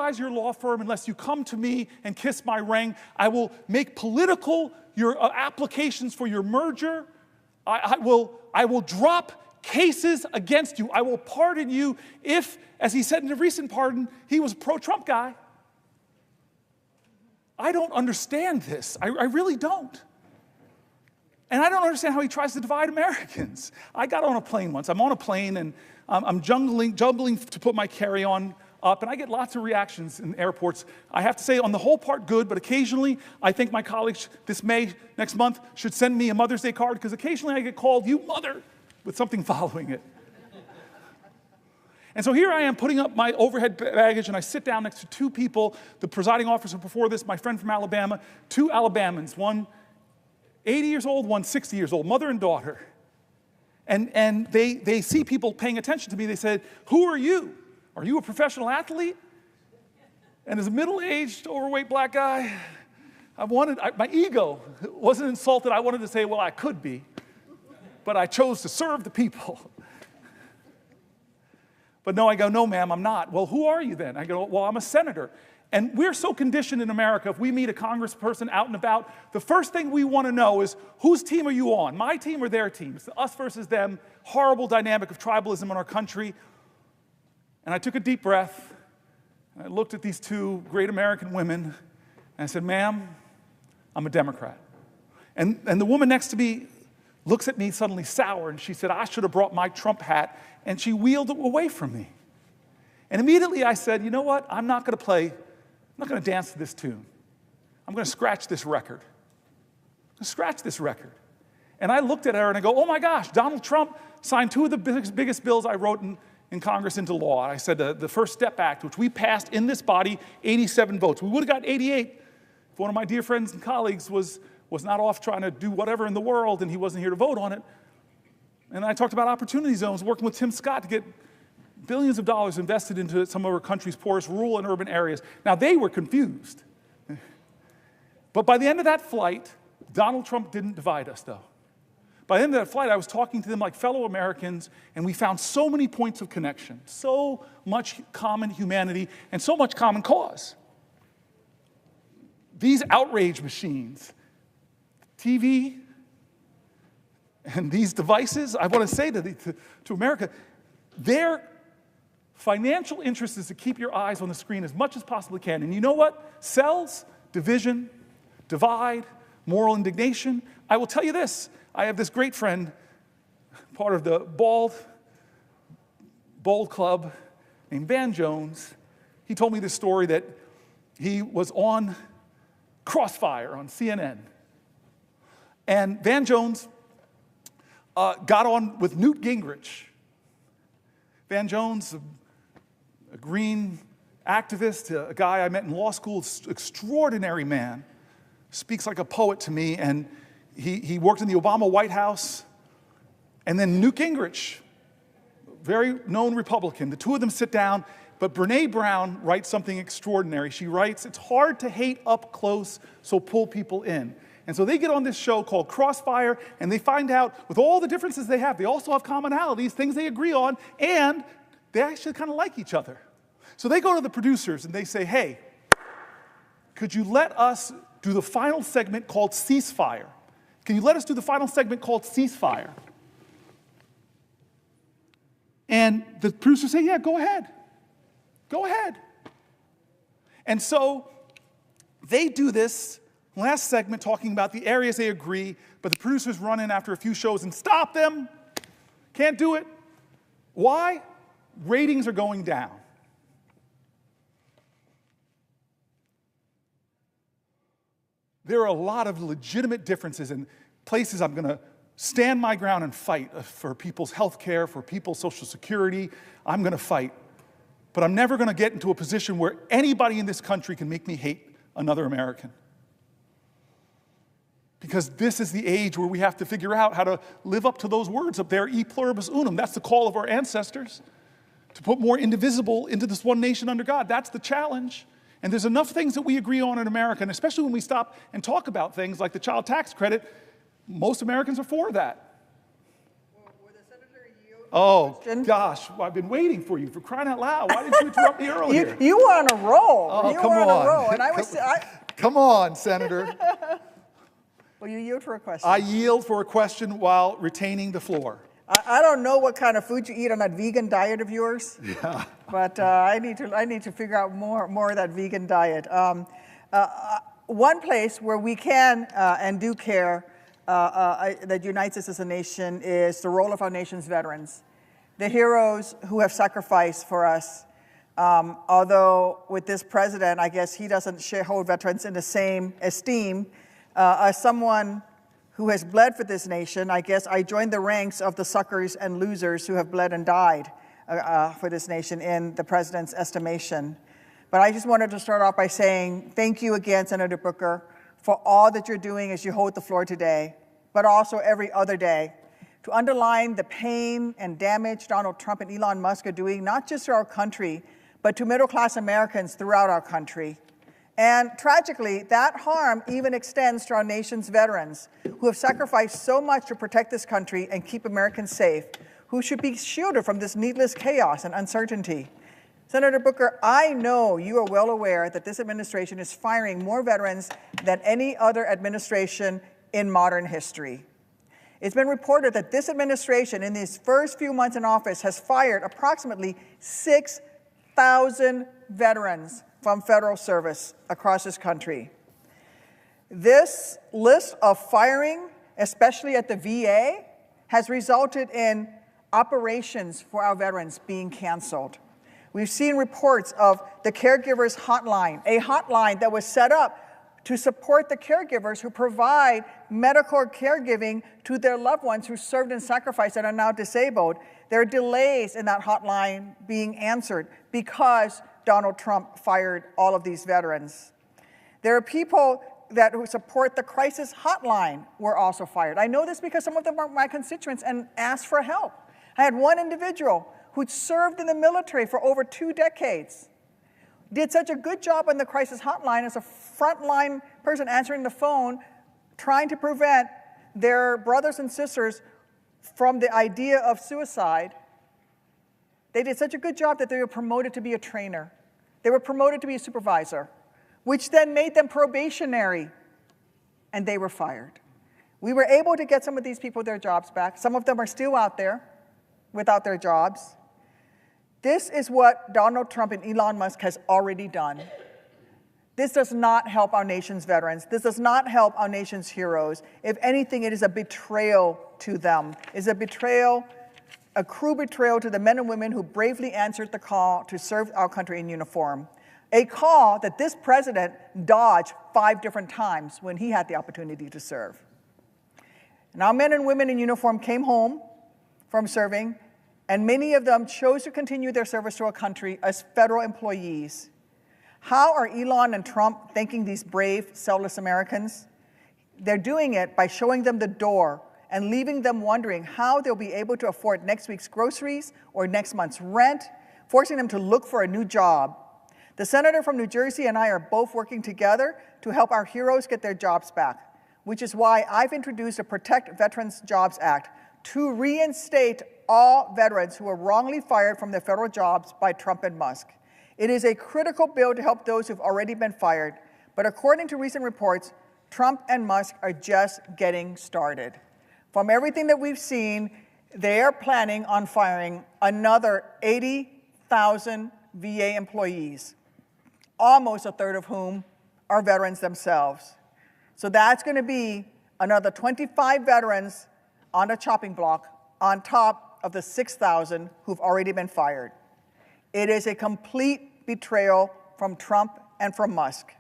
authorize your law firm unless you come to me and kiss my ring. I will make political your applications for your merger. I will drop cases against you. I will pardon you if, as he said in a recent pardon, he was a pro-Trump guy. I don't understand this. I really don't. And I don't understand how he tries to divide Americans. I got on a plane once. I'm on a plane, and I'm jumbling to put my carry-on up, and I get lots of reactions in airports. I have to say, on the whole part, good, but occasionally I think my colleagues next month, should send me a Mother's Day card, because occasionally I get called, "you mother," with something following it. And so here I am putting up my overhead baggage, and I sit down next to two people, the presiding officer before this, my friend from Alabama, two Alabamans, one 80 years old, one 60 years old, mother and daughter. And they see people paying attention to me. They said, "Who are you? Are you a professional athlete?" And as a middle-aged, overweight black guy, my ego wasn't insulted. I wanted to say, well, I could be, but I chose to serve the people. But no, I go, "No, ma'am, I'm not." "Well, who are you then?" I go, "Well, I'm a senator." And we're so conditioned in America, if we meet a congressperson out and about, the first thing we want to know is, whose team are you on? My team or their team? It's us versus them, horrible dynamic of tribalism in our country. And I took a deep breath, and I looked at these two great American women, and I said, "Ma'am, I'm a Democrat." And the woman next to me looks at me suddenly sour, and she said, "I should have brought my Trump hat," and she wheeled it away from me. And immediately I said, "You know what? I'm not going to dance to this tune. I'm going to scratch this record. I'm going to scratch this record." And I looked at her and I go, "Oh my gosh, Donald Trump signed two of the biggest bills I wrote in Congress into law." I said the First Step Act, which we passed in this body, 87 votes. We would have got 88 if one of my dear friends and colleagues was not off trying to do whatever in the world and he wasn't here to vote on it. And I talked about opportunity zones, working with Tim Scott to get billions of dollars invested into some of our country's poorest rural and urban areas. Now, they were confused. But by the end of that flight, Donald Trump didn't divide us, though. By the end of that flight, I was talking to them like fellow Americans, and we found so many points of connection, so much common humanity, and so much common cause. These outrage machines, TV, and these devices, I want to say to America, their financial interest is to keep your eyes on the screen as much as possibly can. And you know what? Sells division, divide, moral indignation. I will tell you this. I have this great friend, part of the Bold Club, named Van Jones. He told me this story that he was on Crossfire on CNN. And Van Jones got on with Newt Gingrich. Van Jones, a green activist, a guy I met in law school, extraordinary man, speaks like a poet to me, and he worked in the Obama White House. And then Newt Gingrich, very known Republican, the two of them sit down, but Brene Brown writes something extraordinary. She writes, "It's hard to hate up close, so pull people in." And so they get on this show called Crossfire, and they find out, with all the differences they have, they also have commonalities, things they agree on, and they actually kind of like each other. So they go to the producers and they say, "Hey, could you let us do the final segment called Ceasefire? Can you let us do the final segment called Ceasefire?" And the producers say, "Yeah, go ahead. Go ahead." And so they do this last segment talking about the areas they agree, but the producers run in after a few shows and stop them. Can't do it. Why? Ratings are going down. There are a lot of legitimate differences in places I'm going to stand my ground and fight for people's health care, for people's Social Security. I'm going to fight. But I'm never going to get into a position where anybody in this country can make me hate another American. Because this is the age where we have to figure out how to live up to those words up there, e pluribus unum. That's the call of our ancestors, to put more indivisible into this one nation under God. That's the challenge. And there's enough things that we agree on in America, and especially when we stop and talk about things like the child tax credit, most Americans are for that. Well, would the senator yield Oh, Question. gosh, well, I've been waiting for you, for crying out loud. Why didn't you interrupt me earlier? You were on a roll. Oh, you come were on on. a roll. And Come on, Senator. Will you yield for a question? I yield for a question while retaining the floor. I don't know what kind of food you eat on that vegan diet of yours. Yeah. But I need to figure out more of that vegan diet. One place where we can and do care that unites us as a nation is the role of our nation's veterans, the heroes who have sacrificed for us. Although with this president, I guess he doesn't hold veterans in the same esteem. As someone who has bled for this nation, I guess I joined the ranks of the suckers and losers who have bled and died for this nation in the president's estimation. But I just wanted to start off by saying thank you again, Senator Booker, for all that you're doing as you hold the floor today, but also every other day, to underline the pain and damage Donald Trump and Elon Musk are doing, not just to our country, but to middle-class Americans throughout our country. And tragically, that harm even extends to our nation's veterans, who have sacrificed so much to protect this country and keep Americans safe, who should be shielded from this needless chaos and uncertainty. Senator Booker, I know you are well aware that this administration is firing more veterans than any other administration in modern history. It's been reported that this administration, in these first few months in office, has fired approximately 6,000 veterans from federal service across this country. This list of firing, especially at the VA, has resulted in operations for our veterans being canceled. We've seen reports of the caregivers hotline, a hotline that was set up to support the caregivers who provide medical caregiving to their loved ones who served and sacrificed and are now disabled. There are delays in that hotline being answered because Donald Trump fired all of these veterans. There are people who support the crisis hotline were also fired. I know this because some of them are my constituents and asked for help. I had one individual who'd served in the military for over 2 decades, did such a good job on the crisis hotline as a frontline person answering the phone, trying to prevent their brothers and sisters from the idea of suicide. They did such a good job that they were promoted to be a trainer. They were promoted to be a supervisor, which then made them probationary, and they were fired. We were able to get some of these people their jobs back. Some of them are still out there without their jobs. This is what Donald Trump and Elon Musk has already done. This does not help our nation's veterans. This does not help our nation's heroes. If anything, it is a betrayal to them. It's a betrayal, a cruel betrayal to the men and women who bravely answered the call to serve our country in uniform. A call that this president dodged 5 different times when he had the opportunity to serve. And our men and women in uniform came home from serving, and many of them chose to continue their service to our country as federal employees. How are Elon and Trump thanking these brave, selfless Americans? They're doing it by showing them the door and leaving them wondering how they'll be able to afford next week's groceries or next month's rent, forcing them to look for a new job. The senator from New Jersey and I are both working together to help our heroes get their jobs back, which is why I've introduced a Protect Veterans Jobs Act to reinstate all veterans who were wrongly fired from their federal jobs by Trump and Musk. It is a critical bill to help those who've already been fired, but according to recent reports, Trump and Musk are just getting started. From everything that we've seen, they are planning on firing another 80,000 VA employees, almost a third of whom are veterans themselves. So that's going to be another 25 veterans on the chopping block on top of the 6,000 who've already been fired. It is a complete betrayal from Trump and from Musk.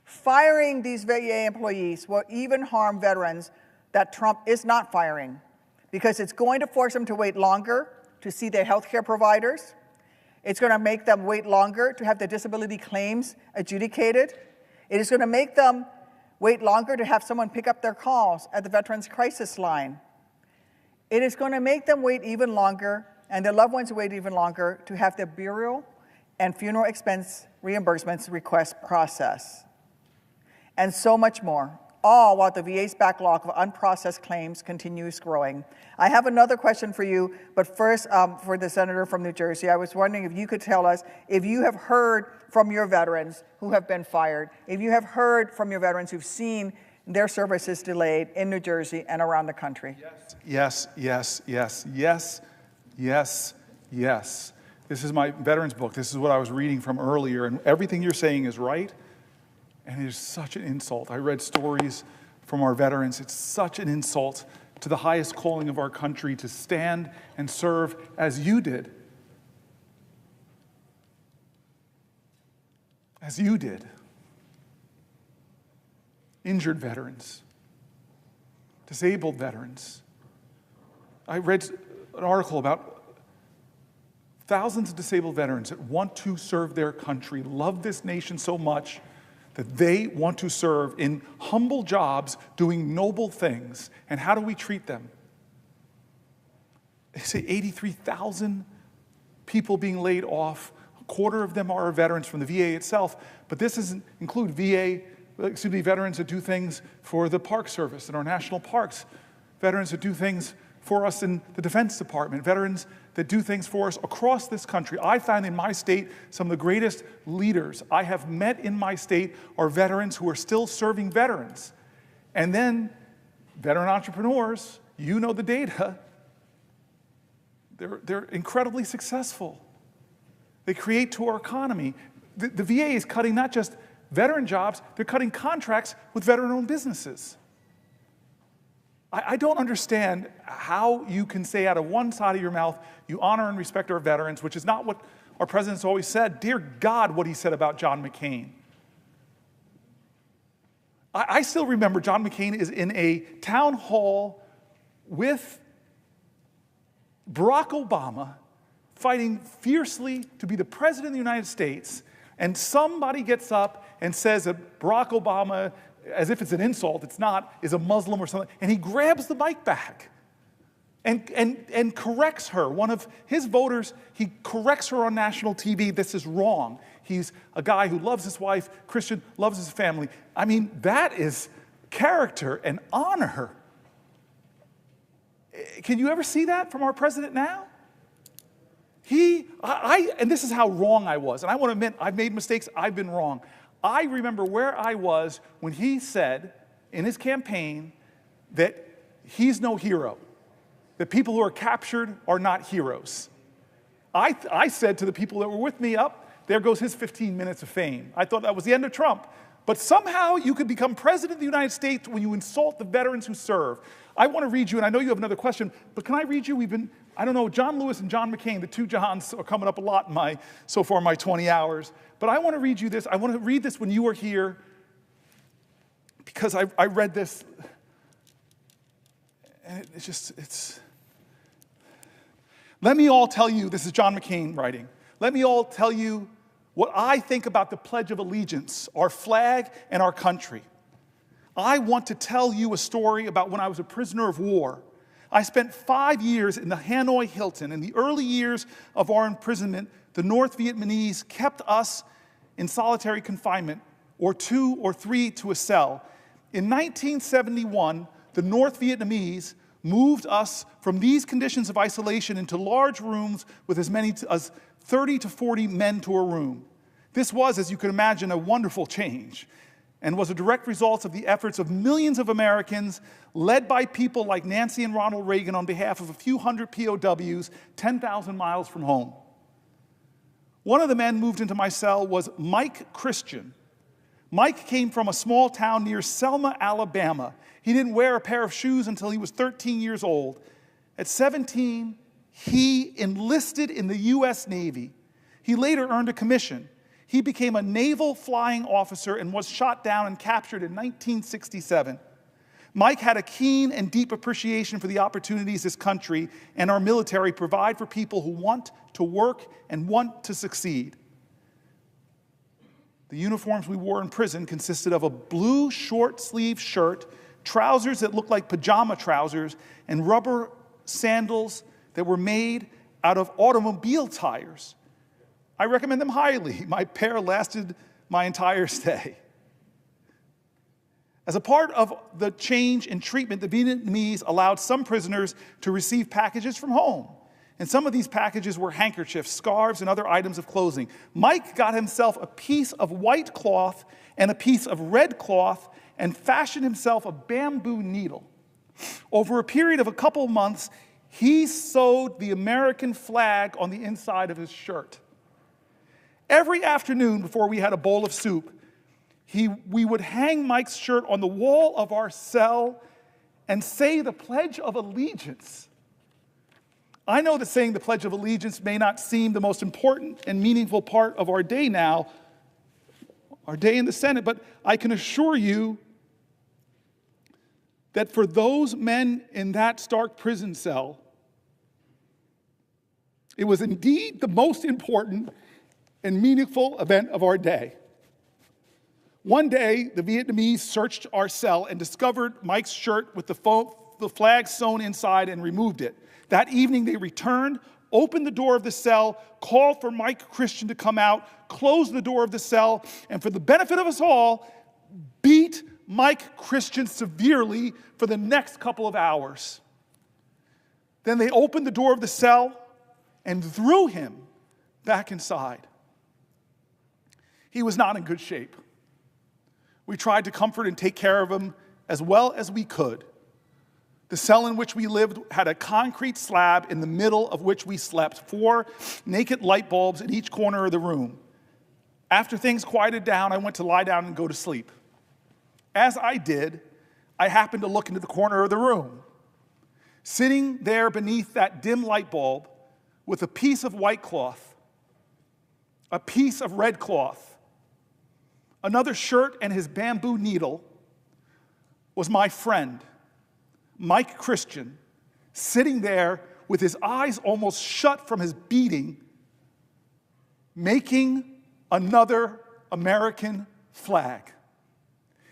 Firing these VA employees will even harm veterans that Trump is not firing, because it's going to force them to wait longer to see their health care providers. It's going to make them wait longer to have their disability claims adjudicated. It is going to make them wait longer to have someone pick up their calls at the Veterans Crisis Line. It is going to make them wait even longer, and their loved ones wait even longer, to have their burial and funeral expense reimbursements request processed. And so much more. all while the VA's backlog of unprocessed claims continues growing. I have another question for you, but first, for the senator from New Jersey, I was wondering if you could tell us if you have heard from your veterans who have been fired, if you have heard from your veterans who've seen their services delayed in New Jersey and around the country. Yes, yes, yes, yes, yes, yes. This is my veterans book. This is what I was reading from earlier, and everything you're saying is right, and it is such an insult. I read stories from our veterans. It's such an insult to the highest calling of our country to stand and serve as you did. As you did. Injured veterans, disabled veterans. I read an article about thousands of disabled veterans that want to serve their country, love this nation so much that they want to serve in humble jobs doing noble things. And how do we treat them? They say 83,000 people being laid off. A quarter of them are veterans from the VA itself, but this doesn't include veterans that do things for the Park Service and our national parks, veterans that do things for us in the Defense Department, veterans that do things for us across this country. I found in my state some of the greatest leaders I have met in my state are veterans who are still serving veterans. And then veteran entrepreneurs, you know the data, they're incredibly successful. They create to our economy. The VA is cutting not just veteran jobs, they're cutting contracts with veteran-owned businesses. I don't understand how you can say out of one side of your mouth, you honor and respect our veterans, which is not what our president's always said. Dear God, what he said about John McCain. I still remember John McCain is in a town hall with Barack Obama fighting fiercely to be the president of the United States, and somebody gets up and says that Barack Obama, as if it's an insult, it's not, is a Muslim or something, and he grabs the mic back and corrects her. One of his voters, he corrects her on national TV. This is wrong. He's a guy who loves his wife, Christian, loves his family. I mean, that is character and honor. Can you ever see that from our president now? And this is how wrong I was. And I want to admit, I've made mistakes, I've been wrong. I remember where I was when he said in his campaign that he's no hero, that people who are captured are not heroes. I said to the people that were with me, there goes his 15 minutes of fame. I thought that was the end of Trump. But somehow you could become president of the United States when you insult the veterans who serve. I want to read you, and I know you have another question, but can I read you? John Lewis and John McCain, the two Johns are coming up a lot in my 20 hours. But I want to read you this. I want to read this when you were here because I read this. And let me all tell you, this is John McCain writing. Let me all tell you what I think about the Pledge of Allegiance, our flag and our country. I want to tell you a story about when I was a prisoner of war. I spent 5 years in the Hanoi Hilton. In the early years of our imprisonment, the North Vietnamese kept us in solitary confinement, or 2 or 3 to a cell. In 1971, the North Vietnamese moved us from these conditions of isolation into large rooms with as many as 30 to 40 men to a room. This was, as you can imagine, a wonderful change, and was a direct result of the efforts of millions of Americans, led by people like Nancy and Ronald Reagan on behalf of a few hundred POWs 10,000 miles from home. One of the men moved into my cell was Mike Christian. Mike came from a small town near Selma, Alabama. He didn't wear a pair of shoes until he was 13 years old. At 17, he enlisted in the U.S. Navy. He later earned a commission. He became a naval flying officer and was shot down and captured in 1967. Mike had a keen and deep appreciation for the opportunities this country and our military provide for people who want to work and want to succeed. The uniforms we wore in prison consisted of a blue short-sleeved shirt, trousers that looked like pajama trousers, and rubber sandals that were made out of automobile tires. I recommend them highly. My pair lasted my entire stay. As a part of the change in treatment, the Vietnamese allowed some prisoners to receive packages from home. And some of these packages were handkerchiefs, scarves, and other items of clothing. Mike got himself a piece of white cloth and a piece of red cloth and fashioned himself a bamboo needle. Over a period of a couple months, he sewed the American flag on the inside of his shirt. Every afternoon before we had a bowl of soup, we would hang Mike's shirt on the wall of our cell and say the Pledge of Allegiance. I know that saying the Pledge of Allegiance may not seem the most important and meaningful part of our day now, our day in the Senate, but I can assure you that for those men in that stark prison cell, it was indeed the most important and meaningful event of our day. One day, the Vietnamese searched our cell and discovered Mike's shirt with the flag sewn inside and removed it. That evening, they returned, opened the door of the cell, called for Mike Christian to come out, closed the door of the cell, and for the benefit of us all, beat Mike Christian severely for the next couple of hours. Then they opened the door of the cell and threw him back inside. He was not in good shape. We tried to comfort and take care of him as well as we could. The cell in which we lived had a concrete slab in the middle of which we slept, 4 naked light bulbs in each corner of the room. After things quieted down, I went to lie down and go to sleep. As I did, I happened to look into the corner of the room. Sitting there beneath that dim light bulb with a piece of white cloth, a piece of red cloth, another shirt and his bamboo needle, was my friend, Mike Christian, sitting there with his eyes almost shut from his beating, making another American flag.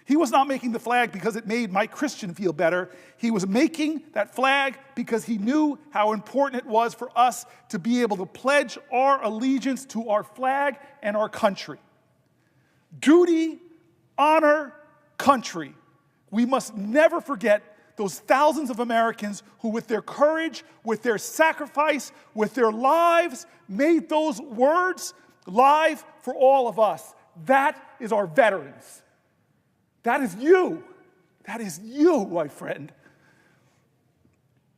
He was not making the flag because it made Mike Christian feel better. He was making that flag because he knew how important it was for us to be able to pledge our allegiance to our flag and our country. Duty, honor, country. We must never forget those thousands of Americans who, with their courage, with their sacrifice, with their lives, made those words live for all of us. That is our veterans. That is you. That is you, my friend.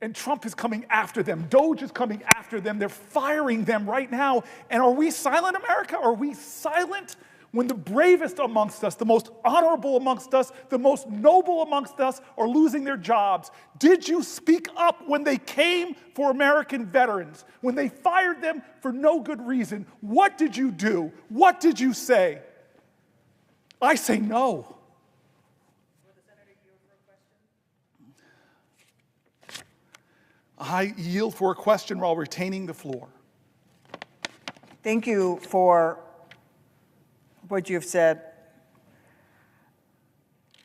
And Trump is coming after them. DOGE is coming after them. They're firing them right now. And are we silent, America? Are we silent when the bravest amongst us, the most honorable amongst us, the most noble amongst us are losing their jobs? Did you speak up when they came for American veterans? When they fired them for no good reason? What did you do? What did you say? I say no. I yield for a question while retaining the floor. Thank you for what you've said.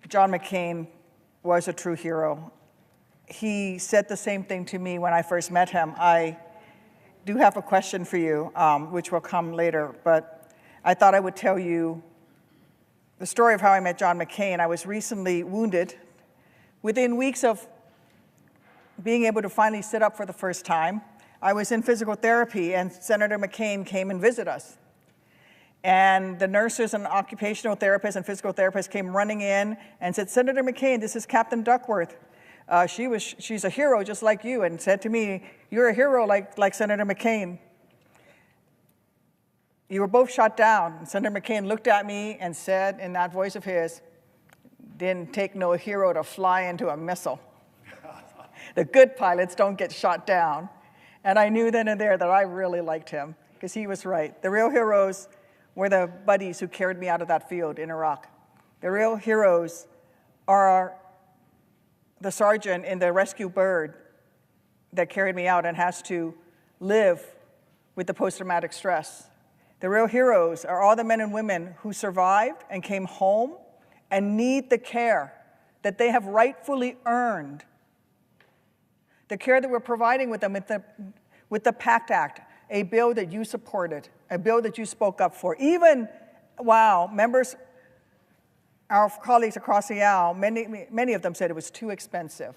John McCain was a true hero. He said the same thing to me when I first met him. I do have a question for you, which will come later, but I thought I would tell you the story of how I met John McCain. I was recently wounded. Within weeks of being able to finally sit up for the first time, I was in physical therapy, and Senator McCain came and visited us. And the nurses and occupational therapists and physical therapists came running in and said, "Senator McCain, this is Captain Duckworth. She's a hero just like you," and said to me, "You're a hero like Senator McCain. You were both shot down." And Senator McCain looked at me and said in that voice of his, "Didn't take no hero to fly into a missile. The good pilots don't get shot down." And I knew then and there that I really liked him, because he was right. The real heroes were the buddies who carried me out of that field in Iraq. The real heroes are the sergeant in the rescue bird that carried me out and has to live with the post-traumatic stress. The real heroes are all the men and women who survived and came home and need the care that they have rightfully earned. The care that we're providing with them with the PACT Act, a bill that you supported, a bill that you spoke up for. Even while members our colleagues across the aisle, many of them said it was too expensive.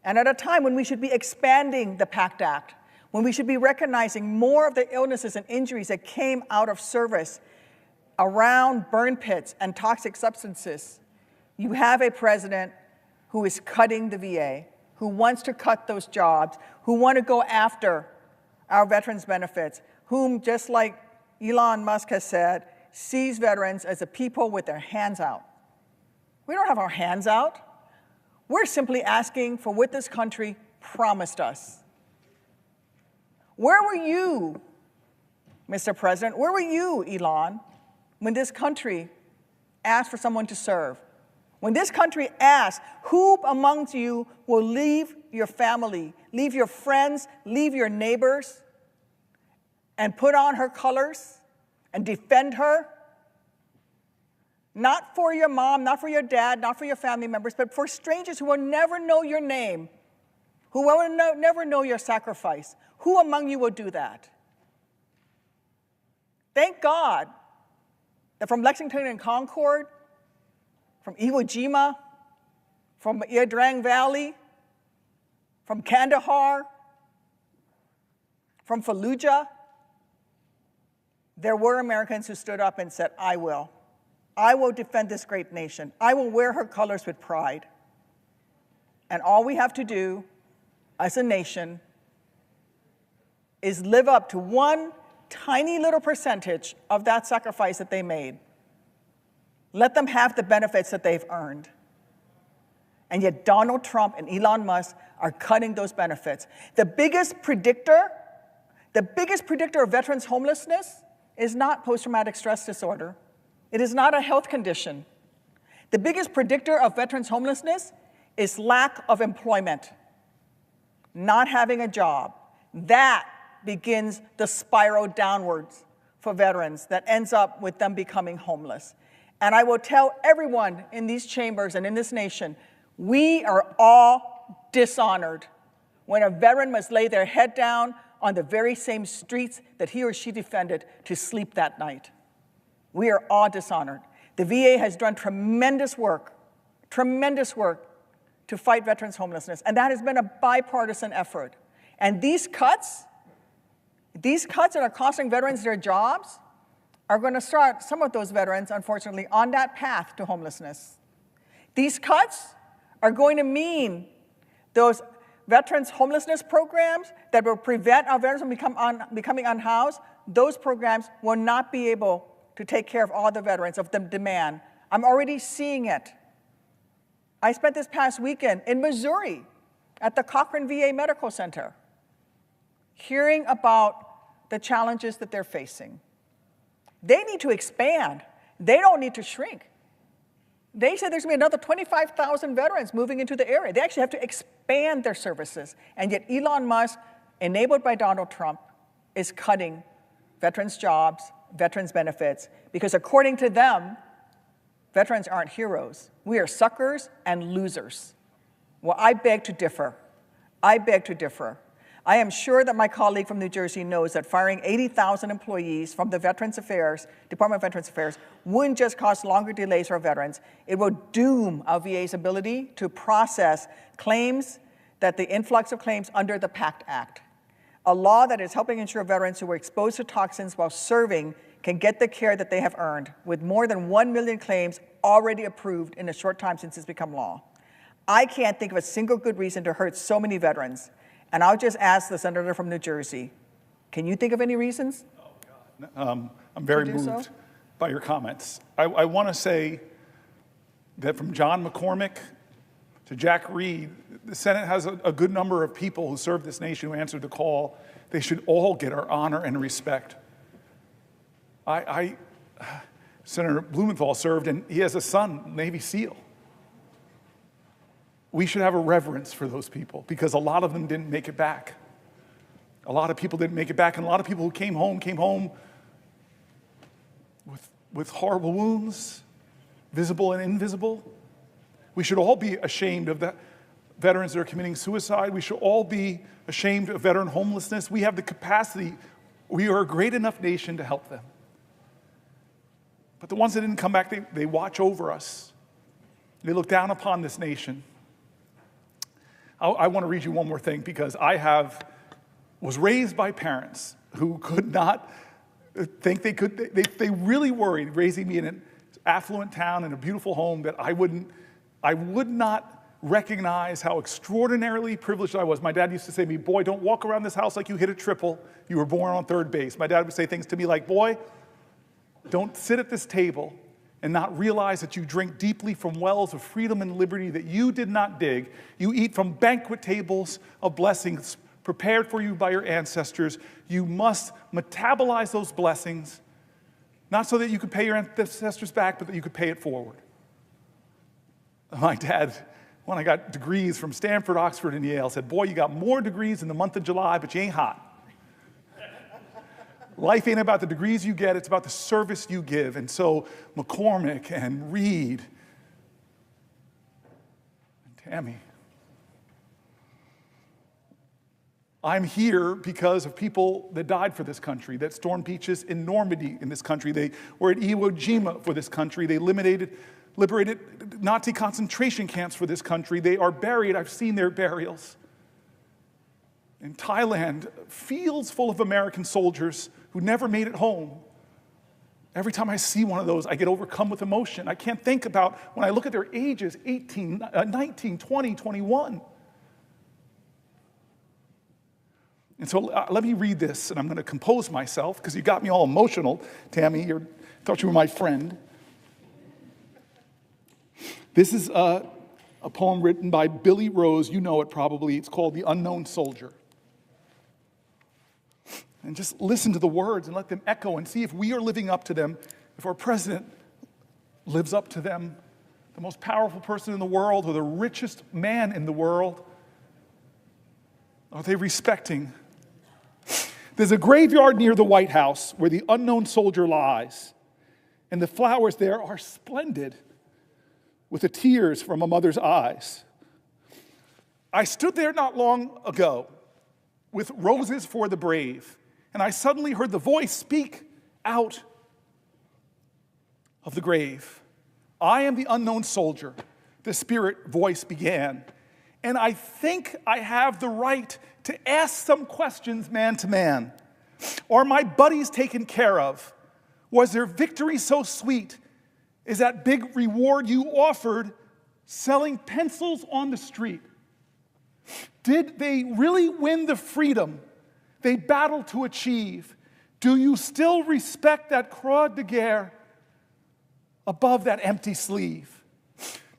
And at a time when we should be expanding the PACT Act, when we should be recognizing more of the illnesses and injuries that came out of service around burn pits and toxic substances, you have a president who is cutting the VA, who wants to cut those jobs, who want to go after our veterans' benefits, whom, just like Elon Musk has said, sees veterans as a people with their hands out. We don't have our hands out. We're simply asking for what this country promised us. Where were you, Mr. President? Where were you, Elon, when this country asked for someone to serve? When this country asked, who amongst you will leave your family, leave your friends, leave your neighbors, and put on her colors and defend her? Not for your mom, not for your dad, not for your family members, but for strangers who will never know your name, who will never know your sacrifice. Who among you will do that? Thank God that from Lexington and Concord, from Iwo Jima, from Iadrang Valley, from Kandahar, from Fallujah, there were Americans who stood up and said, I will. I will defend this great nation. I will wear her colors with pride. And all we have to do as a nation is live up to one tiny little percentage of that sacrifice that they made. Let them have the benefits that they've earned. And yet Donald Trump and Elon Musk are cutting those benefits. The biggest predictor of veterans' homelessness is not post-traumatic stress disorder. It is not a health condition. The biggest predictor of veterans' homelessness is lack of employment, not having a job. That begins the spiral downwards for veterans that ends up with them becoming homeless. And I will tell everyone in these chambers and in this nation, we are all dishonored when a veteran must lay their head down on the very same streets that he or she defended to sleep that night. We are all dishonored. The VA has done tremendous work to fight veterans' homelessness, and that has been a bipartisan effort. And these cuts that are costing veterans their jobs are going to start some of those veterans, unfortunately, on that path to homelessness. These cuts are going to mean those veterans' homelessness programs that will prevent our veterans from becoming unhoused, those programs will not be able to take care of all the veterans of the demand. I'm already seeing it. I spent this past weekend in Missouri at the Cochrane VA Medical Center, hearing about the challenges that they're facing. They need to expand. They don't need to shrink. They said there's going to be another 25,000 veterans moving into the area. They actually have to expand their services. And yet Elon Musk, enabled by Donald Trump, is cutting veterans' jobs, veterans' benefits, because according to them, veterans aren't heroes. We are suckers and losers. Well, I beg to differ. I beg to differ. I am sure that my colleague from New Jersey knows that firing 80,000 employees from the Department of Veterans Affairs wouldn't just cause longer delays for veterans. It will doom our VA's ability to process claims, that the influx of claims under the PACT Act, a law that is helping ensure veterans who were exposed to toxins while serving can get the care that they have earned, with more than 1 million claims already approved in a short time since it's become law. I can't think of a single good reason to hurt so many veterans. And I'll just ask the senator from New Jersey, can you think of any reasons? Oh, God. I'm very moved by your comments. I want to say that from John McCormick to Jack Reed, the Senate has a good number of people who serve this nation, who answered the call. They should all get our honor and respect. Senator Blumenthal served, and he has a son, Navy SEAL. We should have a reverence for those people, because a lot of them didn't make it back. A lot of people didn't make it back, and a lot of people who came home with horrible wounds, visible and invisible. We should all be ashamed of the veterans that are committing suicide. We should all be ashamed of veteran homelessness. We have the capacity. We are a great enough nation to help them. But the ones that didn't come back, they watch over us. They look down upon this nation. I want to read you one more thing because was raised by parents who could not think they really worried raising me in an affluent town in a beautiful home that I would not recognize how extraordinarily privileged I was. My dad used to say to me, boy, don't walk around this house like you hit a triple. You were born on third base. My dad would say things to me like, boy, don't sit at this table and not realize that you drink deeply from wells of freedom and liberty that you did not dig. You eat from banquet tables of blessings prepared for you by your ancestors. You must metabolize those blessings, not so that you could pay your ancestors back, but that you could pay it forward. My dad, when I got degrees from Stanford, Oxford, and Yale, said, boy, you got more degrees in the month of July, but you ain't hot. Life ain't about the degrees you get, it's about the service you give. And so McCormick and Reed and Tammy. I'm here because of people that died for this country, that stormed beaches in Normandy in this country. They were at Iwo Jima for this country. They liberated Nazi concentration camps for this country. They are buried. I've seen their burials. In Thailand, fields full of American soldiers who never made it home. Every time I see one of those, I get overcome with emotion. I can't think about when I look at their ages, 18, 19, 20, 21. And so let me read this, and I'm going to compose myself, because you got me all emotional, Tammy. I thought you were my friend. This is a poem written by Billy Rose. You know it probably. It's called The Unknown Soldier. And just listen to the words and let them echo and see if we are living up to them, if our president lives up to them, the most powerful person in the world or the richest man in the world. Are they respecting? There's a graveyard near the White House where the unknown soldier lies, and the flowers there are splendid with the tears from a mother's eyes. I stood there not long ago with roses for the brave, and I suddenly heard the voice speak out of the grave. I am the unknown soldier, the spirit voice began, and I think I have the right to ask some questions man to man. Are my buddies taken care of? Was their victory so sweet? Is that big reward you offered selling pencils on the street? Did they really win the freedom they battled to achieve? Do you still respect that croix de guerre above that empty sleeve?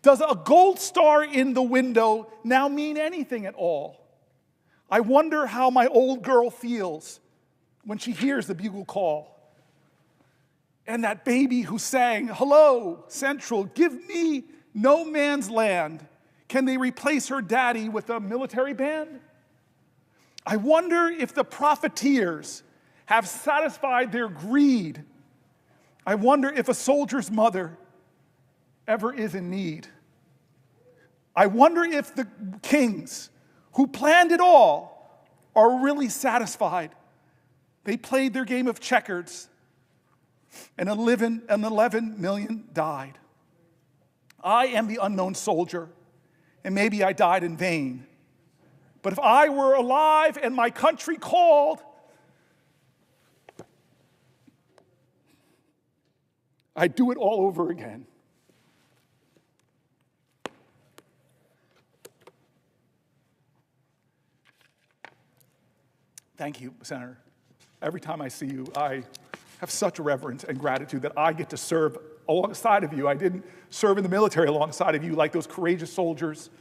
Does a gold star in the window now mean anything at all? I wonder how my old girl feels when she hears the bugle call. And that baby who sang, hello, Central, give me no man's land. Can they replace her daddy with a military band? I wonder if the profiteers have satisfied their greed. I wonder if a soldier's mother ever is in need. I wonder if the kings who planned it all are really satisfied. They played their game of checkers, and 11 million died. I am the unknown soldier, and maybe I died in vain. But if I were alive and my country called, I'd do it all over again. Thank you, Senator. Every time I see you, I have such reverence and gratitude that I get to serve alongside of you. I didn't serve in the military alongside of you like those courageous soldiers,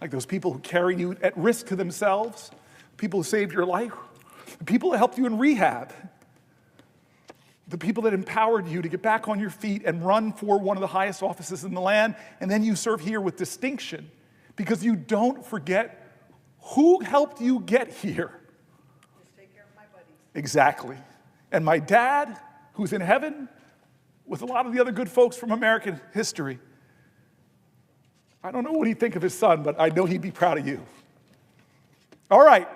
like those people who carry you at risk to themselves, people who saved your life, the people that helped you in rehab, the people that empowered you to get back on your feet and run for one of the highest offices in the land, and then you serve here with distinction because you don't forget who helped you get here. Just take care of my buddies. Exactly. And my dad, who's in heaven, with a lot of the other good folks from American history. I don't know what he'd think of his son, but I know he'd be proud of you. All right,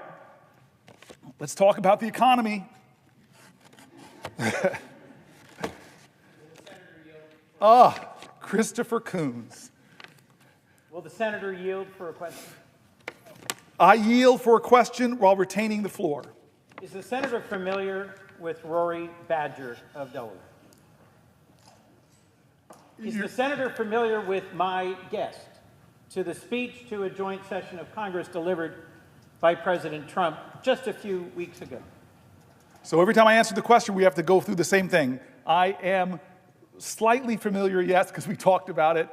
let's talk about the economy. Christopher Coons. Will the senator yield for a question? I yield for a question while retaining the floor. Is the senator familiar with Rory Badger of Delaware? Is the senator familiar with my guest to the speech to a joint session of Congress delivered by President Trump just a few weeks ago? So every time I answer the question, we have to go through the same thing. I am slightly familiar, yes, because we talked about it,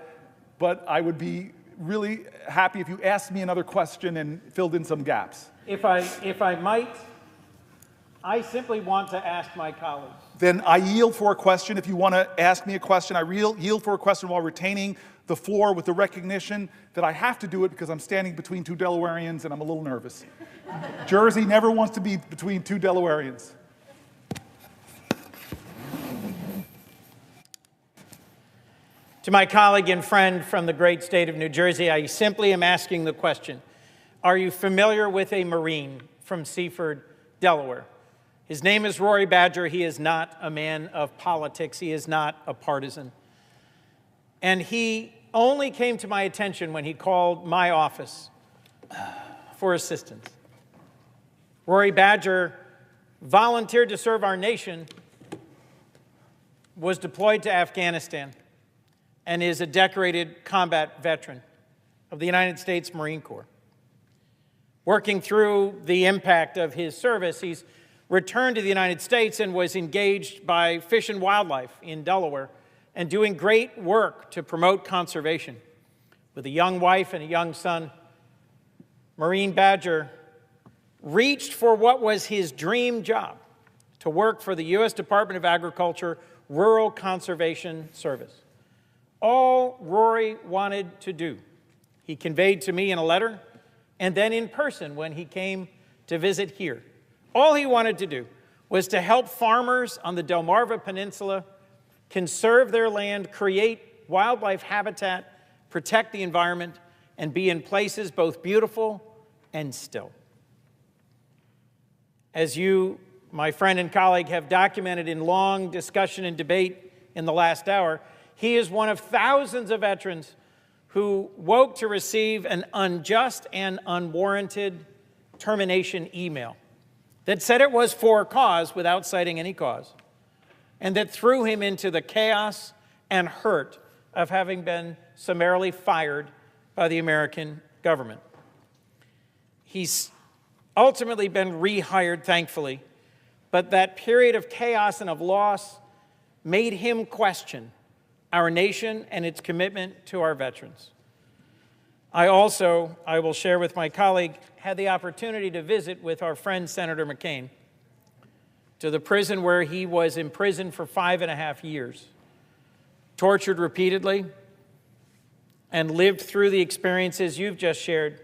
but I would be really happy if you asked me another question and filled in some gaps. If I might, I simply want to ask my colleagues. Then I yield for a question. If you want to ask me a question, I yield for a question while retaining the floor with the recognition that I have to do it because I'm standing between two Delawareans and I'm a little nervous. Jersey never wants to be between two Delawareans. To my colleague and friend from the great state of New Jersey, I simply am asking the question, are you familiar with a Marine from Seaford, Delaware? His name is Rory Badger. He is not a man of politics. He is not a partisan. And he only came to my attention when he called my office for assistance. Rory Badger volunteered to serve our nation, was deployed to Afghanistan, and is a decorated combat veteran of the United States Marine Corps. Working through the impact of his service, he's returned to the United States and was engaged by Fish and Wildlife in Delaware and doing great work to promote conservation. With a young wife and a young son, Marine Badger reached for what was his dream job, to work for the U.S. Department of Agriculture Rural Conservation Service. All Rory wanted to do, he conveyed to me in a letter and then in person when he came to visit here. All he wanted to do was to help farmers on the Delmarva Peninsula conserve their land, create wildlife habitat, protect the environment, and be in places both beautiful and still. As you, my friend and colleague, have documented in long discussion and debate in the last hour, he is one of thousands of veterans who woke to receive an unjust and unwarranted termination email that said it was for a cause without citing any cause, and that threw him into the chaos and hurt of having been summarily fired by the American government. He's ultimately been rehired, thankfully, but that period of chaos and of loss made him question our nation and its commitment to our veterans. I will share with my colleague, had the opportunity to visit with our friend Senator McCain to the prison where he was imprisoned for 5.5 years, tortured repeatedly, and lived through the experiences you've just shared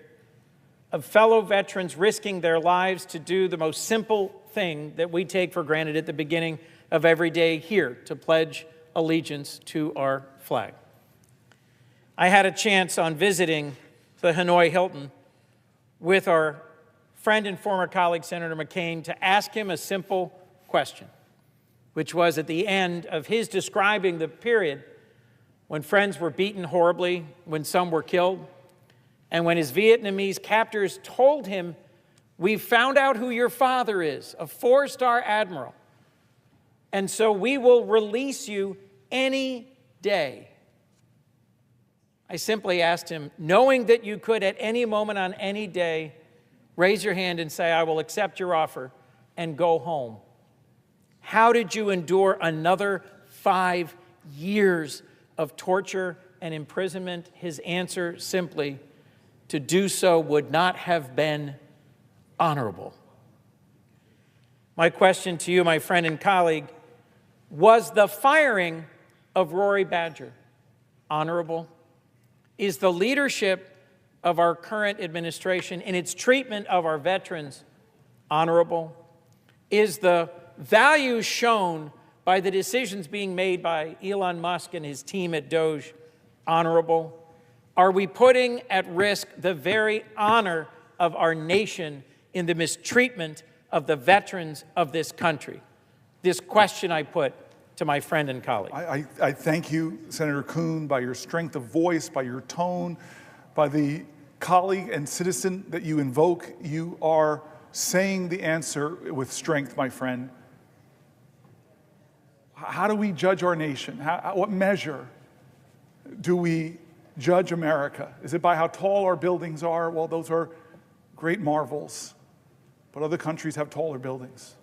of fellow veterans risking their lives to do the most simple thing that we take for granted at the beginning of every day here, to pledge allegiance to our flag. I had a chance on visiting the Hanoi Hilton with our friend and former colleague, Senator McCain, to ask him a simple question, which was at the end of his describing the period when friends were beaten horribly, when some were killed, and when his Vietnamese captors told him, "We've found out who your father is, a 4-star admiral, and so we will release you any day." I simply asked him, knowing that you could at any moment on any day raise your hand and say, "I will accept your offer and go home," how did you endure another 5 years of torture and imprisonment? His answer simply, to do so would not have been honorable. My question to you, my friend and colleague, was the firing of Rory Badger honorable? Is the leadership of our current administration in its treatment of our veterans honorable? Is the value shown by the decisions being made by Elon Musk and his team at DOGE honorable? Are we putting at risk the very honor of our nation in the mistreatment of the veterans of this country? This question I put to my friend and colleague. I thank you, Senator Coons, by your strength of voice, by your tone, by the colleague and citizen that you invoke, you are saying the answer with strength, my friend. How do we judge our nation? What measure do we judge America? Is it by how tall our buildings are? Well, those are great marvels, but other countries have taller buildings.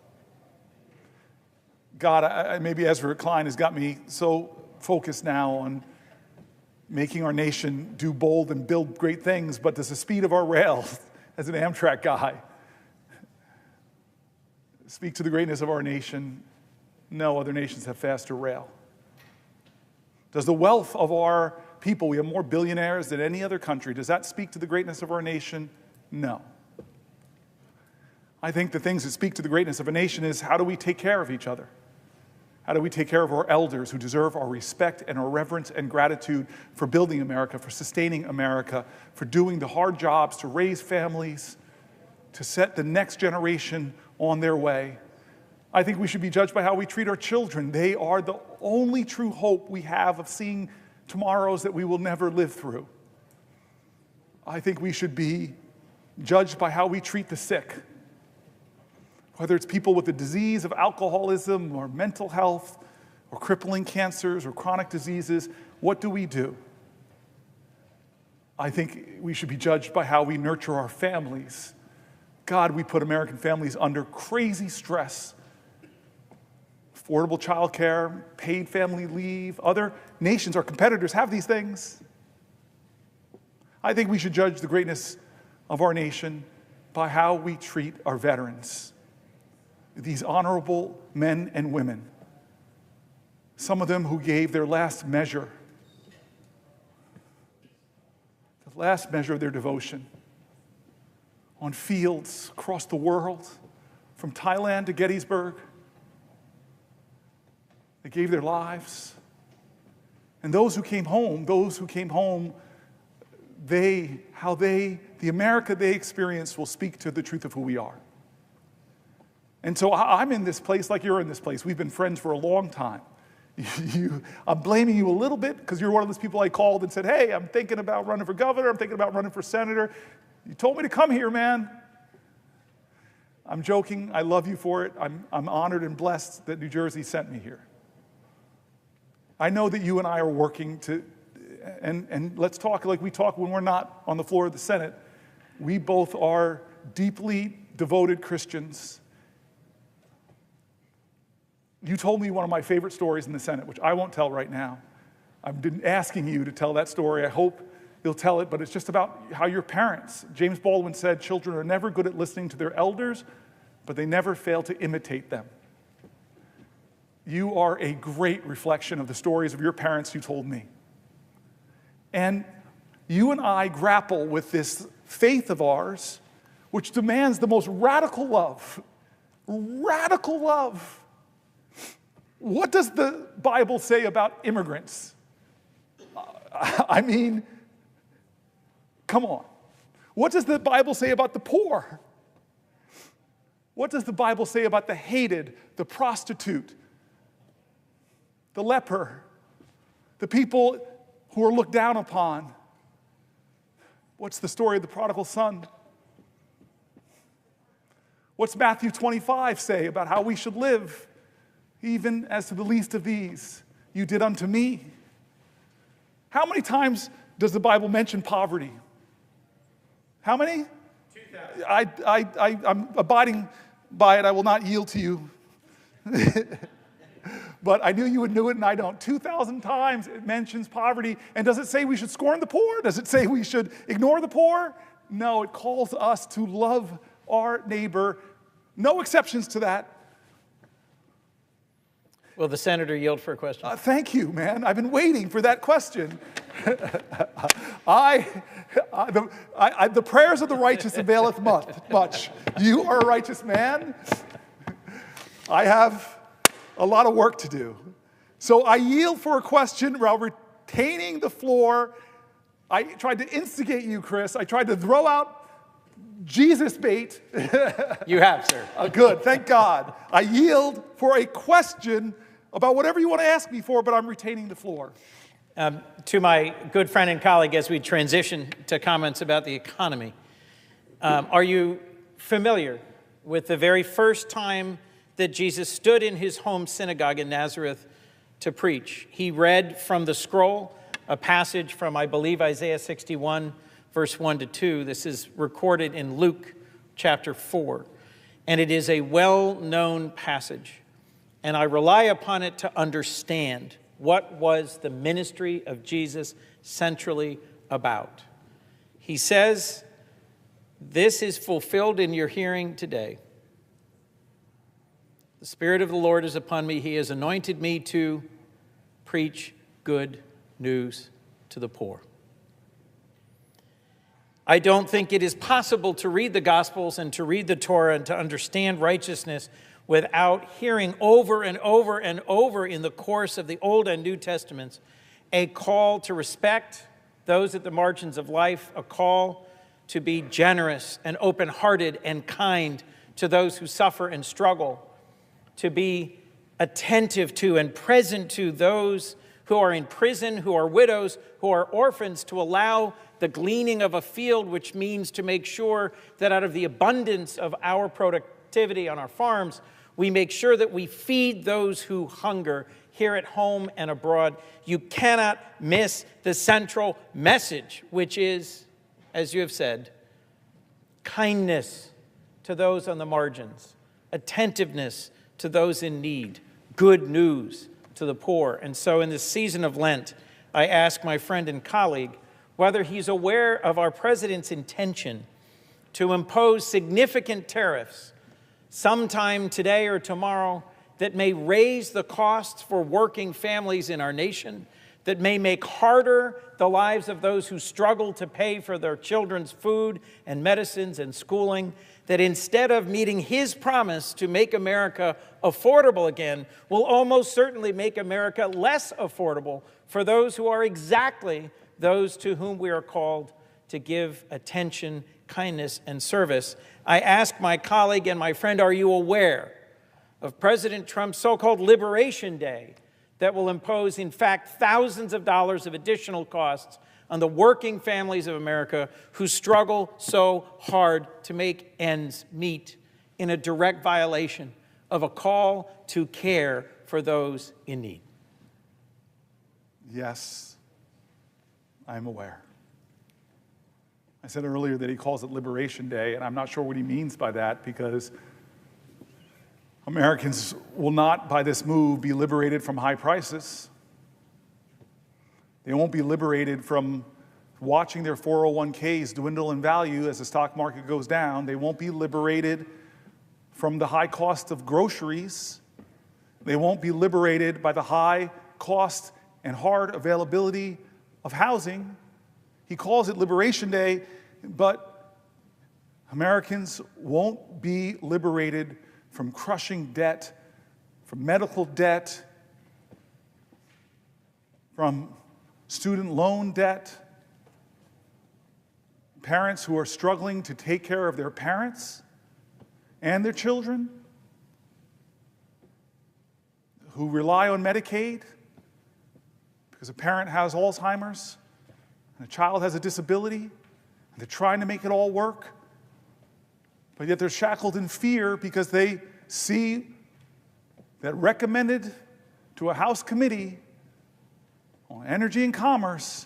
God, maybe Ezra Klein has got me so focused now on making our nation do bold and build great things, but does the speed of our rail, as an Amtrak guy, speak to the greatness of our nation? No, other nations have faster rail. Does the wealth of our people, we have more billionaires than any other country, does that speak to the greatness of our nation? No. I think the things that speak to the greatness of a nation is, how do we take care of each other? How do we take care of our elders who deserve our respect and our reverence and gratitude for building America, for sustaining America, for doing the hard jobs to raise families, to set the next generation on their way? I think we should be judged by how we treat our children. They are the only true hope we have of seeing tomorrows that we will never live through. I think we should be judged by how we treat the sick. Whether it's people with the disease of alcoholism or mental health or crippling cancers or chronic diseases, what do we do? I think we should be judged by how we nurture our families. God, we put American families under crazy stress. Affordable child care, paid family leave. Other nations, our competitors, have these things. I think we should judge the greatness of our nation by how we treat our veterans. These honorable men and women, some of them who gave their last measure, the last measure of their devotion, on fields across the world, from Thailand to Gettysburg. They gave their lives. And those who came home, the America they experienced will speak to the truth of who we are. And so I'm in this place like you're in this place. We've been friends for a long time. I'm blaming you a little bit because you're one of those people I called and said, hey, I'm thinking about running for governor. I'm thinking about running for senator. You told me to come here, man. I'm joking. I love you for it. I'm honored and blessed that New Jersey sent me here. I know that you and I are working to, and let's talk like we talk when we're not on the floor of the Senate. We both are deeply devoted Christians. You told me one of my favorite stories in the Senate, which I won't tell right now. I've been asking you to tell that story. I hope you'll tell it, but it's just about how your parents, James Baldwin said, children are never good at listening to their elders, but they never fail to imitate them. You are a great reflection of the stories of your parents you told me. And you and I grapple with this faith of ours, which demands the most radical love. Radical love. What does the Bible say about immigrants? I mean, come on. What does the Bible say about the poor? What does the Bible say about the hated, the prostitute, the leper, the people who are looked down upon? What's the story of the prodigal son? What's Matthew 25 say about how we should live? Even as to the least of these, you did unto me. How many times does the Bible mention poverty? How many? 2,000. I'm abiding by it. I will not yield to you. But I knew you would know it, and I don't. 2,000 times it mentions poverty. And does it say we should scorn the poor? Does it say we should ignore the poor? No, it calls us to love our neighbor. No exceptions to that. Will the senator yield for a question? Thank you, man. I've been waiting for that question. The prayers of the righteous availeth much. You are a righteous man. I have a lot of work to do. So I yield for a question while retaining the floor. I tried to instigate you, Chris. I tried to throw out Jesus bait. You have, sir. Good, thank God. I yield for a question about whatever you want to ask me for, but I'm retaining the floor. To my good friend and colleague, as we transition to comments about the economy, are you familiar with the very first time that Jesus stood in his home synagogue in Nazareth to preach? He read from the scroll a passage from, I believe, Isaiah 61, verse 1 to 2. This is recorded in Luke chapter 4, and it is a well-known passage, and I rely upon it to understand what was the ministry of Jesus centrally about. He says, "This is fulfilled in your hearing today. The Spirit of the Lord is upon me. He has anointed me to preach good news to the poor." I don't think it is possible to read the Gospels and to read the Torah and to understand righteousness without hearing over and over and over in the course of the Old and New Testaments a call to respect those at the margins of life, a call to be generous and open-hearted and kind to those who suffer and struggle, to be attentive to and present to those who are in prison, who are widows, who are orphans, to allow the gleaning of a field, which means to make sure that out of the abundance of our productivity on our farms, we make sure that we feed those who hunger here at home and abroad. You cannot miss the central message, which is, as you have said, kindness to those on the margins, attentiveness to those in need, good news to the poor. And so in this season of Lent, I ask my friend and colleague whether he's aware of our president's intention to impose significant tariffs sometime today or tomorrow that may raise the costs for working families in our nation, that may make harder the lives of those who struggle to pay for their children's food and medicines and schooling, that instead of meeting his promise to make America affordable again, will almost certainly make America less affordable for those who are exactly those to whom we are called to give attention, kindness, and service. I ask my colleague and my friend, are you aware of President Trump's so-called Liberation Day that will impose, in fact, thousands of dollars of additional costs on the working families of America who struggle so hard to make ends meet, in a direct violation of a call to care for those in need? Yes, I'm aware. I said earlier that he calls it Liberation Day, and I'm not sure what he means by that, because Americans will not, by this move, be liberated from high prices. They won't be liberated from watching their 401ks dwindle in value as the stock market goes down. They won't be liberated from the high cost of groceries. They won't be liberated by the high cost and hard availability of housing. He calls it Liberation Day, but Americans won't be liberated from crushing debt, from medical debt, from student loan debt, parents who are struggling to take care of their parents and their children, who rely on Medicaid because a parent has Alzheimer's and a child has a disability, and they're trying to make it all work, but yet they're shackled in fear because they see that recommended to a House committee on Energy and Commerce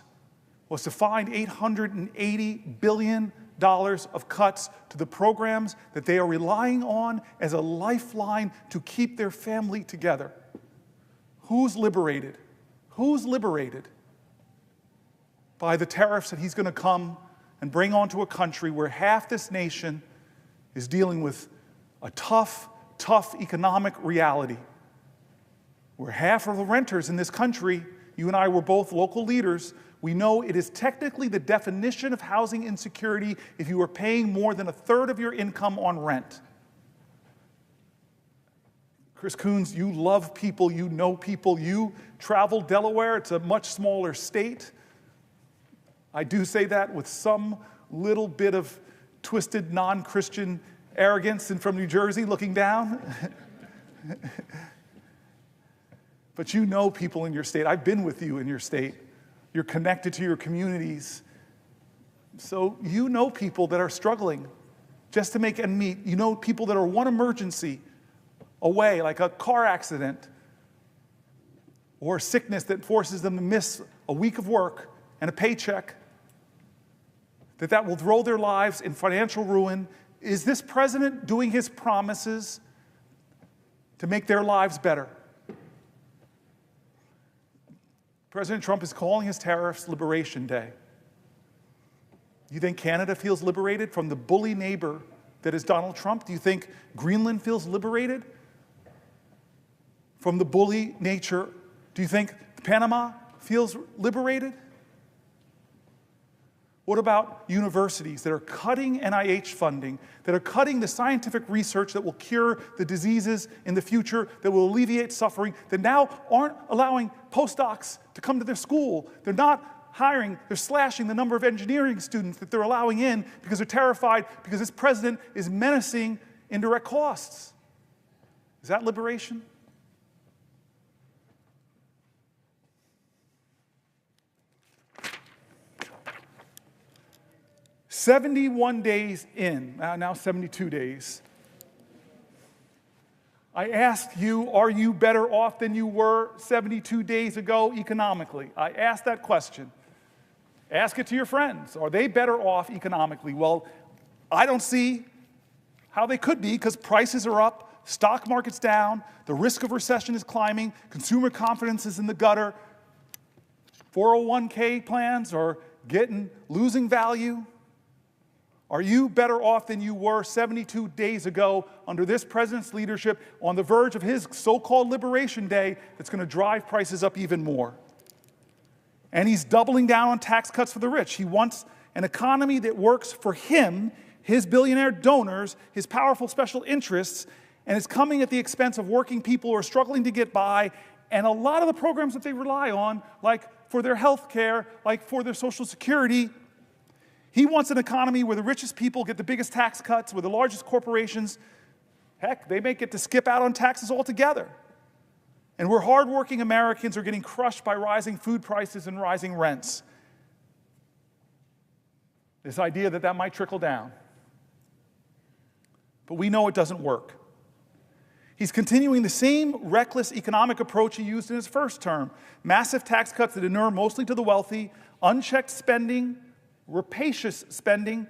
was to find $880 billion of cuts to the programs that they are relying on as a lifeline to keep their family together. Who's liberated? Who's liberated by the tariffs that he's going to come and bring onto a country where half this nation is dealing with a tough economic reality, where half of the renters in this country, you and I were both local leaders, we know it is technically the definition of housing insecurity if you are paying more than a third of your income on rent. Chris Coons, you love people, you know people, you travel Delaware, it's a much smaller state. I do say that with some little bit of twisted non-Christian arrogance and from New Jersey looking down. But you know people in your state. I've been with you in your state. You're connected to your communities. So you know people that are struggling just to make ends meet. You know people that are one emergency away, like a car accident or a sickness that forces them to miss a week of work and a paycheck, that will throw their lives in financial ruin. Is this president doing his promises to make their lives better? President Trump is calling his tariffs Liberation Day. Do you think Canada feels liberated from the bully neighbor that is Donald Trump? Do you think Greenland feels liberated from the bully nature? Do you think Panama feels liberated? What about universities that are cutting NIH funding, that are cutting the scientific research that will cure the diseases in the future, that will alleviate suffering, that now aren't allowing postdocs to come to their school? They're not hiring, they're slashing the number of engineering students that they're allowing in because they're terrified because this president is menacing indirect costs. Is that liberation? "71 days in, now 72 days. I asked you, are you better off than you were 72 days ago economically? I asked that question. Ask it to your friends. Are they better off economically? Well, I don't see how they could be because prices are up, stock market's down, the risk of recession is climbing, consumer confidence is in the gutter, 401k plans are losing value. Are you better off than you were 72 days ago under this president's leadership on the verge of his so-called Liberation Day that's going to drive prices up even more? And he's doubling down on tax cuts for the rich. He wants an economy that works for him, his billionaire donors, his powerful special interests, and it's coming at the expense of working people who are struggling to get by, and a lot of the programs that they rely on, like for their health care, like for their Social Security. He wants an economy where the richest people get the biggest tax cuts, where the largest corporations, heck, they may get to skip out on taxes altogether. And where hardworking Americans are getting crushed by rising food prices and rising rents. This idea that that might trickle down. But we know it doesn't work. He's continuing the same reckless economic approach he used in his first term. Massive tax cuts that inure mostly to the wealthy, unchecked spending, rapacious spending,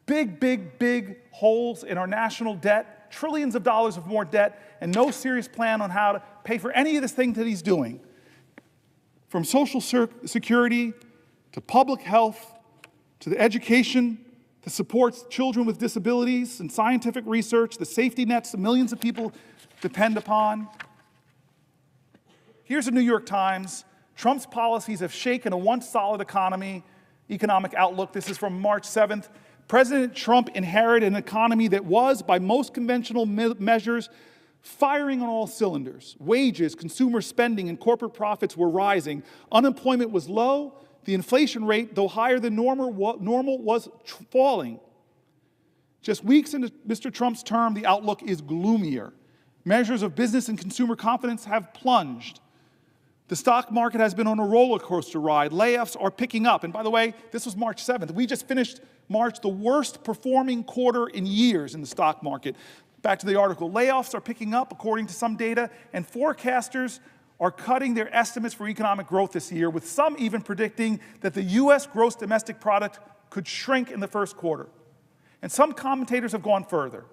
big holes in our national debt, trillions of dollars of more debt, and no serious plan on how to pay for any of this thing that he's doing. From Social Security to public health to the education that supports children with disabilities and scientific research, the safety nets that millions of people depend upon. Here's the New York Times. Trump's policies have shaken a once solid economic outlook. This is from March 7th. President Trump inherited an economy that was, by most conventional measures, firing on all cylinders. Wages, consumer spending, and corporate profits were rising. Unemployment was low. The inflation rate, though higher than normal was falling. Just weeks into Mr. Trump's term, the outlook is gloomier. Measures of business and consumer confidence have plunged. The stock market has been on a roller coaster ride. Layoffs are picking up. And by the way, this was March 7th. We just finished March, the worst performing quarter in years in the stock market. Back to the article. Layoffs are picking up, according to some data, and forecasters are cutting their estimates for economic growth this year, with some even predicting that the U.S. gross domestic product could shrink in the first quarter. And some commentators have gone further,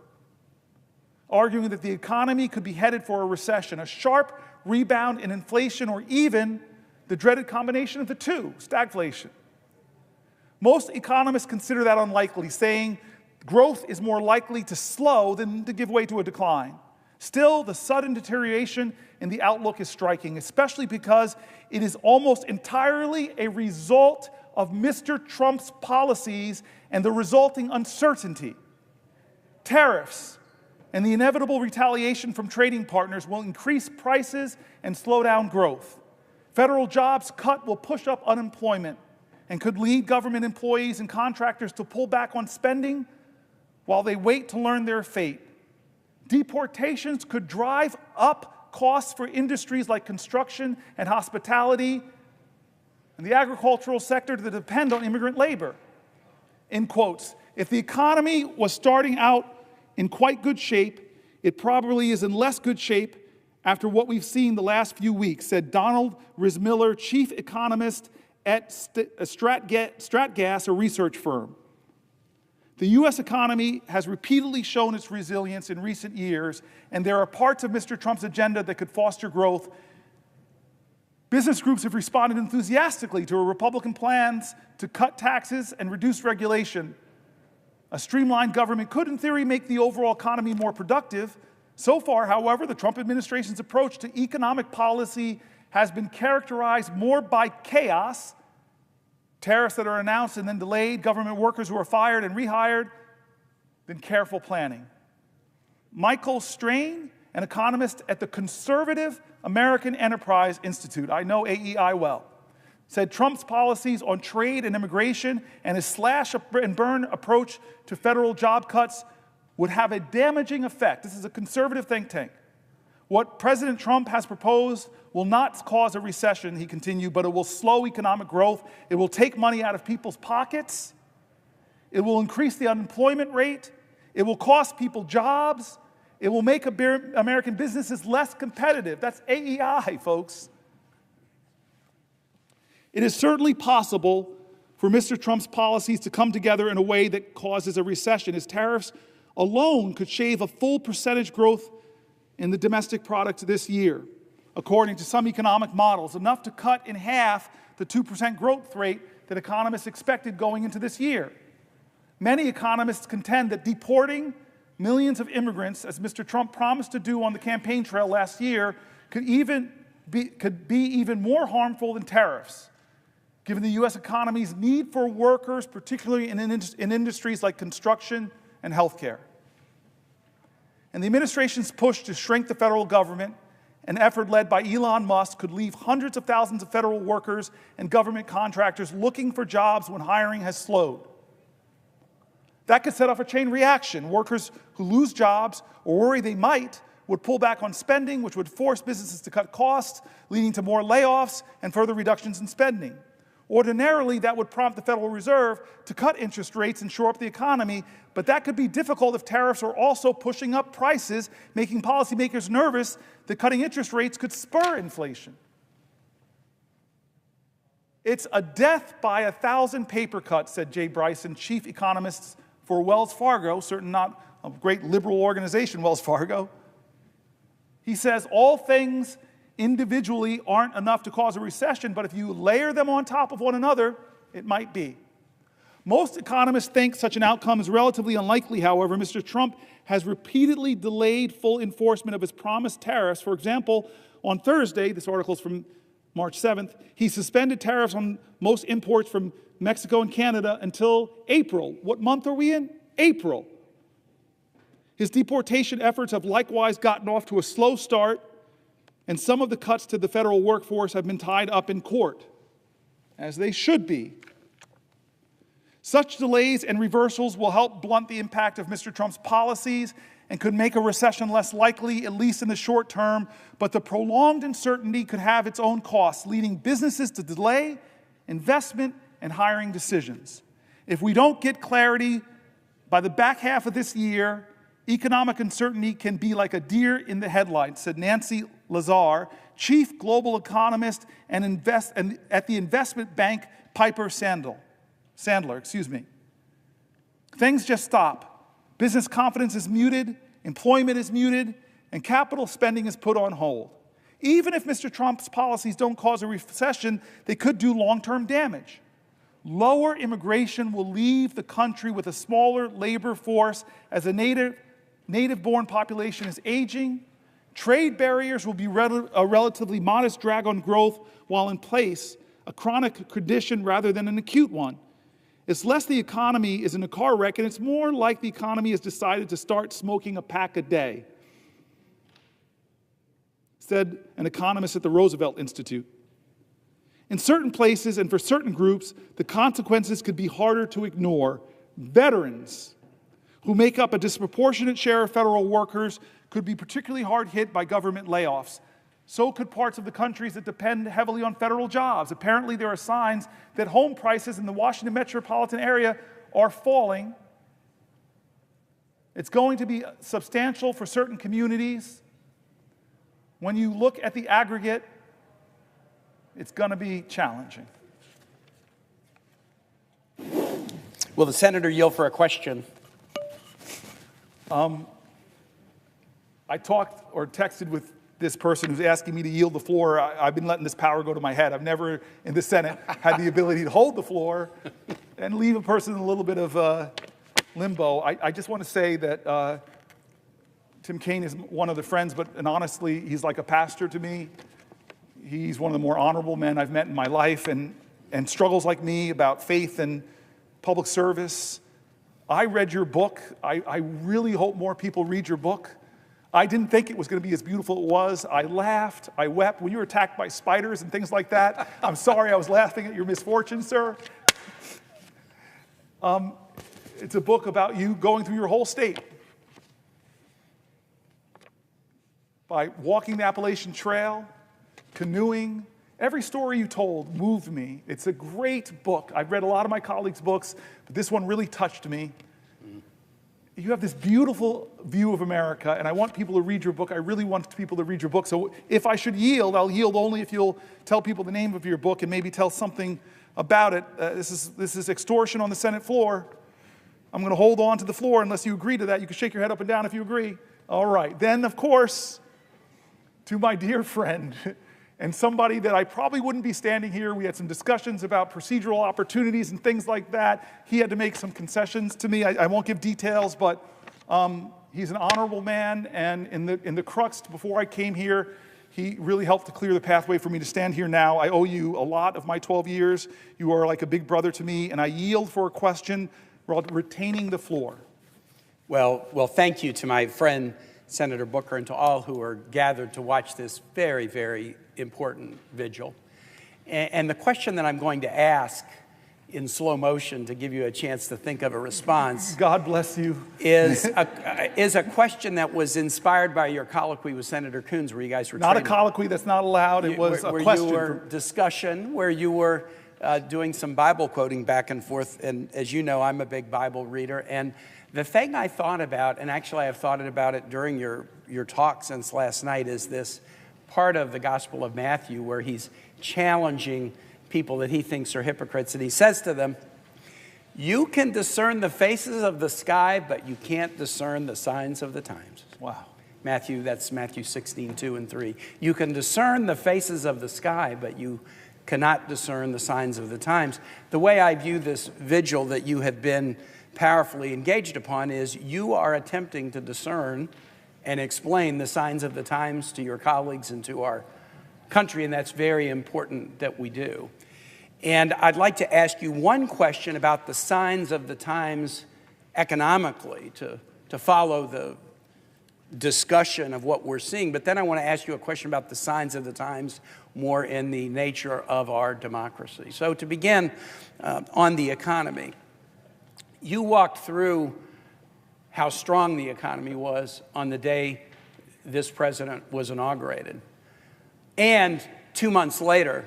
arguing that the economy could be headed for a recession, a sharp rebound in inflation, or even the dreaded combination of the two, stagflation. Most economists consider that unlikely, saying growth is more likely to slow than to give way to a decline. Still, the sudden deterioration in the outlook is striking, especially because it is almost entirely a result of Mr. Trump's policies and the resulting uncertainty. Tariffs and the inevitable retaliation from trading partners will increase prices and slow down growth. Federal jobs cut will push up unemployment and could lead government employees and contractors to pull back on spending while they wait to learn their fate. Deportations could drive up costs for industries like construction and hospitality. and the agricultural sector that depend on immigrant labor. In quotes, if the economy was starting out in quite good shape, it probably is in less good shape after what we've seen the last few weeks, said Donald Rismiller, chief economist at Stratgas, a research firm. The U.S. economy has repeatedly shown its resilience in recent years, and there are parts of Mr. Trump's agenda that could foster growth. Business groups have responded enthusiastically to Republican plans to cut taxes and reduce regulation. A streamlined government could, in theory, make the overall economy more productive. So far, however, the Trump administration's approach to economic policy has been characterized more by chaos, tariffs that are announced and then delayed, government workers who are fired and rehired, than careful planning. Michael Strain, an economist at the Conservative American Enterprise Institute, I know AEI well, said Trump's policies on trade and immigration and his slash and burn approach to federal job cuts would have a damaging effect. This is a conservative think tank. What President Trump has proposed will not cause a recession, he continued, but it will slow economic growth. It will take money out of people's pockets. It will increase the unemployment rate. It will cost people jobs. It will make American businesses less competitive. That's AEI, folks. It is certainly possible for Mr. Trump's policies to come together in a way that causes a recession. His tariffs alone could shave a full percentage growth in the domestic product this year, according to some economic models, enough to cut in half the 2% growth rate that economists expected going into this year. Many economists contend that deporting millions of immigrants, as Mr. Trump promised to do on the campaign trail last year, could be even more harmful than tariffs, given the U.S. economy's need for workers, particularly in industries like construction and healthcare. And the administration's push to shrink the federal government, an effort led by Elon Musk, could leave hundreds of thousands of federal workers and government contractors looking for jobs when hiring has slowed. That could set off a chain reaction. Workers who lose jobs or worry they might would pull back on spending, which would force businesses to cut costs, leading to more layoffs and further reductions in spending. Ordinarily, that would prompt the Federal Reserve to cut interest rates and shore up the economy, but that could be difficult if tariffs are also pushing up prices, making policymakers nervous that cutting interest rates could spur inflation. It's a death by 1,000 paper cuts, said Jay Bryson, chief economist for Wells Fargo, certainly not a great liberal organization, Wells Fargo. He says all things individually aren't enough to cause a recession, but if you layer them on top of one another, it might be. Most economists think such an outcome is relatively unlikely, however. Mr. Trump has repeatedly delayed full enforcement of his promised tariffs. For example, on Thursday, this article is from March 7th, he suspended tariffs on most imports from Mexico and Canada until April. What month are we in? April. His deportation efforts have likewise gotten off to a slow start, and some of the cuts to the federal workforce have been tied up in court, as they should be. Such delays and reversals will help blunt the impact of Mr. Trump's policies and could make a recession less likely, at least in the short term, but the prolonged uncertainty could have its own costs, leading businesses to delay investment and hiring decisions. If we don't get clarity by the back half of this year, economic uncertainty can be like a deer in the headlights, said Nancy Lazar, chief global economist and at the investment bank Piper Sandler. Things just stop. Business confidence is muted, employment is muted, and capital spending is put on hold. Even if Mr. Trump's policies don't cause a recession, they could do long-term damage. Lower immigration will leave the country with a smaller labor force as a native-born population is aging. Trade barriers will be a relatively modest drag on growth while in place, a chronic condition rather than an acute one. It's less the economy is in a car wreck, and it's more like the economy has decided to start smoking a pack a day, said an economist at the Roosevelt Institute. In certain places and for certain groups, the consequences could be harder to ignore. Veterans, who make up a disproportionate share of federal workers, could be particularly hard hit by government layoffs, So could parts of the countries that depend heavily on federal jobs. Apparently, there are signs that home prices in the Washington metropolitan area are falling. It's going to be substantial for certain communities. When you look at the aggregate, it's going to be challenging. Will the senator yield for a question? I talked or texted with this person who's asking me to yield the floor. I've been letting this power go to my head. I've never in the Senate had the ability to hold the floor and leave a person in a little bit of limbo. I just want to say that Tim Kaine is one of the friends, and honestly, he's like a pastor to me. He's one of the more honorable men I've met in my life, and struggles like me about faith and public service. I read your book. I really hope more people read your book. I didn't think it was going to be as beautiful as it was. I laughed. I wept. When you were attacked by spiders and things like that, I'm sorry I was laughing at your misfortune, sir. It's a book about you going through your whole state. By walking the Appalachian Trail, canoeing. Every story you told moved me. It's a great book. I've read a lot of my colleagues' books, but this one really touched me. You have this beautiful view of America, and I want people to read your book. I really want people to read your book. So if I should yield, I'll yield only if you'll tell people the name of your book and maybe tell something about it. This is extortion on the Senate floor. I'm going to hold on to the floor unless you agree to that. You can shake your head up and down if you agree. All right. Then, of course, to my dear friend, and somebody that I probably wouldn't be standing here. We had some discussions about procedural opportunities and things like that. He had to make some concessions to me. I won't give details, but he's an honorable man, and in the crux before I came here, he really helped to clear the pathway for me to stand here now. I owe you a lot of my 12 years. You are like a big brother to me, and I yield for a question while retaining the floor. Well, thank you to my friend, Senator Booker, and to all who are gathered to watch this very, very important vigil. And the question that I'm going to ask in slow motion to give you a chance to think of a response. God bless you. Is a question that was inspired by your colloquy with Senator Coons, where you guys were not a colloquy, that's not allowed. It was a question. You were discussion, where you were doing some Bible quoting back and forth. And as you know, I'm a big Bible reader. And the thing I thought about, and actually I've thought about it during your talk since last night, is this part of the Gospel of Matthew where he's challenging people that he thinks are hypocrites. And he says to them, you can discern the faces of the sky, but you can't discern the signs of the times. Wow. That's Matthew 16, 2 and 3. You can discern the faces of the sky, but you cannot discern the signs of the times. The way I view this vigil that you have been powerfully engaged upon is you are attempting to discern and explain the signs of the times to your colleagues and to our country, and that's very important that we do. And I'd like to ask you one question about the signs of the times economically to follow the discussion of what we're seeing, but then I want to ask you a question about the signs of the times more in the nature of our democracy. So to begin on the economy, you walked through how strong the economy was on the day this president was inaugurated. And 2 months later,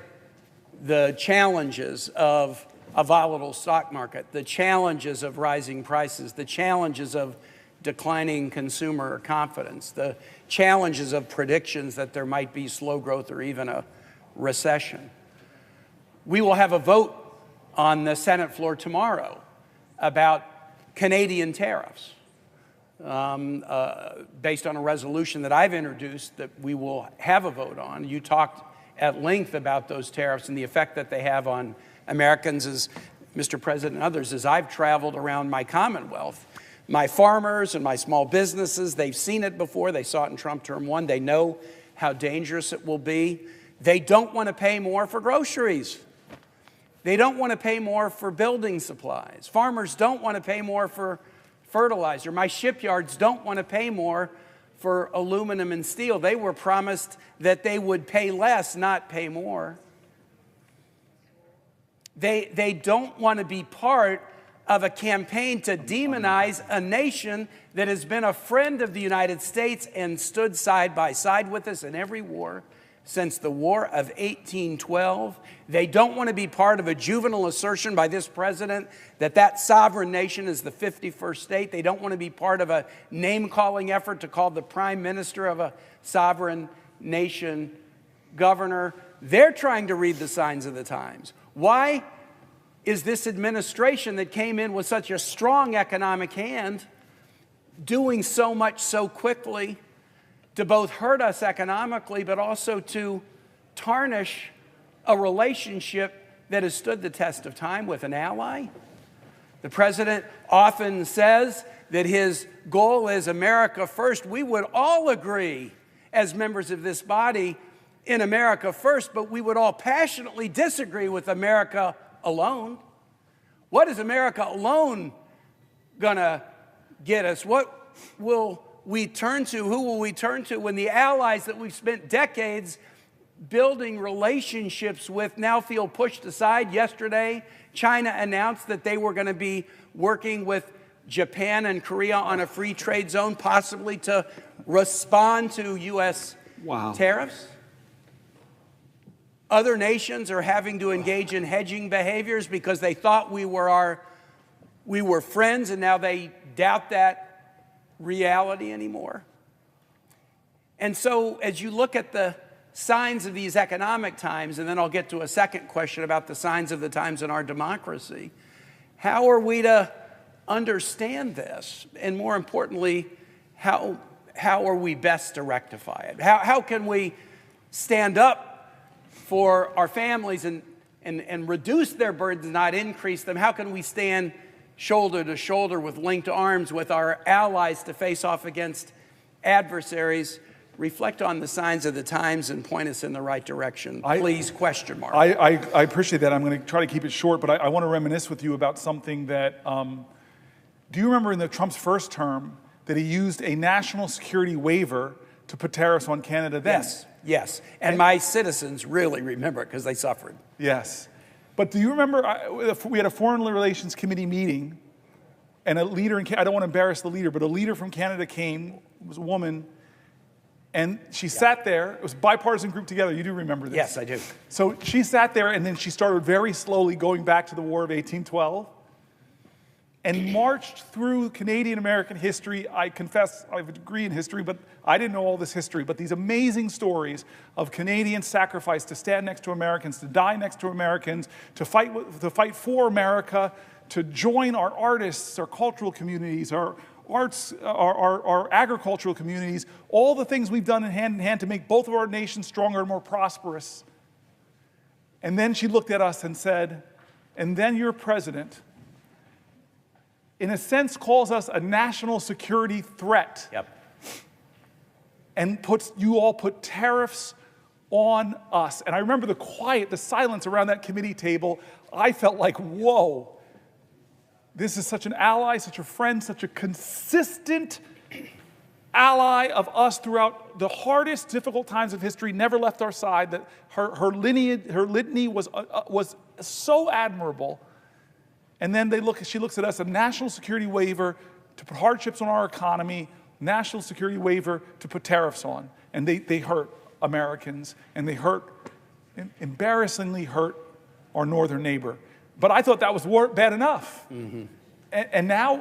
the challenges of a volatile stock market, the challenges of rising prices, the challenges of declining consumer confidence, the challenges of predictions that there might be slow growth or even a recession. We will have a vote on the Senate floor tomorrow about Canadian tariffs. Based on a resolution that I've introduced that we will have a vote on. You talked at length about those tariffs and the effect that they have on Americans, as Mr. President and others. As I've traveled around my Commonwealth, my farmers and my small businesses, they've seen it before. They saw it in Trump term 1. They know how dangerous it will be. They don't want to pay more for groceries. They don't want to pay more for building supplies. Farmers don't want to pay more for fertilizer. My shipyards don't want to pay more for aluminum and steel. They were promised that they would pay less, not pay more. They don't want to be part of a campaign to demonize a nation that has been a friend of the United States and stood side by side with us in every war since the War of 1812. They don't want to be part of a juvenile assertion by this president that sovereign nation is the 51st state. They don't want to be part of a name-calling effort to call the prime minister of a sovereign nation governor. They're trying to read the signs of the times. Why is this administration that came in with such a strong economic hand doing so much so quickly to both hurt us economically, but also to tarnish a relationship that has stood the test of time with an ally? The president often says that his goal is America first. We would all agree as members of this body in America first, but we would all passionately disagree with America alone. What is America alone gonna get us? What will we turn to? Who will we turn to when the allies that we've spent decades building relationships with now feel pushed aside? Yesterday, China announced that they were going to be working with Japan and Korea on a free trade zone, possibly to respond to U.S. tariffs. Other nations are having to engage in hedging behaviors because they thought we were friends, and now they doubt that reality anymore. And so as you look at the signs of these economic times, and then I'll get to a second question about the signs of the times in our democracy, how are we to understand this? And more importantly, how are we best to rectify it? How can we stand up for our families and reduce their burdens, not increase them? How can we stand shoulder to shoulder with linked arms with our allies to face off against adversaries? Reflect on the signs of the times and point us in the right direction. Please, question mark. I appreciate that. I'm going to try to keep it short, but I want to reminisce with you about something that, do you remember in Trump's first term that he used a national security waiver to put tariffs on Canada then? Yes. And my citizens really remember it because they suffered. Yes. But do you remember, we had a Foreign Relations Committee meeting, and a leader, I don't want to embarrass the leader, but a leader from Canada came, it was a woman, and she sat there. It was a bipartisan group together. You do remember this? Yes, I do. So she sat there, and then she started very slowly going back to the War of 1812 and marched through Canadian-American history. I confess I have a degree in history, but I didn't know all this history. But these amazing stories of Canadian sacrifice to stand next to Americans, to die next to Americans, to fight for America, to join our artists, our cultural communities, our arts, our agricultural communities, all the things we've done in hand to make both of our nations stronger and more prosperous. And then she looked at us and said, and then your president, in a sense, calls us a national security threat. Yep. And you all put tariffs on us. And I remember the silence around that committee table. I felt like, whoa, this is such an ally, such a friend, such a consistent ally of us throughout the hardest, difficult times of history, never left our side, that her litany was so admirable. And then she looks at us, a national security waiver to put hardships on our economy, national security waiver to put tariffs on. And they hurt Americans, and they embarrassingly hurt our northern neighbor. But I thought that was bad enough. Mm-hmm. And now,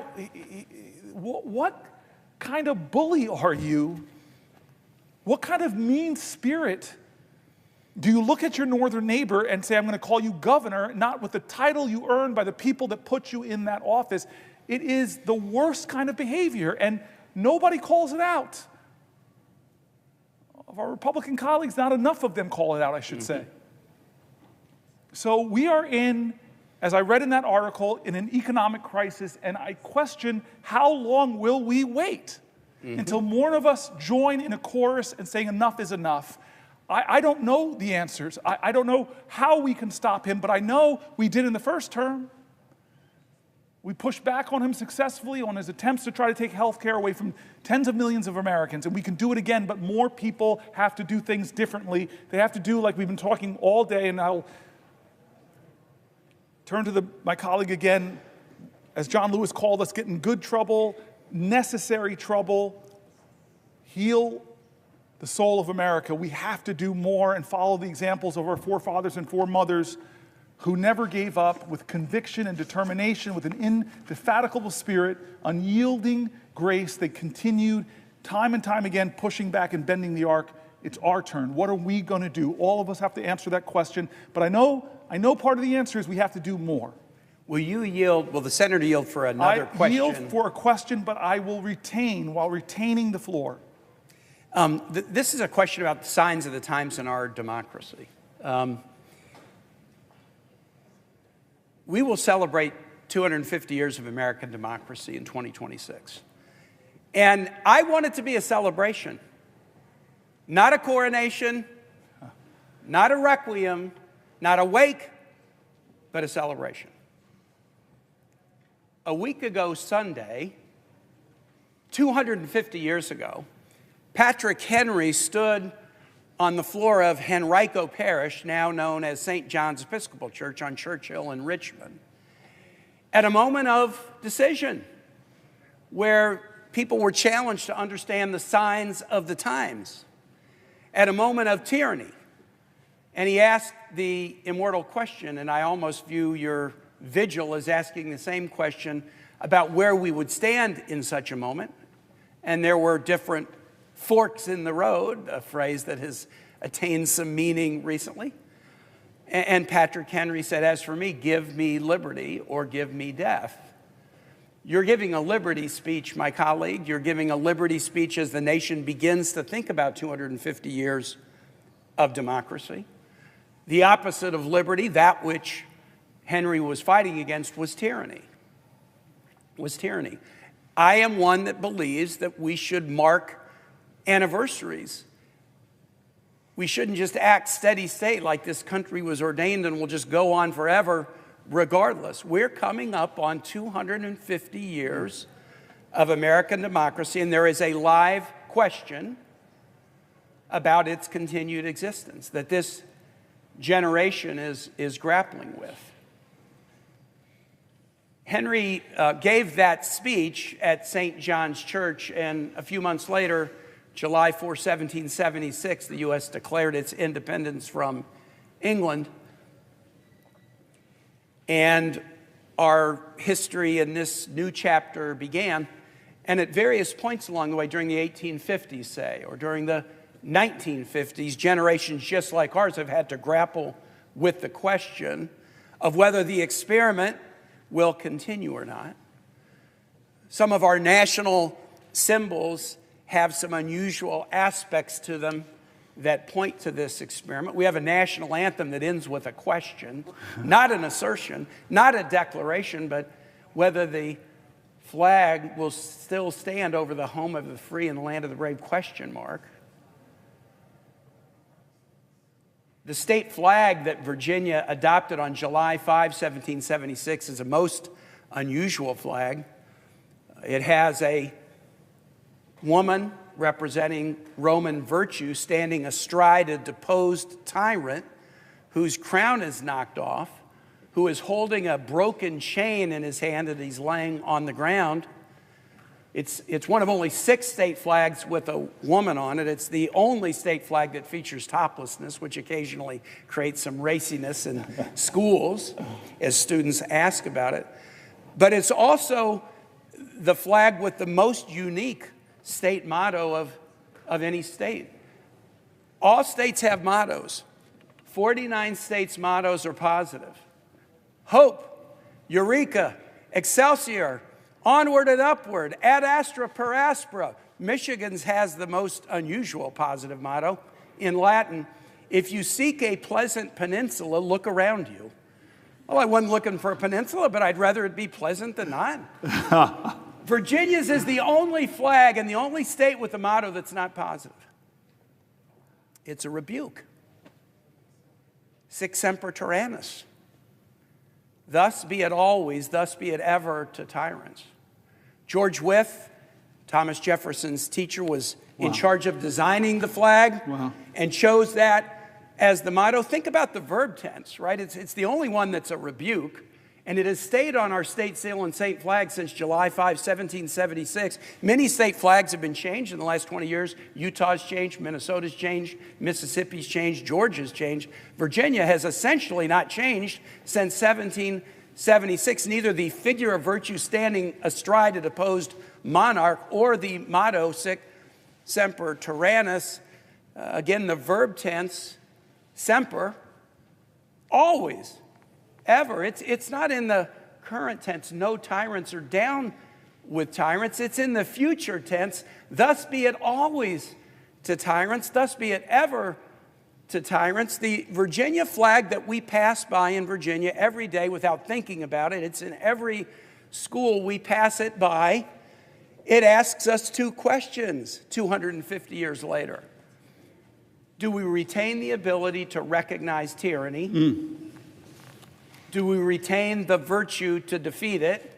what kind of bully are you? What kind of mean spirit? Do you look at your northern neighbor and say, I'm going to call you governor, not with the title you earned by the people that put you in that office? It is the worst kind of behavior, and nobody calls it out. Of our Republican colleagues, not enough of them call it out, I should say. So we are in, as I read in that article, in an economic crisis, and I question how long will we wait until more of us join in a chorus and saying enough is enough. I don't know the answers. I don't know how we can stop him, but I know we did in the first term. We pushed back on him successfully on his attempts to try to take health care away from tens of millions of Americans, and we can do it again, but more people have to do things differently. They have to do, like we've been talking all day, and I'll turn to my colleague again, as John Lewis called us, get in good trouble, necessary trouble, heal the soul of America. We have to do more and follow the examples of our forefathers and foremothers who never gave up, with conviction and determination, with an indefatigable spirit, unyielding grace. They continued time and time again, pushing back and bending the arc. It's our turn. What are we going to do? All of us have to answer that question. But I know part of the answer is we have to do more. Will you yield? Will the senator yield for another question? I yield for a question, but I will retain while retaining the floor. This is a question about the signs of the times in our democracy. We will celebrate 250 years of American democracy in 2026. And I want it to be a celebration, not a coronation, not a requiem, not a wake, but a celebration. A week ago Sunday, 250 years ago, Patrick Henry stood on the floor of Henrico Parish, now known as St. John's Episcopal Church on Churchill in Richmond, at a moment of decision where people were challenged to understand the signs of the times, at a moment of tyranny. And he asked the immortal question, and I almost view your vigil as asking the same question about where we would stand in such a moment. And there were different forks in the road, a phrase that has attained some meaning recently. And Patrick Henry said, as for me, give me liberty or give me death. You're giving a liberty speech, my colleague. You're giving a liberty speech as the nation begins to think about 250 years of democracy. The opposite of liberty, that which Henry was fighting against, was tyranny. I am one that believes that we should mark anniversaries. We shouldn't just act steady state like this country was ordained and will just go on forever regardless. We're coming up on 250 years of American democracy, and there is a live question about its continued existence that this generation is grappling with. Henry gave that speech at St. John's Church, and a few months later, July 4, 1776, the U.S. declared its independence from England. And our history in this new chapter began. And at various points along the way, during the 1850s, say, or during the 1950s, generations just like ours have had to grapple with the question of whether the experiment will continue or not. Some of our national symbols have some unusual aspects to them that point to this experiment. We have a national anthem that ends with a question, not an assertion, not a declaration, but whether the flag will still stand over the home of the free and the land of the brave, question mark. The state flag that Virginia adopted on July 5, 1776 is a most unusual flag. It has a woman representing Roman virtue standing astride a deposed tyrant whose crown is knocked off, who is holding a broken chain in his hand that he's laying on the ground. It's one of only 6 state flags with a woman on it. It's the only state flag that features toplessness, which occasionally creates some raciness in schools as students ask about it. But it's also the flag with the most unique state motto of any state. All states have mottos. 49 states' mottos are positive. Hope, Eureka, Excelsior, onward and upward, ad astra per aspera. Michigan's has the most unusual positive motto. In Latin, if you seek a pleasant peninsula, look around you. Well, I wasn't looking for a peninsula, but I'd rather it be pleasant than not. Virginia's is the only flag and the only state with a motto that's not positive. It's a rebuke. Sic semper tyrannis. Thus be it always, thus be it ever to tyrants. George Wythe, Thomas Jefferson's teacher, was in charge of designing the flag and chose that as the motto. Think about the verb tense, right? It's the only one that's a rebuke. And it has stayed on our state seal and state flag since July 5, 1776. Many state flags have been changed in the last 20 years. Utah's changed, Minnesota's changed, Mississippi's changed, Georgia's changed. Virginia has essentially not changed since 1776. Neither the figure of virtue standing astride a deposed monarch or the motto, sic semper tyrannis, again, the verb tense, semper, always. Ever. It's not in the current tense, no tyrants are down with tyrants. It's in the future tense, thus be it always to tyrants, thus be it ever to tyrants. The Virginia flag that we pass by in Virginia every day without thinking about it, it's in every school we pass it by. It asks us two questions 250 years later. Do we retain the ability to recognize tyranny? Do we retain the virtue to defeat it?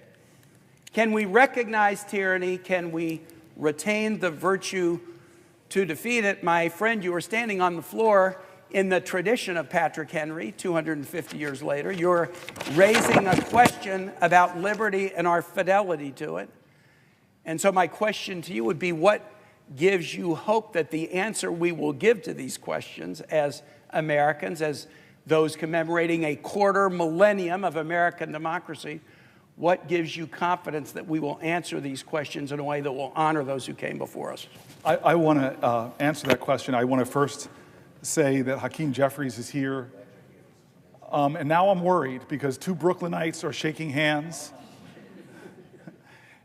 Can we recognize tyranny? Can we retain the virtue to defeat it? My friend, you are standing on the floor in the tradition of Patrick Henry 250 years later. You're raising a question about liberty and our fidelity to it. And so my question to you would be, what gives you hope that the answer we will give to these questions as Americans, as those commemorating a quarter millennium of American democracy, what gives you confidence that we will answer these questions in a way that will honor those who came before us? I want to answer that question. I want to first say that Hakeem Jeffries is here. And now I'm worried because two Brooklynites are shaking hands.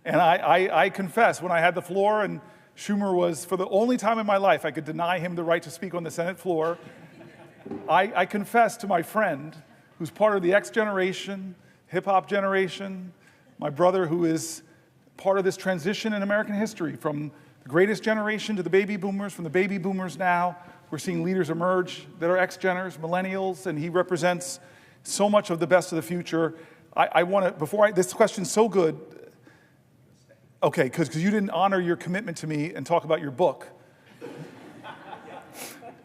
And I confess, when I had the floor and Schumer was, for the only time in my life, I could deny him the right to speak on the Senate floor. I confess to my friend, who's part of the X generation, hip-hop generation, my brother who is part of this transition in American history, from the greatest generation to the baby boomers, from the baby boomers now, we're seeing leaders emerge that are X-geners, millennials, and he represents so much of the best of the future. I want to, this question's so good, okay, because you didn't honor your commitment to me and talk about your book.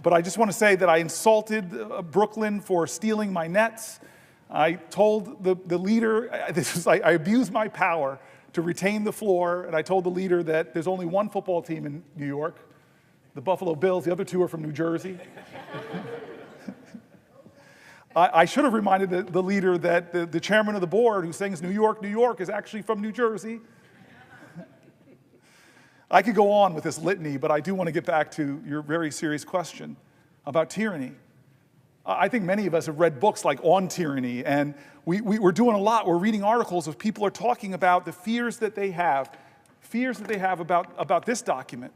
But I just want to say that I insulted Brooklyn for stealing my nets. I told the leader, I abused my power to retain the floor, and I told the leader that there's only one football team in New York, the Buffalo Bills. The other two are from New Jersey. I should have reminded the leader that the chairman of the board who sings New York, New York is actually from New Jersey. I could go on with this litany, but I do want to get back to your very serious question about tyranny. I think many of us have read books like On Tyranny, and we're doing a lot. We're reading articles of people are talking about the fears that they have about this document.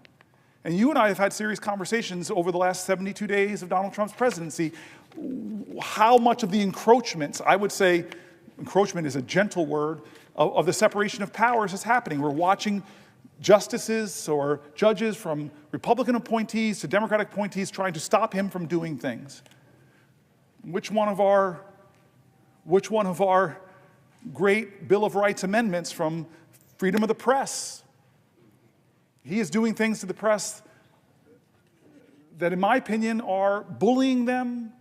And you and I have had serious conversations over the last 72 days of Donald Trump's presidency. How much of the encroachments, I would say encroachment is a gentle word, of the separation of powers is happening. We're watching justices or judges from Republican appointees to Democratic appointees trying to stop him from doing things. Which one of our great Bill of Rights amendments from freedom of the press? He is doing things to the press that, in my opinion, are bullying them,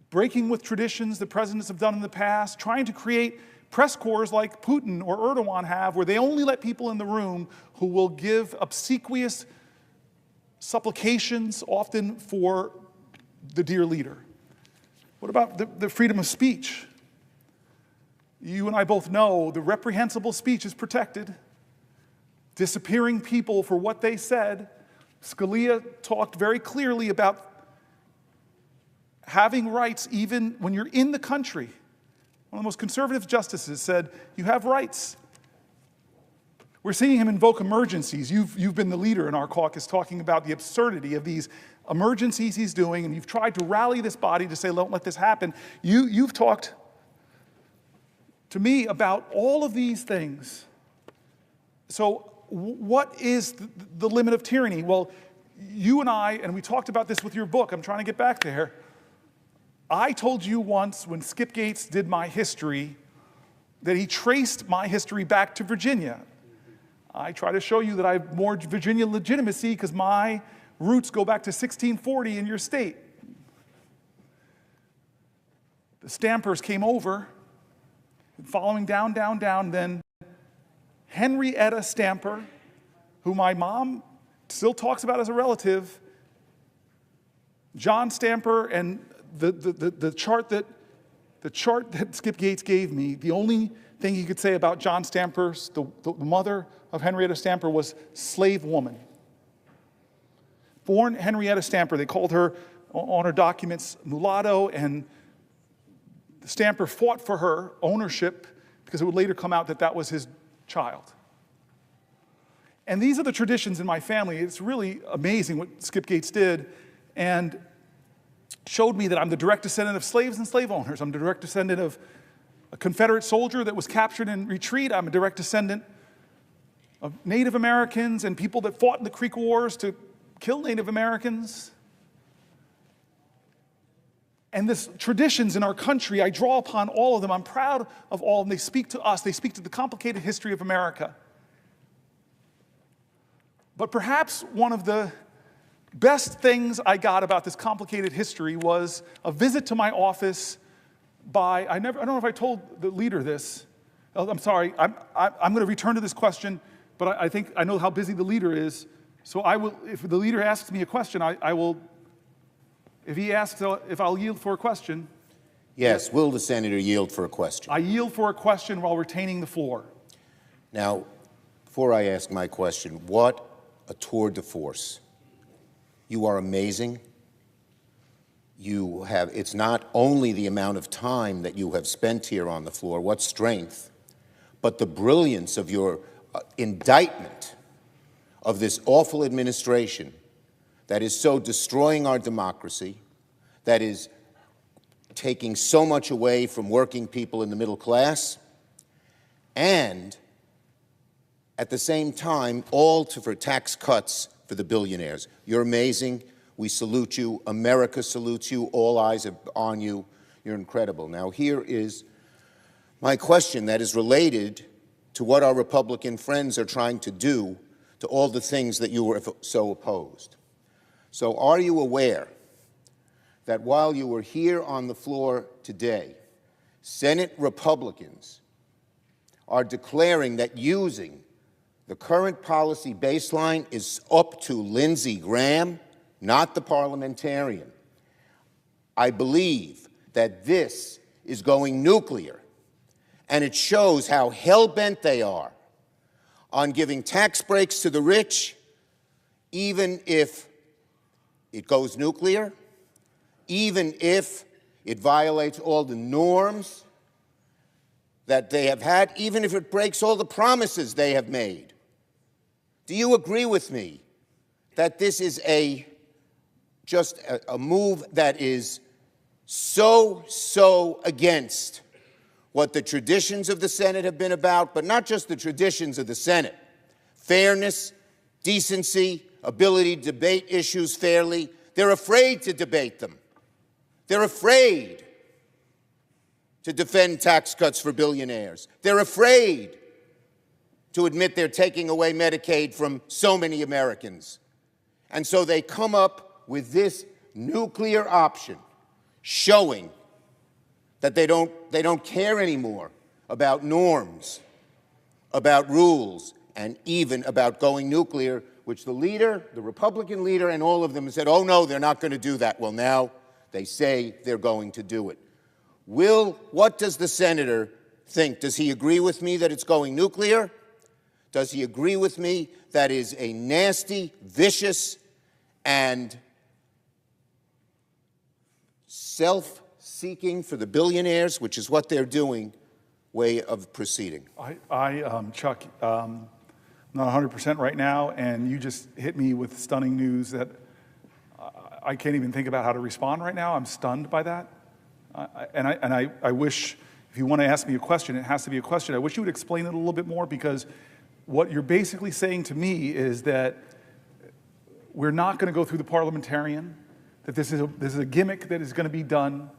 breaking with traditions that presidents have done in the past, trying to create press corps like Putin or Erdogan have, where they only let people in the room who will give obsequious supplications, often for the dear leader. What about the freedom of speech? You and I both know the reprehensible speech is protected. Disappearing people for what they said. Scalia talked very clearly about having rights even when you're in the country. One of the most conservative justices said, you have rights. We're seeing him invoke emergencies. You've been the leader in our caucus talking about the absurdity of these emergencies he's doing, and you've tried to rally this body to say, don't let this happen. You've talked to me about all of these things. So what is the limit of tyranny? Well, you and I, and we talked about this with your book, I'm trying to get back there. I told you once when Skip Gates did my history that he traced my history back to Virginia. I try to show you that I have more Virginia legitimacy because my roots go back to 1640 in your state. the Stampers came over, following down, down, down, then Henrietta Stamper, who my mom still talks about as a relative, John Stamper, and the chart that Skip Gates gave me, the only thing he could say about John Stamper, the mother of Henrietta Stamper, was slave woman. Born Henrietta Stamper, they called her on her documents mulatto, and Stamper fought for her ownership because it would later come out that that was his child. And these are the traditions in my family. It's really amazing what Skip Gates did, and showed me that I'm the direct descendant of slaves and slave owners. I'm the direct descendant of a Confederate soldier that was captured in retreat. I'm a direct descendant of Native Americans and people that fought in the Creek Wars to kill Native Americans. And these traditions in our country, I draw upon all of them. I'm proud of all of them. They speak to us. They speak to the complicated history of America. But perhaps one of the best things I got about this complicated history was a visit to my office by, I don't know if I told the leader this. I'm sorry, I'm going to return to this question, but I think I know how busy the leader is. So I will, if the leader asks me a question, I will, if he asks if I'll yield for a question. Yes, will the senator yield for a question? I yield for a question while retaining the floor. Now, before I ask my question, what a tour de force. You are amazing. You have, it's not only the amount of time that you have spent here on the floor, what strength, but the brilliance of your indictment of this awful administration that is so destroying our democracy, that is taking so much away from working people in the middle class, and at the same time, all for tax cuts for the billionaires. You're amazing. We salute you. America salutes you. All eyes are on you. You're incredible. Now, here is my question that is related to what our Republican friends are trying to do to all the things that you were so opposed. So are you aware that while you were here on the floor today, Senate Republicans are declaring that using the current policy baseline is up to Lindsey Graham, not the parliamentarian? I believe that this is going nuclear, and it shows how hell-bent they are on giving tax breaks to the rich, even if it goes nuclear, even if it violates all the norms that they have had, even if it breaks all the promises they have made. Do you agree with me that this is just a move that is so against what the traditions of the Senate have been about, but not just the traditions of the Senate? Fairness, decency, ability to debate issues fairly. They're afraid to debate them. They're afraid to defend tax cuts for billionaires. They're afraid to admit they're taking away Medicaid from so many Americans. And so they come up with this nuclear option, showing that they don't care anymore about norms, about rules, and even about going nuclear, which the leader, the Republican leader, and all of them said, oh no, they're not going to do that. Well, now they say they're going to do it. What does the senator think? Does he agree with me that it's going nuclear? Does he agree with me that is a nasty, vicious, and self-seeking for the billionaires, which is what they're doing, way of proceeding? Chuck, I'm not 100% right now, and you just hit me with stunning news that I can't even think about how to respond right now. I'm stunned by that. I wish, if you want to ask me a question, it has to be a question. I wish you would explain it a little bit more, because what you're basically saying to me is that we're not going to go through the parliamentarian, that this is a gimmick that is going to be done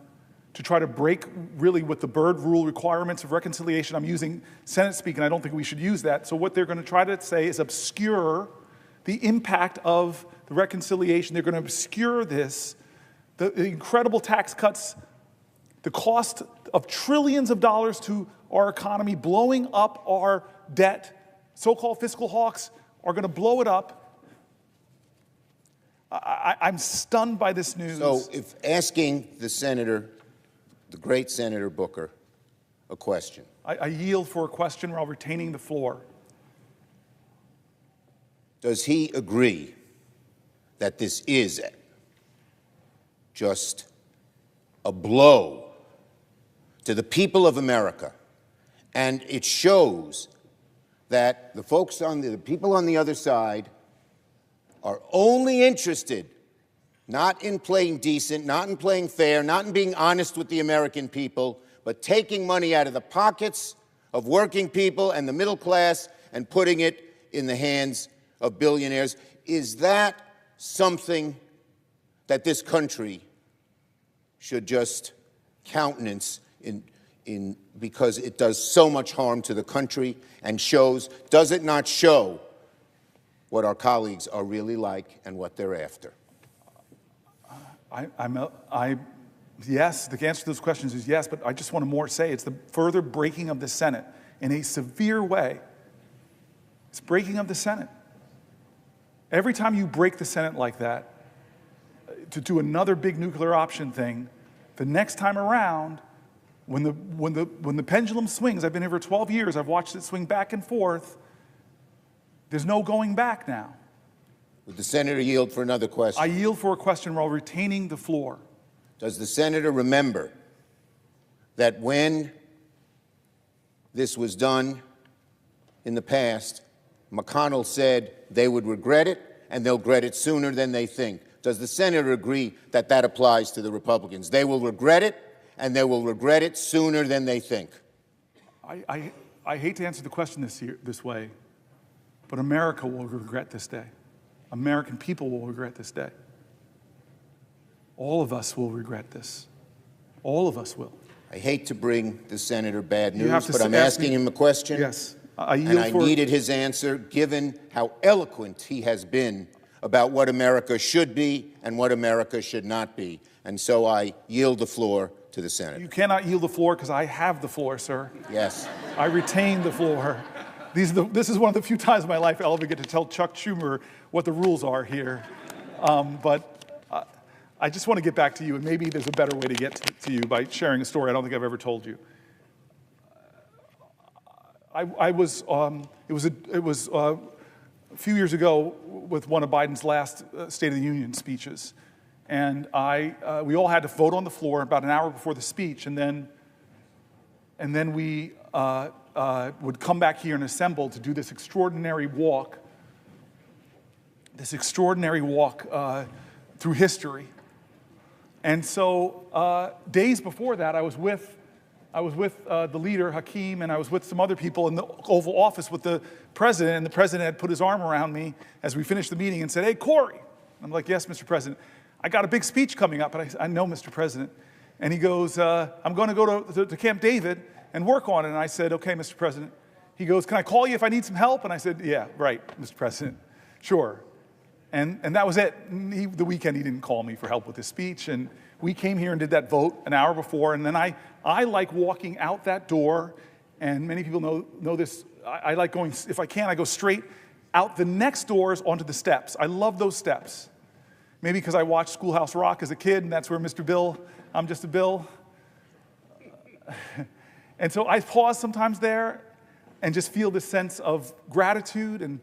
to try to break really with the Byrd rule requirements of reconciliation. I'm using Senate speak, and I don't think we should use that. So what they're going to try to say is obscure the impact of the reconciliation. They're going to obscure the incredible tax cuts the cost of trillions of dollars to our economy, blowing up our debt. So-called fiscal hawks are going to blow it up. I'm stunned by this news. So if asking the senator, the great Senator Booker, a question. I yield for a question while retaining the floor. Does he agree that this is just a blow to the people of America, and it shows that the folks the people on the other side are only interested not in playing decent, not in playing fair, not in being honest with the American people, but taking money out of the pockets of working people and the middle class and putting it in the hands of billionaires? Is that something that this country should just countenance because it does so much harm to the country and does it not show what our colleagues are really like and what they're after? Yes, the answer to those questions is yes, but I just want to more say it's the further breaking of the Senate in a severe way. It's breaking of the Senate. Every time you break the Senate like that, to do another big nuclear option thing, the next time around, when the pendulum swings, I've been here for 12 years, I've watched it swing back and forth, there's no going back now. Would the senator yield for another question? I yield for a question while retaining the floor. Does the senator remember that when this was done in the past, McConnell said they would regret it and they'll regret it sooner than they think? Does the senator agree that that applies to the Republicans? They will regret it and they will regret it sooner than they think. I hate to answer the question this way, but America will regret this day. American people will regret this day. All of us will regret this. All of us will. I hate to bring the senator bad news, but I'm ask asking him a question. Yes. I needed his answer, given how eloquent he has been about what America should be and what America should not be. And so I yield the floor to the senator. You cannot yield the floor because I have the floor, sir. Yes. I retain the floor. This is one of the few times in my life I'll ever get to tell Chuck Schumer what the rules are here. But I just want to get back to you, and maybe there's a better way to get to you by sharing a story I don't think I've ever told you. It was a few years ago with one of Biden's last State of the Union speeches, and we all had to vote on the floor about an hour before the speech, and then we would come back here and assemble to do this extraordinary walk through history. And so days before that, I was with the leader, Hakeem, and I was with some other people in the Oval Office with the president, and the president had put his arm around me as we finished the meeting and said, "Hey, Cory." I'm like, "Yes, Mr. President. I got a big speech coming up." And I know, Mr. President. And he goes, "I'm going to go to Camp David and work on it." And I said, "Okay, Mr. President." He goes, "Can I call you if I need some help?" And I said, "Yeah, right, Mr. President. Sure." And that was it. The weekend he didn't call me for help with his speech. And we came here and did that vote an hour before. And then I like walking out that door. And many people know this. I like going, if I can, I go straight out the next doors onto the steps. I love those steps. Maybe because I watched Schoolhouse Rock as a kid, and that's where Mr. Bill, I'm just a Bill. And so I pause sometimes there and just feel this sense of gratitude, and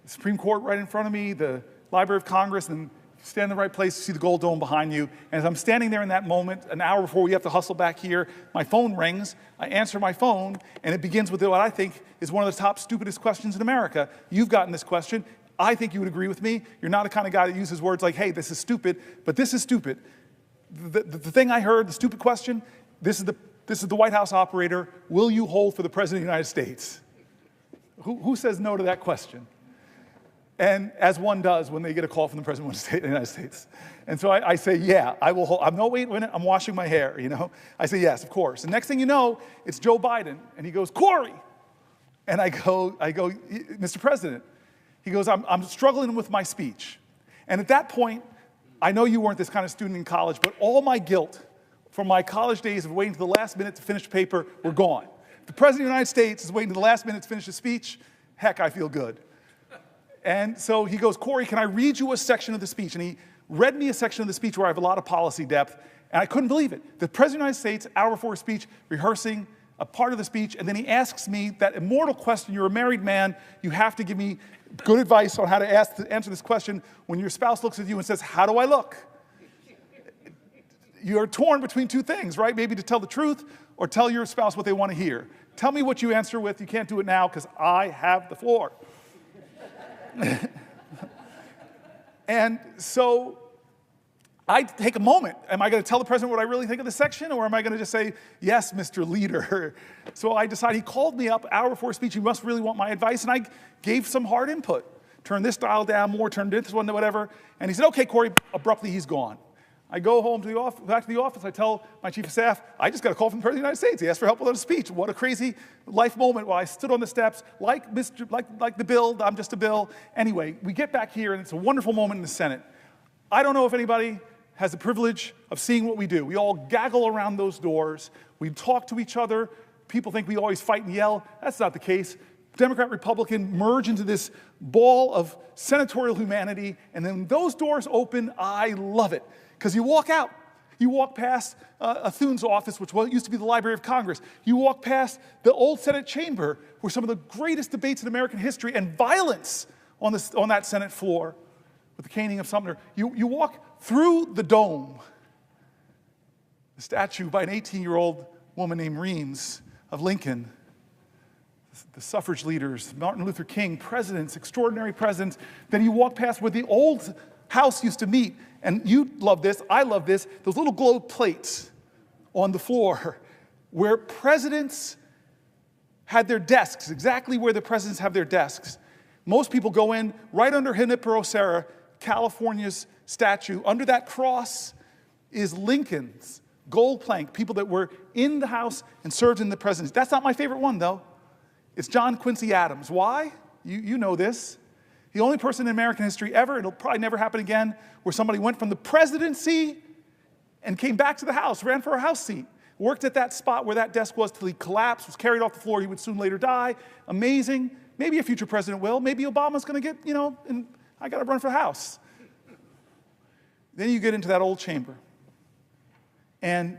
the Supreme Court right in front of me, the Library of Congress, and stand in the right place to see the gold dome behind you. And as I'm standing there in that moment, an hour before we have to hustle back here, my phone rings, I answer my phone, and it begins with what I think is one of the top stupidest questions in America. You've gotten this question. I think you would agree with me. You're not the kind of guy that uses words like, "Hey, this is stupid," but this is stupid. The thing I heard, the stupid question, this is the White House operator, "Will you hold for the President of the United States?" Who says no to that question? And as one does when they get a call from the President of the United States. And so I say, "Yeah, I will hold." Wait a minute, I'm washing my hair, I say, "Yes, of course." And next thing you know, it's Joe Biden. And he goes, "Cory." And I go, "Mr. President." He goes, I'm struggling with my speech. And at that point, I know you weren't this kind of student in college, but all my guilt from my college days of waiting to the last minute to finish a paper were gone. The President of the United States is waiting to the last minute to finish a speech. Heck, I feel good. And so he goes, Cory, can I read you a section of the speech? And he read me a section of the speech where I have a lot of policy depth, and I couldn't believe it. The President of the United States, hour before his speech, rehearsing a part of the speech, and then he asks me that immortal question, you're a married man, you have to give me good advice on how to answer this question when your spouse looks at you and says, how do I look? You're torn between two things, right? Maybe to tell the truth or tell your spouse what they want to hear. Tell me what you answer with. You can't do it now because I have the floor. And so I take a moment. Am I going to tell the president what I really think of the section, or am I going to just say, yes, Mr. Leader? So I decided, he called me up hour before speech. He must really want my advice. And I gave some hard input. Turn this dial down more, turn this one to whatever. And he said, okay, Cory. Abruptly, he's gone. I go home to the office, back to the office. I tell my chief of staff, I just got a call from the President of the United States. He asked for help with a speech. What a crazy life moment while I stood on the steps, like the bill. I'm just a bill. Anyway, we get back here, and it's a wonderful moment in the Senate. I don't know if anybody has the privilege of seeing what we do. We all gaggle around those doors. We talk to each other. People think we always fight and yell. That's not the case. Democrat, Republican merge into this ball of senatorial humanity, and then when those doors open, I love it. Because you walk out. You walk past Thune's office, which used to be the Library of Congress. You walk past the old Senate chamber, where some of the greatest debates in American history and violence on that Senate floor with the caning of Sumter. You walk through the dome, the statue by an 18-year-old woman named Reams of Lincoln, the suffrage leaders, Martin Luther King, presidents, extraordinary presidents. Then you walk past where the old House used to meet, and you love this, I love this, those little gold plates on the floor where presidents had their desks, exactly where the presidents have their desks. Most people go in right under Junipero Serra, California's statue. Under that cross is Lincoln's gold plank, people that were in the House and served in the presidency. That's not my favorite one, though. It's John Quincy Adams. Why? You know this. The only person in American history ever, it'll probably never happen again, where somebody went from the presidency and came back to the House, ran for a House seat, worked at that spot where that desk was till he collapsed, was carried off the floor. He would soon later die. Amazing. Maybe a future president will. Maybe Obama's going to get, and I got to run for the House. Then you get into that old chamber. And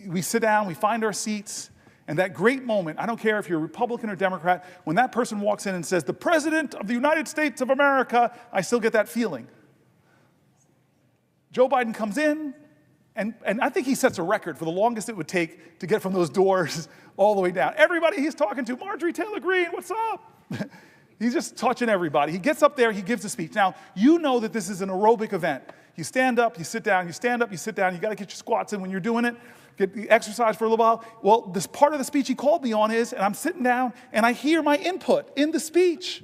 we sit down, we find our seats. And that great moment, I don't care if you're a Republican or Democrat, when that person walks in and says, the President of the United States of America, I still get that feeling. Joe Biden comes in, and I think he sets a record for the longest it would take to get from those doors all the way down. Everybody he's talking to, Marjorie Taylor Greene, what's up? He's just touching everybody. He gets up there, he gives a speech. Now, you know that this is an aerobic event. You stand up, you sit down, you stand up, you sit down. You got to get your squats in when you're doing it. Get the exercise for a little while. Well, this part of the speech he called me on is, and I'm sitting down, and I hear my input in the speech.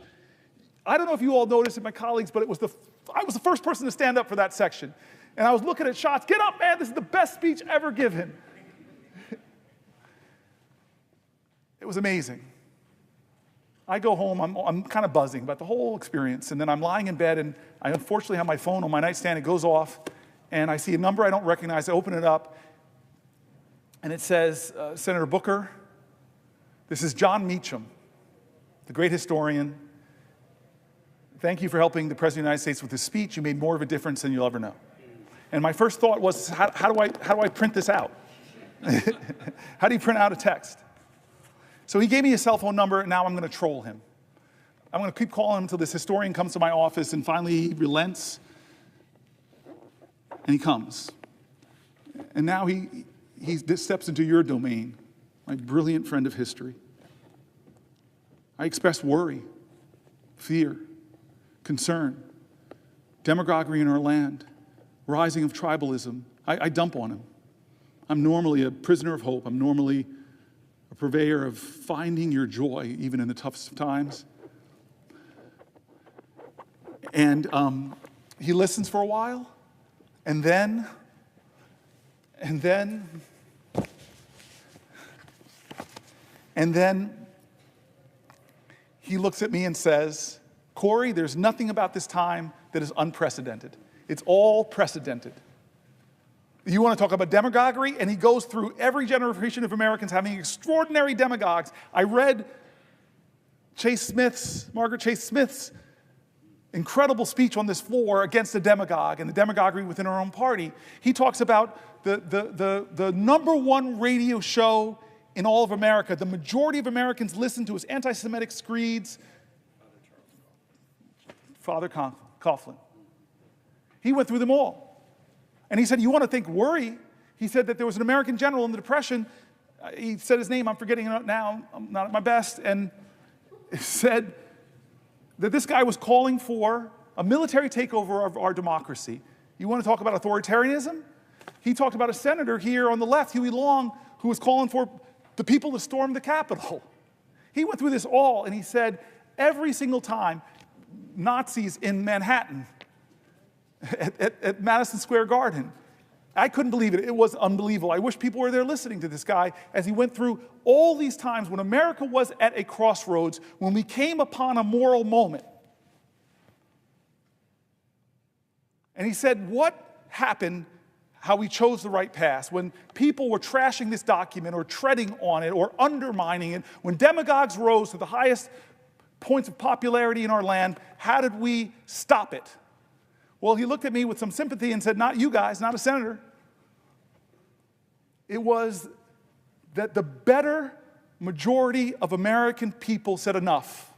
I don't know if you all noticed it, my colleagues, but I was the first person to stand up for that section. And I was looking at shots. Get up, man. This is the best speech ever given. It was amazing. I go home. I'm kind of buzzing about the whole experience. And then I'm lying in bed, and I unfortunately have my phone on my nightstand. It goes off, and I see a number I don't recognize. I open it up. And it says, Senator Booker, this is John Meacham, the great historian. Thank you for helping the President of the United States with his speech. You made more of a difference than you'll ever know. And my first thought was, how do I print this out? How do you print out a text? So he gave me his cell phone number, and now I'm going to troll him. I'm going to keep calling him until this historian comes to my office, and finally he relents, and he comes. And now he steps into your domain, my brilliant friend of history. I express worry, fear, concern, demagoguery in our land, rising of tribalism. I dump on him. I'm normally a prisoner of hope. I'm normally a purveyor of finding your joy, even in the toughest of times. And he listens for a while, and then he looks at me and says, Cory, there's nothing about this time that is unprecedented. It's all precedented. You want to talk about demagoguery? And he goes through every generation of Americans having extraordinary demagogues. I read Margaret Chase Smith's incredible speech on this floor against the demagogue and the demagoguery within our own party. He talks about the number one radio show in all of America. The majority of Americans listen to his anti-Semitic screeds. Father Coughlin. He went through them all. And he said, you want to think worry? He said that there was an American general in the Depression. He said his name, I'm forgetting it now, I'm not at my best. And he said that this guy was calling for a military takeover of our democracy. You want to talk about authoritarianism? He talked about a senator here on the left, Huey Long, who was calling for the people to storm the Capitol. He went through this all, and he said every single time Nazis in Manhattan at Madison Square Garden. I couldn't believe it. It was unbelievable. I wish people were there listening to this guy as he went through all these times when America was at a crossroads, when we came upon a moral moment. And he said, what happened, how we chose the right path, when people were trashing this document or treading on it or undermining it, when demagogues rose to the highest points of popularity in our land, how did we stop it? Well, he looked at me with some sympathy and said, not you guys, not a senator. It was that the better majority of American people said enough.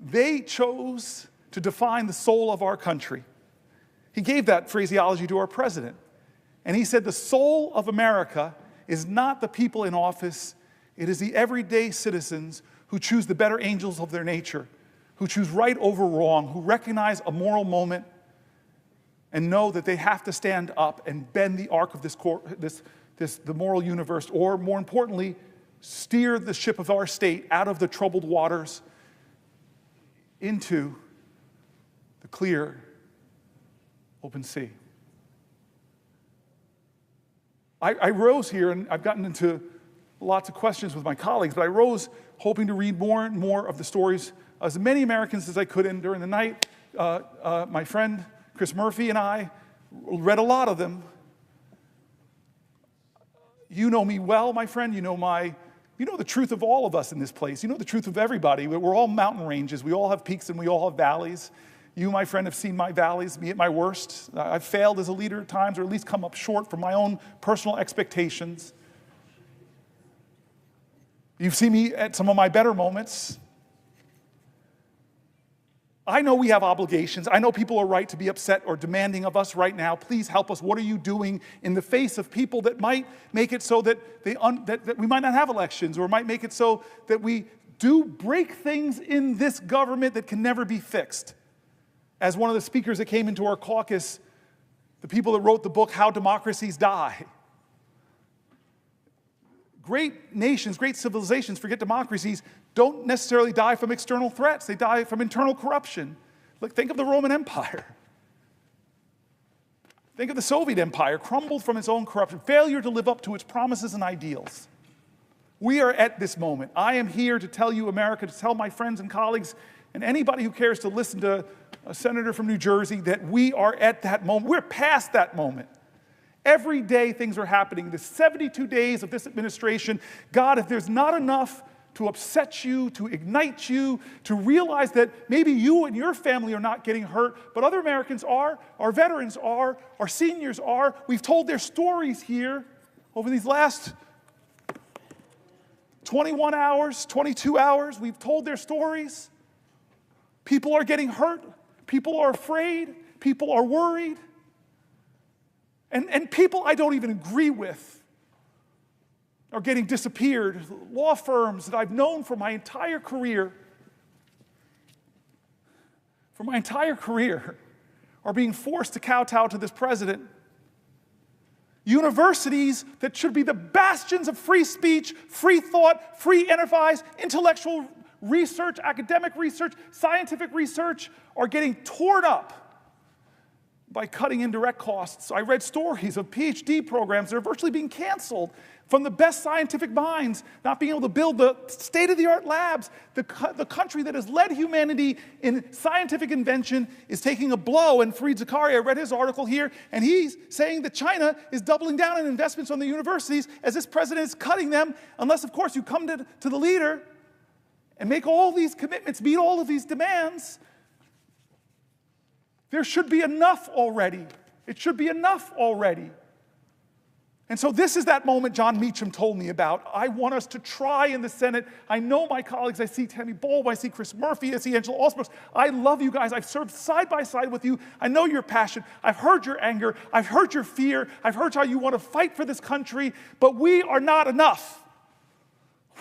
They chose to define the soul of our country. He gave that phraseology to our president. And he said the soul of America is not the people in office, it is the everyday citizens who choose the better angels of their nature, who choose right over wrong, who recognize a moral moment and know that they have to stand up and bend the arc of the moral universe, or more importantly, steer the ship of our state out of the troubled waters into the clear, open sea. I rose here, and I've gotten into lots of questions with my colleagues, but I rose hoping to read more and more of the stories as many Americans as I could. And during the night, my friend Chris Murphy and I read a lot of them. You know me well, my friend. You know the truth of all of us in this place. You know the truth of everybody. We're all mountain ranges. We all have peaks and we all have valleys. You, my friend, have seen my valleys, me at my worst. I've failed as a leader at times, or at least come up short from my own personal expectations. You've seen me at some of my better moments. I know we have obligations. I know people are right to be upset or demanding of us right now. Please help us. What are you doing in the face of people that might make it so that we might not have elections, or might make it so that we do break things in this government that can never be fixed? As one of the speakers that came into our caucus, the people that wrote the book, How Democracies Die. Great nations, great civilizations, forget democracies, don't necessarily die from external threats. They die from internal corruption. Look, think of the Roman Empire. Think of the Soviet Empire, crumbled from its own corruption, failure to live up to its promises and ideals. We are at this moment. I am here to tell you, America, to tell my friends and colleagues and anybody who cares to listen to a senator from New Jersey, that we are at that moment. We're past that moment. Every day things are happening. The 72 days of this administration, God, if there's not enough to upset you, to ignite you, to realize that maybe you and your family are not getting hurt, but other Americans are, our veterans are, our seniors are. We've told their stories here over these last 21 hours, 22 hours. We've told their stories. People are getting hurt. People are afraid. People are worried. And people I don't even agree with are getting disappeared. Law firms that I've known for my entire career, are being forced to kowtow to this president. Universities that should be the bastions of free speech, free thought, free enterprise, intellectual research, academic research, scientific research, are getting torn up. by cutting indirect costs. I read stories of PhD programs that are virtually being canceled from the best scientific minds, not being able to build the state-of-the-art labs. The country that has led humanity in scientific invention is taking a blow. And Fareed Zakaria, I read his article here, and he's saying that China is doubling down on investments on the universities as this president is cutting them, unless, of course, you come to the leader and make all these commitments, meet all of these demands. There should be enough already. It should be enough already. And so this is that moment John Meacham told me about. I want us to try in the Senate. I know my colleagues. I see Tammy Bowles. I see Chris Murphy. I see Angela Alsobrooks. I love you guys. I've served side by side with you. I know your passion. I've heard your anger. I've heard your fear. I've heard how you want to fight for this country. But we are not enough.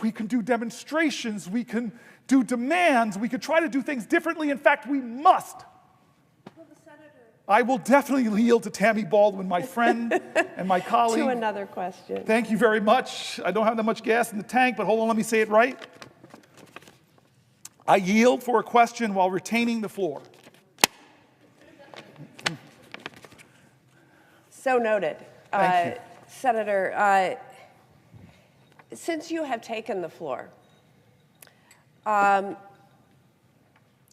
We can do demonstrations. We can do demands. We can try to do things differently. In fact, we must. I will definitely yield to Tammy Baldwin, my friend and my colleague. To another question. Thank you very much. I don't have that much gas in the tank, but hold on, let me say it right. I yield for a question while retaining the floor. So noted. Thank you. Senator, since you have taken the floor,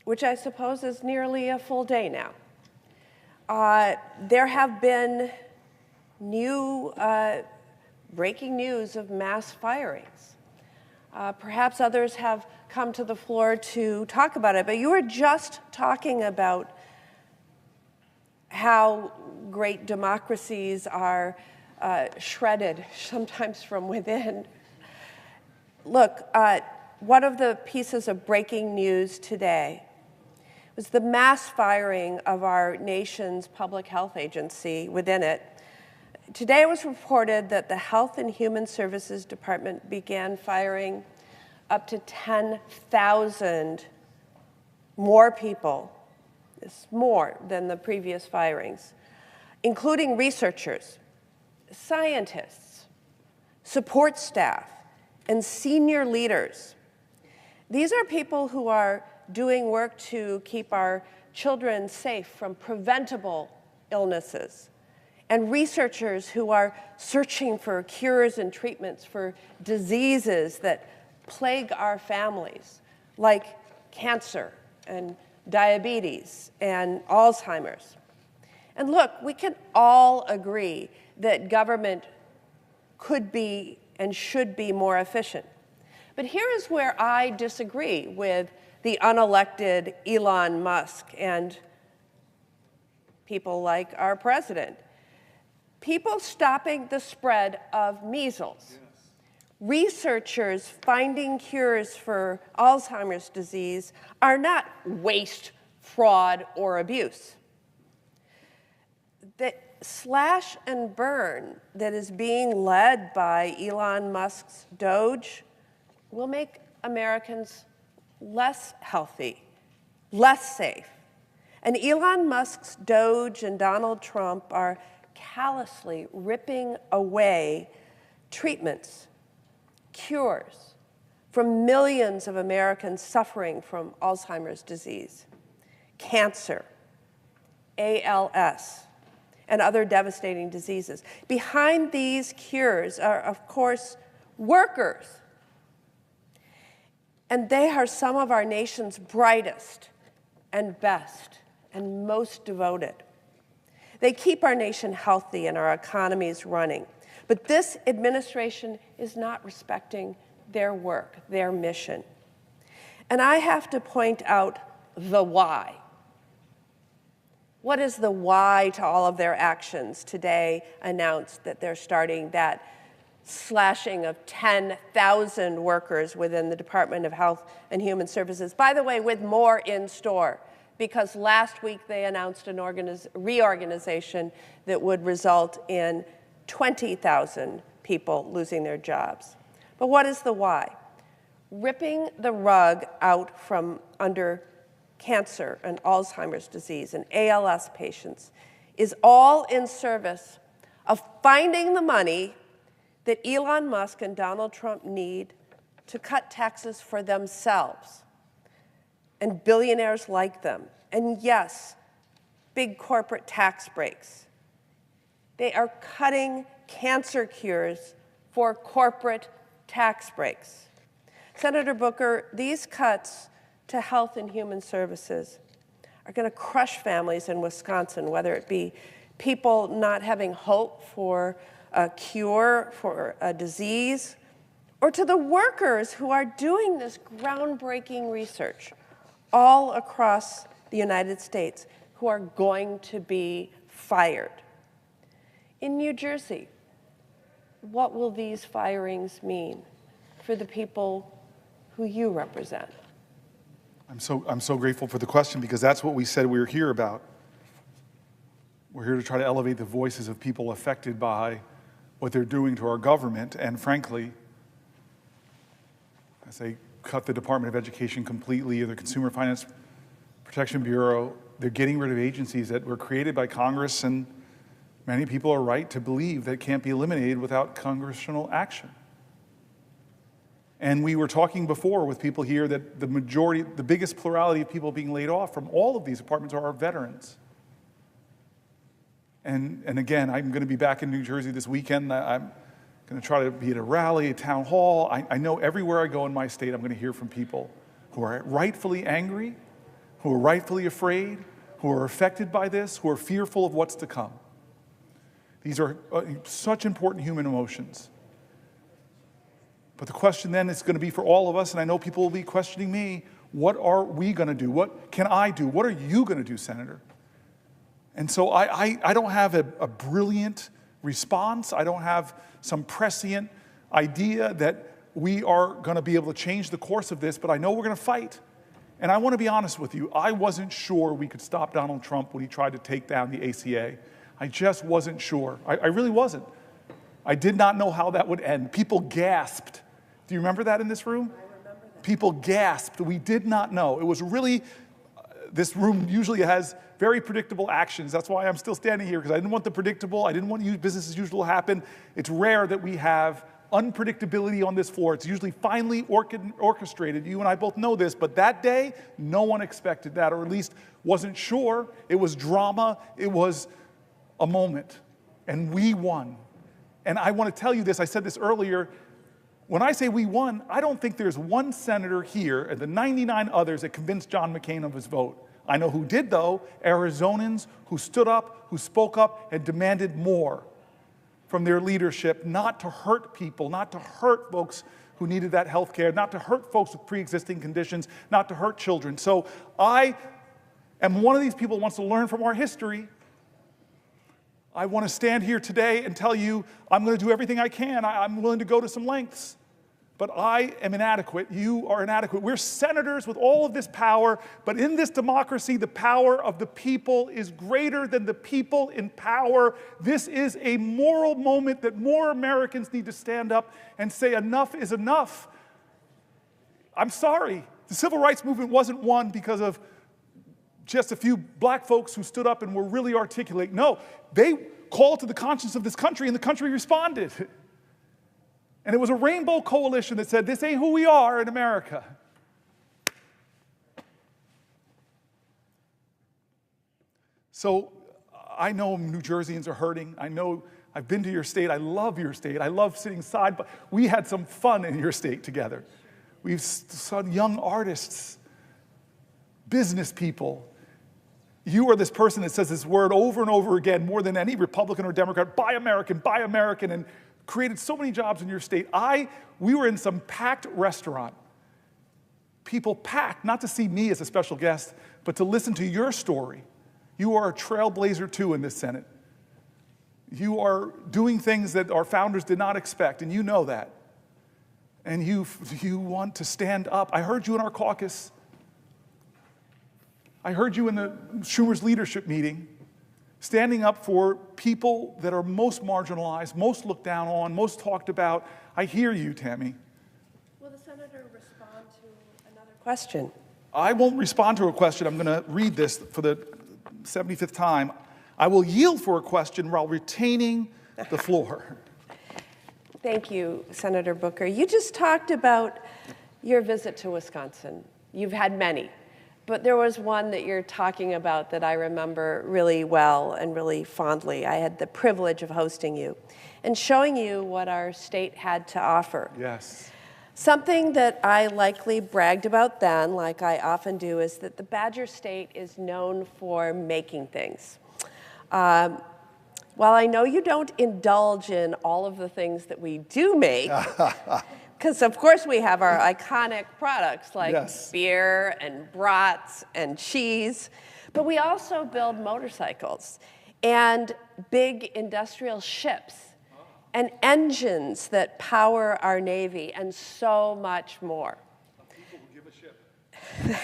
which I suppose is nearly a full day now, there have been new breaking news of mass firings. Perhaps others have come to the floor to talk about it, but you were just talking about how great democracies are shredded, sometimes from within. Look, one of the pieces of breaking news today was the mass firing of our nation's public health agency within it. Today it was reported that the Health and Human Services Department began firing up to 10,000 more people. It's more than the previous firings, including researchers, scientists, support staff, and senior leaders. These are people who are doing work to keep our children safe from preventable illnesses, and researchers who are searching for cures and treatments for diseases that plague our families, like cancer and diabetes and Alzheimer's. And look, we can all agree that government could be and should be more efficient. But here is where I disagree with the unelected Elon Musk and people like our president. People stopping the spread of measles. Yes. Researchers finding cures for Alzheimer's disease are not waste, fraud, or abuse. The slash and burn that is being led by Elon Musk's DOGE will make Americans less healthy, less safe. And Elon Musk's DOGE and Donald Trump are callously ripping away treatments, cures from millions of Americans suffering from Alzheimer's disease, cancer, ALS, and other devastating diseases. Behind these cures are, of course, workers. And they are some of our nation's brightest and best and most devoted. They keep our nation healthy and our economies running. But this administration is not respecting their work, their mission. And I have to point out the why. What is the why to all of their actions? Today announced that they're starting that slashing of 10,000 workers within the Department of Health and Human Services. By the way, with more in store, because last week they announced an reorganization that would result in 20,000 people losing their jobs. But what is the why? Ripping the rug out from under cancer and Alzheimer's disease and ALS patients is all in service of finding the money that Elon Musk and Donald Trump need to cut taxes for themselves and billionaires like them. And yes, big corporate tax breaks. They are cutting cancer cures for corporate tax breaks. Senator Booker, these cuts to health and human services are going to crush families in Wisconsin, whether it be people not having hope for a cure for a disease, or to the workers who are doing this groundbreaking research all across the United States who are going to be fired. In New Jersey, what will these firings mean for the people who you represent? I'm so grateful for the question, because that's what we said we were here about. We're here to try to elevate the voices of people affected by what they're doing to our government. And frankly, as they cut the Department of Education completely, or the Consumer Finance Protection Bureau, they're getting rid of agencies that were created by Congress, and many people are right to believe that can't be eliminated without congressional action. And we were talking before with people here that the majority, the biggest plurality of people being laid off from all of these departments are our veterans. And again, I'm going to be back in New Jersey this weekend. I'm going to try to be at a rally, a town hall. I know everywhere I go in my state, I'm going to hear from people who are rightfully angry, who are rightfully afraid, who are affected by this, who are fearful of what's to come. These are such important human emotions. But the question then is going to be for all of us, and I know people will be questioning me, what are we going to do? What can I do? What are you going to do, Senator? And so I don't have a brilliant response. I don't have some prescient idea that we are going to be able to change the course of this, but I know we're going to fight. And I want to be honest with you, I wasn't sure we could stop Donald Trump when he tried to take down the ACA. I just wasn't sure. I really wasn't. I did not know how that would end. People gasped. Do you remember that in this room? I remember that. People gasped. We did not know. It was really, this room usually has very predictable actions. That's why I'm still standing here, because I didn't want the predictable. I didn't want business as usual to happen. It's rare that we have unpredictability on this floor. It's usually finely orchestrated. You and I both know this, but that day, no one expected that, or at least wasn't sure. It was drama. It was a moment, and we won. And I want to tell you this, I said this earlier, when I say we won, I don't think there's one senator here and the 99 others that convinced John McCain of his vote. I know who did, though, Arizonans who stood up, who spoke up, and demanded more from their leadership, not to hurt people, not to hurt folks who needed that health care, not to hurt folks with pre-existing conditions, not to hurt children. So I am one of these people who wants to learn from our history. I want to stand here today and tell you I'm going to do everything I can. I'm willing to go to some lengths. But I am inadequate. You are inadequate. We're senators with all of this power, but in this democracy, the power of the people is greater than the people in power. This is a moral moment that more Americans need to stand up and say enough is enough. I'm sorry. The civil rights movement wasn't won because of just a few black folks who stood up and were really articulate. No, they called to the conscience of this country, and the country responded. And it was a rainbow coalition that said, this ain't who we are in America. So I know New Jerseyans are hurting. I know I've been to your state. I love your state. I love sitting side, but we had some fun in your state together. We've saw young artists, business people. You are this person that says this word over and over again, more than any Republican or Democrat, buy American, and created so many jobs in your state. We were in some packed restaurant. People packed, not to see me as a special guest, but to listen to your story. You are a trailblazer too in this Senate. You are doing things that our founders did not expect, and you know that. And you want to stand up. I heard you in our caucus. I heard you in the Schumer's leadership meeting, standing up for people that are most marginalized, most looked down on, most talked about. I hear you, Tammy. Will the senator respond to another question? I won't respond to a question. I'm going to read this for the 75th time. I will yield for a question while retaining the floor. Thank you, Senator Booker. You just talked about your visit to Wisconsin. You've had many. But there was one that you're talking about that I remember really well and really fondly. I had the privilege of hosting you and showing you what our state had to offer. Yes. Something that I likely bragged about then, like I often do, is that the Badger State is known for making things. While I know you don't indulge in all of the things that we do make, because of course we have our iconic products like Yes. beer and brats and cheese, but we also build motorcycles and big industrial ships and engines that power our Navy and so much more. People will give a ship.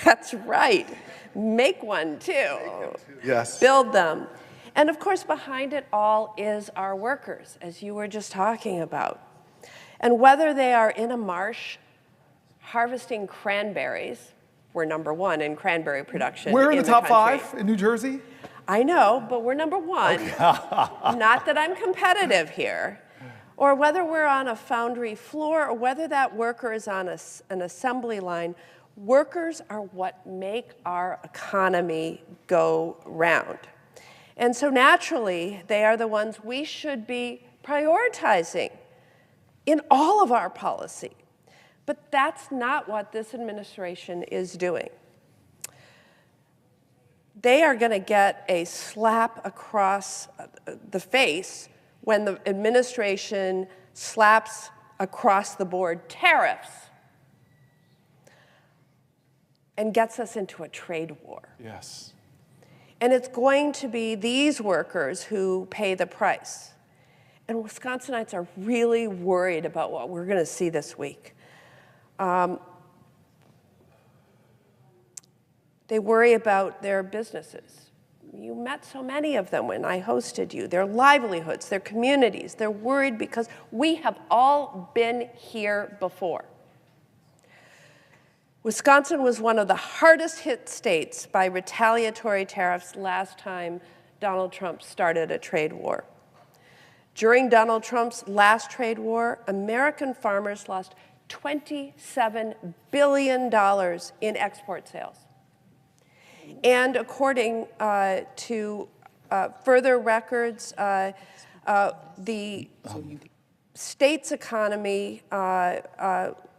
That's right. Make one too. Yes. Build them. And of course, behind it all is our workers, as you were just talking about. And whether they are in a marsh harvesting cranberries, we're number one in cranberry production. We're in the top country. 5 in New Jersey. I know, but we're number one. Okay. Not that I'm competitive here. Or whether we're on a foundry floor or whether that worker is on an assembly line, workers are what make our economy go round. And so naturally, they are the ones we should be prioritizing in all of our policy. But that's not what this administration is doing. They are going to get a slap across the face when the administration slaps across the board tariffs and gets us into a trade war. Yes. And it's going to be these workers who pay the price. And Wisconsinites are really worried about what we're going to see this week. They worry about their businesses. You met so many of them when I hosted you. Their livelihoods, their communities. They're worried because we have all been here before. Wisconsin was one of the hardest hit states by retaliatory tariffs last time Donald Trump started a trade war. During Donald Trump's last trade war, American farmers lost $27 billion in export sales. And according to further records, the state's economy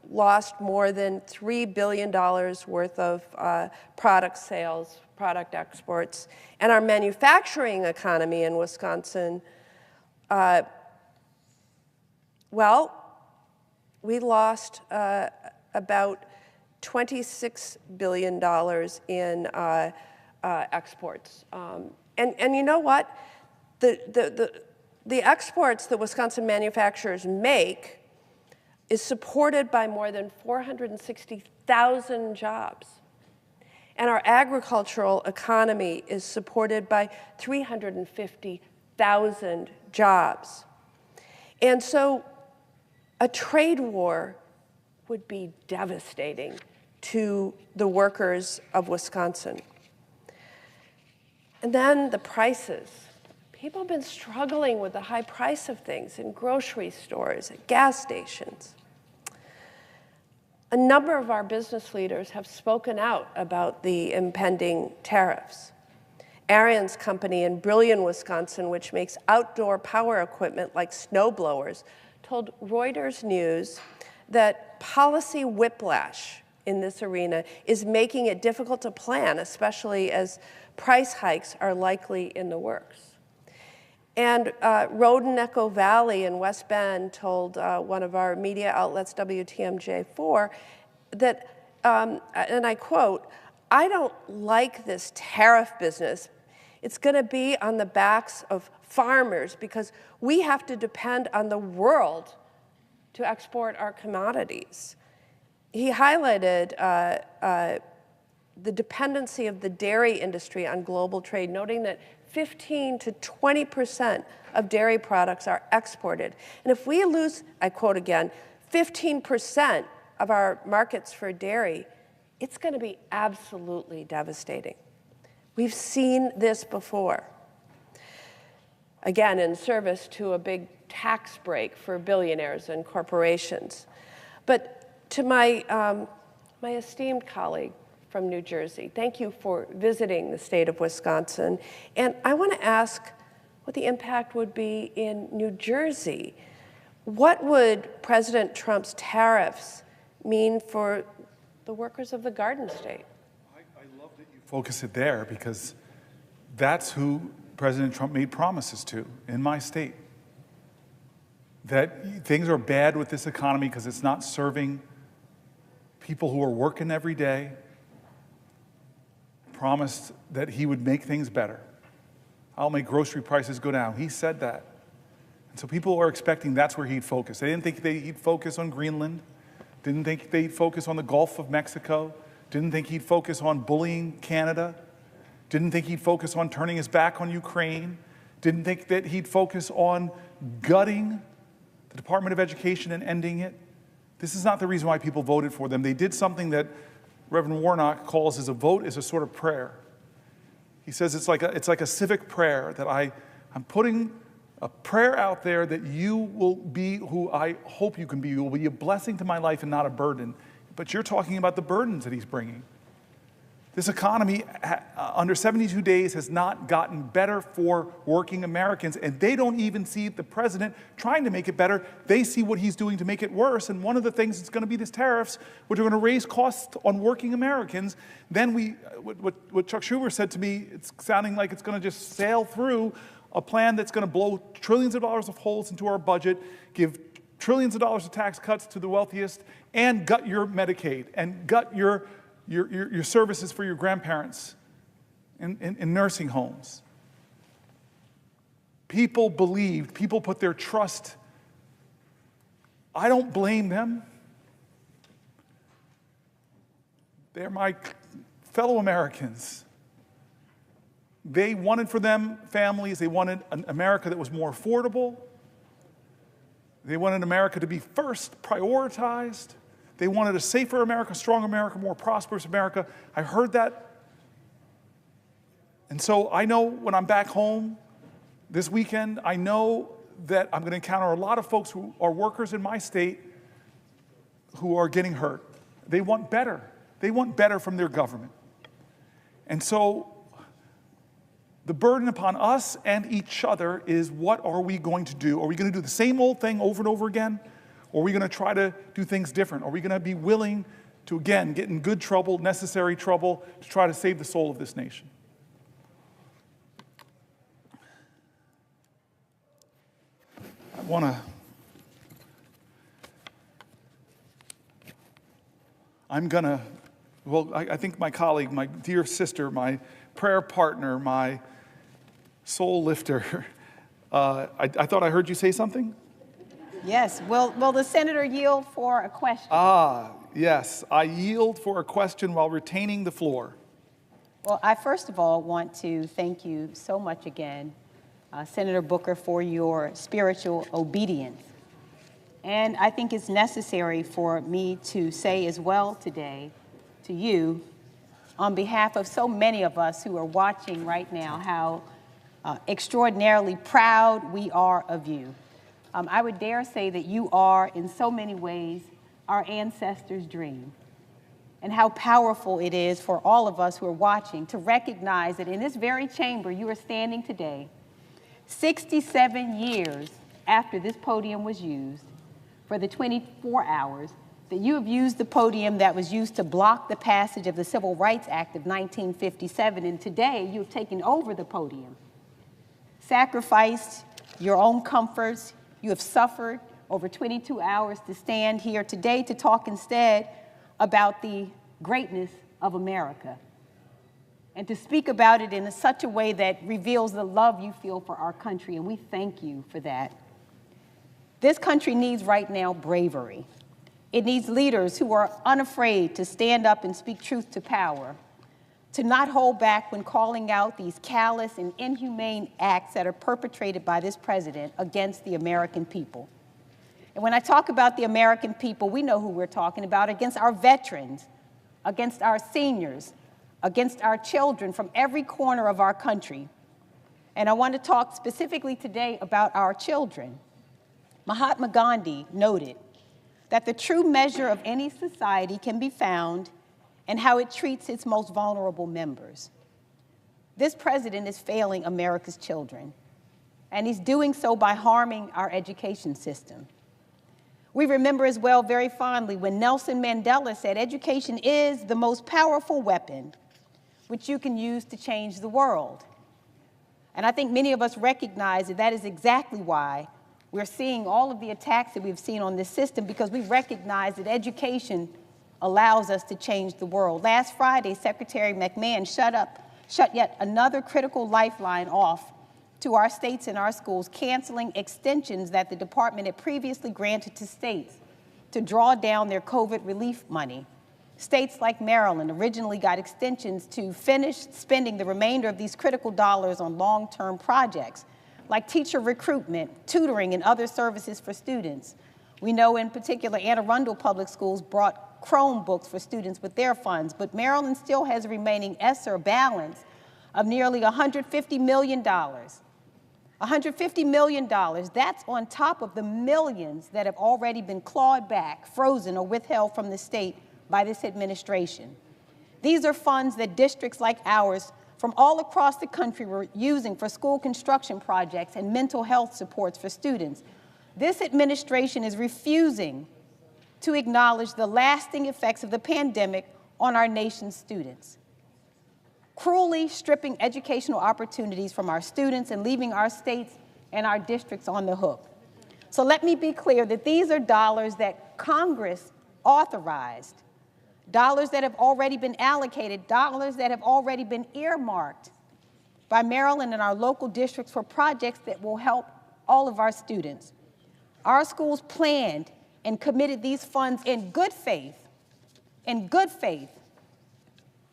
lost more than $3 billion worth of product sales, product exports. And our manufacturing economy in Wisconsin, well, we lost about $26 billion in exports. And you know what? The exports that Wisconsin manufacturers make is supported by more than 460,000 jobs. And our agricultural economy is supported by 350,000 jobs. And so a trade war would be devastating to the workers of Wisconsin. And then the prices. People have been struggling with the high price of things in grocery stores, at gas stations. A number of our business leaders have spoken out about the impending tariffs. Arian's company in Brillion, Wisconsin, which makes outdoor power equipment like snow blowers, told Reuters News that policy whiplash in this arena is making it difficult to plan, especially as price hikes are likely in the works. And Roden Echo Valley in West Bend told one of our media outlets, WTMJ4, that, and I quote, "I don't like this tariff business. It's going to be on the backs of farmers because we have to depend on the world to export our commodities." He highlighted the dependency of the dairy industry on global trade, noting that 15 to 20% of dairy products are exported. And if we lose, I quote again, 15% of our markets for dairy, it's going to be absolutely devastating. We've seen this before. Again, in service to a big tax break for billionaires and corporations. But to my esteemed colleague from New Jersey. Thank you for visiting the state of Wisconsin. And I want to ask what the impact would be in New Jersey. What would President Trump's tariffs mean for the workers of the Garden State? I love that you focus it there, because that's who President Trump made promises to in my state. That things are bad with this economy because it's not serving people who are working every day. Promised that he would make things better. I'll make grocery prices go down. He said that. And so people are expecting that's where he'd focus. They didn't think he'd focus on Greenland. Didn't think they'd focus on the Gulf of Mexico. Didn't think he'd focus on bullying Canada. Didn't think he'd focus on turning his back on Ukraine. Didn't think that he'd focus on gutting the Department of Education and ending it. This is not the reason why people voted for them. They did something that Reverend Warnock calls as a vote is a sort of prayer. He says it's like a civic prayer, that I'm putting a prayer out there that you will be who I hope you can be. You will be a blessing to my life and not a burden. But you're talking about the burdens that he's bringing. This economy, under 72 days, has not gotten better for working Americans, and they don't even see the president trying to make it better. They see what he's doing to make it worse, and one of the things is going to be these tariffs, which are going to raise costs on working Americans. Then what Chuck Schumer said to me, it's sounding like it's going to just sail through a plan that's going to blow trillions of dollars of holes into our budget, give trillions of dollars of tax cuts to the wealthiest, and gut your Medicaid, and gut your services for your grandparents in nursing homes. People believed, people put their trust. I don't blame them. They're my fellow Americans. They wanted for them families, they wanted an America that was more affordable. They wanted America to be first prioritized. They wanted a safer America, stronger America, more prosperous America. I heard that. And so I know when I'm back home this weekend, I know that I'm going to encounter a lot of folks who are workers in my state who are getting hurt. They want better. They want better from their government. And so the burden upon us and each other is, what are we going to do? Are we going to do the same old thing over and over again? Or are we going to try to do things different? Are we going to be willing to, again, get in good trouble, necessary trouble, to try to save the soul of this nation? I think my colleague, my dear sister, my prayer partner, my soul lifter, I thought I heard you say something? Yes. Will the senator yield for a question? Yes. I yield for a question while retaining the floor. Well, I first of all want to thank you so much again, Senator Booker, for your spiritual obedience. And I think it's necessary for me to say as well today to you, on behalf of so many of us who are watching right now, how extraordinarily proud we are of you. I would dare say that you are, in so many ways, our ancestors' dream. And how powerful it is for all of us who are watching to recognize that in this very chamber you are standing today, 67 years after this podium was used, for the 24 hours that you have used the podium that was used to block the passage of the Civil Rights Act of 1957, and today you have taken over the podium, sacrificed your own comforts. You have suffered over 22 hours to stand here today to talk instead about the greatness of America and to speak about it in such a way that reveals the love you feel for our country, and we thank you for that. This country needs right now bravery. It needs leaders who are unafraid to stand up and speak truth to power, to not hold back when calling out these callous and inhumane acts that are perpetrated by this president against the American people. And when I talk about the American people, we know who we're talking about, against our veterans, against our seniors, against our children from every corner of our country. And I want to talk specifically today about our children. Mahatma Gandhi noted that the true measure of any society can be found and how it treats its most vulnerable members. This president is failing America's children, and he's doing so by harming our education system. We remember as well very fondly when Nelson Mandela said, "Education is the most powerful weapon which you can use to change the world." And I think many of us recognize that that is exactly why we're seeing all of the attacks that we've seen on this system, because we recognize that education allows us to change the world. Last Friday, Secretary McMahon shut yet another critical lifeline off to our states and our schools, canceling extensions that the department had previously granted to states to draw down their COVID relief money. States like Maryland originally got extensions to finish spending the remainder of these critical dollars on long-term projects, like teacher recruitment, tutoring, and other services for students. We know in particular Anne Arundel Public Schools brought Chromebooks for students with their funds, but Maryland still has a remaining ESSER balance of nearly $150 million. $150 million, that's on top of the millions that have already been clawed back, frozen, or withheld from the state by this administration. These are funds that districts like ours from all across the country were using for school construction projects and mental health supports for students. This administration is refusing to acknowledge the lasting effects of the pandemic on our nation's students, cruelly stripping educational opportunities from our students and leaving our states and our districts on the hook. So let me be clear that these are dollars that Congress authorized, dollars that have already been allocated, dollars that have already been earmarked by Maryland and our local districts for projects that will help all of our students. Our schools planned and committed these funds in good faith, in good faith.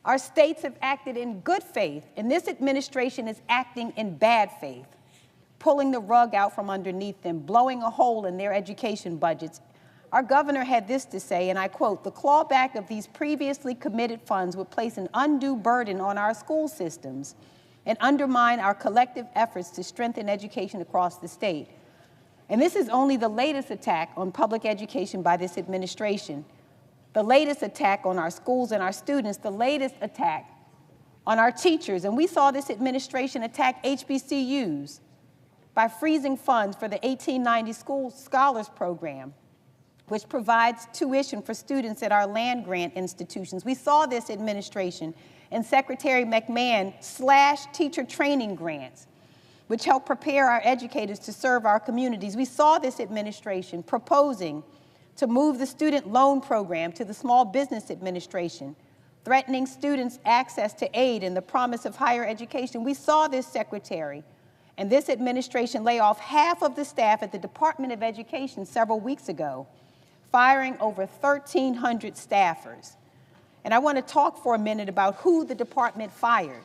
Our states have acted in good faith, and this administration is acting in bad faith, pulling the rug out from underneath them, blowing a hole in their education budgets. Our governor had this to say, and I quote, "The clawback of these previously committed funds would place an undue burden on our school systems and undermine our collective efforts to strengthen education across the state." And this is only the latest attack on public education by this administration, the latest attack on our schools and our students, the latest attack on our teachers. And we saw this administration attack HBCUs by freezing funds for the 1890 School Scholars Program, which provides tuition for students at our land-grant institutions. We saw this administration and Secretary McMahon slash teacher training grants, which help prepare our educators to serve our communities. We saw this administration proposing to move the student loan program to the Small Business Administration, threatening students' access to aid and the promise of higher education. We saw this secretary and this administration lay off half of the staff at the Department of Education several weeks ago, firing over 1,300 staffers. And I want to talk for a minute about who the department fired.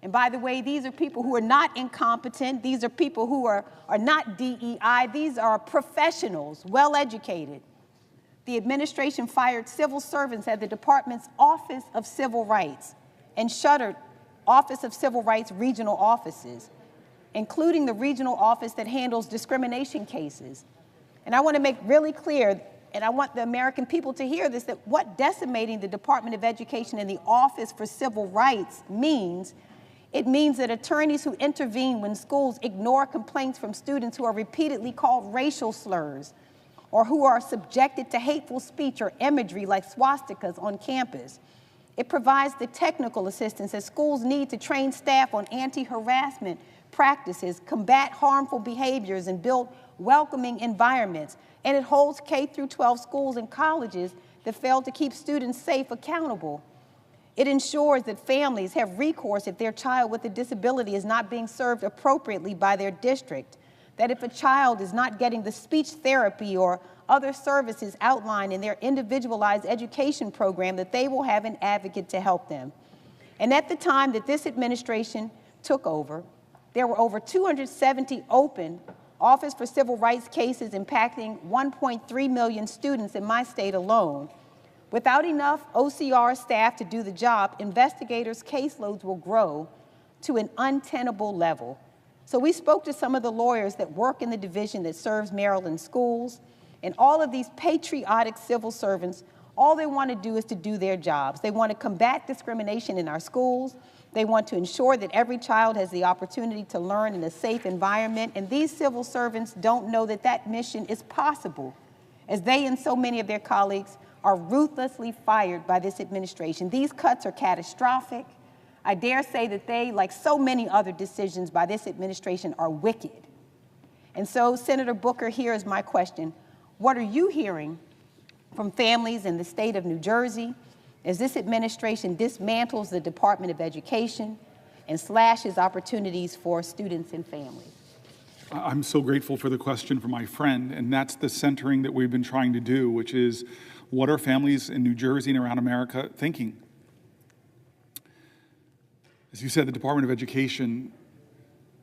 And by the way, these are people who are not incompetent. These are people who are not DEI. These are professionals, well-educated. The administration fired civil servants at the department's Office of Civil Rights and shuttered Office of Civil Rights regional offices, including the regional office that handles discrimination cases. And I want to make really clear, and I want the American people to hear this, that what decimating the Department of Education and the Office for Civil Rights means, it means that attorneys who intervene when schools ignore complaints from students who are repeatedly called racial slurs or who are subjected to hateful speech or imagery like swastikas on campus. It provides the technical assistance that schools need to train staff on anti-harassment practices, combat harmful behaviors, and build welcoming environments. And it holds K-12 schools and colleges that fail to keep students safe accountable. It ensures that families have recourse if their child with a disability is not being served appropriately by their district, that if a child is not getting the speech therapy or other services outlined in their individualized education program, that they will have an advocate to help them. And at the time that this administration took over, there were over 270 open Office for Civil Rights cases impacting 1.3 million students in my state alone. Without enough OCR staff to do the job, investigators' caseloads will grow to an untenable level. So we spoke to some of the lawyers that work in the division that serves Maryland schools, and all of these patriotic civil servants All they want to do is to do their jobs. They want to combat discrimination in our schools. They want to ensure that every child has the opportunity to learn in a safe environment. And these civil servants don't know that that mission is possible, as they and so many of their colleagues are ruthlessly fired by this administration. These cuts are catastrophic. I dare say that they, like so many other decisions by this administration, are wicked. And so, Senator Booker, here is my question. What are you hearing from families in the state of New Jersey as this administration dismantles the Department of Education and slashes opportunities for students and families? I'm so grateful for the question from my friend, and that's the centering that we've been trying to do, which is, what are families in New Jersey and around America thinking? As you said, the Department of Education,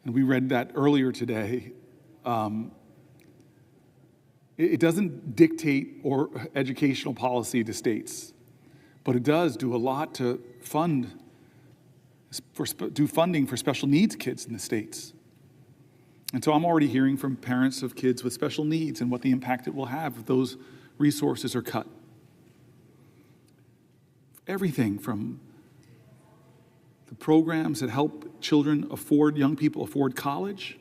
and we read that earlier today, it doesn't dictate or educational policy to states, but it does do a lot to do funding for special needs kids in the states. And so I'm already hearing from parents of kids with special needs and what the impact it will have if those resources are cut. Everything from the programs that help young people afford college,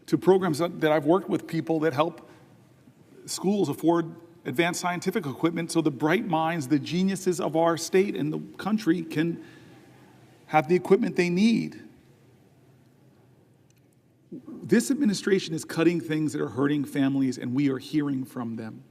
to programs that I've worked with people that help schools afford advanced scientific equipment so the bright minds, the geniuses of our state and the country can have the equipment they need. This administration is cutting things that are hurting families, and we are hearing from them.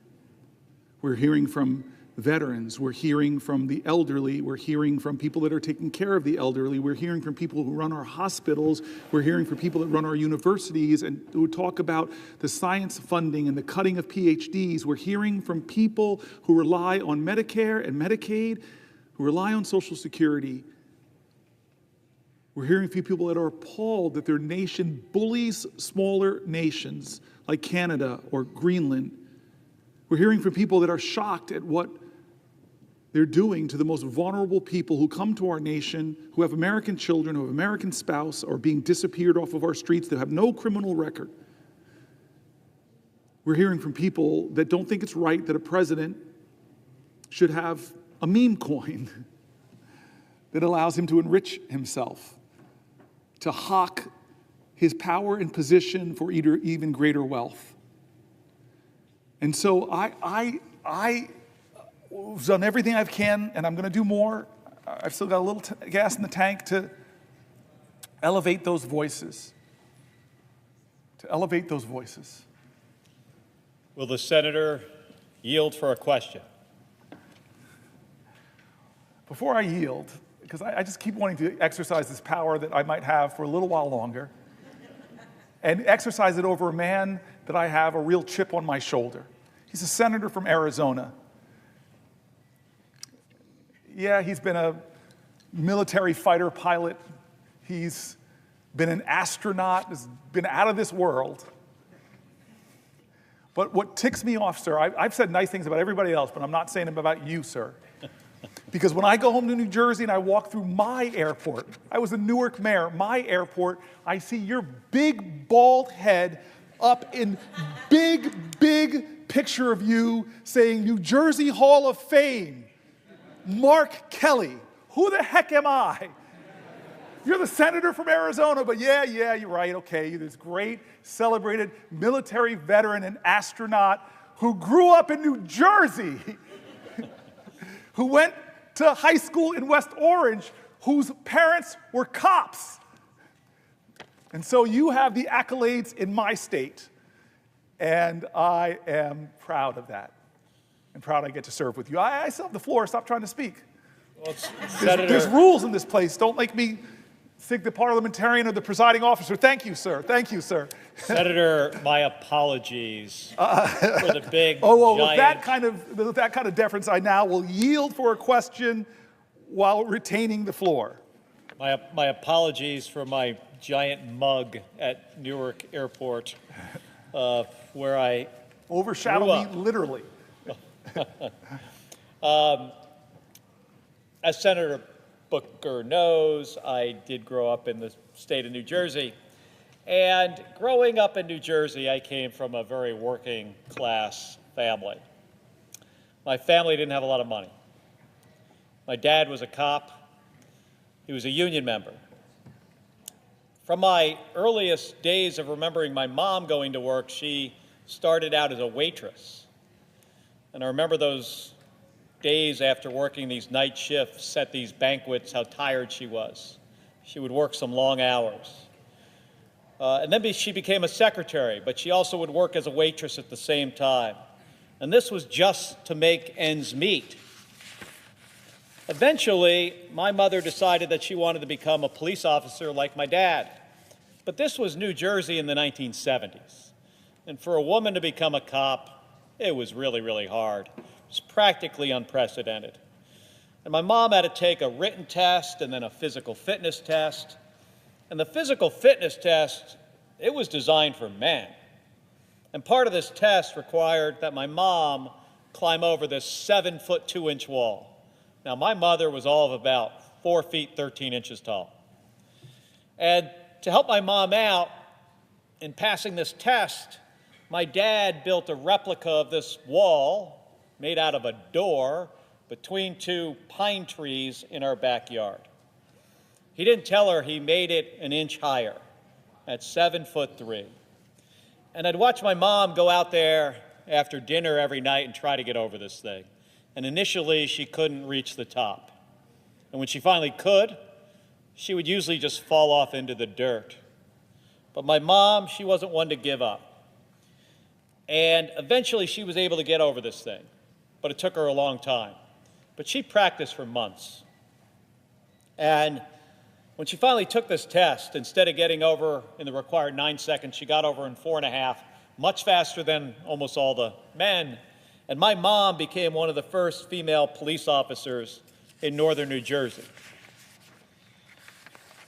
We're hearing from veterans, we're hearing from the elderly, we're hearing from people that are taking care of the elderly, we're hearing from people who run our hospitals, we're hearing from people that run our universities and who talk about the science funding and the cutting of PhDs. We're hearing from people who rely on Medicare and Medicaid, who rely on Social Security. We're hearing from people that are appalled that their nation bullies smaller nations like Canada or Greenland. We're hearing from people that are shocked at what they're doing to the most vulnerable people who come to our nation, who have American children, who have American spouse, or being disappeared off of our streets, that have no criminal record. We're hearing from people that don't think it's right that a president should have a meme coin that allows him to enrich himself, to hawk his power and position for even greater wealth. And so I've done everything I can, and I'm going to do more. I've still got a little gas in the tank to elevate those voices. Will the senator yield for a question? Before I yield, because I just keep wanting to exercise this power that I might have for a little while longer, and exercise it over a man that I have a real chip on my shoulder. He's a senator from Arizona. Yeah, he's been a military fighter pilot. He's been an astronaut, has been out of this world. But what ticks me off, sir, I've said nice things about everybody else, but I'm not saying them about you, sir. Because when I go home to New Jersey and I walk through my airport, I was a Newark mayor, my airport, I see your big, bald head up in big picture of you saying New Jersey Hall of Fame. Mark Kelly. Who the heck am I? You're the senator from Arizona, but yeah, you're right, okay. You're this great, celebrated military veteran and astronaut who grew up in New Jersey, who went to high school in West Orange, whose parents were cops. And so you have the accolades in my state, and I am proud of that. And proud I get to serve with you. I still have the floor. Stop trying to speak. Well, there's rules in this place. Don't make me think the parliamentarian or the presiding officer. Thank you, sir. Senator, my apologies for the big giant... With that kind of deference, I now will yield for a question while retaining the floor. My apologies for my giant mug at Newark Airport, where I overshadowed me literally. As Senator Booker knows, I did grow up in the state of New Jersey. And growing up in New Jersey, I came from a very working class family. My family didn't have a lot of money. My dad was a cop. He was a union member. From my earliest days of remembering my mom going to work, she started out as a waitress. And I remember those days after working these night shifts at these banquets, how tired she was. She would work some long hours. And then she became a secretary, but she also would work as a waitress at the same time. And this was just to make ends meet. Eventually, my mother decided that she wanted to become a police officer like my dad. But this was New Jersey in the 1970s. And for a woman to become a cop, it was really, really hard. It was practically unprecedented. And my mom had to take a written test and then a physical fitness test. And the physical fitness test, it was designed for men. And part of this test required that my mom climb over this 7-foot 2-inch wall. Now, my mother was all of about 4 feet 13 inches tall. And to help my mom out in passing this test, my dad built a replica of this wall made out of a door between 2 pine trees in our backyard. He didn't tell her he made it an inch higher at 7'3". And I'd watch my mom go out there after dinner every night and try to get over this thing. And initially, she couldn't reach the top. And when she finally could, she would usually just fall off into the dirt. But my mom, she wasn't one to give up. And eventually, she was able to get over this thing. But it took her a long time. But she practiced for months. And when she finally took this test, instead of getting over in the required 9 seconds, she got over in 4.5, much faster than almost all the men. And my mom became one of the first female police officers in northern New Jersey.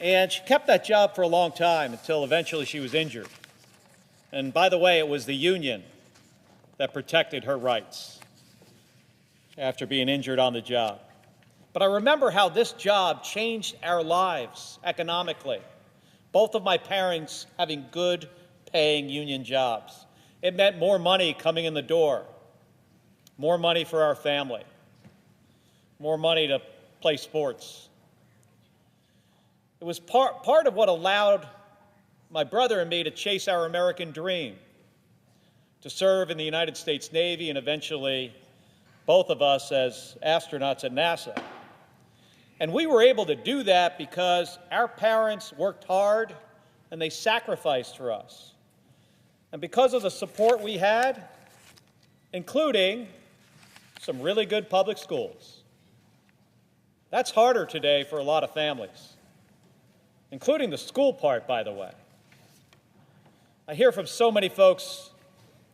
And she kept that job for a long time until eventually she was injured. And by the way, it was the union that protected her rights after being injured on the job. But I remember how this job changed our lives economically. Both of my parents having good paying union jobs. It meant more money coming in the door, more money for our family, more money to play sports. It was part of what allowed my brother and me to chase our American dream, to serve in the United States Navy and eventually both of us as astronauts at NASA. And we were able to do that because our parents worked hard and they sacrificed for us. And because of the support we had, including some really good public schools. That's harder today for a lot of families, including the school part, by the way. I hear from so many folks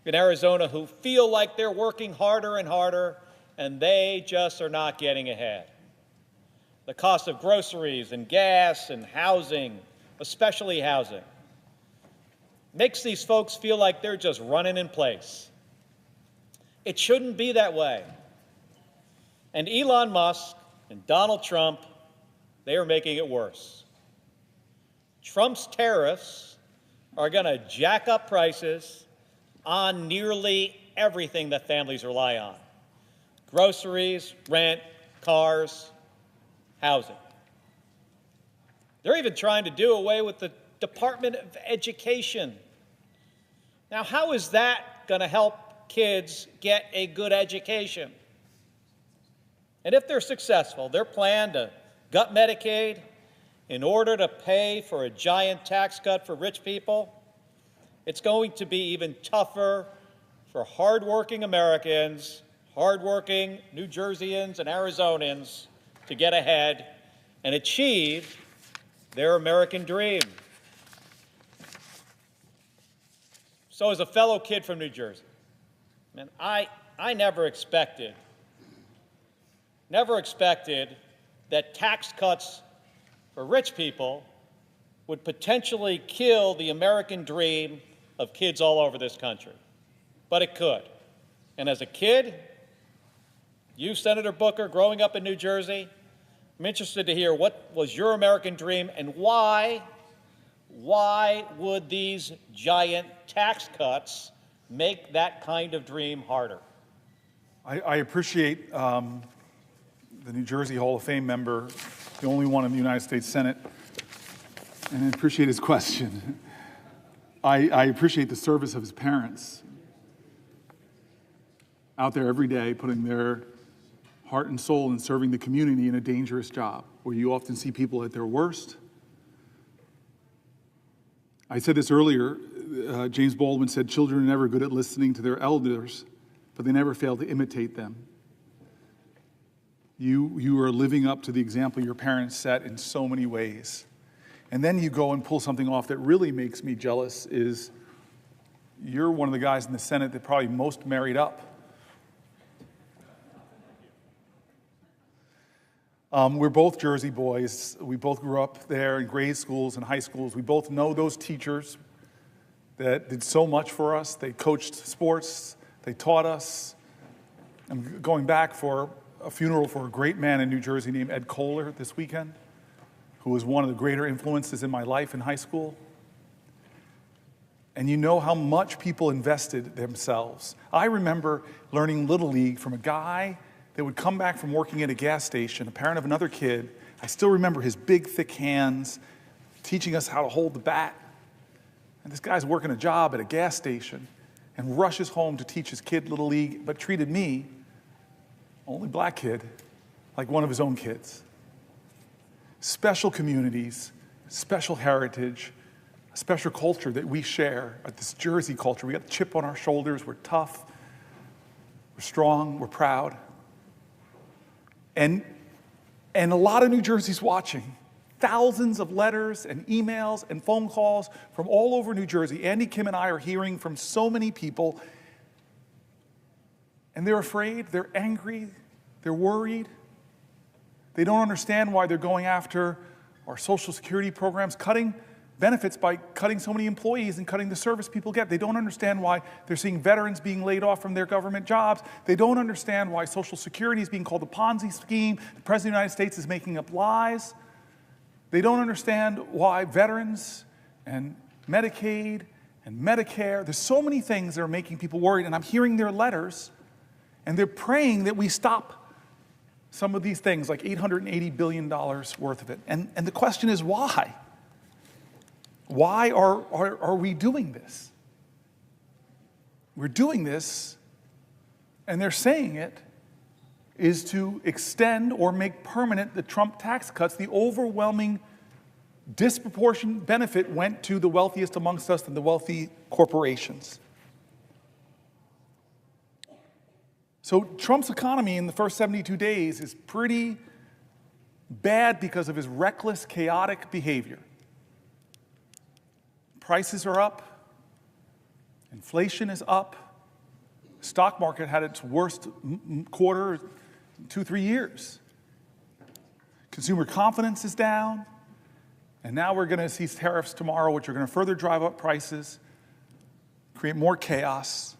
in Arizona who feel like they're working harder and harder, and they just are not getting ahead. The cost of groceries and gas and housing, especially housing, makes these folks feel like they're just running in place. It shouldn't be that way. And Elon Musk and Donald Trump, they are making it worse. Trump's tariffs are going to jack up prices on nearly everything that families rely on. Groceries, rent, cars, housing. They're even trying to do away with the Department of Education. Now, how is that going to help kids get a good education? And if they're successful, their plan to gut Medicaid in order to pay for a giant tax cut for rich people, it's going to be even tougher for hardworking Americans, hardworking New Jerseyans and Arizonans to get ahead and achieve their American dream. So as a fellow kid from New Jersey, man, I never expected that tax cuts for rich people would potentially kill the American dream of kids all over this country. But it could. And as a kid, you, Senator Booker, growing up in New Jersey, I'm interested to hear what was your American dream and why would these giant tax cuts make that kind of dream harder? I appreciate the New Jersey Hall of Fame member, the only one in the United States Senate, and I appreciate his question. I appreciate the service of his parents out there every day putting their heart and soul in serving the community in a dangerous job where you often see people at their worst. I said this earlier, James Baldwin said, children are never good at listening to their elders, but they never fail to imitate them. You are living up to the example your parents set in so many ways. And then you go and pull something off that really makes me jealous is you're one of the guys in the Senate that probably most married up. We're both Jersey boys. We both grew up there in grade schools and high schools. We both know those teachers that did so much for us. They coached sports. They taught us. I'm going back for a funeral for a great man in New Jersey named Ed Kohler this weekend, who was one of the greater influences in my life in high school. And you know how much people invested themselves. I remember learning Little League from a guy that would come back from working at a gas station, a parent of another kid. I still remember his big, thick hands teaching us how to hold the bat. And this guy's working a job at a gas station and rushes home to teach his kid Little League, but treated me, only black kid, like one of his own kids. Special communities, special heritage, a special culture that we share, this Jersey culture. We got the chip on our shoulders, we're tough, we're strong, we're proud. And a lot of New Jersey's watching. Thousands of letters and emails and phone calls from all over New Jersey. Andy, Kim, and I are hearing from so many people. And they're afraid, they're angry, they're worried. They don't understand why they're going after our Social Security programs, cutting benefits by cutting so many employees and cutting the service people get. They don't understand why they're seeing veterans being laid off from their government jobs. They don't understand why Social Security is being called a Ponzi scheme. The President of the United States is making up lies. They don't understand why veterans and Medicaid and Medicare, there's so many things that are making people worried, and I'm hearing their letters, and they're praying that we stop some of these things, like $880 billion worth of it. And the question is, why? Why are we doing this? We're doing this, and they're saying it, is to extend or make permanent the Trump tax cuts. The overwhelming disproportionate benefit went to the wealthiest amongst us and the wealthy corporations. So Trump's economy in the first 72 days is pretty bad because of his reckless, chaotic behavior. Prices are up. Inflation is up. The stock market had its worst quarter in 2-3 years. Consumer confidence is down. And now we're going to see tariffs tomorrow, which are going to further drive up prices, create more chaos.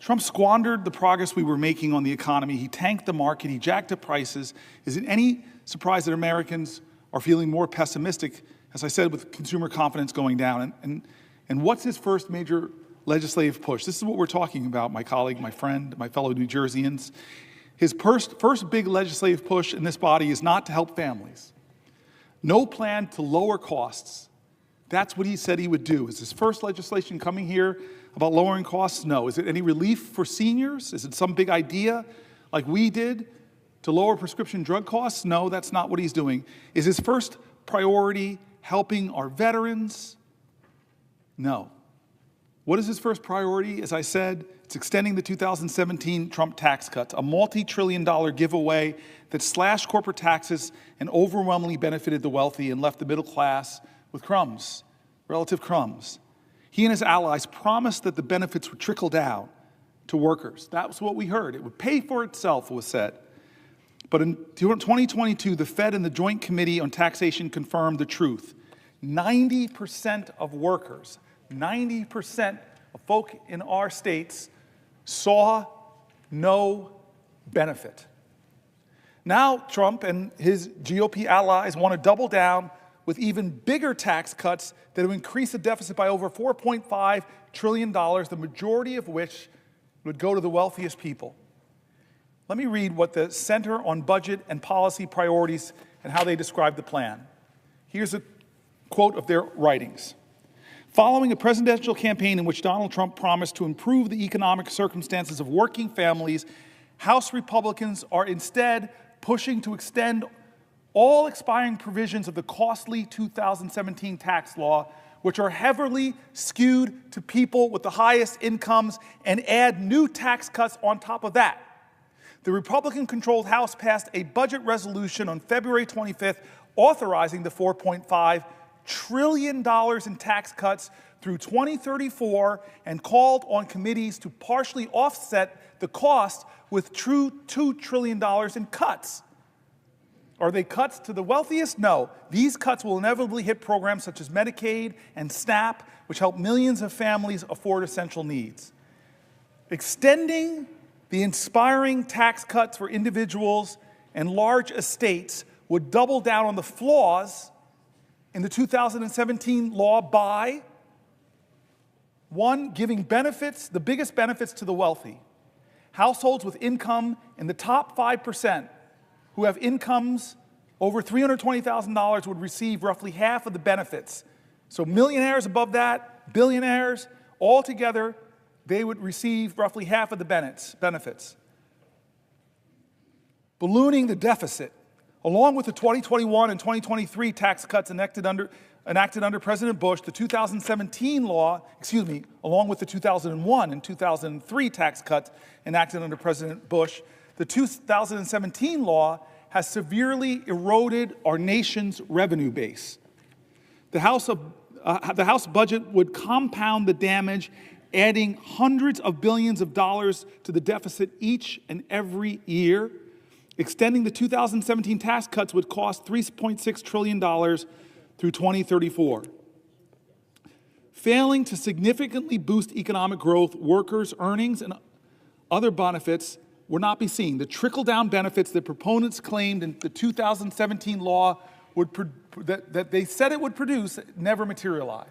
Trump squandered the progress we were making on the economy. He tanked the market. He jacked up prices. Is it any surprise that Americans are feeling more pessimistic, as I said, with consumer confidence going down? And what's his first major legislative push? This is what we're talking about, my colleague, my friend, my fellow New Jerseyans. His first big legislative push in this body is not to help families. No plan to lower costs. That's what he said he would do. Is his first legislation coming here about lowering costs? No. Is it any relief for seniors? Is it some big idea like we did to lower prescription drug costs? No, that's not what he's doing. Is his first priority helping our veterans? No. What is his first priority? As I said, it's extending the 2017 Trump tax cuts, a multi-trillion-dollar giveaway that slashed corporate taxes and overwhelmingly benefited the wealthy and left the middle class with crumbs, relative crumbs. He and his allies promised that the benefits would trickle down to workers. That was what we heard. It would pay for itself, it was said. But in 2022, the Fed and the Joint Committee on Taxation confirmed the truth. 90% of workers, 90% of folk in our states saw no benefit. Now Trump and his GOP allies want to double down with even bigger tax cuts that will increase the deficit by over $4.5 trillion, the majority of which would go to the wealthiest people. Let me read what the Center on Budget and Policy Priorities and how they describe the plan. Here's a quote of their writings. Following a presidential campaign in which Donald Trump promised to improve the economic circumstances of working families, House Republicans are instead pushing to extend all expiring provisions of the costly 2017 tax law, which are heavily skewed to people with the highest incomes, and add new tax cuts on top of that. The Republican-controlled House passed a budget resolution on February 25th authorizing the $4.5 trillion in tax cuts through 2034 and called on committees to partially offset the cost with true $2 trillion in cuts. Are they cuts to the wealthiest? No. These cuts will inevitably hit programs such as Medicaid and SNAP, which help millions of families afford essential needs. Extending the inspiring tax cuts for individuals and large estates would double down on the flaws in the 2017 law by, one, giving benefits, the biggest benefits to the wealthy. Households with income in the top 5% who have incomes over $320,000 would receive roughly half of the benefits. So millionaires above that, billionaires, all together, they would receive roughly half of the benefits. Ballooning the deficit, along with the 2021 and 2023 tax cuts enacted under President Bush, the 2017 law, along with the 2001 and 2003 tax cuts enacted under President Bush, the 2017 law has severely eroded our nation's revenue base. The House budget would compound the damage, adding hundreds of billions of dollars to the deficit each and every year. Extending the 2017 tax cuts would cost $3.6 trillion through 2034. Failing to significantly boost economic growth, workers' earnings, and other benefits will not be seen. The trickle-down benefits that proponents claimed in the 2017 law that they said it would produce never materialized.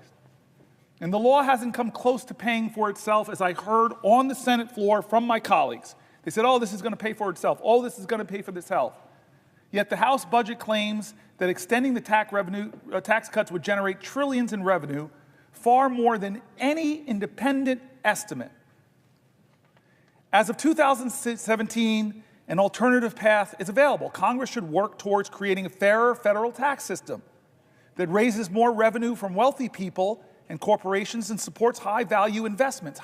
And the law hasn't come close to paying for itself, as I heard on the Senate floor from my colleagues. They said, oh, this is going to pay for itself. Oh, this is going to pay for itself. Yet the House budget claims that extending the tax cuts would generate trillions in revenue, far more than any independent estimate. As of 2017, an alternative path is available. Congress should work towards creating a fairer federal tax system that raises more revenue from wealthy people and corporations and supports high-value investments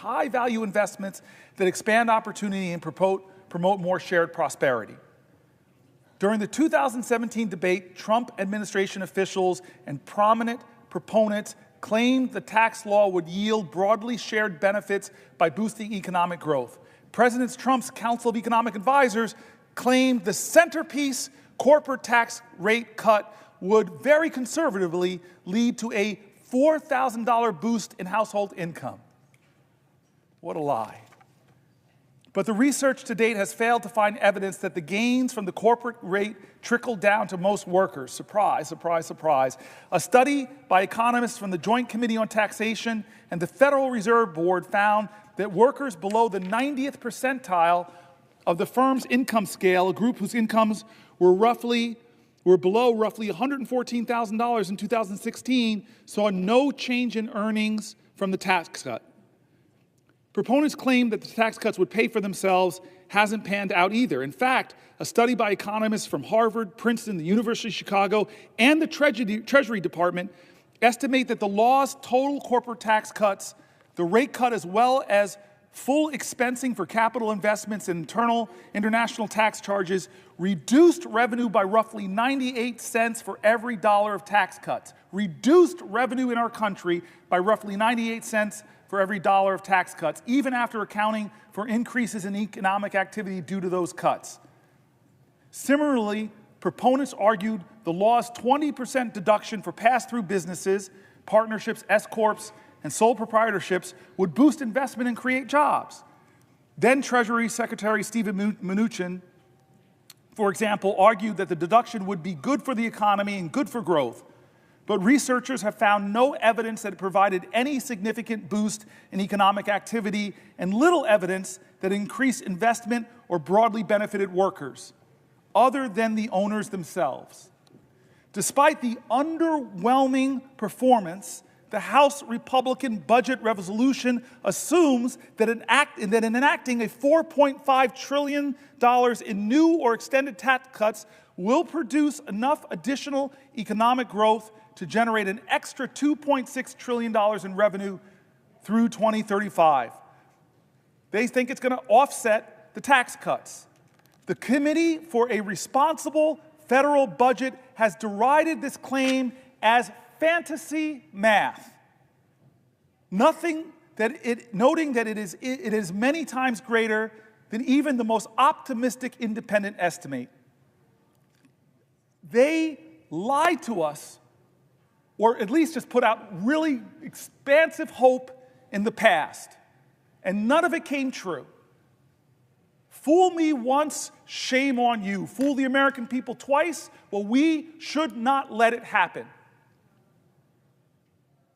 that expand opportunity and promote more shared prosperity. During the 2017 debate, Trump administration officials and prominent proponents claimed the tax law would yield broadly shared benefits by boosting economic growth. President Trump's Council of Economic Advisors claimed the centerpiece corporate tax rate cut would very conservatively lead to a $4,000 boost in household income. What a lie. But the research to date has failed to find evidence that the gains from the corporate rate trickled down to most workers. Surprise, surprise, surprise. A study by economists from the Joint Committee on Taxation and the Federal Reserve Board found that workers below the 90th percentile of the firm's income scale, a group whose incomes were below roughly $114,000 in 2016, saw no change in earnings from the tax cut. Proponents claim that the tax cuts would pay for themselves hasn't panned out either. In fact, a study by economists from Harvard, Princeton, the University of Chicago, and the Treasury Department estimate that the law's total corporate tax cuts, the rate cut as well as full expensing for capital investments and international tax charges, reduced revenue by roughly 98 cents for every dollar of tax cuts. Reduced revenue in our country by roughly 98 cents for every dollar of tax cuts, even after accounting for increases in economic activity due to those cuts. Similarly, proponents argued the law's 20% deduction for pass-through businesses, partnerships, S-corps, and sole proprietorships would boost investment and create jobs. Then Treasury Secretary Steven Mnuchin, for example, argued that the deduction would be good for the economy and good for growth. but researchers have found no evidence that it provided any significant boost in economic activity and little evidence that increased investment or broadly benefited workers, other than the owners themselves. Despite the underwhelming performance, the House Republican budget resolution assumes that in enacting a $4.5 trillion in new or extended tax cuts will produce enough additional economic growth to generate an extra $2.6 trillion in revenue through 2035. They think it's going to offset the tax cuts. The Committee for a Responsible Federal Budget has derided this claim as fantasy math, noting that it is many times greater than even the most optimistic independent estimate. They lied to us, or at least just put out really expansive hope in the past, and none of it came true. Fool me once, shame on you. Fool the American people twice, well, we should not let it happen.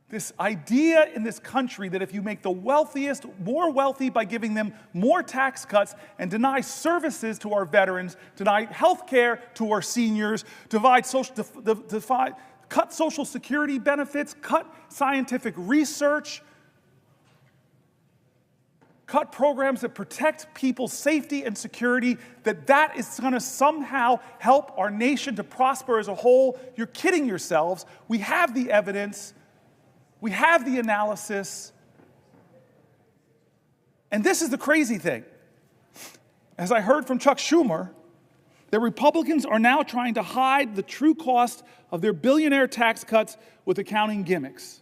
This idea in this country that if you make the wealthiest more wealthy by giving them more tax cuts and deny services to our veterans, deny health care to our seniors, cut Social Security benefits, cut scientific research, cut programs that protect people's safety and security, that is going to somehow help our nation to prosper as a whole. You're kidding yourselves. We have the evidence. We have the analysis. And this is the crazy thing. As I heard from Chuck Schumer, that Republicans are now trying to hide the true cost of their billionaire tax cuts with accounting gimmicks.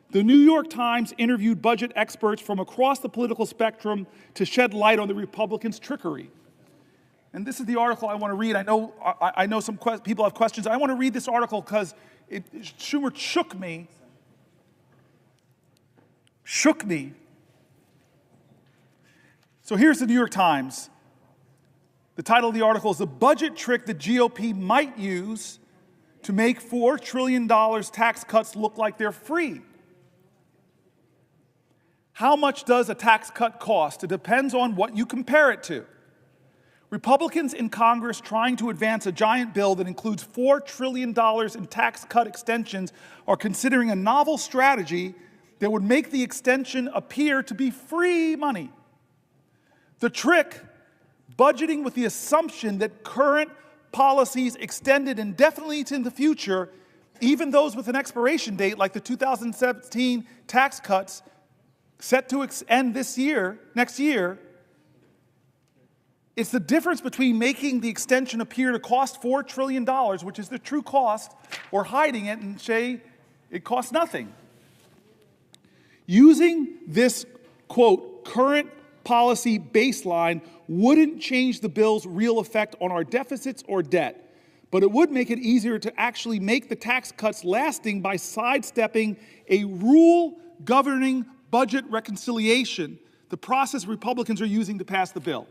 The New York Times interviewed budget experts from across the political spectrum to shed light on the Republicans' trickery. And this is the article I want to read. I know some people have questions. I want to read this article because Schumer shook me. So here's the New York Times. The title of the article is "The Budget Trick the GOP Might Use to Make $4 Trillion Tax Cuts Look Like They're Free." How much does a tax cut cost? It depends on what you compare it to. Republicans in Congress trying to advance a giant bill that includes $4 trillion in tax cut extensions are considering a novel strategy that would make the extension appear to be free money. The trick, budgeting with the assumption that current policies extended indefinitely into the future, even those with an expiration date like the 2017 tax cuts set to end next year, it's the difference between making the extension appear to cost $4 trillion, which is the true cost, or hiding it and say it costs nothing. Using this, quote, current policy baseline wouldn't change the bill's real effect on our deficits or debt, but it would make it easier to actually make the tax cuts lasting by sidestepping a rule governing budget reconciliation, the process Republicans are using to pass the bill.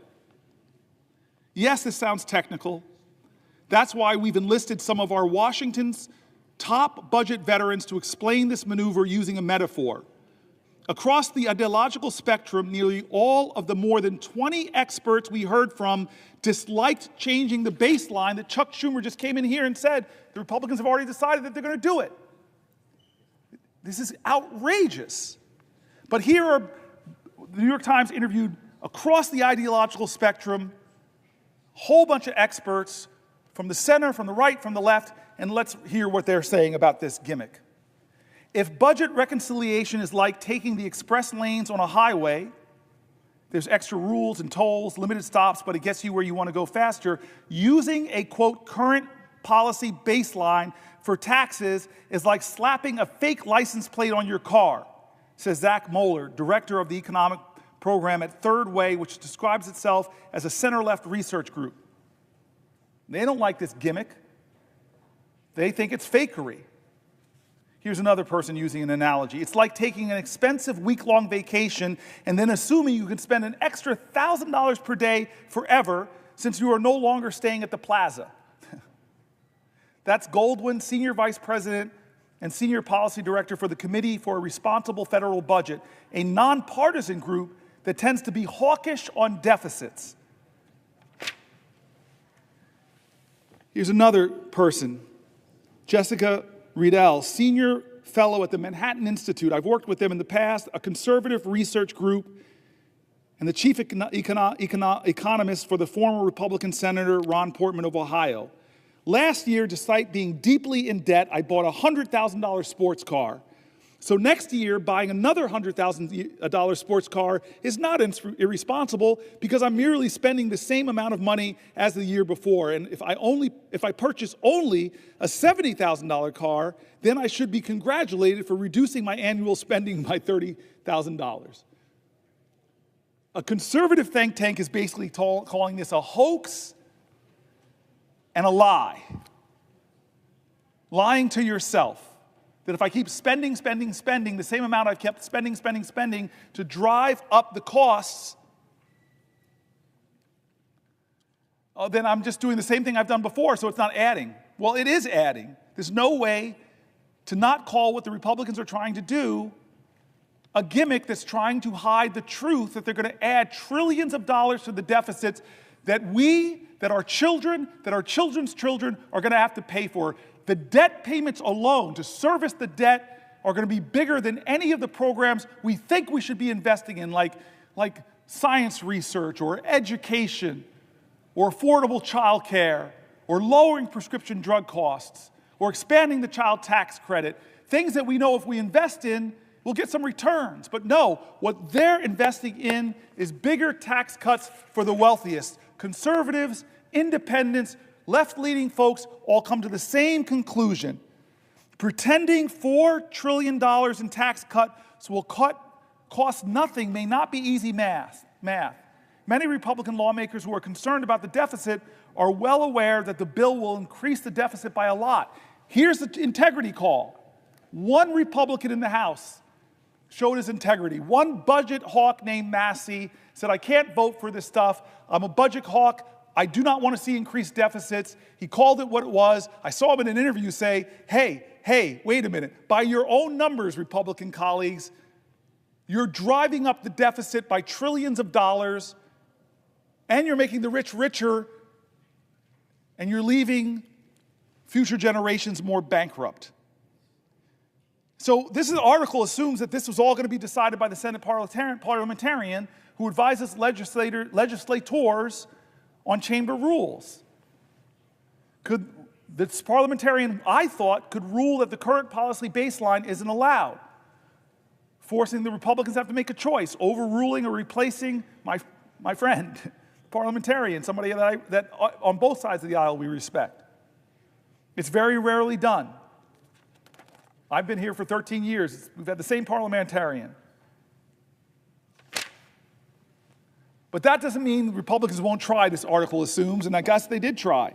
Yes, this sounds technical. That's why we've enlisted some of our Washington's top budget veterans to explain this maneuver using a metaphor. Across the ideological spectrum, nearly all of the more than 20 experts we heard from disliked changing the baseline that Chuck Schumer just came in here and said the Republicans have already decided that they're going to do it. This is outrageous. But here are the New York Times interviewed across the ideological spectrum, a whole bunch of experts from the center, from the right, from the left, and let's hear what they're saying about this gimmick. If budget reconciliation is like taking the express lanes on a highway, there's extra rules and tolls, limited stops, but it gets you where you want to go faster, using a, quote, current policy baseline for taxes is like slapping a fake license plate on your car, says Zach Moeller, director of the economic program at Third Way, which describes itself as a center-left research group. They don't like this gimmick. They think it's fakery. Here's another person using an analogy. It's like taking an expensive week-long vacation and then assuming you can spend an extra $1,000 per day forever since you are no longer staying at the plaza. That's Goldwyn, Senior Vice President and Senior Policy Director for the Committee for a Responsible Federal Budget, a nonpartisan group that tends to be hawkish on deficits. Here's another person, Jessica Riedel, Senior Fellow at the Manhattan Institute. I've worked with them in the past, a conservative research group, and the chief economist for the former Republican Senator Ron Portman of Ohio. Last year, despite being deeply in debt, I bought a $100,000 sports car. So next year, buying another $100,000 sports car is not irresponsible because I'm merely spending the same amount of money as the year before. And if I purchase only a $70,000 car, then I should be congratulated for reducing my annual spending by $30,000. A conservative think tank is basically calling this a hoax and a lie. Lying to yourself. That if I keep spending the same amount I've kept spending to drive up the costs, then I'm just doing the same thing I've done before, so it's not adding. Well, it is adding. There's no way to not call what the Republicans are trying to do a gimmick that's trying to hide the truth that they're going to add trillions of dollars to the deficits that our children, that our children's children are going to have to pay for. The debt payments alone to service the debt are going to be bigger than any of the programs we think we should be investing in, like science research or education or affordable child care or lowering prescription drug costs or expanding the child tax credit, things that we know if we invest in, we'll get some returns. But no, what they're investing in is bigger tax cuts for the wealthiest. Conservatives, independents, left-leaning folks all come to the same conclusion. Pretending $4 trillion in tax cuts will cost nothing may not be easy math. Many Republican lawmakers who are concerned about the deficit are well aware that the bill will increase the deficit by a lot. Here's the integrity call. One Republican in the House showed his integrity. One budget hawk named Massey said, I can't vote for this stuff. I'm a budget hawk. I do not want to see increased deficits. He called it what it was. I saw him in an interview say, hey, wait a minute. By your own numbers, Republican colleagues, you're driving up the deficit by trillions of dollars, and you're making the rich richer, and you're leaving future generations more bankrupt. So this article assumes that this was all going to be decided by the Senate parliamentarian who advises legislators on chamber rules. This parliamentarian, I thought, could rule that the current policy baseline isn't allowed, forcing the Republicans to have to make a choice, overruling or replacing my friend, parliamentarian, somebody that on both sides of the aisle we respect. It's very rarely done. I've been here for 13 years. We've had the same parliamentarian. But that doesn't mean Republicans won't try, this article assumes, and I guess they did try.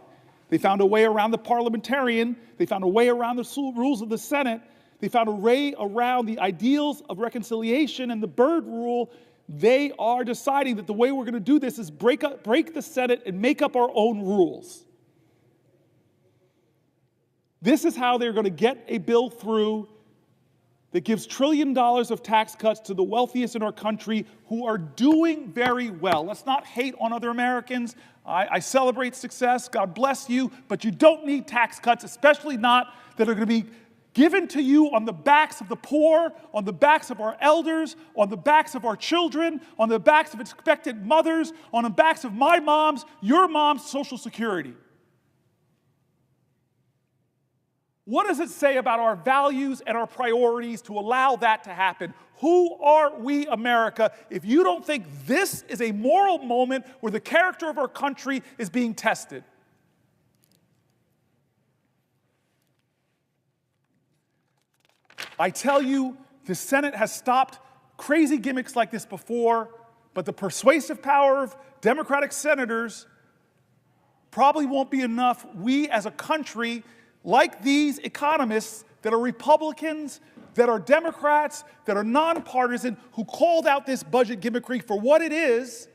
They found a way around the parliamentarian. They found a way around the rules of the Senate. They found a way around the ideals of reconciliation and the Byrd rule. They are deciding that the way we're going to do this is break the Senate and make up our own rules. This is how they're going to get a bill through that gives $1 trillion of tax cuts to the wealthiest in our country who are doing very well. Let's not hate on other Americans. I celebrate success. God bless you. But you don't need tax cuts, especially not that are going to be given to you on the backs of the poor, on the backs of our elders, on the backs of our children, on the backs of expectant mothers, on the backs of my mom's, your mom's Social Security. What does it say about our values and our priorities to allow that to happen? Who are we, America, if you don't think this is a moral moment where the character of our country is being tested? I tell you, the Senate has stopped crazy gimmicks like this before, but the persuasive power of Democratic senators probably won't be enough. We as a country, like these economists that are Republicans, that are Democrats, that are nonpartisan, who called out this budget gimmickry for what it is,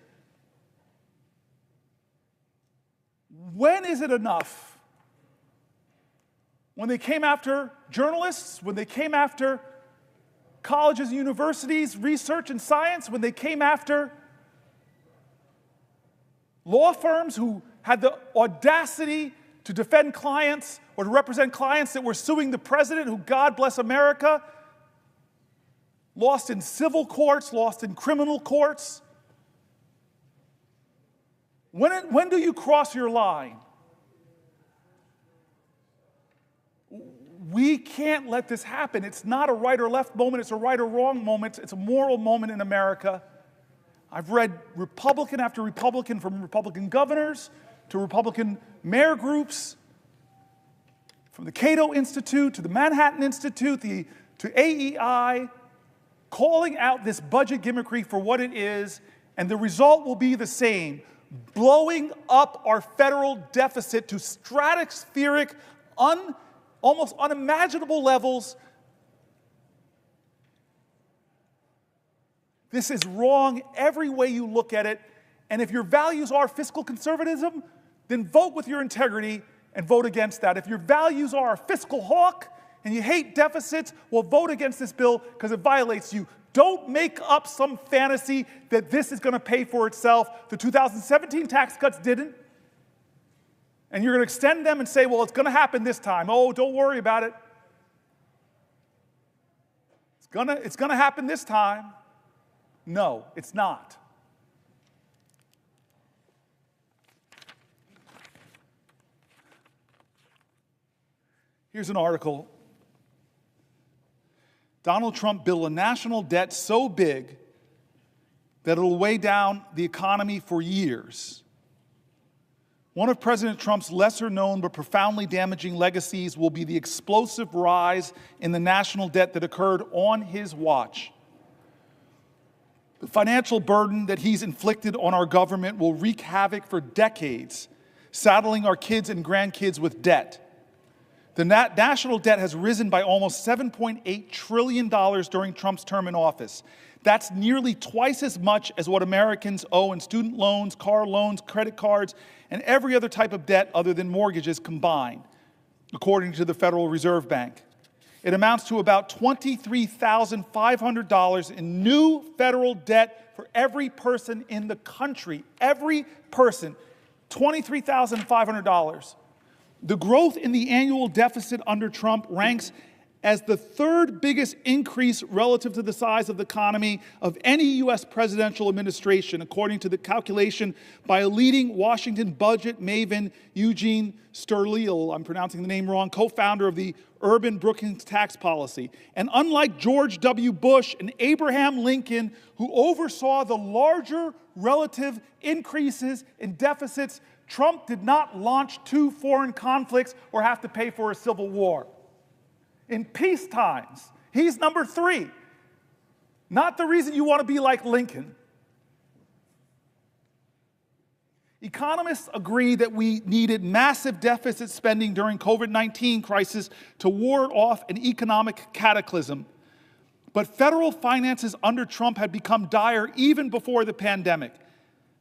when is it enough when they came after journalists, when they came after colleges and universities, research and science, when they came after law firms who had the audacity to defend clients or to represent clients that were suing the president, who, God bless America, lost in civil courts, lost in criminal courts. When do you cross your line? We can't let this happen. It's not a right or left moment. It's a right or wrong moment. It's a moral moment in America. I've read Republican after Republican, from Republican governors to Republican mayor groups, from the Cato Institute to the Manhattan Institute to AEI, calling out this budget gimmickry for what it is, and the result will be the same: blowing up our federal deficit to stratospheric, almost unimaginable levels. This is wrong every way you look at it. And if your values are fiscal conservatism, then vote with your integrity and vote against that. If your values are a fiscal hawk and you hate deficits, well, vote against this bill because it violates you. Don't make up some fantasy that this is going to pay for itself. The 2017 tax cuts didn't. And you're going to extend them and say, well, it's going to happen this time. Oh, don't worry about it. It's going to happen this time. No, it's not. Here's an article. Donald Trump built a national debt so big that it'll weigh down the economy for years. One of President Trump's lesser-known but profoundly damaging legacies will be the explosive rise in the national debt that occurred on his watch. The financial burden that he's inflicted on our government will wreak havoc for decades, saddling our kids and grandkids with debt. The national debt has risen by almost $7.8 trillion during Trump's term in office. That's nearly twice as much as what Americans owe in student loans, car loans, credit cards, and every other type of debt other than mortgages combined, according to the Federal Reserve Bank. It amounts to about $23,500 in new federal debt for every person in the country. Every person, $23,500. The growth in the annual deficit under Trump ranks as the third biggest increase relative to the size of the economy of any U.S. presidential administration, according to the calculation by a leading Washington budget maven, Eugene Sterleel, I'm pronouncing the name wrong, co-founder of the Urban Brookings tax policy. And unlike George W. Bush and Abraham Lincoln, who oversaw the larger relative increases in deficits, Trump did not launch 2 foreign conflicts or have to pay for a civil war. In peace times, he's number 3. Not the reason you want to be like Lincoln. Economists agree that we needed massive deficit spending during COVID-19 crisis to ward off an economic cataclysm. But federal finances under Trump had become dire even before the pandemic.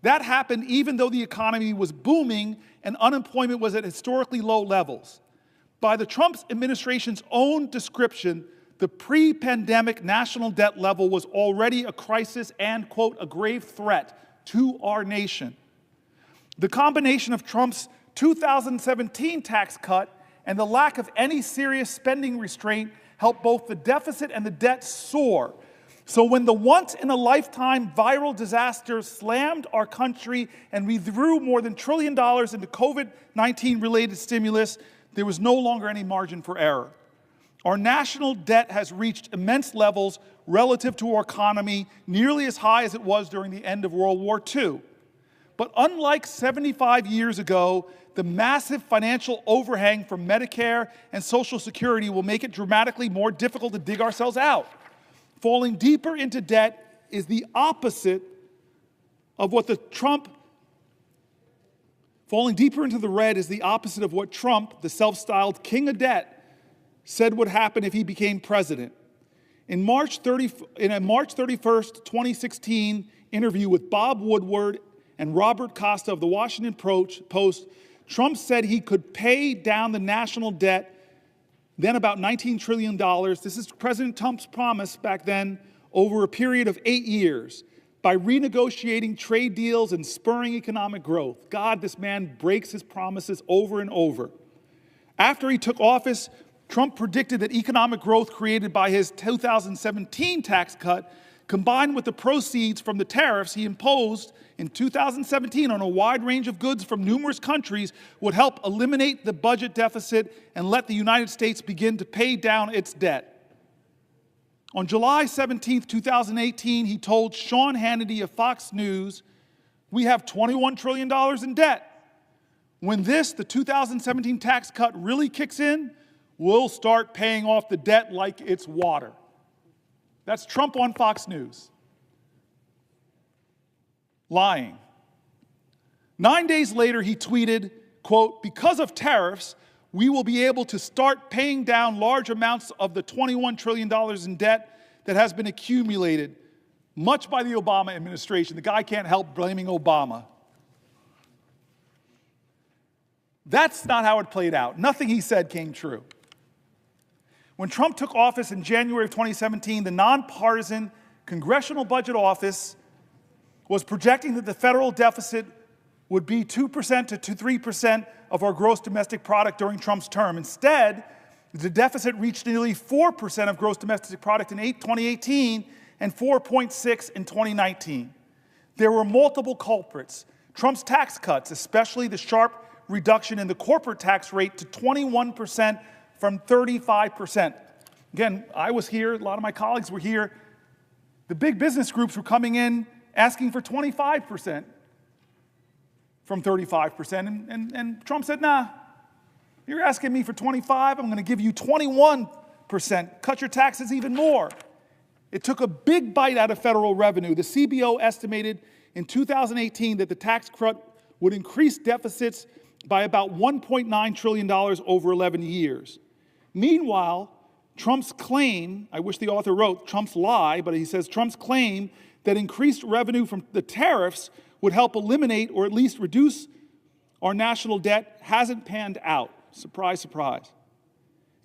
That happened even though the economy was booming and unemployment was at historically low levels. By the Trump administration's own description, the pre-pandemic national debt level was already a crisis and, quote, a grave threat to our nation. The combination of Trump's 2017 tax cut and the lack of any serious spending restraint helped both the deficit and the debt soar. So when the once-in-a-lifetime viral disaster slammed our country and we threw more than $1 trillion into COVID-19-related stimulus, there was no longer any margin for error. Our national debt has reached immense levels relative to our economy, nearly as high as it was during the end of World War II. But unlike 75 years ago, the massive financial overhang from Medicare and Social Security will make it dramatically more difficult to dig ourselves out. Falling deeper into debt is the opposite of what Falling deeper into the red is the opposite of what Trump, the self-styled king of debt, said would happen if he became president. In a March 31st, 2016 interview with Bob Woodward and Robert Costa of the Washington Post, Trump said he could pay down the national debt then about $19 trillion. This is President Trump's promise back then over a period of 8 years by renegotiating trade deals and spurring economic growth. God, this man breaks his promises over and over. After he took office, Trump predicted that economic growth created by his 2017 tax cut, combined with the proceeds from the tariffs he imposed in 2017 on a wide range of goods from numerous countries, would help eliminate the budget deficit and let the United States begin to pay down its debt. On July 17, 2018, he told Sean Hannity of Fox News, "We have $21 trillion in debt. When the 2017 tax cut really kicks in, we'll start paying off the debt like it's water." That's Trump on Fox News. Lying. 9 days later, he tweeted, quote, "Because of tariffs, we will be able to start paying down large amounts of the $21 trillion in debt that has been accumulated, much by the Obama administration." The guy can't help blaming Obama. That's not how it played out. Nothing he said came true. When Trump took office in January of 2017, the nonpartisan Congressional Budget Office was projecting that the federal deficit would be 2% to 3% of our gross domestic product during Trump's term. Instead, the deficit reached nearly 4% of gross domestic product in 2018 and 4.6% in 2019. There were multiple culprits. Trump's tax cuts, especially the sharp reduction in the corporate tax rate to 21% from 35%. Again, I was here, a lot of my colleagues were here. The big business groups were coming in asking for 25% from 35%. And Trump said, nah, you're asking me for 25, I'm going to give you 21%. Cut your taxes even more. It took a big bite out of federal revenue. The CBO estimated in 2018 that the tax cut would increase deficits by about $1.9 trillion over 11 years. Meanwhile, Trump's claim, I wish the author wrote Trump's lie, but he says Trump's claim that increased revenue from the tariffs would help eliminate or at least reduce our national debt hasn't panned out. Surprise, surprise.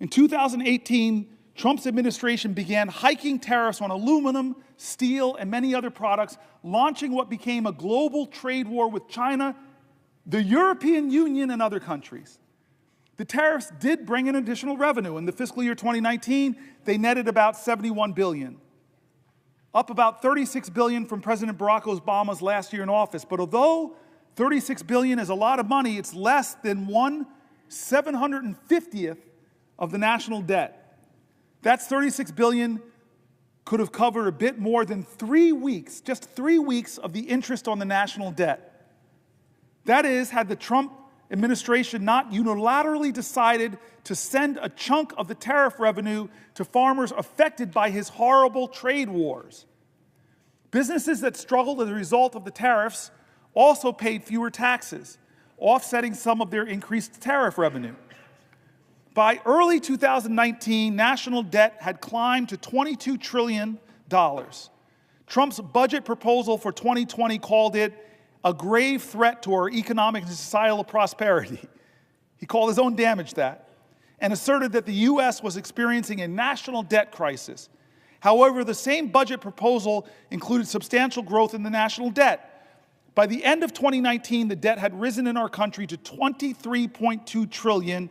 In 2018, Trump's administration began hiking tariffs on aluminum, steel, and many other products, launching what became a global trade war with China, the European Union, and other countries. The tariffs did bring in additional revenue. In the fiscal year 2019, they netted about $71 billion, up about $36 billion from President Barack Obama's last year in office. But although $36 billion is a lot of money, it's less than 1/750th of the national debt. That's $36 billion could have covered a bit more than 3 weeks, just 3 weeks of the interest on the national debt. That is, had the Trump administration not unilaterally decided to send a chunk of the tariff revenue to farmers affected by his horrible trade wars. Businesses that struggled as a result of the tariffs also paid fewer taxes, offsetting some of their increased tariff revenue. By early 2019, national debt had climbed to $22 trillion. Trump's budget proposal for 2020 called it a grave threat to our economic and societal prosperity. He called his own damage that, and asserted that the U.S. was experiencing a national debt crisis. However, the same budget proposal included substantial growth in the national debt. By the end of 2019, the debt had risen in our country to $23.2 trillion,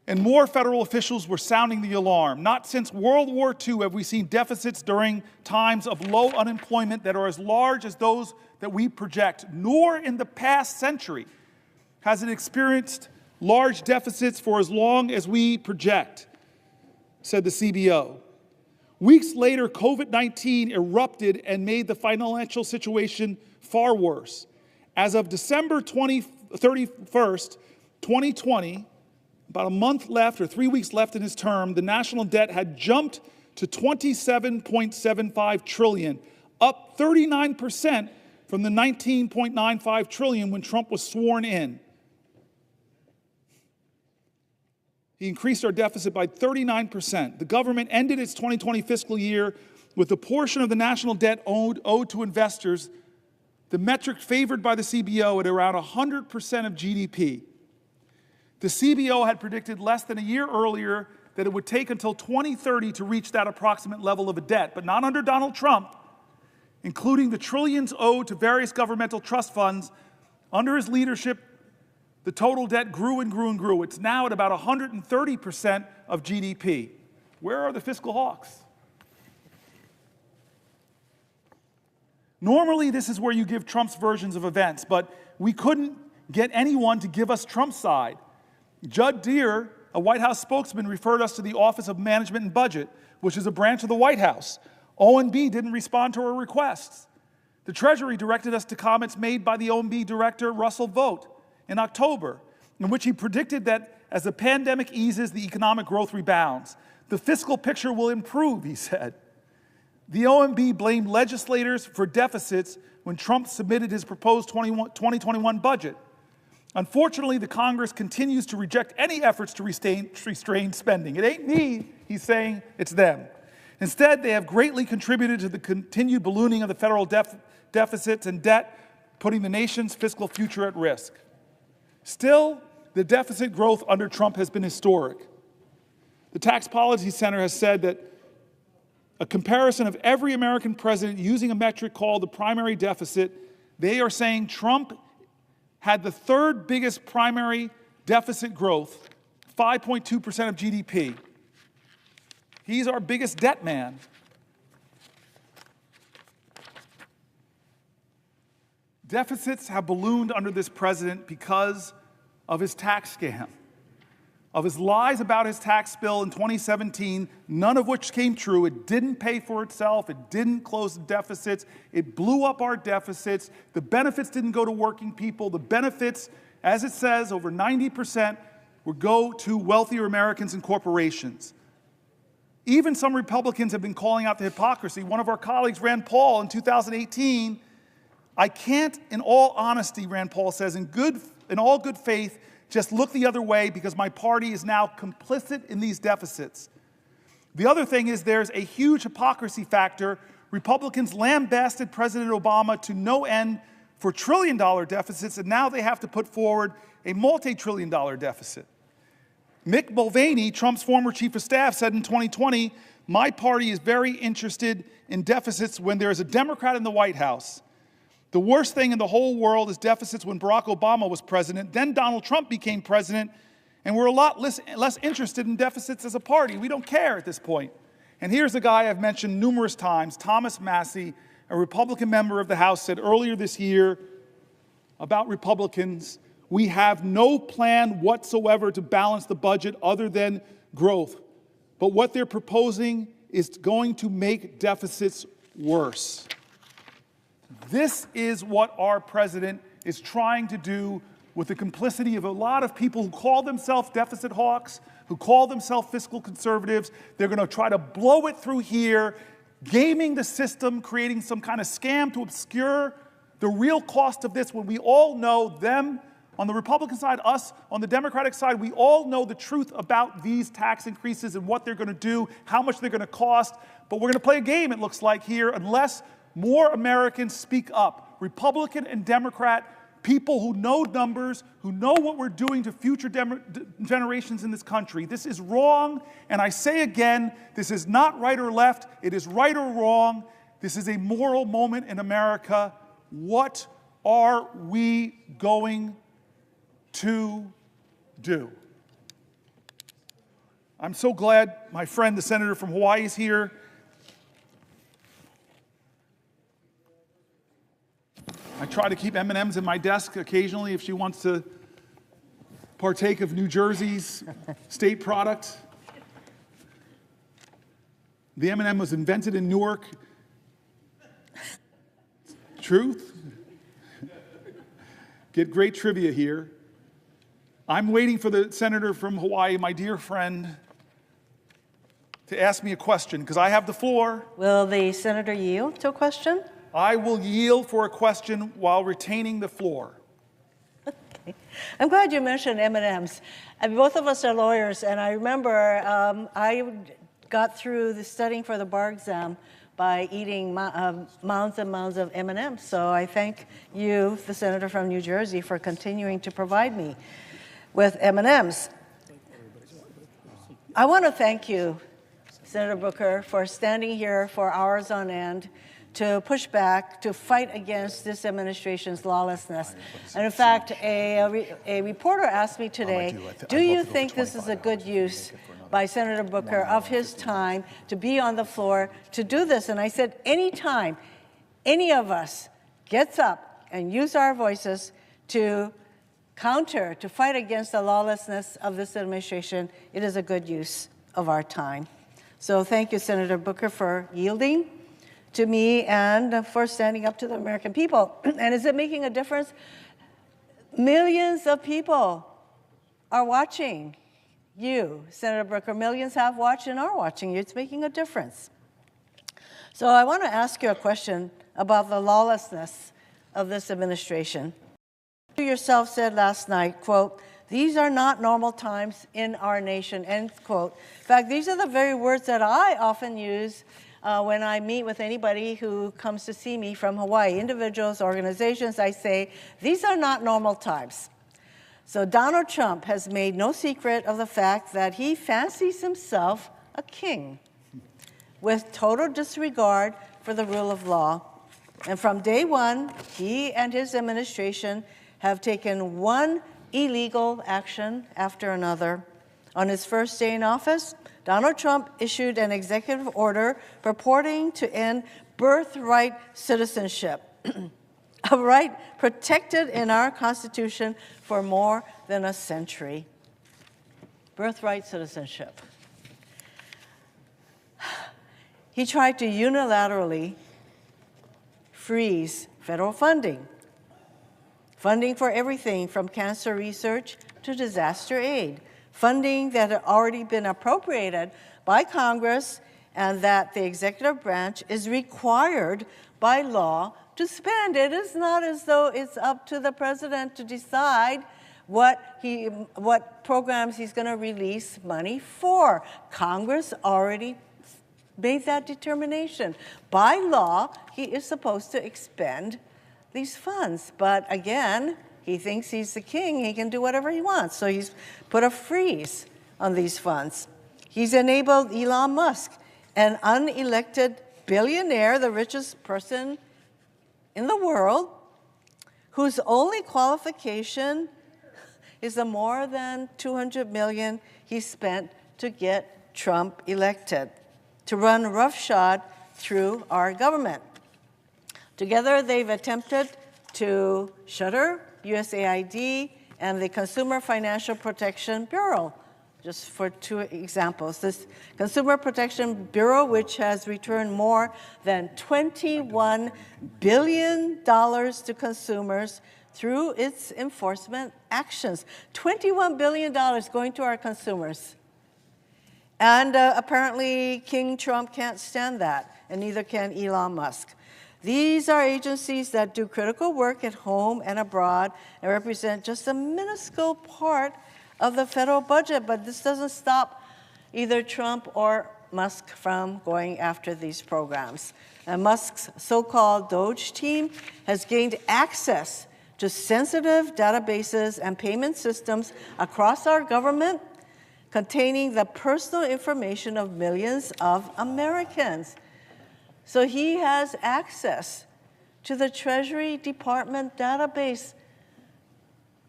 and more federal officials were sounding the alarm. Not since World War II have we seen deficits during times of low unemployment that are as large as those that we project, nor in the past century has it experienced large deficits for as long as we project, said the CBO. Weeks later, COVID-19 erupted and made the financial situation far worse. As of December 31st, 2020, about a month left or 3 weeks left in his term, the national debt had jumped to $27.75 trillion, up 39% from the $19.95 trillion when Trump was sworn in. He increased our deficit by 39%. The government ended its 2020 fiscal year with a portion of the national debt owed to investors, the metric favored by the CBO, at around 100% of GDP. The CBO had predicted less than a year earlier that it would take until 2030 to reach that approximate level of a debt, but not under Donald Trump, including the trillions owed to various governmental trust funds. Under his leadership, the total debt grew and grew and grew. It's now at about 130% of GDP. Where are the fiscal hawks? Normally, this is where you give Trump's versions of events, but we couldn't get anyone to give us Trump's side. Judd Deere, a White House spokesman, referred us to the Office of Management and Budget, which is a branch of the White House. OMB didn't respond to our requests. The Treasury directed us to comments made by the OMB director, Russell Vought, in October, in which he predicted that as the pandemic eases, the economic growth rebounds. The fiscal picture will improve, he said. The OMB blamed legislators for deficits when Trump submitted his proposed 2021 budget. Unfortunately, the Congress continues to reject any efforts to restrain spending. It ain't me, he's saying, it's them. Instead, they have greatly contributed to the continued ballooning of the federal deficits and debt, putting the nation's fiscal future at risk. Still, the deficit growth under Trump has been historic. The Tax Policy Center has said that a comparison of every American president using a metric called the primary deficit, they are saying Trump had the third biggest primary deficit growth, 5.2% of GDP. He's our biggest debt man. Deficits have ballooned under this president because of his tax scam, of his lies about his tax bill in 2017, none of which came true. It didn't pay for itself. It didn't close the deficits. It blew up our deficits. The benefits didn't go to working people. The benefits, as it says, over 90% would go to wealthier Americans and corporations. Even some Republicans have been calling out the hypocrisy. One of our colleagues, Rand Paul, in 2018, I can't, in all honesty, Rand Paul says, in all good faith, just look the other way because my party is now complicit in these deficits. The other thing is there's a huge hypocrisy factor. Republicans lambasted President Obama to no end for trillion-dollar deficits, and now they have to put forward a multi-trillion-dollar deficit. Mick Mulvaney, Trump's former chief of staff, said in 2020, my party is very interested in deficits when there is a Democrat in the White House. The worst thing in the whole world is deficits when Barack Obama was president. Then Donald Trump became president, and we're a lot less interested in deficits as a party. We don't care at this point. And here's a guy I've mentioned numerous times, Thomas Massie, a Republican member of the House, said earlier this year about Republicans, we have no plan whatsoever to balance the budget other than growth. But what they're proposing is going to make deficits worse. This is what our president is trying to do with the complicity of a lot of people who call themselves deficit hawks, who call themselves fiscal conservatives. They're going to try to blow it through here, gaming the system, creating some kind of scam to obscure the real cost of this when we all know them on the Republican side, us on the Democratic side, we all know the truth about these tax increases and what they're going to do, how much they're going to cost. But we're going to play a game, it looks like here, unless more Americans speak up. Republican and Democrat, people who know numbers, who know what we're doing to future generations in this country. This is wrong, and I say again, this is not right or left. It is right or wrong. This is a moral moment in America. What are we going to do? I'm so glad my friend, the senator from Hawaii, is here. I try to keep M&Ms in my desk occasionally if she wants to partake of New Jersey's state product. The M&M was invented in Newark. Truth? Get great trivia here. I'm waiting for the senator from Hawaii, my dear friend, to ask me a question, because I have the floor. Will the senator yield to a question? I will yield for a question while retaining the floor. Okay. I'm glad you mentioned M&Ms. Both of us are lawyers, and I remember I got through the studying for the bar exam by eating mounds and mounds of M&Ms. So I thank you, the senator from New Jersey, for continuing to provide me. with M&Ms. I want to thank you, Senator Booker, for standing here for hours on end to push back, to fight against this administration's lawlessness. And in fact, a reporter asked me today, do you think this is a good use by Senator Booker of his time to be on the floor to do this? And I said, anytime any of us gets up and use our voices to counter, to fight against the lawlessness of this administration, it is a good use of our time. So thank you, Senator Booker, for yielding to me and for standing up to the American people. And is it making a difference? Millions of people are watching you, Senator Booker. Millions have watched and are watching you. It's making a difference. So I want to ask you a question about the lawlessness of this administration. You yourself said last night, quote, "These are not normal times in our nation," end quote. In fact, these are the very words that I often use when I meet with anybody who comes to see me from Hawaii, individuals, organizations. I say, these are not normal times. So Donald Trump has made no secret of the fact that he fancies himself a king with total disregard for the rule of law. And from day one, he and his administration have taken one illegal action after another. On his first day in office, Donald Trump issued an executive order purporting to end birthright citizenship, a right protected in our Constitution for more than a century. Birthright citizenship. He tried to unilaterally freeze federal funding for everything from cancer research to disaster aid, funding that had already been appropriated by Congress and that the executive branch is required by law to spend. It is not as though it's up to the president to decide what programs he's going to release money for. Congress already made that determination. By law, he is supposed to expend these funds. But again, he thinks he's the king. He can do whatever he wants. So he's put a freeze on these funds. He's enabled Elon Musk, an unelected billionaire, the richest person in the world, whose only qualification is the more than $200 million he spent to get Trump elected, to run roughshod through our government. Together, they've attempted to shutter USAID and the Consumer Financial Protection Bureau, just for two examples. This Consumer Protection Bureau, which has returned more than $21 billion to consumers through its enforcement actions. $21 billion going to our consumers. And apparently King Trump can't stand that, and neither can Elon Musk. These are agencies that do critical work at home and abroad and represent just a minuscule part of the federal budget, but this doesn't stop either Trump or Musk from going after these programs. And Musk's so-called DOGE team has gained access to sensitive databases and payment systems across our government containing the personal information of millions of Americans. So he has access to the Treasury Department database,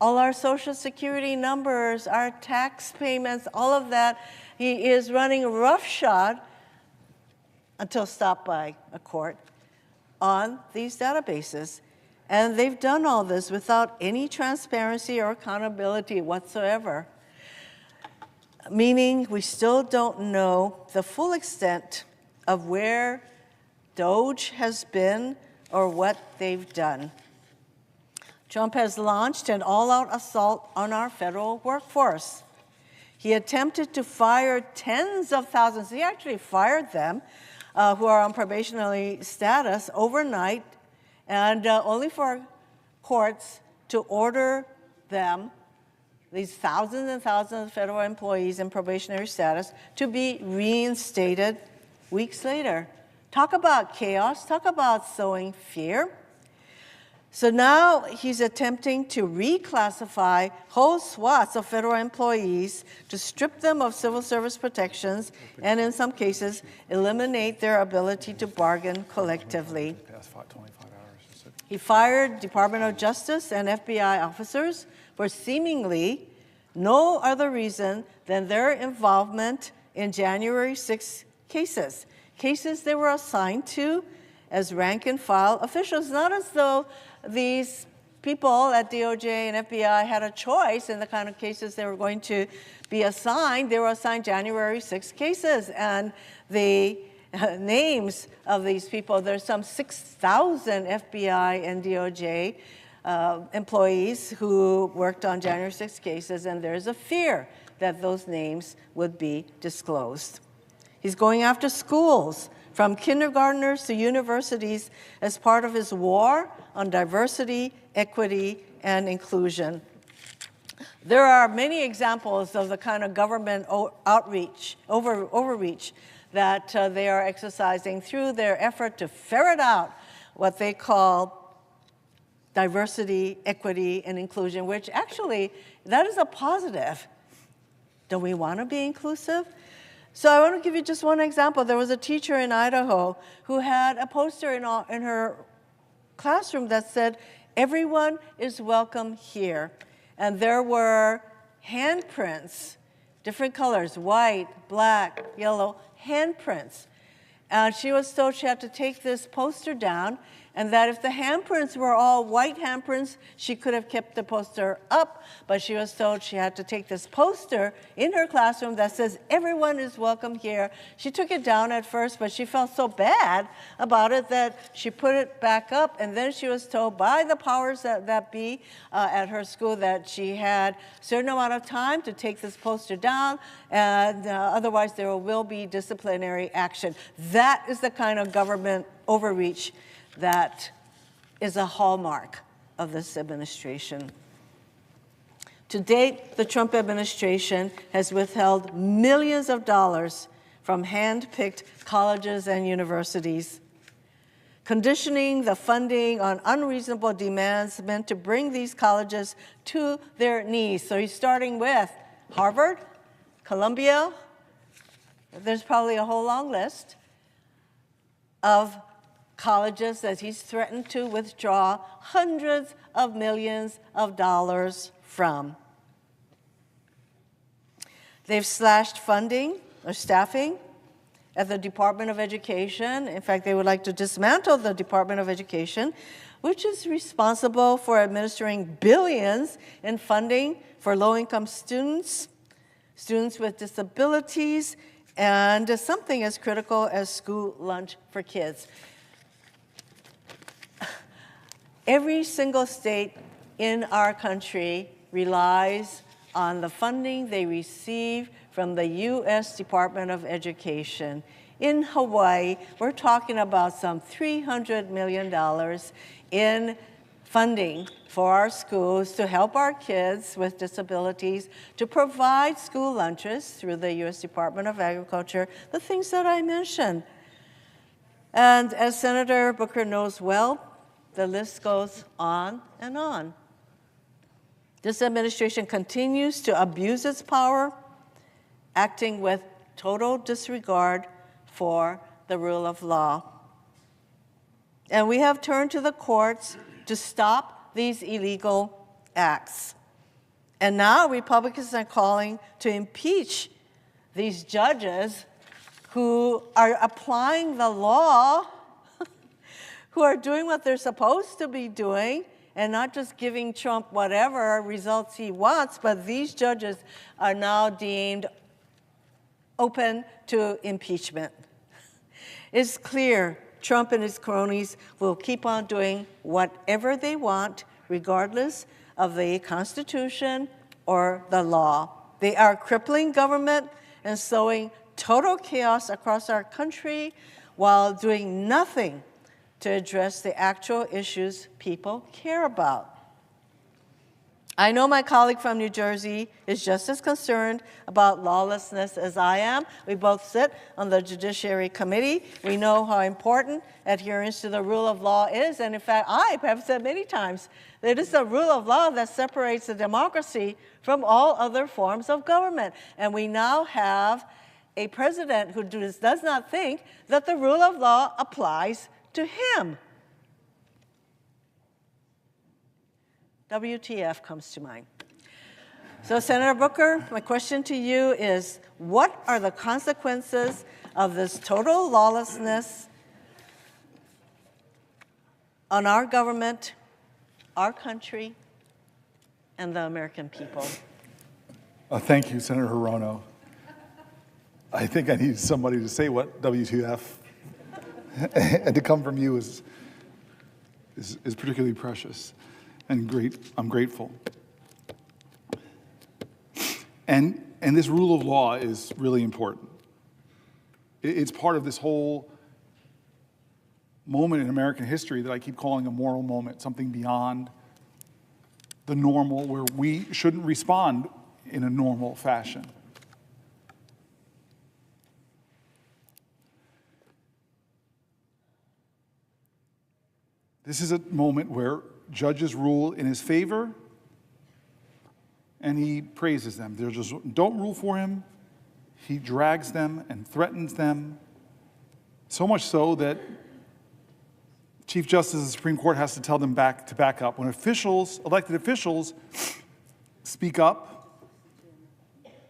all our Social Security numbers, our tax payments, all of that. He is running roughshod until stopped by a court on these databases. And they've done all this without any transparency or accountability whatsoever, meaning we still don't know the full extent of where DOGE has been or what they've done. Trump has launched an all-out assault on our federal workforce. He attempted to fire tens of thousands, he actually fired them, who are on probationary status overnight, and only for courts to order them, these thousands and thousands of federal employees in probationary status, to be reinstated weeks later. Talk about chaos, talk about sowing fear. So now he's attempting to reclassify whole swaths of federal employees to strip them of civil service protections and in some cases eliminate their ability to bargain collectively. He fired Department of Justice and FBI officers for seemingly no other reason than their involvement in January 6 cases they were assigned to as rank and file officials, not as though these people at DOJ and FBI had a choice in the kind of cases they were going to be assigned. They were assigned January 6 cases, and the names of these people, there's some 6,000 FBI and DOJ employees who worked on January 6 cases, and there's a fear that those names would be disclosed. He's going after schools, from kindergartners to universities, as part of his war on diversity, equity, and inclusion. There are many examples of the kind of government overreach that they are exercising through their effort to ferret out what they call diversity, equity, and inclusion, which actually, that is a positive. Don't we want to be inclusive? So I want to give you just one example. There was a teacher in Idaho who had a poster in her classroom that said, "Everyone is welcome here." And there were handprints, different colors, white, black, yellow, handprints. And she was told she had to take this poster down, and that if the handprints were all white handprints, she could have kept the poster up, but she was told she had to take this poster in her classroom that says, "Everyone is welcome here." She took it down at first, but she felt so bad about it that she put it back up, and then she was told by the powers that be at her school that she had a certain amount of time to take this poster down, and otherwise there will be disciplinary action. That is the kind of government overreach that is a hallmark of this administration. To date, the Trump administration has withheld millions of dollars from hand-picked colleges and universities, conditioning the funding on unreasonable demands meant to bring these colleges to their knees. So he's starting with Harvard, Columbia, there's probably a whole long list of colleges that he's threatened to withdraw hundreds of millions of dollars from. They've slashed funding or staffing at the Department of Education. In fact, they would like to dismantle the Department of Education, which is responsible for administering billions in funding for low-income students, students with disabilities, and something as critical as school lunch for kids. Every single state in our country relies on the funding they receive from the U.S. Department of Education. In Hawaii, we're talking about some $300 million in funding for our schools to help our kids with disabilities, to provide school lunches through the U.S. Department of Agriculture, the things that I mentioned. And as Senator Booker knows well, the list goes on and on. This administration continues to abuse its power, acting with total disregard for the rule of law. And we have turned to the courts to stop these illegal acts. And now Republicans are calling to impeach these judges who are applying the law, who are doing what they're supposed to be doing, and not just giving Trump whatever results he wants, but these judges are now deemed open to impeachment. It's clear Trump and his cronies will keep on doing whatever they want, regardless of the Constitution or the law. They are crippling government and sowing total chaos across our country while doing nothing to address the actual issues people care about. I know my colleague from New Jersey is just as concerned about lawlessness as I am. We both sit on the Judiciary Committee. We know how important adherence to the rule of law is. And in fact, I have said many times that it is the rule of law that separates the democracy from all other forms of government. And we now have a president who does not think that the rule of law applies to him. WTF comes to mind. So, Senator Booker, my question to you is, what are the consequences of this total lawlessness on our government, our country, and the American people? Thank you, Senator Hirono. I think I need somebody to say what WTF, and to come from you is particularly precious and great. I'm grateful. And this rule of law is really important. It's part of this whole moment in American history that I keep calling a moral moment, something beyond the normal, where we shouldn't respond in a normal fashion. This is a moment where judges rule in his favor, and he praises them. They just don't rule for him. He drags them and threatens them, so much so that Chief Justice of the Supreme Court has to tell them to back up. When elected officials, speak up,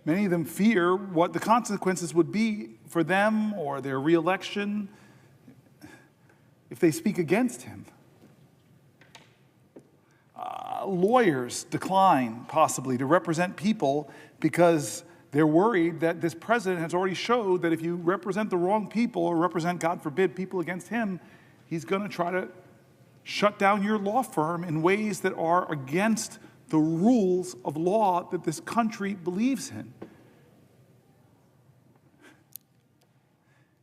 many of them fear what the consequences would be for them or their reelection if they speak against him. Lawyers decline, possibly, to represent people because they're worried that this president has already showed that if you represent the wrong people or represent, God forbid, people against him, he's going to try to shut down your law firm in ways that are against the rules of law that this country believes in.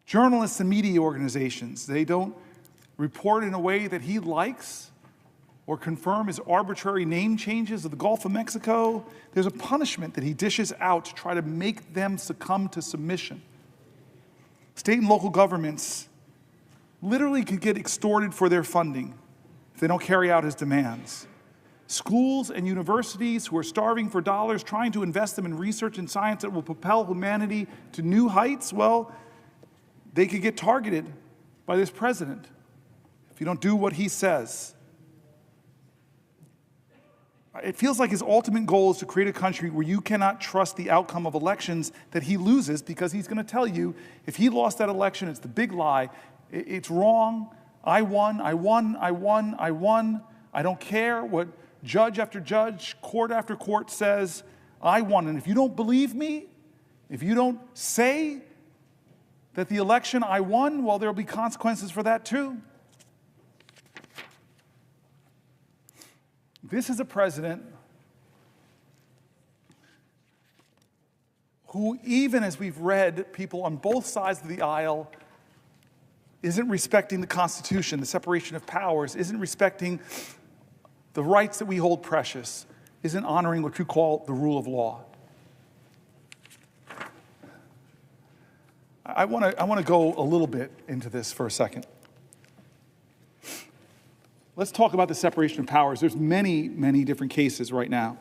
Journalists and media organizations, they don't report in a way that he likes or confirm his arbitrary name changes of the Gulf of Mexico. There's a punishment that he dishes out to try to make them succumb to submission. State and local governments literally could get extorted for their funding if they don't carry out his demands. Schools and universities who are starving for dollars, trying to invest them in research and science that will propel humanity to new heights, well, they could get targeted by this president if you don't do what he says. It feels like his ultimate goal is to create a country where you cannot trust the outcome of elections that he loses, because he's going to tell you if he lost that election, it's the big lie. It's wrong. I won. I don't care what judge after judge, court after court says. I won. And if you don't believe me, if you don't say that the election I won, well, there'll be consequences for that too. This is a president who, even as we've read, people on both sides of the aisle, isn't respecting the Constitution, the separation of powers, isn't respecting the rights that we hold precious, isn't honoring what you call the rule of law. I want to go a little bit into this for a second. Let's talk about the separation of powers. There's many, many different cases right now.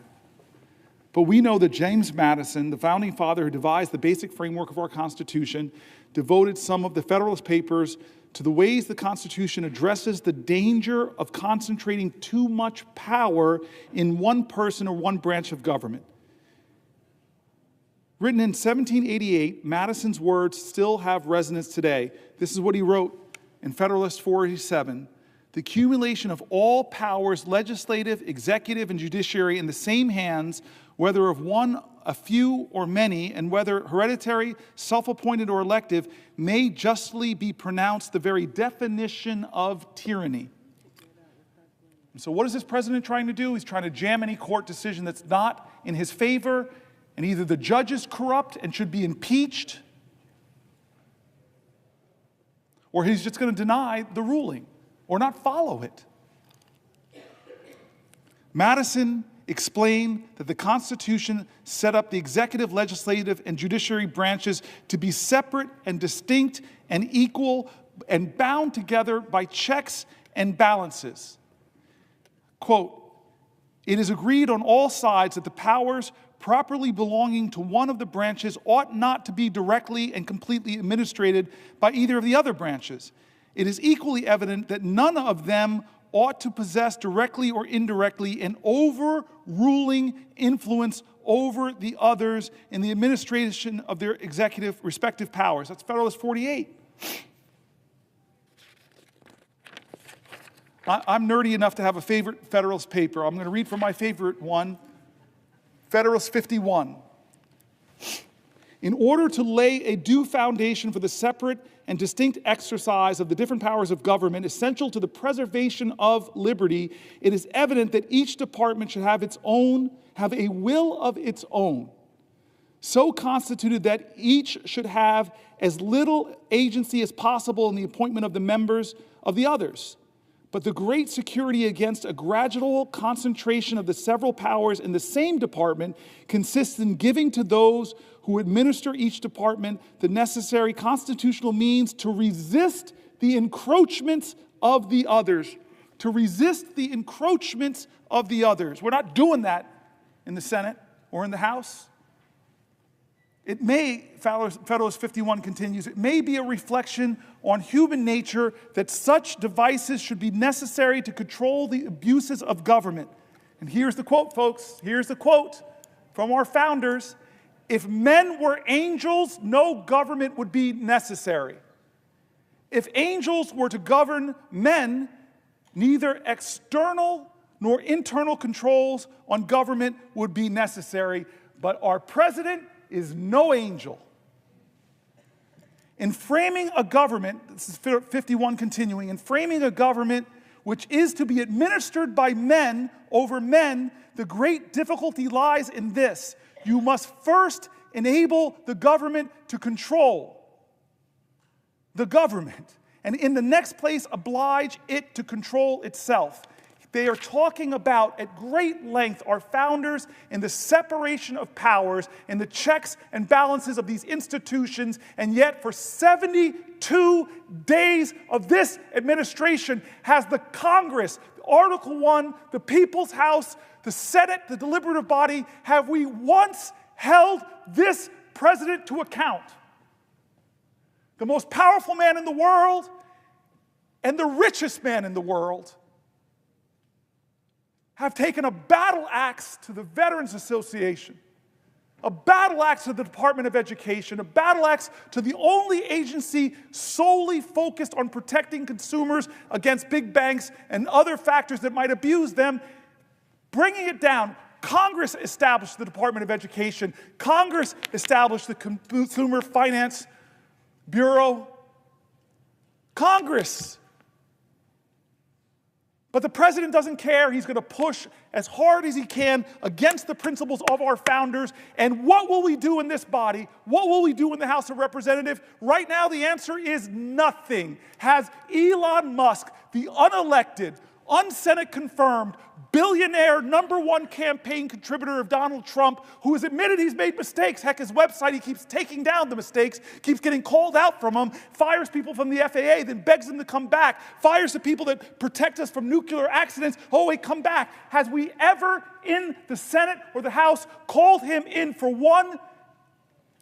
But we know that James Madison, the founding father who devised the basic framework of our Constitution, devoted some of the Federalist Papers to the ways the Constitution addresses the danger of concentrating too much power in one person or one branch of government. Written in 1788, Madison's words still have resonance today. This is what he wrote in Federalist 487. The accumulation of all powers, legislative, executive, and judiciary, in the same hands, whether of one, a few, or many, and whether hereditary, self-appointed, or elective, may justly be pronounced the very definition of tyranny. And so what is this president trying to do? He's trying to jam any court decision that's not in his favor, and either the judge is corrupt and should be impeached, or he's just going to deny the ruling or not follow it. Madison explain that the Constitution set up the executive, legislative, and judiciary branches to be separate and distinct and equal and bound together by checks and balances. Quote, "It is agreed on all sides that the powers properly belonging to one of the branches ought not to be directly and completely administered by either of the other branches. It is equally evident that none of them ought to possess directly or indirectly an overruling influence over the others in the administration of their executive respective powers." That's Federalist 48. I'm nerdy enough to have a favorite Federalist paper. I'm going to read from my favorite one, Federalist 51. "In order to lay a due foundation for the separate and distinct exercise of the different powers of government essential to the preservation of liberty, it is evident that each department should have a will of its own, so constituted that each should have as little agency as possible in the appointment of the members of the others. But the great security against a gradual concentration of the several powers in the same department consists in giving to those who administer each department the necessary constitutional means to resist the encroachments of the others." To resist the encroachments of the others. We're not doing that in the Senate or in the House. It may, Federalist 51 continues, "it may be a reflection on human nature that such devices should be necessary to control the abuses of government." And here's the quote, folks. Here's the quote from our founders. "If men were angels, no government would be necessary. If angels were to govern men, neither external nor internal controls on government would be necessary. But our president is no angel. In framing a government," this is 51 continuing, "in framing a government which is to be administered by men over men, the great difficulty lies in this: you must first enable the government to control the government, and in the next place oblige it to control itself." They are talking about at great length, our founders, in the separation of powers and the checks and balances of these institutions, and yet for 72 days of this administration has the Congress, Article 1, the People's House, the Senate, the deliberative body, have we once held this president to account? The most powerful man in the world and the richest man in the world have taken a battle axe to the Veterans Association, a battle axe to the Department of Education, a battle axe to the only agency solely focused on protecting consumers against big banks and other factors that might abuse them, bringing it down. Congress established the Department of Education. Congress established the Consumer Finance Bureau. Congress. But the president doesn't care. He's going to push as hard as he can against the principles of our founders. And what will we do in this body? What will we do in the House of Representatives? Right now, the answer is nothing. Has Elon Musk, the unelected, un-Senate confirmed, billionaire #1 campaign contributor of Donald Trump, who has admitted he's made mistakes. Heck, his website, he keeps taking down the mistakes, keeps getting called out from them, fires people from the FAA, then begs them to come back, fires the people that protect us from nuclear accidents. Oh, wait, come back. Has we ever in the Senate or the House called him in for one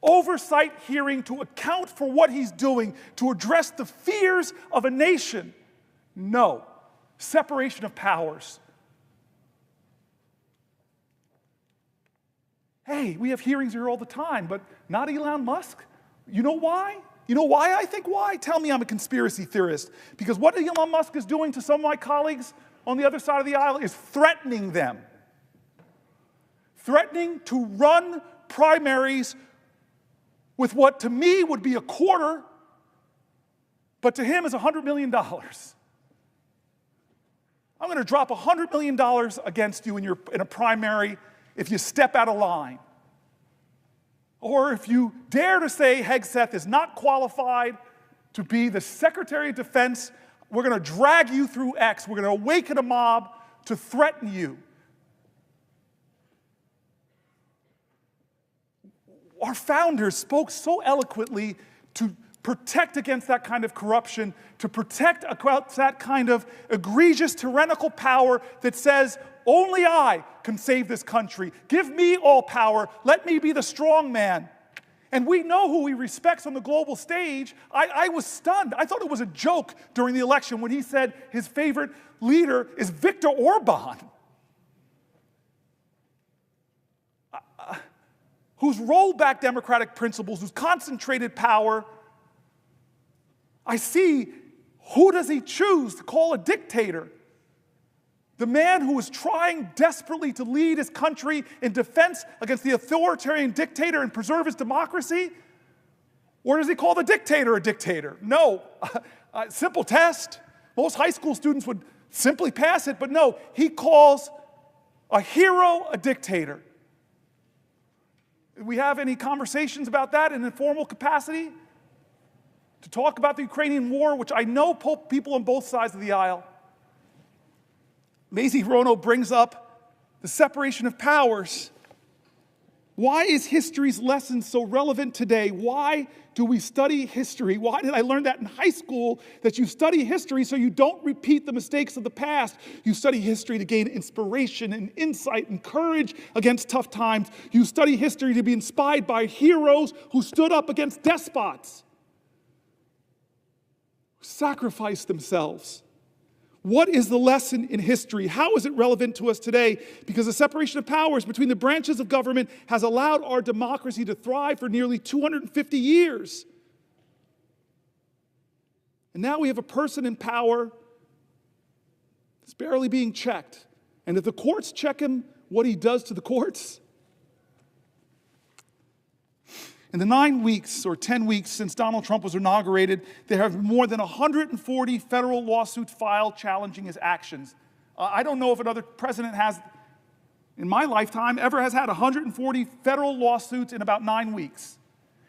oversight hearing to account for what he's doing, to address the fears of a nation? No. Separation of powers. Hey, we have hearings here all the time, but not Elon Musk. You know why? You know why I think why? Tell me I'm a conspiracy theorist. Because what Elon Musk is doing to some of my colleagues on the other side of the aisle is threatening them. Threatening to run primaries with what to me would be a quarter, but to him is $100 million. I'm going to drop $100 million against you in a primary if you step out of line. Or if you dare to say Hegseth is not qualified to be the Secretary of Defense, we're going to drag you through X. We're going to awaken a mob to threaten you. Our founders spoke so eloquently to protect against that kind of corruption, to protect against that kind of egregious tyrannical power that says, only I can save this country. Give me all power. Let me be the strong man. And we know who he respects on the global stage. I was stunned. I thought it was a joke during the election when he said his favorite leader is Viktor Orban, who's rolled back democratic principles, who's concentrated power. I see, who does he choose to call a dictator? The man who is trying desperately to lead his country in defense against the authoritarian dictator and preserve his democracy? Or does he call the dictator a dictator? No. Simple test. Most high school students would simply pass it, but no, he calls a hero a dictator. Do we have any conversations about that in an informal capacity? To talk about the Ukrainian war, which I know people on both sides of the aisle. Mazie Hirono brings up the separation of powers. Why is history's lesson so relevant today? Why do we study history? Why did I learn that in high school, that you study history so you don't repeat the mistakes of the past? You study history to gain inspiration and insight and courage against tough times. You study history to be inspired by heroes who stood up against despots, who sacrificed themselves. What is the lesson in history? How is it relevant to us today? Because the separation of powers between the branches of government has allowed our democracy to thrive for nearly 250 years. And now we have a person in power that's barely being checked. And if the courts check him, what he does to the courts? In the 9 weeks or 10 weeks since Donald Trump was inaugurated, there have been more than 140 federal lawsuits filed challenging his actions. I don't know if another president has, in my lifetime, ever has had 140 federal lawsuits in about 9 weeks.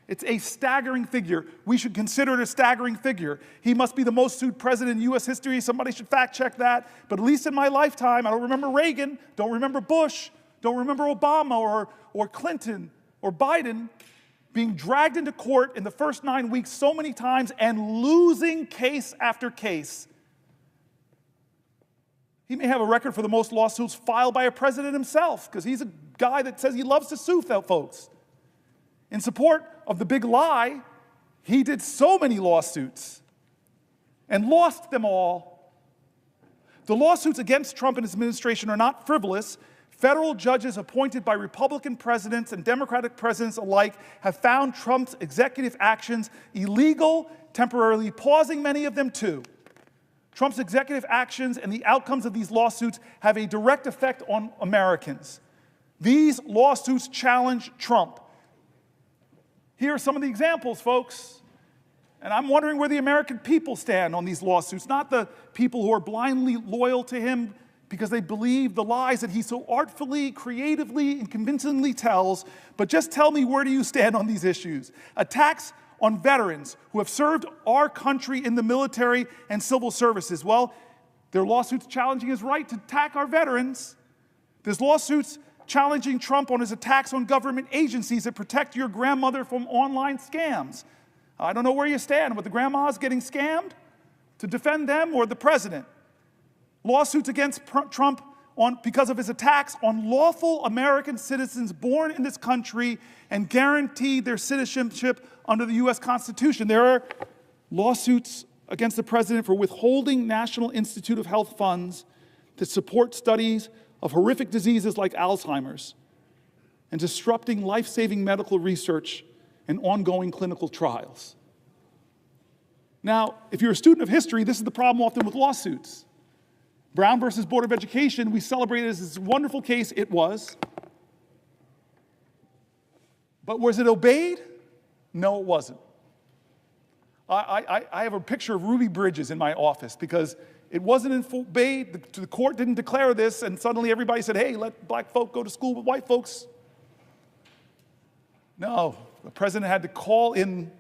It's a staggering figure. We should consider it a staggering figure. He must be the most sued president in U.S. history. Somebody should fact check that. But at least in my lifetime, I don't remember Reagan, don't remember Bush, don't remember Obama or Clinton or Biden being dragged into court in the first 9 weeks so many times and losing case after case. He may have a record for the most lawsuits filed by a president himself, because he's a guy that says he loves to sue folks. In support of the big lie, he did so many lawsuits and lost them all. The lawsuits against Trump and his administration are not frivolous. Federal judges appointed by Republican presidents and Democratic presidents alike have found Trump's executive actions illegal, temporarily pausing many of them too. Trump's executive actions and the outcomes of these lawsuits have a direct effect on Americans. These lawsuits challenge Trump. Here are some of the examples, folks. And I'm wondering where the American people stand on these lawsuits, not the people who are blindly loyal to him because they believe the lies that he so artfully, creatively, and convincingly tells, but just tell me, where do you stand on these issues? Attacks on veterans who have served our country in the military and civil services. Well, there are lawsuits challenging his right to attack our veterans. There's lawsuits challenging Trump on his attacks on government agencies that protect your grandmother from online scams. I don't know where you stand with the grandmas getting scammed, to defend them, or the president. Lawsuits against Trump because of his attacks on lawful American citizens born in this country and guaranteed their citizenship under the U.S. Constitution. There are lawsuits against the president for withholding National Institute of Health funds to support studies of horrific diseases like Alzheimer's and disrupting life-saving medical research and ongoing clinical trials. Now, if you're a student of history, this is the problem often with lawsuits. Brown versus Board of Education, we celebrated as this wonderful case. It was. But was it obeyed? No, it wasn't. I have a picture of Ruby Bridges in my office because it wasn't obeyed. The court didn't declare this, and suddenly everybody said, hey, let black folk go to school with white folks. No, the president had to call in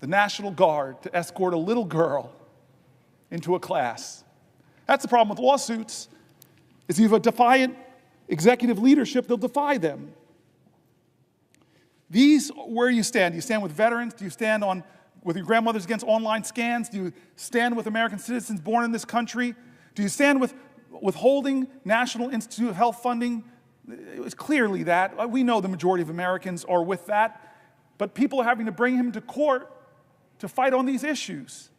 the National Guard to escort a little girl into a class. That's the problem with lawsuits, is if you have a defiant executive leadership, they'll defy them. where you stand. Do you stand with veterans? Do you stand with your grandmothers against online scans? Do you stand with American citizens born in this country? Do you stand with withholding National Institute of Health funding? It was clearly that. We know the majority of Americans are with that. But people are having to bring him to court to fight on these issues.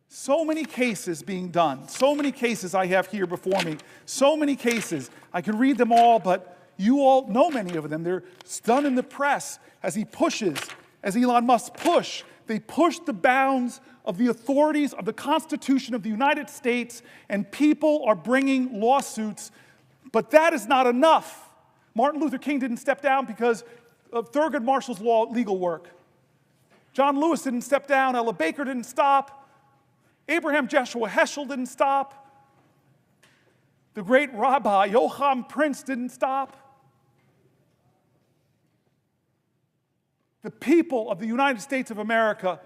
So many cases being done. So many cases I have here before me. So many cases. I can read them all, but you all know many of them. They're done in the press as he pushes, as Elon Musk push. They push the bounds of the authorities of the Constitution of the United States, and people are bringing lawsuits. But that is not enough. Martin Luther King didn't step down because of Thurgood Marshall's law legal work. John Lewis didn't step down. Ella Baker didn't stop. Abraham Joshua Heschel didn't stop. The great Rabbi Joachim Prince didn't stop. The people of the United States of America,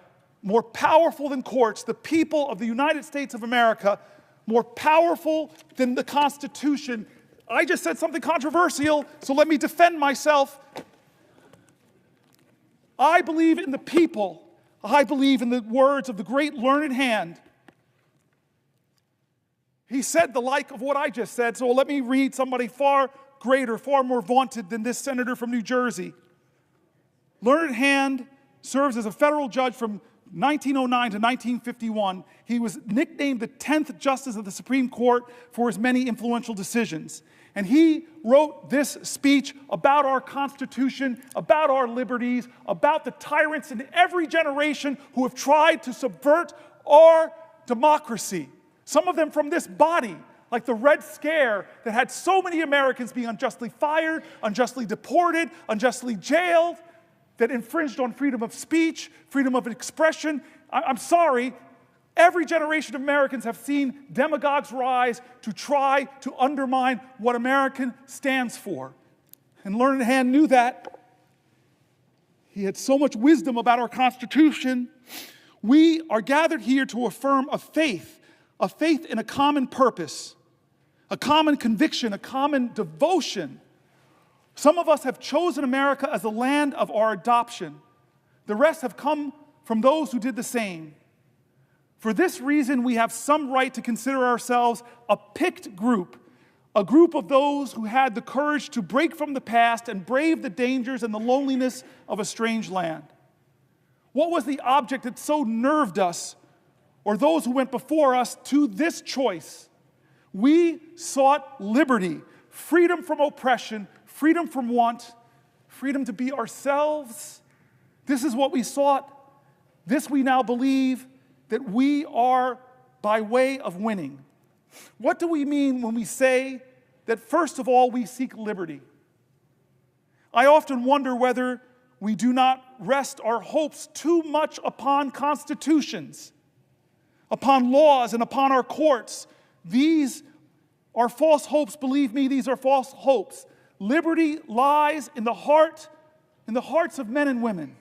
more powerful than courts, the people of the United States of America, more powerful than the Constitution. I just said something controversial, so let me defend myself. I believe in the people. I believe in the words of the great learned hand. He said the like of what I just said, so let me read somebody far greater, far more vaunted than this senator from New Jersey. Learned Hand serves as a federal judge from 1909 to 1951. He was nicknamed the 10th Justice of the Supreme Court for his many influential decisions. And he wrote this speech about our Constitution, about our liberties, about the tyrants in every generation who have tried to subvert our democracy. Some of them from this body, like the Red Scare that had so many Americans being unjustly fired, unjustly deported, unjustly jailed, that infringed on freedom of speech, freedom of expression. I'm sorry, every generation of Americans have seen demagogues rise to try to undermine what American stands for. And Learned Hand knew that. He had so much wisdom about our Constitution. We are gathered here to affirm a faith in a common purpose, a common conviction, a common devotion. Some of us have chosen America as the land of our adoption. The rest have come from those who did the same. For this reason, we have some right to consider ourselves a picked group, a group of those who had the courage to break from the past and brave the dangers and the loneliness of a strange land. What was the object that so nerved us, or those who went before us, to this choice? We sought liberty, freedom from oppression, freedom from want, freedom to be ourselves. This is what we sought. This we now believe that we are by way of winning. What do we mean when we say that first of all we seek liberty? I often wonder whether we do not rest our hopes too much upon constitutions, upon laws, and upon our courts. These are false hopes. Believe me, these are false hopes. Liberty lies in the hearts of men and women.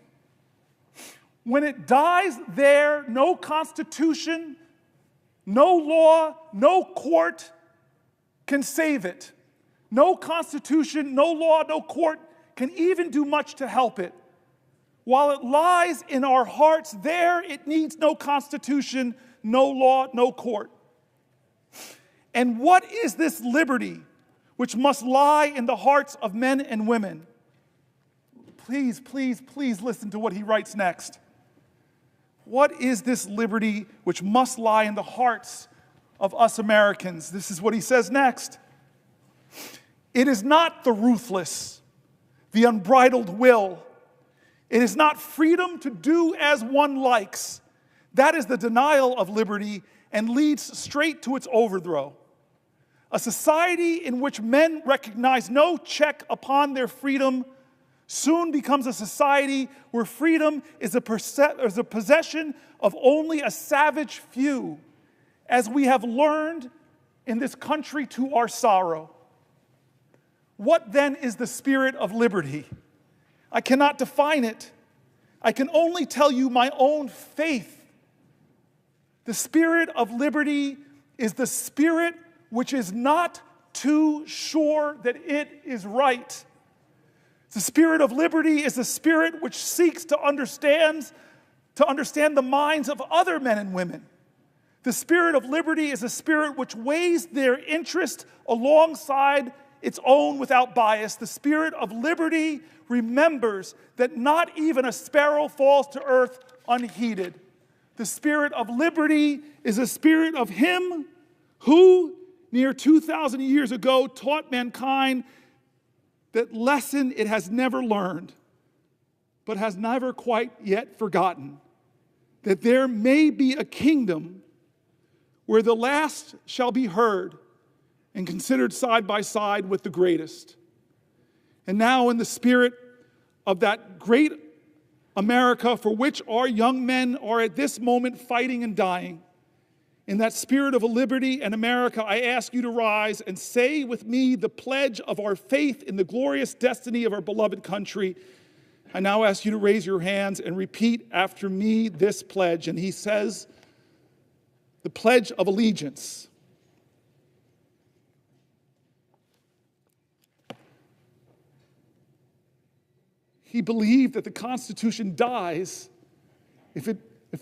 When it dies there, no constitution, no law, no court can save it. No constitution, no law, no court can even do much to help it. While it lies in our hearts, there it needs no constitution, no law, no court. And what is this liberty which must lie in the hearts of men and women? Please, please, please listen to what he writes next. What is this liberty which must lie in the hearts of us Americans? This is what he says next. It is not the ruthless, the unbridled will. It is not freedom to do as one likes. That is the denial of liberty and leads straight to its overthrow. A society in which men recognize no check upon their freedom soon becomes a society where freedom is a possession of only a savage few, as we have learned in this country to our sorrow. What then is the spirit of liberty? I cannot define it. I can only tell you my own faith. The spirit of liberty is the spirit which is not too sure that it is right. The spirit of liberty is a spirit which seeks to understand the minds of other men and women. The spirit of liberty is a spirit which weighs their interest alongside its own without bias. The spirit of liberty remembers that not even a sparrow falls to earth unheeded. The spirit of liberty is a spirit of him who, near 2,000 years ago, taught mankind that lesson it has never learned, but has never quite yet forgotten, that there may be a kingdom where the last shall be heard and considered side by side with the greatest. And now in the spirit of that great America for which our young men are at this moment fighting and dying, in that spirit of a liberty and America, I ask you to rise and say with me the pledge of our faith in the glorious destiny of our beloved country. I now ask you to raise your hands and repeat after me this pledge. And he says, the Pledge of Allegiance. He believed that the Constitution dies if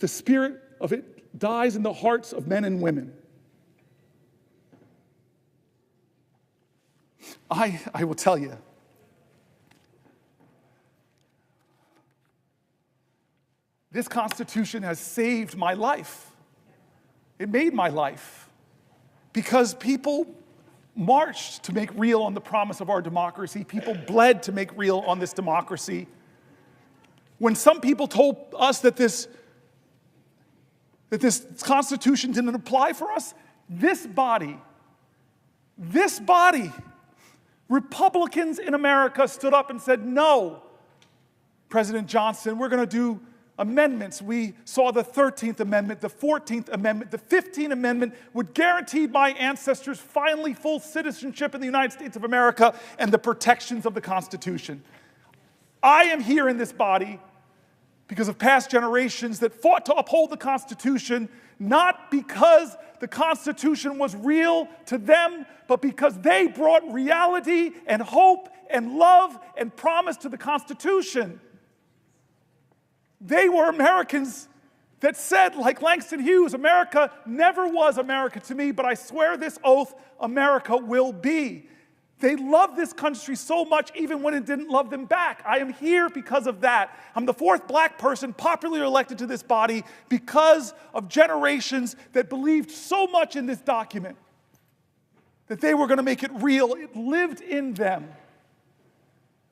the spirit of it dies in the hearts of men and women. I will tell you, this Constitution has saved my life. It made my life because people marched to make real on the promise of our democracy. People bled to make real on this democracy. When some people told us that this Constitution didn't apply for us, this body, Republicans in America stood up and said, no, President Johnson, we're going to do amendments. We saw the 13th Amendment, the 14th Amendment, the 15th Amendment would guarantee my ancestors finally full citizenship in the United States of America and the protections of the Constitution. I am here in this body because of past generations that fought to uphold the Constitution, not because the Constitution was real to them, but because they brought reality and hope and love and promise to the Constitution. They were Americans that said, like Langston Hughes, America never was America to me, but I swear this oath, America will be. They loved this country so much even when it didn't love them back. I am here because of that. I'm the fourth black person popularly elected to this body because of generations that believed so much in this document that they were going to make it real. It lived in them.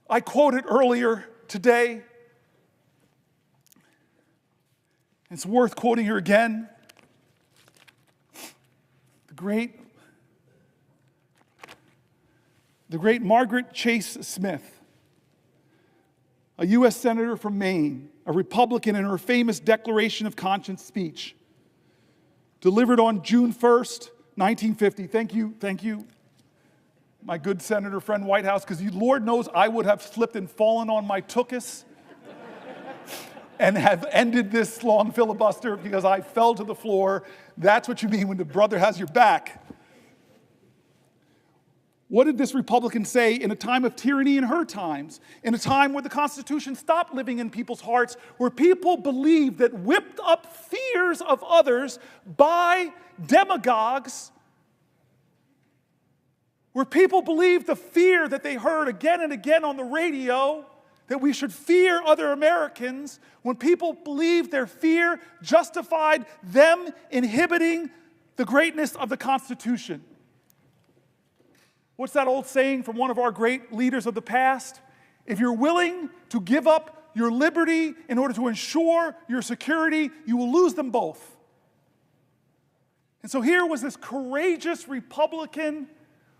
I quoted earlier today. It's worth quoting here again. The great Margaret Chase Smith, a U.S. Senator from Maine, a Republican, in her famous Declaration of Conscience speech, delivered on June 1st, 1950. Thank you, my good senator friend Whitehouse, because Lord knows I would have slipped and fallen on my tuchus and have ended this long filibuster because I fell to the floor. That's what you mean when the brother has your back. What did this Republican say in a time of tyranny in her times, in a time where the Constitution stopped living in people's hearts, where people believed that whipped up fears of others by demagogues, where people believed the fear that they heard again and again on the radio, that we should fear other Americans, when people believed their fear justified them inhibiting the greatness of the Constitution. What's that old saying from one of our great leaders of the past? If you're willing to give up your liberty in order to ensure your security, you will lose them both. And so here was this courageous Republican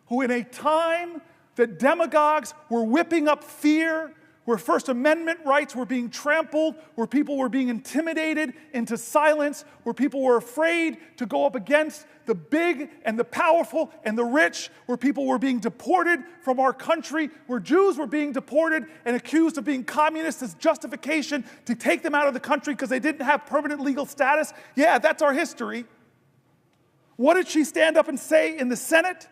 who, in a time that demagogues were whipping up fear, where First Amendment rights were being trampled, where people were being intimidated into silence, where people were afraid to go up against the big and the powerful and the rich, where people were being deported from our country, where Jews were being deported and accused of being communists as justification to take them out of the country because they didn't have permanent legal status. Yeah, that's our history. What did she stand up and say in the Senate?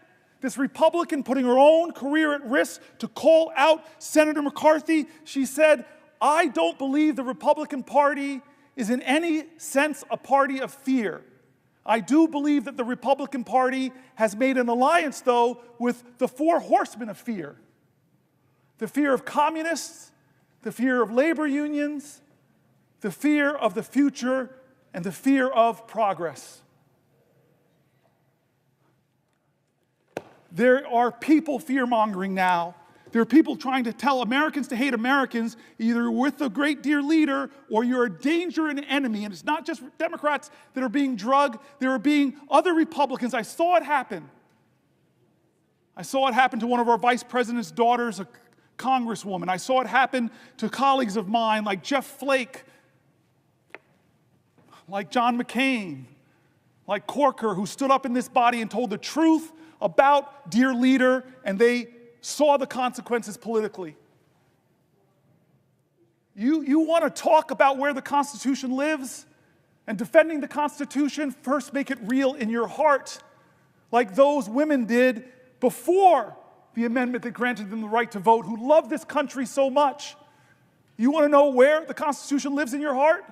this Republican putting her own career at risk to call out Senator McCarthy. She said, I don't believe the Republican Party is in any sense a party of fear. I do believe that the Republican Party has made an alliance, though, with the four horsemen of fear. The fear of communists, the fear of labor unions, the fear of the future, and the fear of progress. There are people fear-mongering now. There are people trying to tell Americans to hate Americans, either with the great dear leader or you're a danger and an enemy. And it's not just Democrats that are being drugged. There are being other Republicans. I saw it happen. I saw it happen to one of our vice president's daughters, a congresswoman. I saw it happen to colleagues of mine like Jeff Flake, like John McCain, like Corker, who stood up in this body and told the truth about dear leader, and they saw the consequences politically. You want to talk about where the Constitution lives and defending the Constitution? First, make it real in your heart, like those women did before the amendment that granted them the right to vote, who love this country so much. You want to know where the Constitution lives in your heart?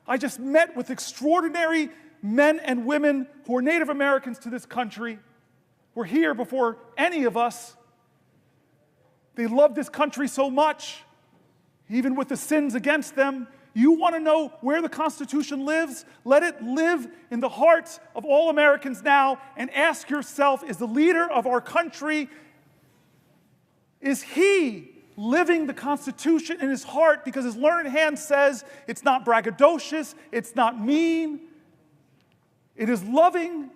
I just met with extraordinary men and women who are Native Americans to this country, were here before any of us. They love this country so much, even with the sins against them. You want to know where the Constitution lives? Let it live in the hearts of all Americans now, and ask yourself, is the leader of our country, is he living the Constitution in his heart? Because his learned hand says it's not braggadocious, it's not mean, it is loving,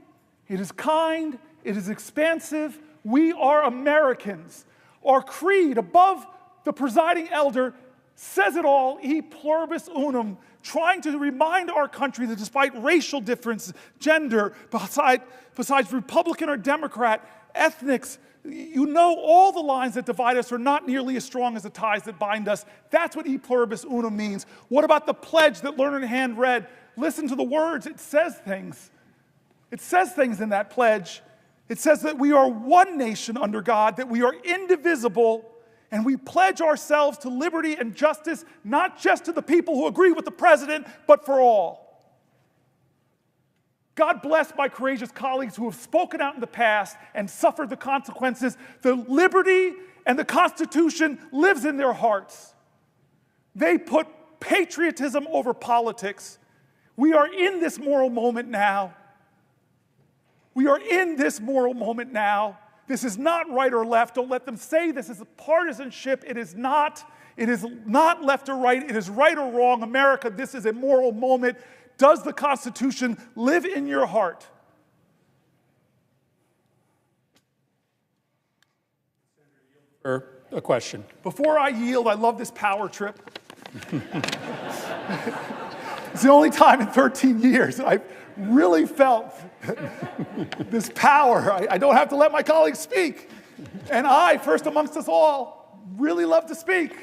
it is kind, it is expansive. We are Americans. Our creed above the presiding elder says it all, e pluribus unum, trying to remind our country that despite racial difference, gender, besides Republican or Democrat, ethnics, you know all the lines that divide us are not nearly as strong as the ties that bind us. That's what e pluribus unum means. What about the pledge that learned hand read? Listen to the words. It says things. It says things in that pledge. It says that we are one nation under God, that we are indivisible, and we pledge ourselves to liberty and justice, not just to the people who agree with the president, but for all. God bless my courageous colleagues who have spoken out in the past and suffered the consequences. The liberty and the Constitution lives in their hearts. They put patriotism over politics. We are in this moral moment now. We are in this moral moment now. This is not right or left. Don't let them say this is a partisanship. It is not. It is not left or right. It is right or wrong. America, this is a moral moment. Does the Constitution live in your heart? A question. Before I yield, I love this power trip. It's the only time in 13 years I've really felt this power. I don't have to let my colleagues speak. And I, first amongst us all, really love to speak.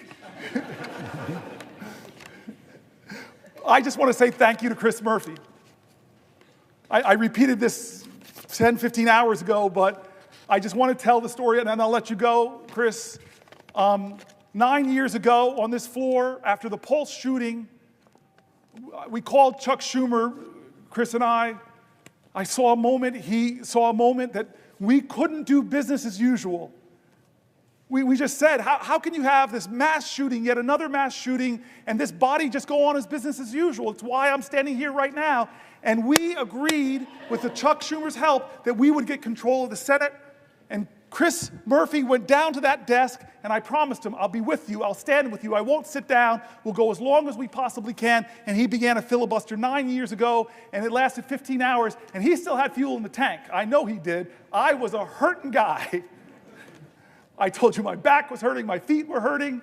I just want to say thank you to Chris Murphy. I repeated this 10, 15 hours ago, but I just want to tell the story, and then I'll let you go, Chris. 9 years ago on this floor, after the Pulse shooting, we called Chuck Schumer, Chris and I saw a moment, he saw a moment that we couldn't do business as usual. We just said, how can you have this mass shooting, yet another mass shooting, and this body just go on as business as usual? It's why I'm standing here right now. And we agreed, with the Chuck Schumer's help, that we would get control of the Senate. And Chris Murphy went down to that desk, and I promised him, I'll be with you, I'll stand with you, I won't sit down, we'll go as long as we possibly can. And he began a filibuster 9 years ago, and it lasted 15 hours, and he still had fuel in the tank. I know he did. I was a hurting guy. I told you my back was hurting, my feet were hurting.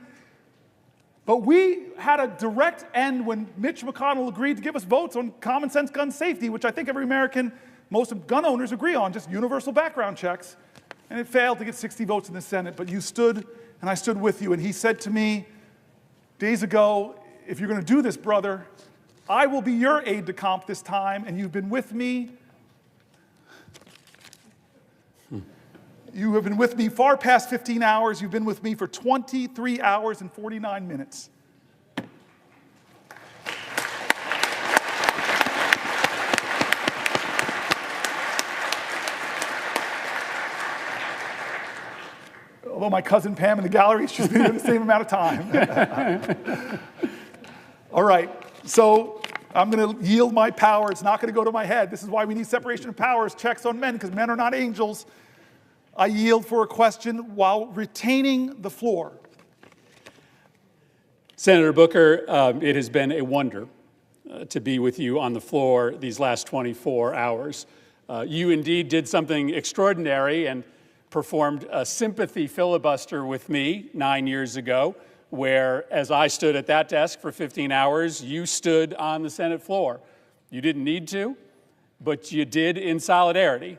But we had a direct end when Mitch McConnell agreed to give us votes on common sense gun safety, which I think every American, most gun owners agree on, just universal background checks. And it failed to get 60 votes in the Senate, but you stood, and I stood with you. And he said to me days ago, if you're going to do this, brother, I will be your aide-de-camp this time, and you've been with me. You have been with me far past 15 hours. You've been with me for 23 hours and 49 minutes. Although my cousin Pam in the gallery, she's been here the same amount of time. All right, so I'm going to yield my power. It's not going to go to my head. This is why we need separation of powers, checks on men, because men are not angels. I yield for a question while retaining the floor. Senator Booker, it has been a wonder to be with you on the floor these last 24 hours. You indeed did something extraordinary and performed a sympathy filibuster with me 9 years ago, where as I stood at that desk for 15 hours, you stood on the Senate floor. You didn't need to, but you did in solidarity.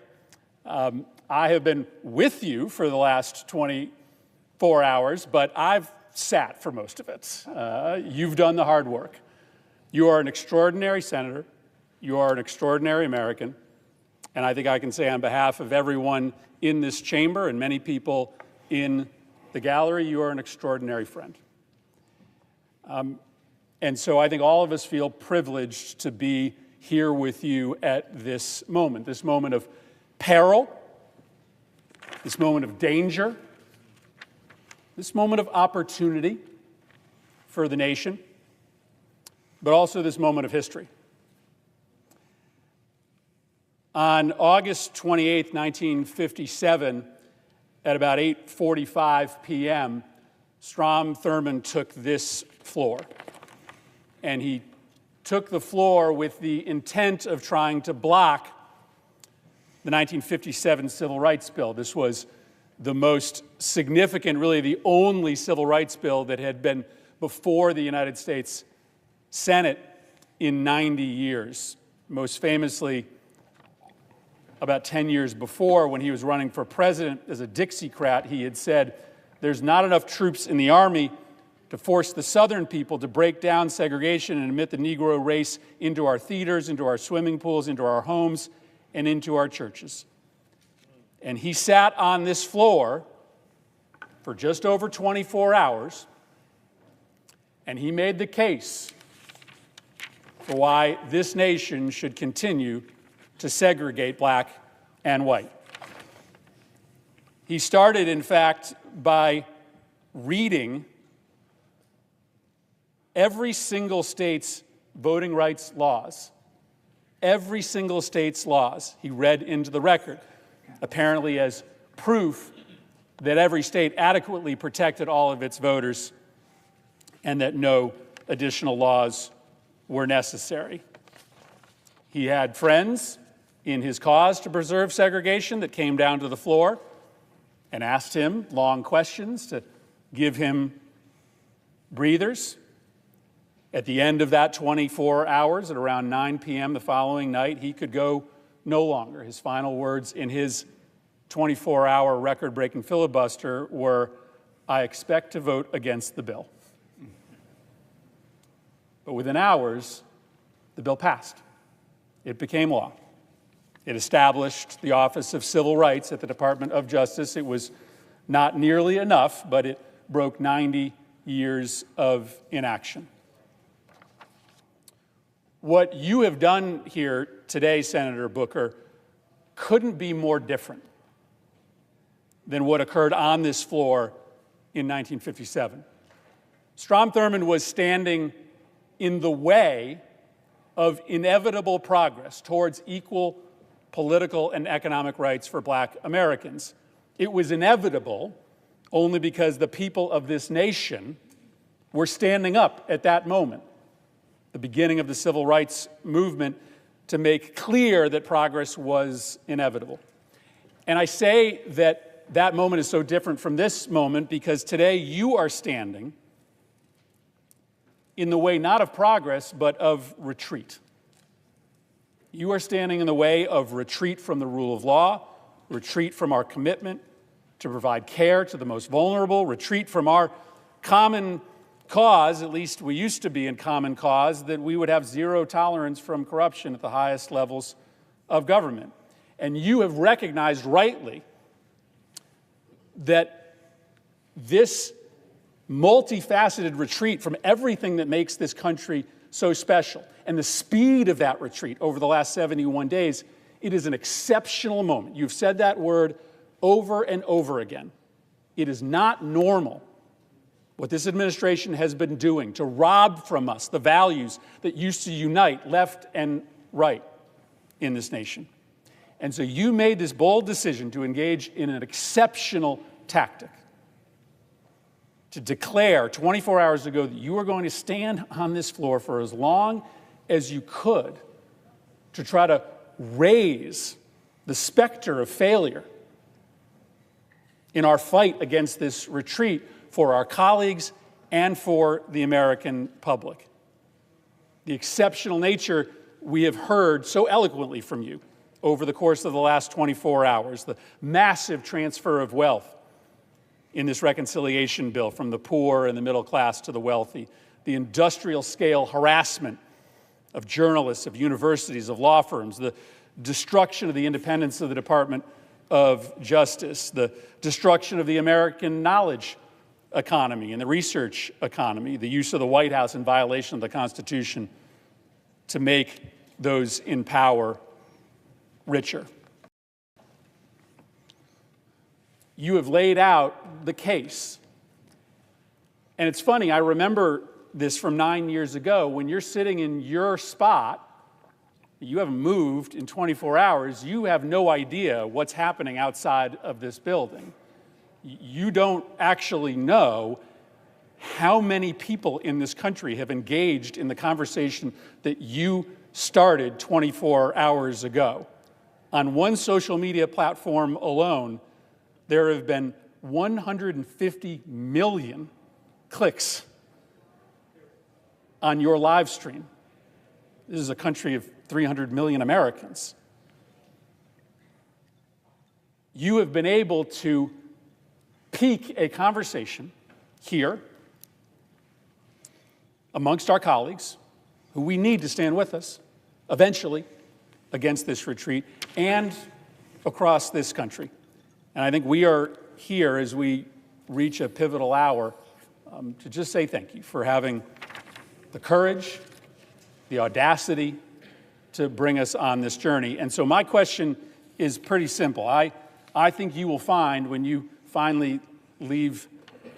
I have been with you for the last 24 hours, but I've sat for most of it. You've done the hard work. You are an extraordinary senator. You are an extraordinary American. And I think I can say on behalf of everyone in this chamber and many people in the gallery, you are an extraordinary friend. And so I think all of us feel privileged to be here with you at this moment of peril, this moment of danger, this moment of opportunity for the nation, but also this moment of history. On August 28, 1957, at about 8:45 p.m., Strom Thurmond took this floor. And he took the floor with the intent of trying to block the 1957 Civil Rights Bill. This was the most significant, really the only civil rights bill that had been before the United States Senate in 90 years. Most famously, about 10 years before, when he was running for president as a Dixiecrat, he had said, "There's not enough troops in the Army to force the Southern people to break down segregation and admit the Negro race into our theaters, into our swimming pools, into our homes, and into our churches." And he sat on this floor for just over 24 hours, and he made the case for why this nation should continue to segregate black and white. He started, in fact, by reading every single state's voting rights laws. Every single state's laws he read into the record, apparently as proof that every state adequately protected all of its voters and that no additional laws were necessary. He had friends in his cause to preserve segregation that came down to the floor and asked him long questions to give him breathers. At the end of that 24 hours, at around 9 p.m. the following night, he could go no longer. His final words in his 24-hour record-breaking filibuster were, "I expect to vote against the bill." But within hours, the bill passed. It became law. It established the Office of Civil Rights at the Department of Justice. It was not nearly enough, but it broke 90 years of inaction. What you have done here today, Senator Booker, couldn't be more different than what occurred on this floor in 1957. Strom Thurmond was standing in the way of inevitable progress towards equal political and economic rights for black Americans. It was inevitable only because the people of this nation were standing up at that moment, the beginning of the civil rights movement, to make clear that progress was inevitable. And I say that that moment is so different from this moment because today you are standing in the way not of progress, but of retreat. You are standing in the way of retreat from the rule of law, retreat from our commitment to provide care to the most vulnerable, retreat from our common cause, at least we used to be in common cause, that we would have zero tolerance from corruption at the highest levels of government. And you have recognized rightly that this multifaceted retreat from everything that makes this country so special, and the speed of that retreat over the last 71 days, it is an exceptional moment. You've said that word over and over again. It is not normal what this administration has been doing to rob from us the values that used to unite left and right in this nation. And so you made this bold decision to engage in an exceptional tactic, to declare 24 hours ago that you were going to stand on this floor for as long as you could to try to raise the specter of failure in our fight against this retreat for our colleagues and for the American public. The exceptional nature we have heard so eloquently from you over the course of the last 24 hours, the massive transfer of wealth in this reconciliation bill from the poor and the middle class to the wealthy, the industrial scale harassment of journalists, of universities, of law firms, the destruction of the independence of the Department of Justice, the destruction of the American knowledge economy and the research economy, the use of the White House in violation of the Constitution to make those in power richer. You have laid out the case. And it's funny, I remember this from 9 years ago. When you're sitting in your spot, you haven't moved in 24 hours, you have no idea what's happening outside of this building. You don't actually know how many people in this country have engaged in the conversation that you started 24 hours ago. On one social media platform alone, there have been 150 million clicks on your live stream. This is a country of 300 million Americans. You have been able to pique a conversation here amongst our colleagues, who we need to stand with us eventually against this retreat, and across this country. And I think we are here as we reach a pivotal hour to just say thank you for having the courage, the audacity to bring us on this journey. And so my question is pretty simple. I think you will find when you finally leave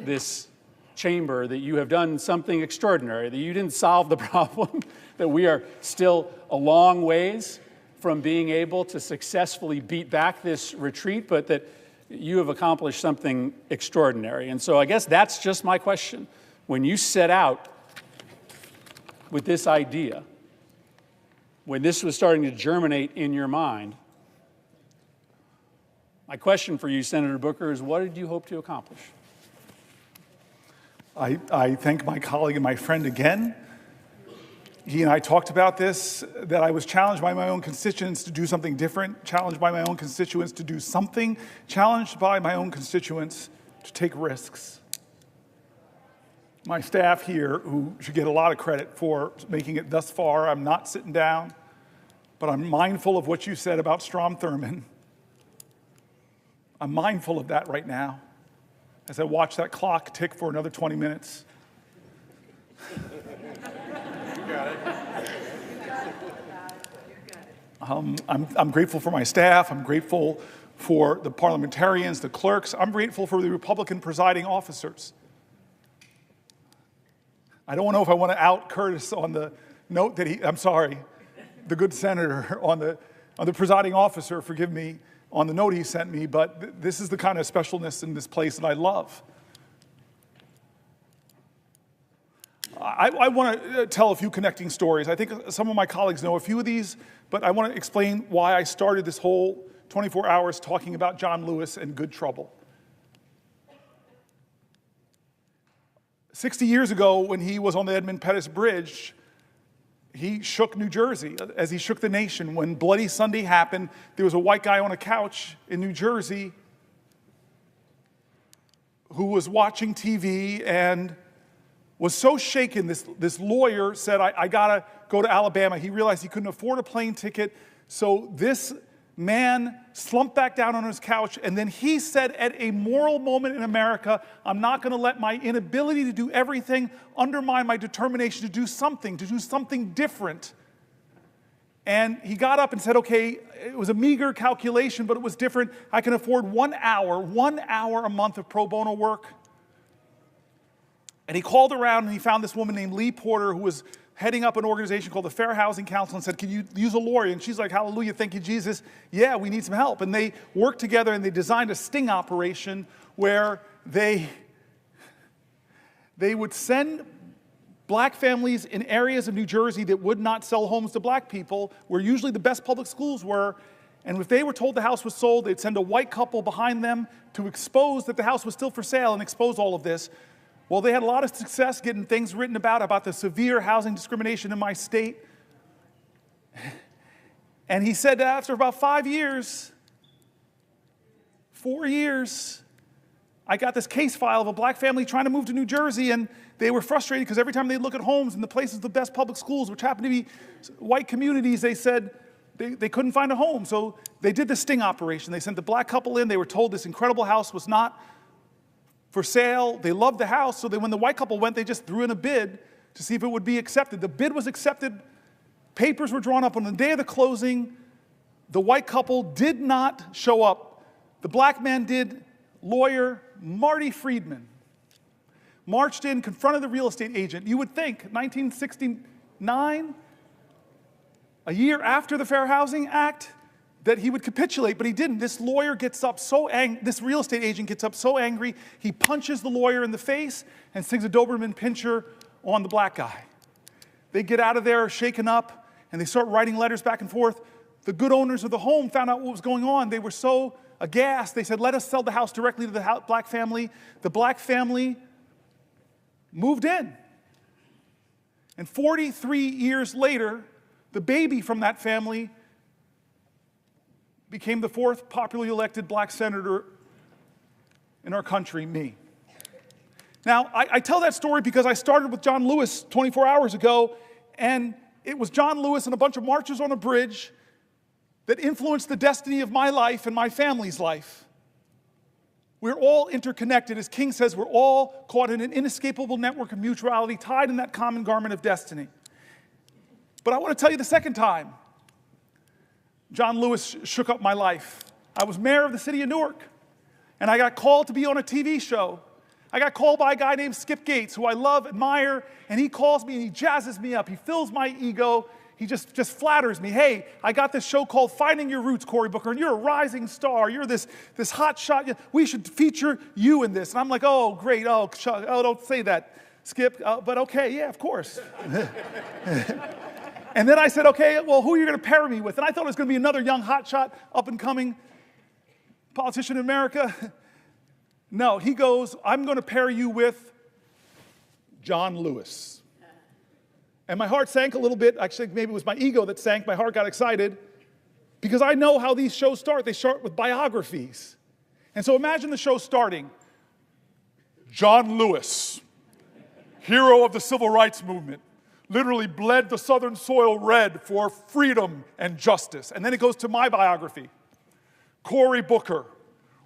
this chamber that you have done something extraordinary, that you didn't solve the problem, that we are still a long ways from being able to successfully beat back this retreat, but that you have accomplished something extraordinary. And so I guess that's just my question. When you set out with this idea, when this was starting to germinate in your mind, my question for you, Senator Booker, is what did you hope to accomplish? I thank my colleague and my friend again. He and I talked about this, that I was challenged by my own constituents to do something different, challenged by my own constituents to do something, challenged by my own constituents to take risks. My staff here, who should get a lot of credit for making it thus far, I'm not sitting down, but I'm mindful of what you said about Strom Thurmond. I'm mindful of that right now as I watch that clock tick for another 20 minutes. I'm grateful for my staff. I'm grateful for the parliamentarians, the clerks. I'm grateful for the Republican presiding officers. I don't know if I want to out Curtis on the note that the good senator on the presiding officer, forgive me, on the note he sent me, but this is the kind of specialness in this place that I love. I want to tell a few connecting stories. I think some of my colleagues know a few of these, but I want to explain why I started this whole 24 hours talking about John Lewis and good trouble. 60 years ago, when he was on the Edmund Pettus Bridge, he shook New Jersey as he shook the nation. When Bloody Sunday happened, there was a white guy on a couch in New Jersey who was watching TV and was so shaken. This lawyer said, I gotta go to Alabama. He realized he couldn't afford a plane ticket. So this man slumped back down on his couch, and then he said at a moral moment in America, I'm not going to let my inability to do everything undermine my determination to do something different. And he got up and said, okay, it was a meager calculation, but it was different. I can afford 1 hour a month of pro bono work. And he called around and he found this woman named Lee Porter who was heading up an organization called the Fair Housing Council and said, can you use a lawyer? And she's like, hallelujah, thank you, Jesus. Yeah, we need some help. And they worked together and they designed a sting operation where they would send black families in areas of New Jersey that would not sell homes to black people, where usually the best public schools were. And if they were told the house was sold, they'd send a white couple behind them to expose that the house was still for sale and expose all of this. Well, they had a lot of success getting things written about the severe housing discrimination in my state. And he said that after about 4 years, I got this case file of a black family trying to move to New Jersey, and they were frustrated because every time they'd look at homes in the places, the best public schools, which happened to be white communities, they said they couldn't find a home. So they did the sting operation. They sent the black couple in. They were told this incredible house was not for sale. They loved the house, so when the white couple went, they just threw in a bid to see if it would be accepted. The bid was accepted. Papers were drawn up on the day of the closing. The white couple did not show up. The black man did. Lawyer Marty Friedman marched in, confronted the real estate agent. You would think 1969, a year after the Fair Housing Act, that he would capitulate, but he didn't. This lawyer gets up so angry, this real estate agent gets up so angry, he punches the lawyer in the face and sings a Doberman pinscher on the black guy. They get out of there shaken up, and they start writing letters back and forth. The good owners of the home found out what was going on. They were so aghast. They said, let us sell the house directly to the black family. The black family moved in. And 43 years later, the baby from that family became the 4th popularly elected black senator in our country, me. Now, I tell that story because I started with John Lewis 24 hours ago, and it was John Lewis and a bunch of marchers on a bridge that influenced the destiny of my life and my family's life. We're all interconnected. As King says, we're all caught in an inescapable network of mutuality, tied in that common garment of destiny. But I want to tell you the second time John Lewis shook up my life. I was mayor of the city of Newark, and I got called to be on a TV show. I got called by a guy named Skip Gates, who I love, admire, and he calls me and he jazzes me up. He fills my ego. He just flatters me. Hey, I got this show called Finding Your Roots, Cory Booker, and you're a rising star. You're this hot shot. We should feature you in this. And I'm like, oh, great. Oh, don't say that, Skip. But okay, yeah, of course. And then I said, okay, well, who are you going to pair me with? And I thought it was going to be another young hotshot, up-and-coming politician in America. No, he goes, I'm going to pair you with John Lewis. And my heart sank a little bit. Actually, maybe it was my ego that sank. My heart got excited because I know how these shows start. They start with biographies. And so imagine the show starting. John Lewis, hero of the civil rights movement, literally bled the southern soil red for freedom and justice. And then it goes to my biography. Cory Booker,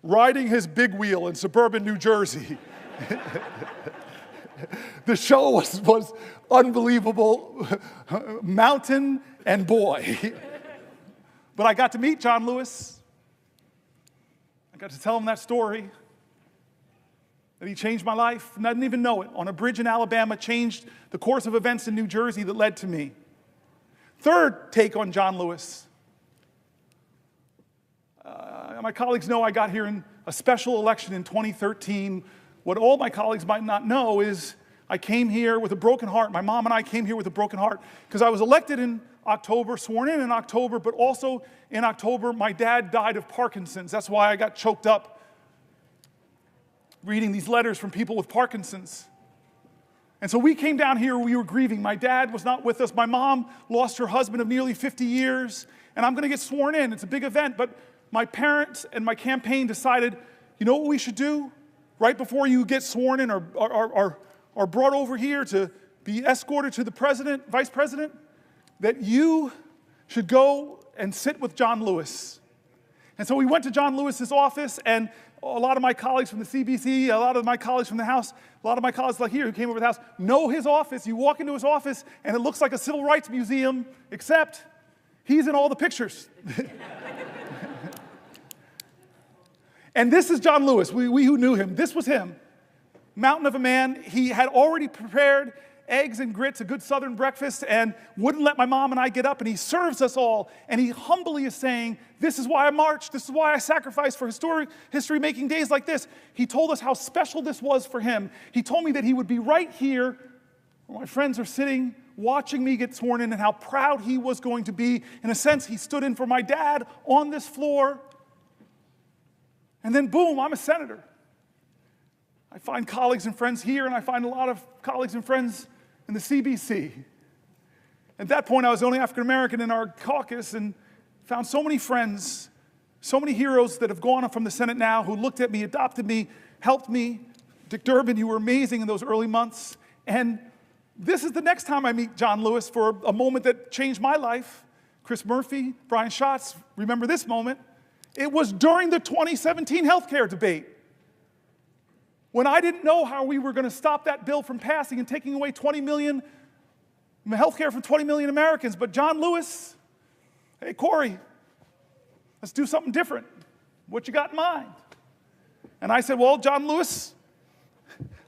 riding his big wheel in suburban New Jersey. The show was unbelievable, mountain and boy. But I got to meet John Lewis. I got to tell him that story, that he changed my life, and I didn't even know it. On a bridge in Alabama, changed the course of events in New Jersey that led to me. Third take on John Lewis. My colleagues know I got here in a special election in 2013. What all my colleagues might not know is I came here with a broken heart. My mom and I came here with a broken heart because I was elected in October, sworn in October, but also in October, my dad died of Parkinson's. That's why I got choked up reading these letters from people with Parkinson's. And so we came down here, we were grieving. My dad was not with us. My mom lost her husband of nearly 50 years, and I'm going to get sworn in. It's a big event, but my parents and my campaign decided, you know what we should do? Right before you get sworn in or brought over here to be escorted to the president, vice president, that you should go and sit with John Lewis And so we went to John Lewis's office, and a lot of my colleagues from the CBC, a lot of my colleagues from the House, a lot of my colleagues like here who came over to the House know his office. You walk into his office, and it looks like a civil rights museum, except he's in all the pictures. And this is John Lewis, we who knew him. This was him, mountain of a man. He had already prepared eggs and grits, a good Southern breakfast, and wouldn't let my mom and I get up, and he serves us all, and he humbly is saying, this is why I marched, this is why I sacrificed for history-making days like this. He told us how special this was for him. He told me that he would be right here where my friends are sitting, watching me get sworn in, and how proud he was going to be. In a sense, he stood in for my dad on this floor, and then boom, I'm a senator. I find colleagues and friends here, and I find a lot of colleagues and friends in the CBC. At that point, I was the only African American in our caucus and found so many friends, so many heroes that have gone up from the Senate now who looked at me, adopted me, helped me. Dick Durbin, you were amazing in those early months. And this is the next time I meet John Lewis for a moment that changed my life. Chris Murphy, Brian Schatz, remember this moment. It was during the 2017 healthcare debate, when I didn't know how we were going to stop that bill from passing and taking away 20 million health care from 20 million Americans. But John Lewis, hey, Cory, let's do something different. What you got in mind? And I said, well, John Lewis,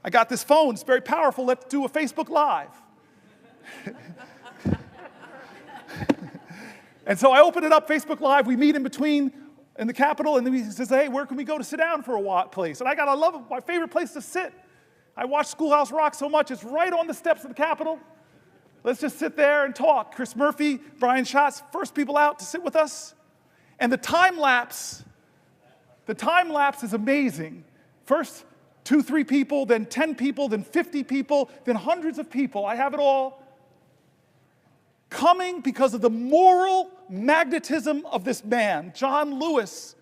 I got this phone. It's very powerful. Let's do a Facebook Live. And so I open it up, Facebook Live. We meet in the Capitol, and then he says, hey, where can we go to sit down for a place? And I love it, my favorite place to sit. I watch Schoolhouse Rock so much, it's right on the steps of the Capitol. Let's just sit there and talk. Chris Murphy, Brian Schatz, first people out to sit with us. And the time lapse is amazing. First 2, 3 people, then 10 people, then 50 people, then hundreds of people. I have it all. Coming because of the moral magnetism of this man, John Lewis.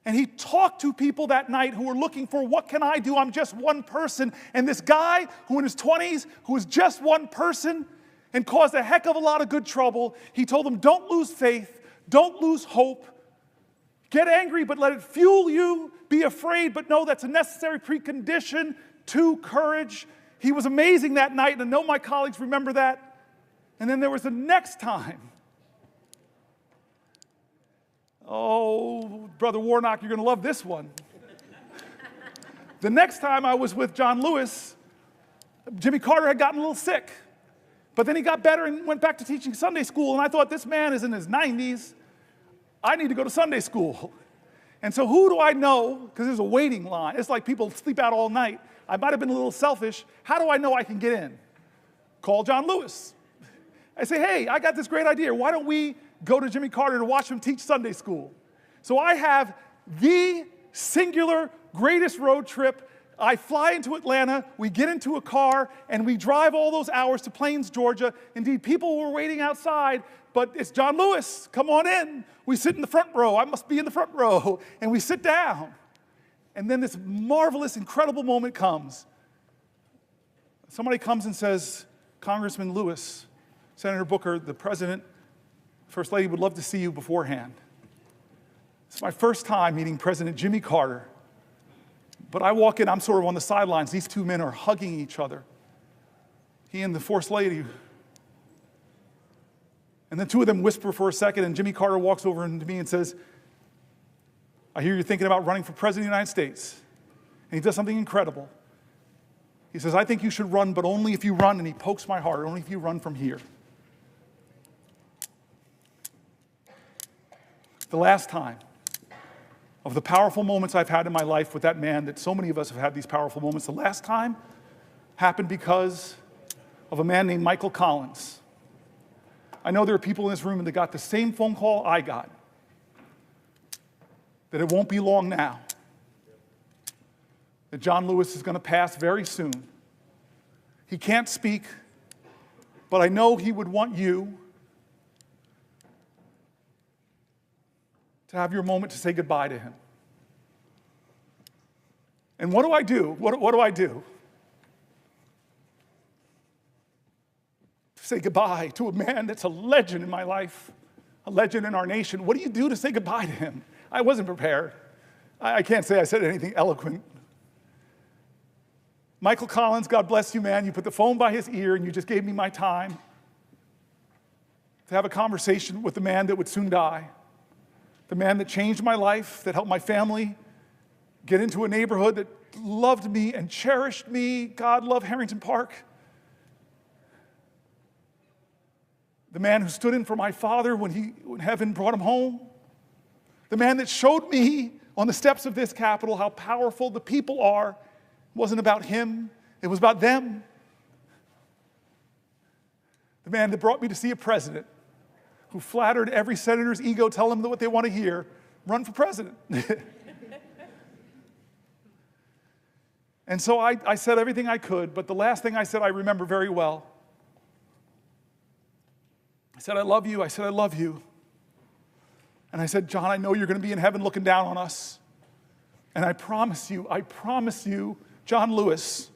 And he talked to people that night who were looking for, what can I do? I'm just one person. And this guy who in his 20s, who was just one person and caused a heck of a lot of good trouble, he told them, don't lose faith, don't lose hope. Get angry, but let it fuel you. Be afraid, but know that's a necessary precondition to courage. He was amazing that night, and I know my colleagues remember that. And then there was the next time. Oh, Brother Warnock, you're going to love this one. The next time I was with John Lewis, Jimmy Carter had gotten a little sick. But then he got better and went back to teaching Sunday school. And I thought, this man is in his 90s. I need to go to Sunday school. And so who do I know? Because there's a waiting line. It's like people sleep out all night. I might have been a little selfish. How do I know I can get in? Call John Lewis. I say, hey, I got this great idea. Why don't we go to Jimmy Carter to watch him teach Sunday school? So I have the singular greatest road trip. I fly into Atlanta, we get into a car, and we drive all those hours to Plains, Georgia. Indeed, people were waiting outside, but it's John Lewis. Come on in. We sit in the front row. I must be in the front row. And we sit down. And then this marvelous, incredible moment comes. Somebody comes and says, Congressman Lewis, Senator Booker, the President, First Lady would love to see you beforehand. It's my first time meeting President Jimmy Carter. But I walk in, I'm sort of on the sidelines. These two men are hugging each other. He and the First Lady. And then two of them whisper for a second, and Jimmy Carter walks over to me and says, I hear you're thinking about running for President of the United States. And he does something incredible. He says, I think you should run, but only if you run, and he pokes my heart, only if you run from here. The last time of the powerful moments I've had in my life with that man, that so many of us have had these powerful moments, the last time happened because of a man named Michael Collins. I know there are people in this room that got the same phone call I got, that it won't be long now, that John Lewis is going to pass very soon. He can't speak, but I know he would want you to have your moment to say goodbye to him. And what do I do? What do I do? To say goodbye to a man that's a legend in my life, a legend in our nation. What do you do to say goodbye to him? I wasn't prepared. I can't say I said anything eloquent. Michael Collins, God bless you, man. You put the phone by his ear and you just gave me my time to have a conversation with the man that would soon die, the man that changed my life, that helped my family get into a neighborhood that loved me and cherished me. God love Harrington Park. The man who stood in for my father when heaven brought him home. The man that showed me on the steps of this Capitol how powerful the people are. It wasn't about him, it was about them. The man that brought me to see a president who flattered every senator's ego, tell them what they want to hear, run for president. And so I said everything I could, but the last thing I said I remember very well. I said, I love you. I said, I love you. And I said, John, I know you're going to be in heaven looking down on us. And I promise you, John Lewis,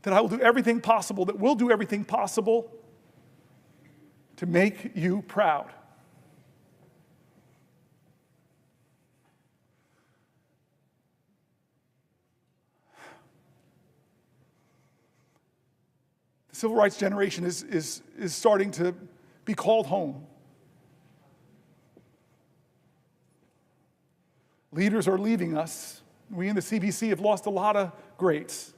that I will do everything possible, that we'll do everything possible to make you proud. The civil rights generation is starting to be called home. Leaders are leaving us. We in the CBC have lost a lot of greats.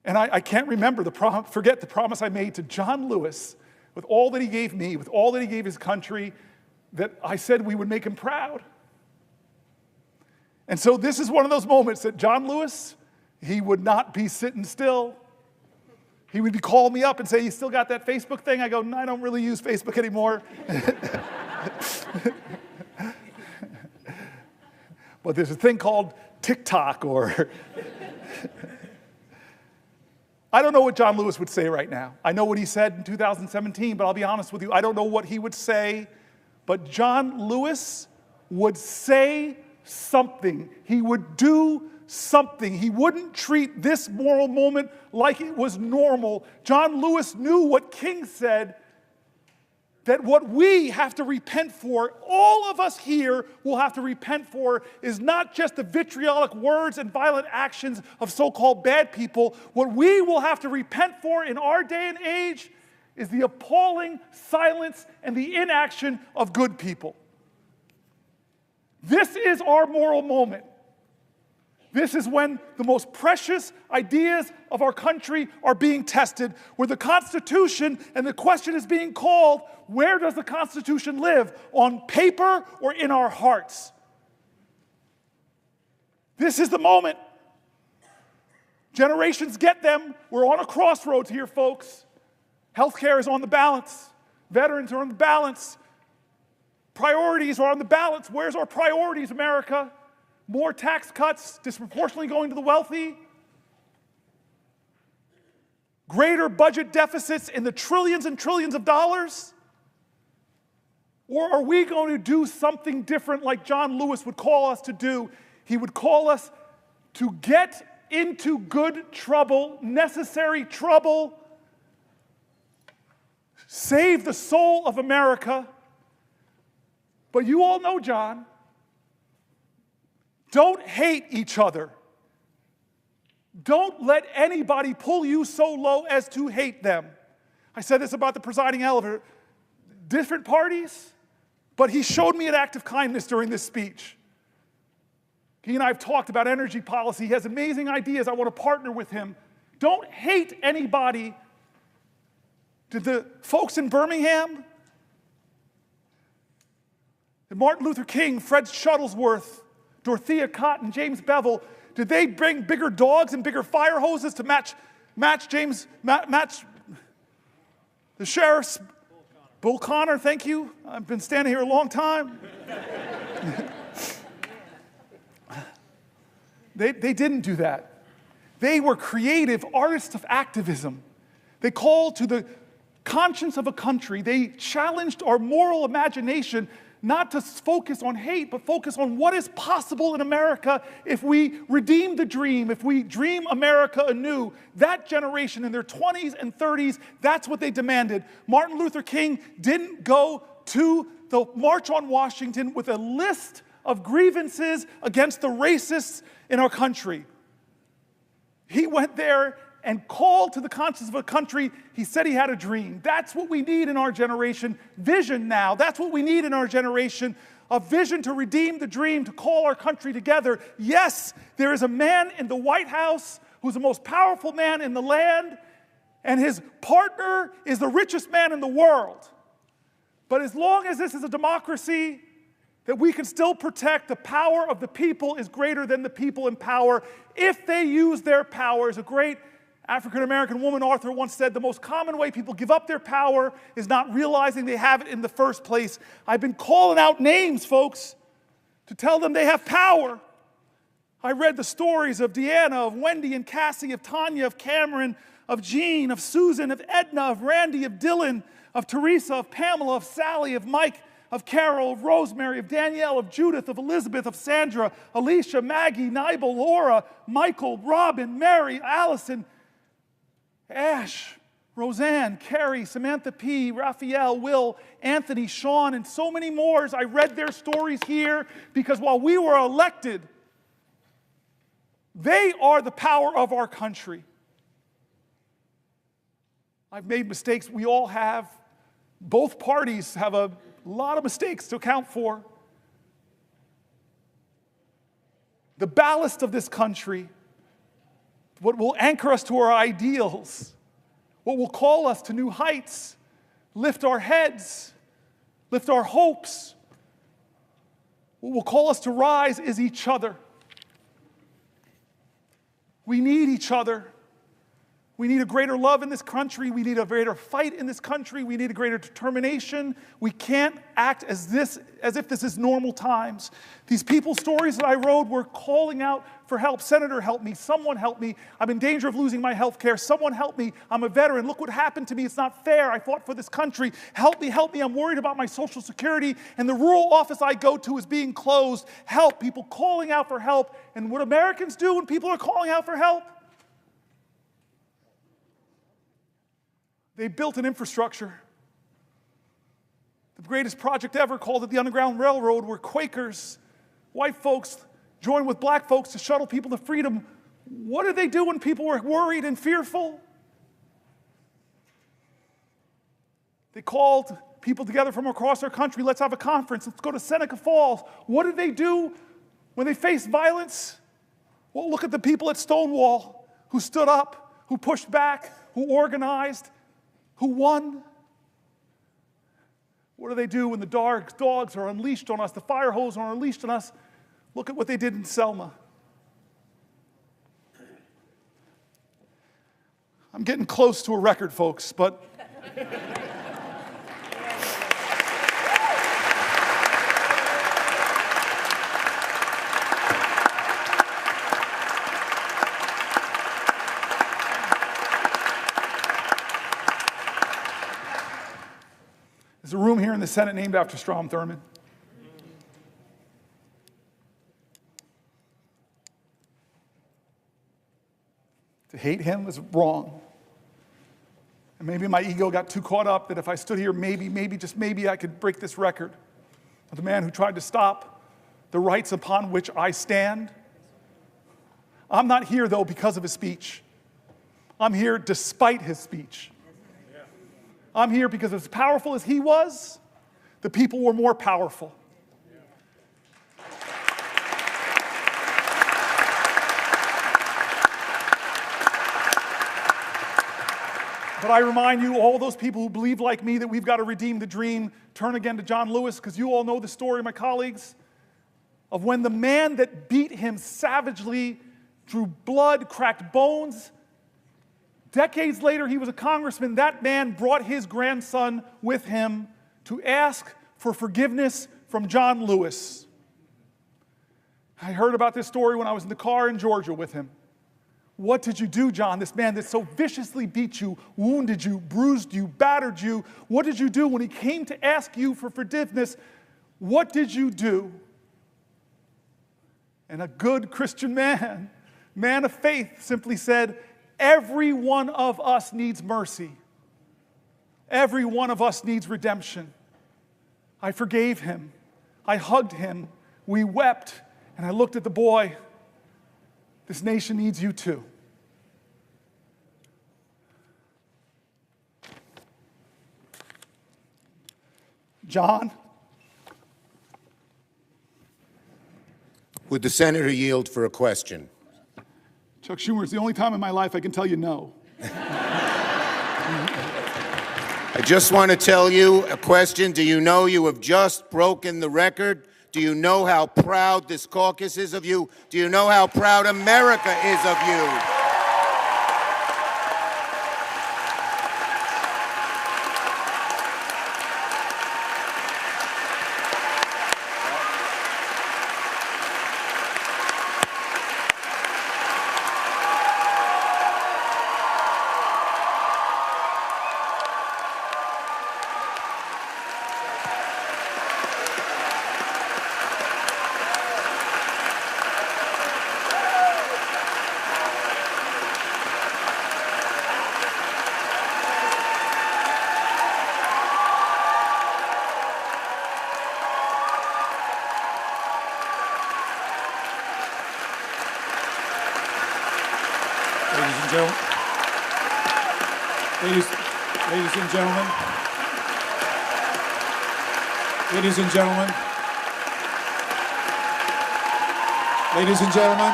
And I can't forget the promise I made to John Lewis, with all that he gave me, with all that he gave his country, that I said we would make him proud. And so this is one of those moments that John Lewis, he would not be sitting still. He would be calling me up and say, you still got that Facebook thing? I go, no, I don't really use Facebook anymore. But there's a thing called TikTok or... I don't know what John Lewis would say right now. I know what he said in 2017, but I'll be honest with you, I don't know what he would say. But John Lewis would say something. He would do something. He wouldn't treat this moral moment like it was normal. John Lewis knew what King said, that what we have to repent for, all of us here will have to repent for, is not just the vitriolic words and violent actions of so-called bad people. What we will have to repent for in our day and age is the appalling silence and the inaction of good people. This is our moral moment. This is when the most precious ideas of our country are being tested, where the Constitution, and the question is being called, where does the Constitution live? On paper or in our hearts? This is the moment. Generations get them. We're on a crossroads here, folks. Healthcare is on the balance. Veterans are on the balance. Priorities are on the balance. Where's our priorities, America? More tax cuts disproportionately going to the wealthy? Greater budget deficits in the trillions and trillions of dollars? Or are we going to do something different like John Lewis would call us to do? He would call us to get into good trouble, necessary trouble, save the soul of America. But you all know John. Don't hate each other. Don't let anybody pull you so low as to hate them. I said this about the presiding elder. Different parties, but he showed me an act of kindness during this speech. He and I have talked about energy policy. He has amazing ideas. I want to partner with him. Don't hate anybody. Did the folks in Birmingham, did Martin Luther King, Fred Shuttlesworth, Dorothea Cotton, James Bevel, did they bring bigger dogs and bigger fire hoses to match the sheriff's? Bull Connor, thank you. I've been standing here a long time. They didn't do that. They were creative artists of activism. They called to the conscience of a country. They challenged our moral imagination, not to focus on hate, but focus on what is possible in America if we redeem the dream, if we dream America anew. That generation in their 20s and 30s, that's what they demanded. Martin Luther King didn't go to the March on Washington with a list of grievances against the racists in our country. He went there and called to the conscience of a country. He said he had a dream. That's what we need in our generation. Vision now. That's what we need in our generation. A vision to redeem the dream, to call our country together. Yes, there is a man in the White House who's the most powerful man in the land, and his partner is the richest man in the world. But as long as this is a democracy, that we can still protect the power of the people is greater than the people in power if they use their power. As a great African-American woman author once said, the most common way people give up their power is not realizing they have it in the first place. I've been calling out names, folks, to tell them they have power. I read the stories of Deanna, of Wendy and Cassie, of Tanya, of Cameron, of Jean, of Susan, of Edna, of Randy, of Dylan, of Teresa, of Pamela, of Sally, of Mike, of Carol, of Rosemary, of Danielle, of Judith, of Elizabeth, of Sandra, Alicia, Maggie, Nibel, Laura, Michael, Robin, Mary, Allison, Ash, Roseanne, Carrie, Samantha P., Raphael, Will, Anthony, Sean, and so many more. I read their stories here because while we were elected, they are the power of our country. I've made mistakes. We all have. Both parties have a lot of mistakes to account for. The ballast of this country, what will anchor us to our ideals, what will call us to new heights, lift our heads, lift our hopes, what will call us to rise is each other. We need each other. We need a greater love in this country. We need a greater fight in this country. We need a greater determination. We can't act as if this is normal times. These people's stories that I wrote were calling out for help. Senator, help me. Someone help me. I'm in danger of losing my health care. Someone help me. I'm a veteran. Look what happened to me. It's not fair. I fought for this country. Help me, help me. I'm worried about my Social Security. And the rural office I go to is being closed. Help. People calling out for help. And what Americans do when people are calling out for help? They built an infrastructure. The greatest project ever, called it the Underground Railroad, where Quakers, white folks, joined with black folks to shuttle people to freedom. What did they do when people were worried and fearful? They called people together from across our country. Let's have a conference. Let's go to Seneca Falls. What did they do when they faced violence? Well, look at the people at Stonewall who stood up, who pushed back, who organized, who won. What do they do when the dogs are unleashed on us, the fire hose are unleashed on us? Look at what they did in Selma. I'm getting close to a record, folks, but there's a room here in the Senate named after Strom Thurmond. To hate him was wrong. And maybe my ego got too caught up that if I stood here, maybe, just maybe I could break this record of the man who tried to stop the rights upon which I stand. I'm not here, though, because of his speech. I'm here despite his speech. I'm here because as powerful as he was, the people were more powerful. But I remind you, all those people who believe like me that we've got to redeem the dream, turn again to John Lewis, because you all know the story, my colleagues, of when the man that beat him savagely, drew blood, cracked bones. Decades later, he was a congressman. That man brought his grandson with him to ask for forgiveness from John Lewis. I heard about this story when I was in the car in Georgia with him. What did you do, John? This man that so viciously beat you, wounded you, bruised you, battered you. What did you do when he came to ask you for forgiveness? What did you do? And a good Christian man of faith, simply said, every one of us needs mercy. Every one of us needs redemption. I forgave him. I hugged him. We wept. And I looked at the boy. This nation needs you too. John? Would the senator yield for a question? Chuck Schumer, it's the only time in my life I can tell you no. I just want to tell you a question. Do you know you have just broken the record? Do you know how proud this caucus is of you? Do you know how proud America is of you? Ladies and gentlemen, ladies and gentlemen, ladies and gentlemen,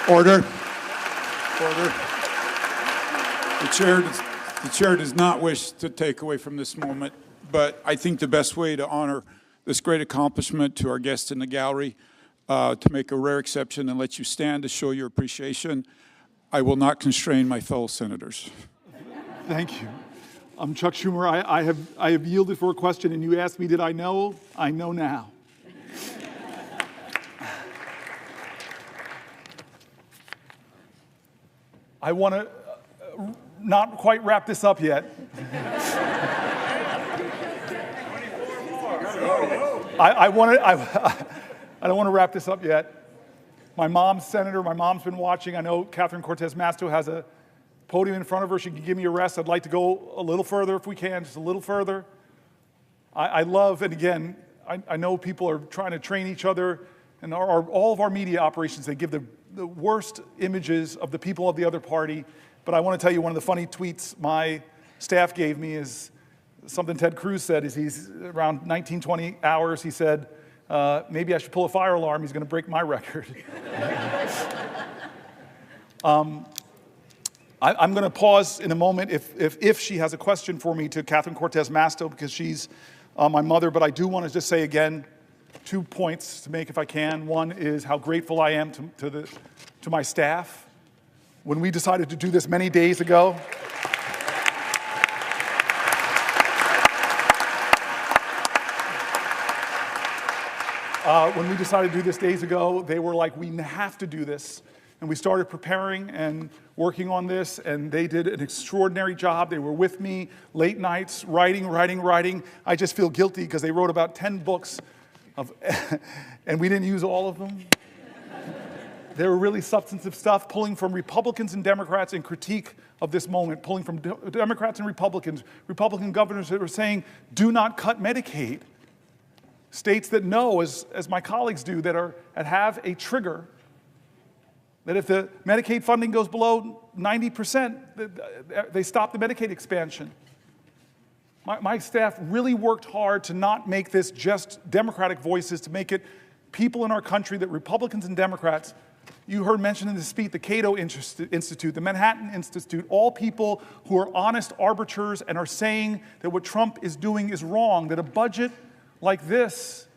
order. The chair does not wish to take away from this moment, but I think the best way to honor this great accomplishment to our guests in the gallery, to make a rare exception and let you stand to show your appreciation, I will not constrain my fellow senators. Thank you. I'm Chuck Schumer. I have yielded for a question, and you asked me, did I know? I know now. I want to not quite wrap this up yet. I don't want to wrap this up yet. My mom's senator. My mom's been watching. I know Catherine Cortez Masto has a podium in front of her. She can give me a rest. I'd like to go a little further if we can, just a little further. I love, and again, I know people are trying to train each other, and all of our media operations, they give the worst images of the people of the other party. But I want to tell you, one of the funny tweets my staff gave me is something Ted Cruz said. Is he's around 19-20 hours, he said, maybe I should pull a fire alarm. He's going to break my record. I'm going to pause in a moment if she has a question for me to Catherine Cortez Masto, because she's my mother. But I do want to just say again, 2 points to make if I can. One is how grateful I am to my staff. When we decided to do this many days ago, they were like, we have to do this. And we started preparing and working on this, and they did an extraordinary job. They were with me late nights, writing. I just feel guilty because they wrote about 10 books, and we didn't use all of them. They were really substantive stuff, pulling from Republicans and Democrats in critique of this moment, pulling from Democrats and Republicans, Republican governors that were saying, do not cut Medicaid. States that know, as my colleagues do, that have a trigger, that if the Medicaid funding goes below 90%, they stop the Medicaid expansion. My staff really worked hard to not make this just Democratic voices, to make it people in our country, that Republicans and Democrats, you heard mentioned in the speech, the Cato Institute, the Manhattan Institute, all people who are honest arbiters and are saying that what Trump is doing is wrong, that a budget like this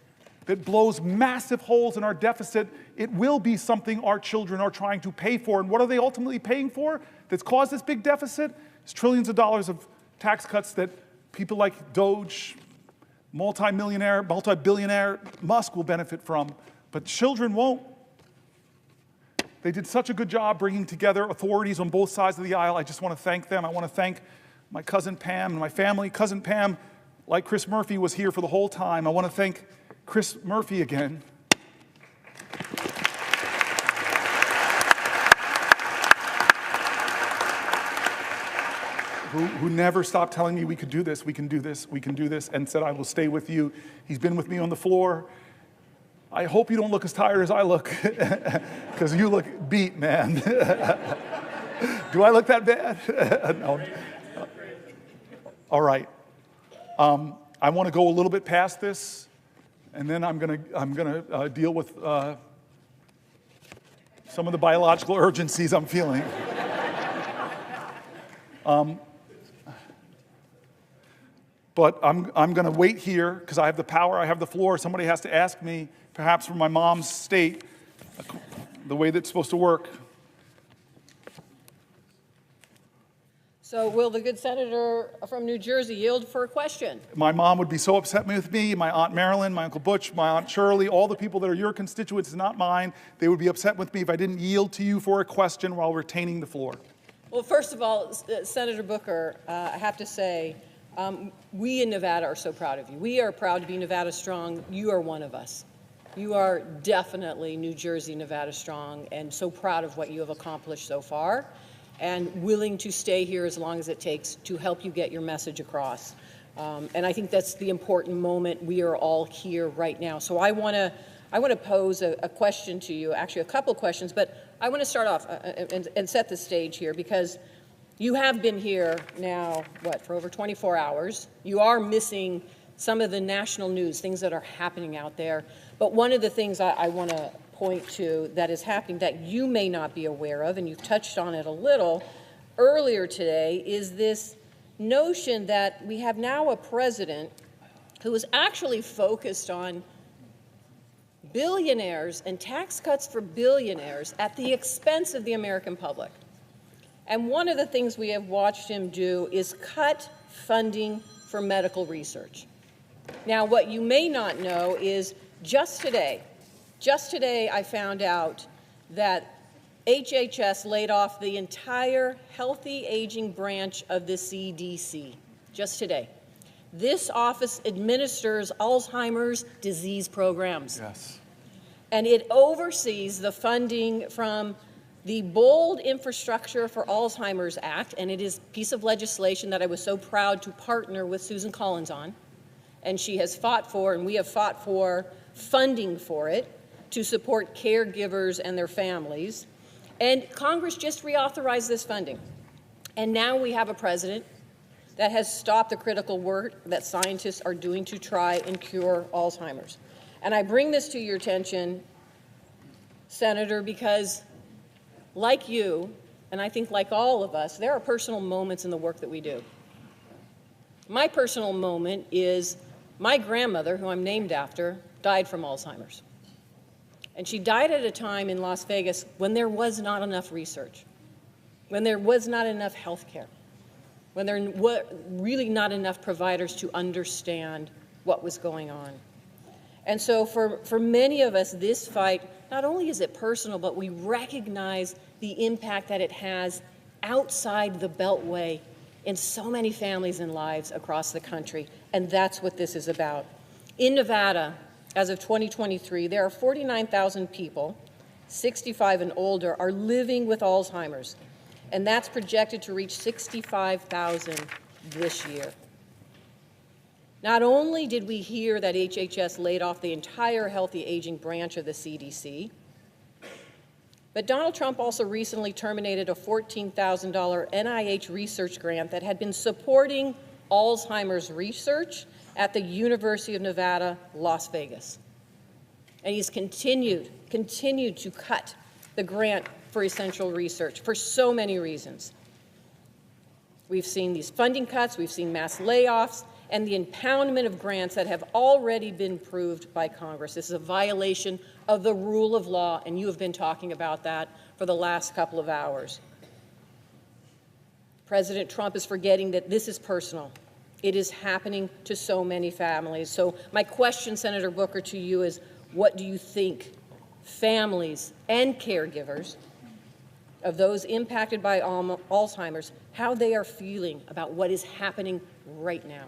that blows massive holes in our deficit, it will be something our children are trying to pay for. And what are they ultimately paying for that's caused this big deficit? It's trillions of dollars of tax cuts that people like DOGE, multi-billionaire Musk will benefit from, but children won't. They did such a good job bringing together authorities on both sides of the aisle. I just want to thank them. I want to thank my cousin Pam and my family. Cousin Pam, like Chris Murphy, was here for the whole time. I want to thank Chris Murphy again. who never stopped telling me we could do this, we can do this, we can do this, and said, I will stay with you. He's been with me on the floor. I hope you don't look as tired as I look, because you look beat, man. Do I look that bad? No. All right. I want to go a little bit past this, and then I'm gonna deal with some of the biological urgencies I'm feeling. But I'm going to wait here because I have the power, I have the floor. Somebody has to ask me, perhaps from my mom's state, the way that's supposed to work. So will the good senator from New Jersey yield for a question? My mom would be so upset with me, my Aunt Marilyn, my Uncle Butch, my Aunt Shirley, all the people that are your constituents, not mine. They would be upset with me if I didn't yield to you for a question while retaining the floor. Well, first of all, Senator Booker, I have to say, we in Nevada are so proud of you. We are proud to be Nevada Strong. You are one of us. You are definitely New Jersey, Nevada Strong, and so proud of what you have accomplished so far, and willing to stay here as long as it takes to help you get your message across. And I think that's the important moment. We are all here right now. So I want to pose a question to you, actually a couple of questions, but I want to start off and set the stage here, because you have been here now, for over 24 hours. You are missing some of the national news, things that are happening out there. But one of the things I want to point to that is happening that you may not be aware of, and you've touched on it a little earlier today, is this notion that we have now a president who is actually focused on billionaires and tax cuts for billionaires at the expense of the American public. And one of the things we have watched him do is cut funding for medical research. Now, what you may not know is just today I found out that HHS laid off the entire healthy aging branch of the CDC, just today. This office administers Alzheimer's disease programs. Yes. And it oversees the funding from the Bold Infrastructure for Alzheimer's Act, and it is a piece of legislation that I was so proud to partner with Susan Collins on. And she has fought for, and we have fought for, funding for it to support caregivers and their families. And Congress just reauthorized this funding. And now we have a president that has stopped the critical work that scientists are doing to try and cure Alzheimer's. And I bring this to your attention, Senator, because like you, and I think like all of us, there are personal moments in the work that we do. My personal moment is my grandmother, who I'm named after, died from Alzheimer's. And she died at a time in Las Vegas when there was not enough research, when there was not enough health care, when there were really not enough providers to understand what was going on. And so for many of us, this fight, not only is it personal, but we recognize the impact that it has outside the Beltway in so many families and lives across the country. And that's what this is about. In Nevada, as of 2023, there are 49,000 people, 65 and older, are living with Alzheimer's. And that's projected to reach 65,000 this year. Not only did we hear that HHS laid off the entire healthy aging branch of the CDC, but Donald Trump also recently terminated a $14,000 NIH research grant that had been supporting Alzheimer's research at the University of Nevada, Las Vegas. And he's continued to cut the grant for essential research for so many reasons. We've seen these funding cuts, we've seen mass layoffs, and the impoundment of grants that have already been approved by Congress. This is a violation of the rule of law, and you have been talking about that for the last couple of hours. President Trump is forgetting that this is personal. It is happening to so many families. So my question, Senator Booker, to you is, what do you think families and caregivers of those impacted by Alzheimer's, how they are feeling about what is happening right now?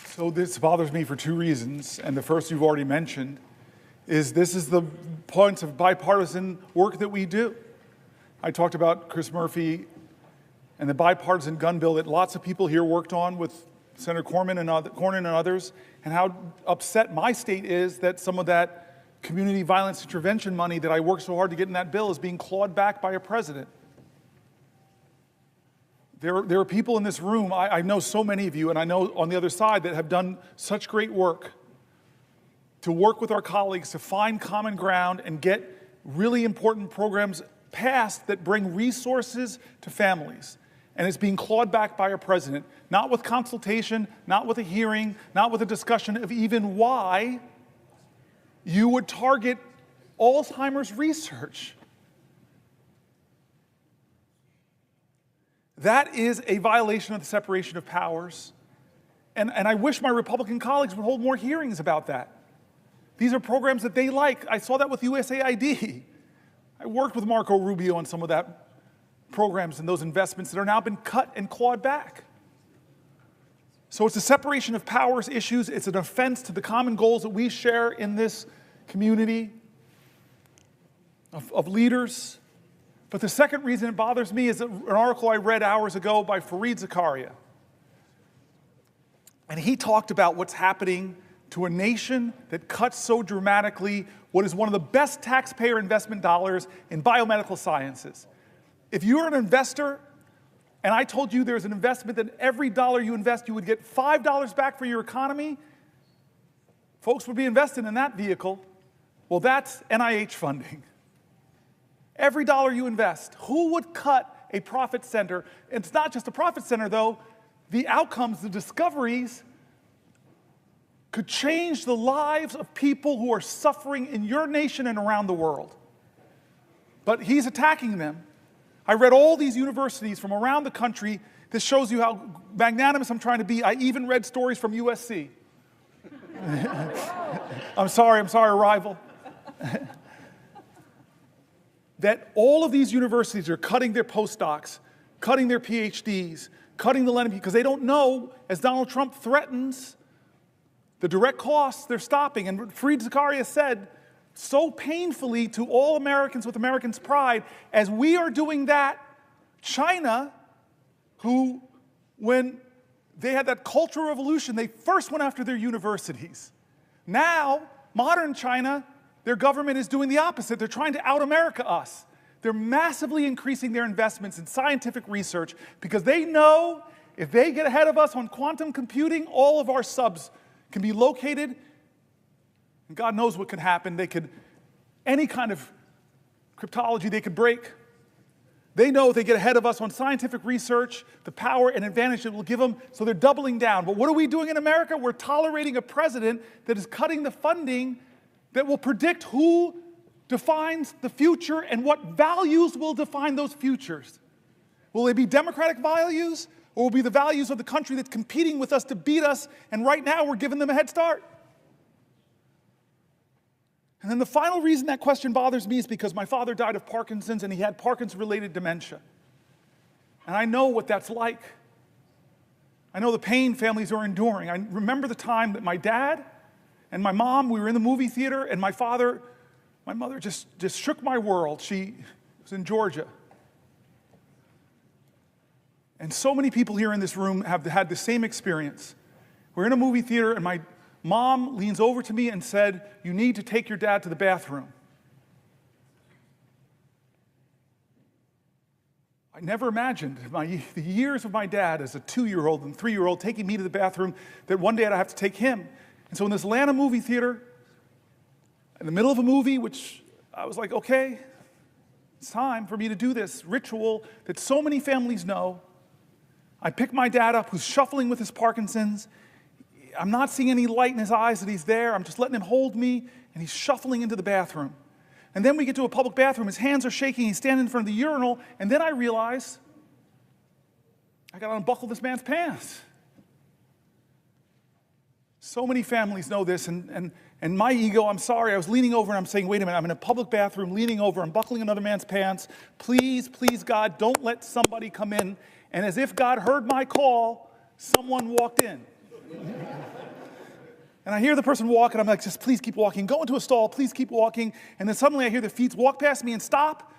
So this bothers me for two reasons, and the first you've already mentioned, is this is the points of bipartisan work that we do. I talked about Chris Murphy and the bipartisan gun bill that lots of people here worked on with Senator Cornyn and others, and how upset my state is that some of that community violence intervention money that I worked so hard to get in that bill is being clawed back by a president. There are people in this room, I know so many of you, and I know on the other side, that have done such great work to work with our colleagues to find common ground and get really important programs passed that bring resources to families. And it's being clawed back by a president, not with consultation, not with a hearing, not with a discussion of even why you would target Alzheimer's research. That is a violation of the separation of powers. And I wish my Republican colleagues would hold more hearings about that. These are programs that they like. I saw that with USAID. I worked with Marco Rubio on some of that programs and those investments that are now been cut and clawed back. So it's a separation of powers issues. It's an offense to the common goals that we share in this community of leaders. But the second reason it bothers me is an article I read hours ago by Fareed Zakaria. And he talked about what's happening to a nation that cuts so dramatically what is one of the best taxpayer investment dollars in biomedical sciences. If you're an investor, and I told you there's an investment that every dollar you invest, you would get $5 back for your economy, folks would be invested in that vehicle. Well, that's NIH funding. Every dollar you invest, who would cut a profit center? It's not just a profit center, though. The outcomes, the discoveries, could change the lives of people who are suffering in your nation and around the world. But he's attacking them. I read all these universities from around the country. This shows you how magnanimous I'm trying to be. I even read stories from USC. I'm sorry, rival. That all of these universities are cutting their postdocs, cutting their PhDs, cutting the lending, because they don't know, as Donald Trump threatens, the direct costs they're stopping. And Fareed Zakaria said, so painfully to all Americans with Americans' pride, as we are doing that, China, who, when they had that cultural revolution, they first went after their universities. Now, modern China, their government is doing the opposite. They're trying to out-America us. They're massively increasing their investments in scientific research because they know if they get ahead of us on quantum computing, all of our subs can be located. And God knows what could happen. They could, any kind of cryptology they could break. They know if they get ahead of us on scientific research, the power and advantage it will give them, so they're doubling down. But what are we doing in America? We're tolerating a president that is cutting the funding that will predict who defines the future and what values will define those futures. Will they be democratic values, or will it be the values of the country that's competing with us to beat us, and right now we're giving them a head start? And then the final reason that question bothers me is because my father died of Parkinson's, and he had Parkinson's-related dementia. And I know what that's like. I know the pain families are enduring. I remember the time that my dad and my mom, we were in the movie theater, and my mother just shook my world. She was in Georgia. And so many people here in this room have had the same experience. We're in a movie theater, and my mom leans over to me and said, "You need to take your dad to the bathroom." I never imagined the years of my dad as a 2-year-old and 3-year-old taking me to the bathroom, that one day I'd have to take him. And so in this Atlanta movie theater, in the middle of a movie, which I was like, okay, it's time for me to do this ritual that so many families know. I pick my dad up, who's shuffling with his Parkinson's. I'm not seeing any light in his eyes that he's there. I'm just letting him hold me, and he's shuffling into the bathroom. And then we get to a public bathroom. His hands are shaking. He's standing in front of the urinal. And then I realize I got to unbuckle this man's pants. So many families know this. And my ego, I'm sorry, I was leaning over and I'm saying, wait a minute, I'm in a public bathroom, leaning over, I'm buckling another man's pants. Please, please, God, don't let somebody come in. And as if God heard my call, someone walked in. And I hear the person walk, and I'm like, just please keep walking. Go into a stall, please keep walking. And then suddenly I hear the feet walk past me and stop.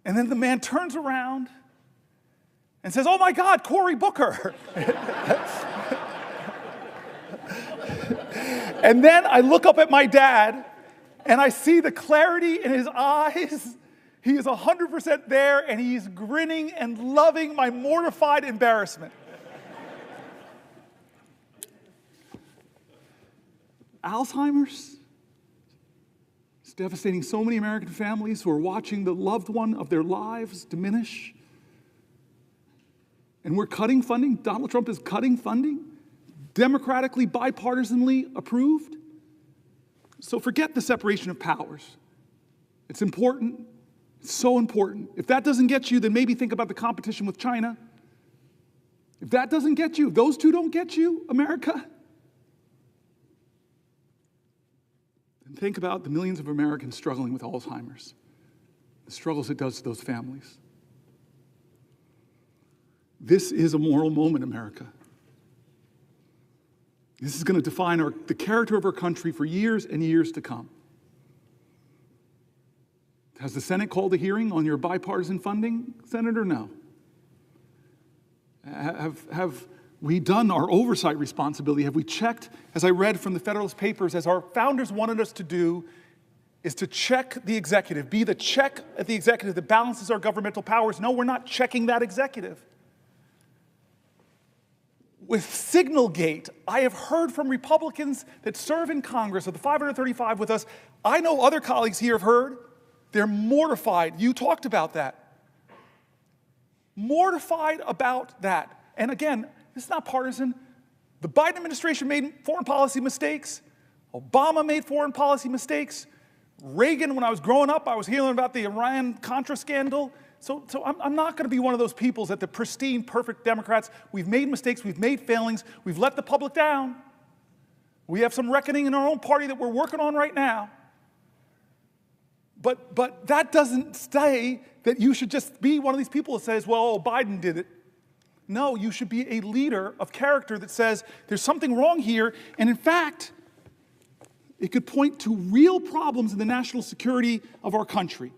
And then the man turns around, and says, oh my God, Cory Booker. And then I look up at my dad and I see the clarity in his eyes. He is 100% there and he's grinning and loving my mortified embarrassment. Alzheimer's is devastating so many American families who are watching the loved one of their lives diminish. And we're cutting funding. Donald Trump is cutting funding, democratically, bipartisanly approved. So forget the separation of powers. It's important. It's so important. If that doesn't get you, then maybe think about the competition with China. If that doesn't get you, those two don't get you, America, then think about the millions of Americans struggling with Alzheimer's, the struggles it does to those families. This is a moral moment, America. This is going to define the character of our country for years and years to come. Has the Senate called a hearing on your bipartisan funding, Senator? No. Have we done our oversight responsibility? Have we checked, as I read from the Federalist Papers, as our founders wanted us to do, is to check the executive, be the check at the executive that balances our governmental powers? No, we're not checking that executive. With Signalgate, I have heard from Republicans that serve in Congress, of the 535 with us, I know other colleagues here have heard, they're mortified. You talked about that. Mortified about that. And again, this is not partisan. The Biden administration made foreign policy mistakes. Obama made foreign policy mistakes. Reagan, when I was growing up, I was hearing about the Iran-Contra scandal. So I'm not going to be one of those peoples that the pristine, perfect Democrats, we've made mistakes, we've made failings, we've let the public down. We have some reckoning in our own party that we're working on right now. But that doesn't say that you should just be one of these people that says, well, Biden did it. No, you should be a leader of character that says there's something wrong here, and in fact, it could point to real problems in the national security of our country.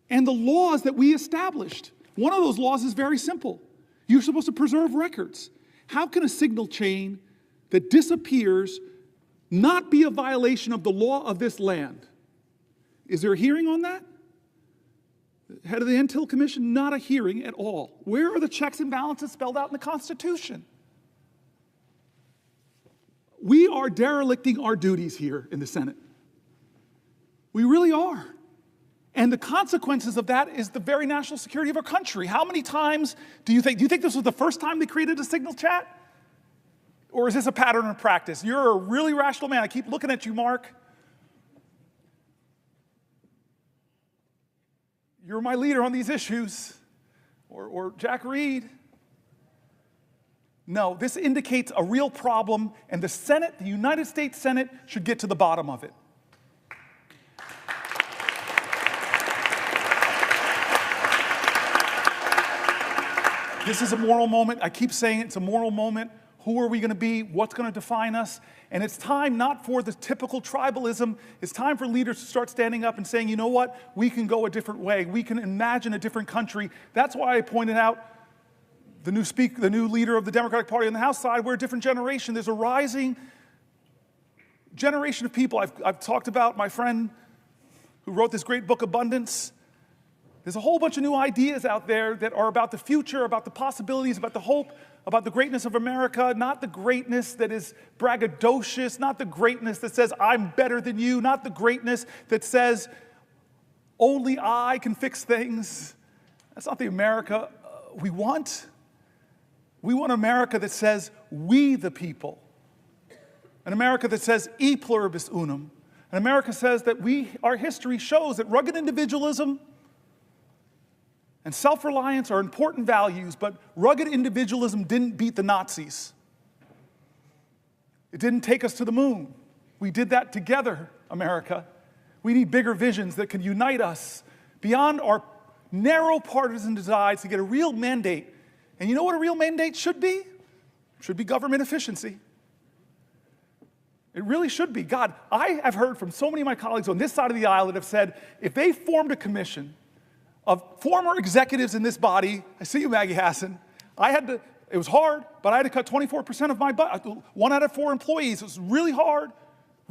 And the laws that we established. One of those laws is very simple. You're supposed to preserve records. How can a signal chain that disappears not be a violation of the law of this land? Is there a hearing on that? Head of the Intel Commission, not a hearing at all. Where are the checks and balances spelled out in the Constitution? We are derelicting our duties here in the Senate. We really are. And the consequences of that is the very national security of our country. How many times do you think this was the first time they created a signal chat? Or is this a pattern of practice? You're a really rational man. I keep looking at you, Mark. You're my leader on these issues. Or Jack Reed. No, this indicates a real problem, and the Senate, the United States Senate, should get to the bottom of it. This is a moral moment. I keep saying it's a moral moment. Who are we going to be? What's going to define us? And it's time not for the typical tribalism. It's time for leaders to start standing up and saying, you know what? We can go a different way. We can imagine a different country. That's why I pointed out the new leader of the Democratic Party on the House side. We're a different generation. There's a rising generation of people. I've talked about my friend who wrote this great book, Abundance. There's a whole bunch of new ideas out there that are about the future, about the possibilities, about the hope, about the greatness of America, not the greatness that is braggadocious, not the greatness that says, I'm better than you, not the greatness that says, only I can fix things. That's not the America we want. We want America that says, we the people. An America that says, e pluribus unum. An America says that our history shows that rugged individualism and self-reliance are important values, but rugged individualism didn't beat the Nazis. It didn't take us to the moon. We did that together, America. We need bigger visions that can unite us beyond our narrow partisan divides to get a real mandate. And you know what a real mandate should be? It should be government efficiency. It really should be. God, I have heard from so many of my colleagues on this side of the aisle that have said, if they formed a commission of former executives in this body. I see you, Maggie Hassan. It was hard, but I had to cut 24% of my budget. 1 out of 4 employees. It was really hard.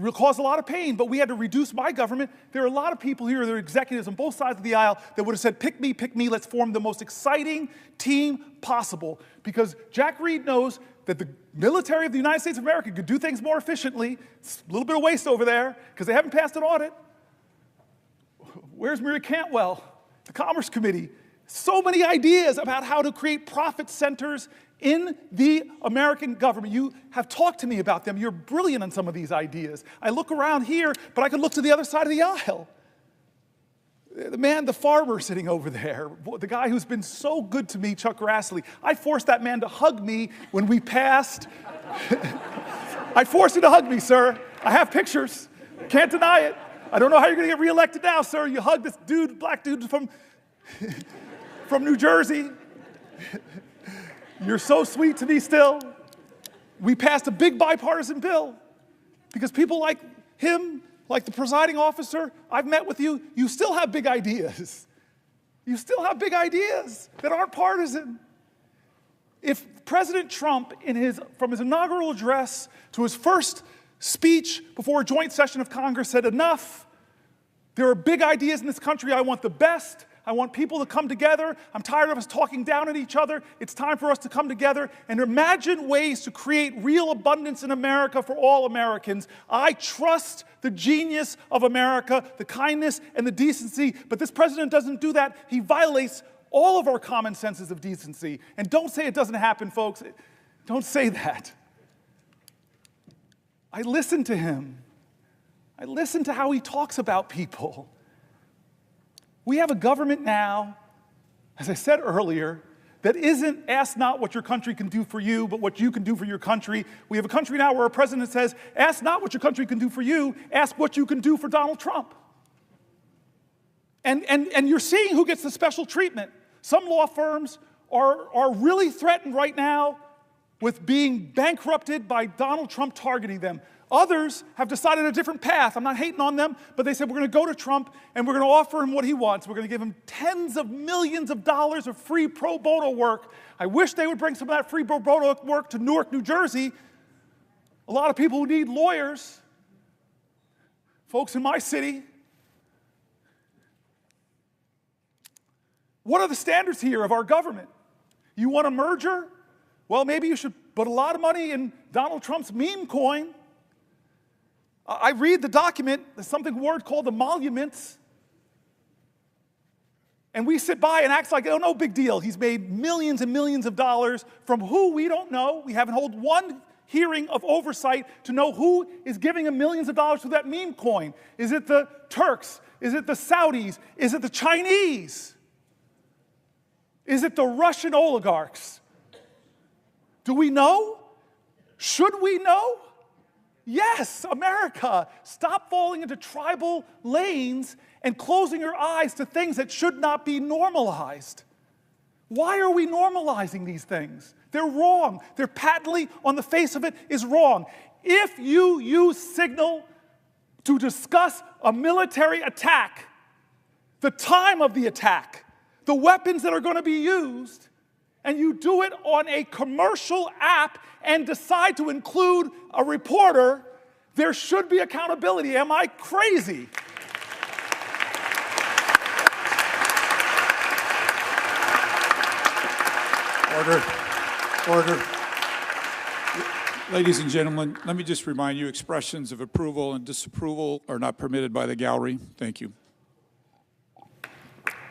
It caused a lot of pain, but we had to reduce my government. There are a lot of people here, there are executives on both sides of the aisle that would have said, pick me, let's form the most exciting team possible. Because Jack Reed knows that the military of the United States of America could do things more efficiently. It's a little bit of waste over there because they haven't passed an audit. Where's Mary Cantwell? The Commerce Committee. So many ideas about how to create profit centers in the American government. You have talked to me about them. You're brilliant on some of these ideas. I look around here, but I could look to the other side of the aisle. The farmer sitting over there, the guy who's been so good to me, Chuck Grassley. I forced that man to hug me when we passed. I forced him to hug me, sir. I have pictures. Can't deny it. I don't know how you're going to get reelected now, sir. You hug this dude, black dude from New Jersey. You're so sweet to me still. We passed a big bipartisan bill because people like him, like the presiding officer, I've met with you, you still have big ideas. You still have big ideas that aren't partisan. If President Trump, from his inaugural address to his first speech before a joint session of Congress said, enough, there are big ideas in this country, I want the best, I want people to come together. I'm tired of us talking down at each other. It's time for us to come together and imagine ways to create real abundance in America for all Americans. I trust the genius of America, the kindness and the decency, but this president doesn't do that. He violates all of our common senses of decency. And don't say it doesn't happen, folks. Don't say that. I listen to him. I listen to how he talks about people. We have a government now, as I said earlier, that isn't ask not what your country can do for you, but what you can do for your country. We have a country now where our president says, ask not what your country can do for you, ask what you can do for Donald Trump. And you're seeing who gets the special treatment. Some law firms are really threatened right now with being bankrupted by Donald Trump targeting them. Others have decided a different path. I'm not hating on them, but they said we're going to go to Trump and we're going to offer him what he wants. We're going to give him tens of millions of dollars of free pro bono work. I wish they would bring some of that free pro bono work to Newark, New Jersey. A lot of people who need lawyers, folks in my city. What are the standards here of our government? You want a merger? Well, maybe you should put a lot of money in Donald Trump's meme coin. I read the document, there's something word called emoluments. And we sit by and act like, oh, no big deal. He's made millions and millions of dollars from who we don't know. We haven't held one hearing of oversight to know who is giving him millions of dollars to that meme coin. Is it the Turks? Is it the Saudis? Is it the Chinese? Is it the Russian oligarchs? Do we know? Should we know? Yes, America, stop falling into tribal lanes and closing your eyes to things that should not be normalized. Why are we normalizing these things? They're wrong. They're patently, on the face of it, is wrong. If you use signal to discuss a military attack, the time of the attack, the weapons that are going to be used, and you do it on a commercial app and decide to include a reporter, there should be accountability. Am I crazy? Order. Ladies and gentlemen, let me just remind you, expressions of approval and disapproval are not permitted by the gallery. Thank you.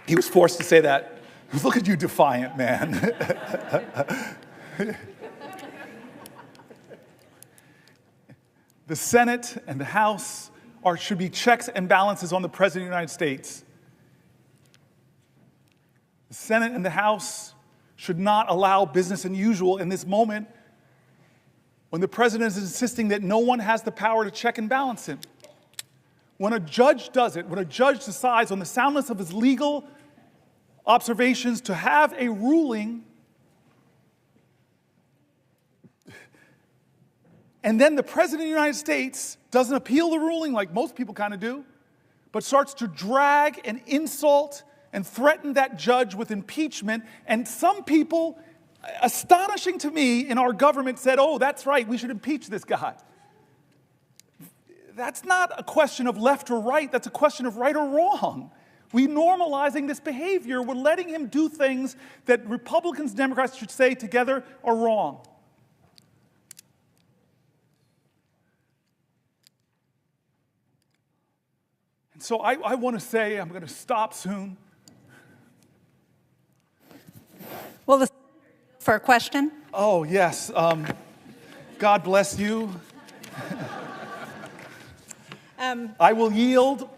He was forced to say that. Look at you, defiant man. The Senate and the House should be checks and balances on the President of the United States. The Senate and the House should not allow business as usual in this moment when the President is insisting that no one has the power to check and balance him. When a judge does it, when a judge decides on the soundness of his legal observations to have a ruling, and then the President of the United States doesn't appeal the ruling like most people kind of do, but starts to drag and insult and threatened that judge with impeachment. And some people, astonishing to me, in our government said, oh, that's right, we should impeach this guy. That's not a question of left or right. That's a question of right or wrong. We're normalizing this behavior. We're letting him do things that Republicans and Democrats should say together are wrong. And so I want to say, I'm going to stop soon. Well, for a question? Oh, yes. God bless you. I will yield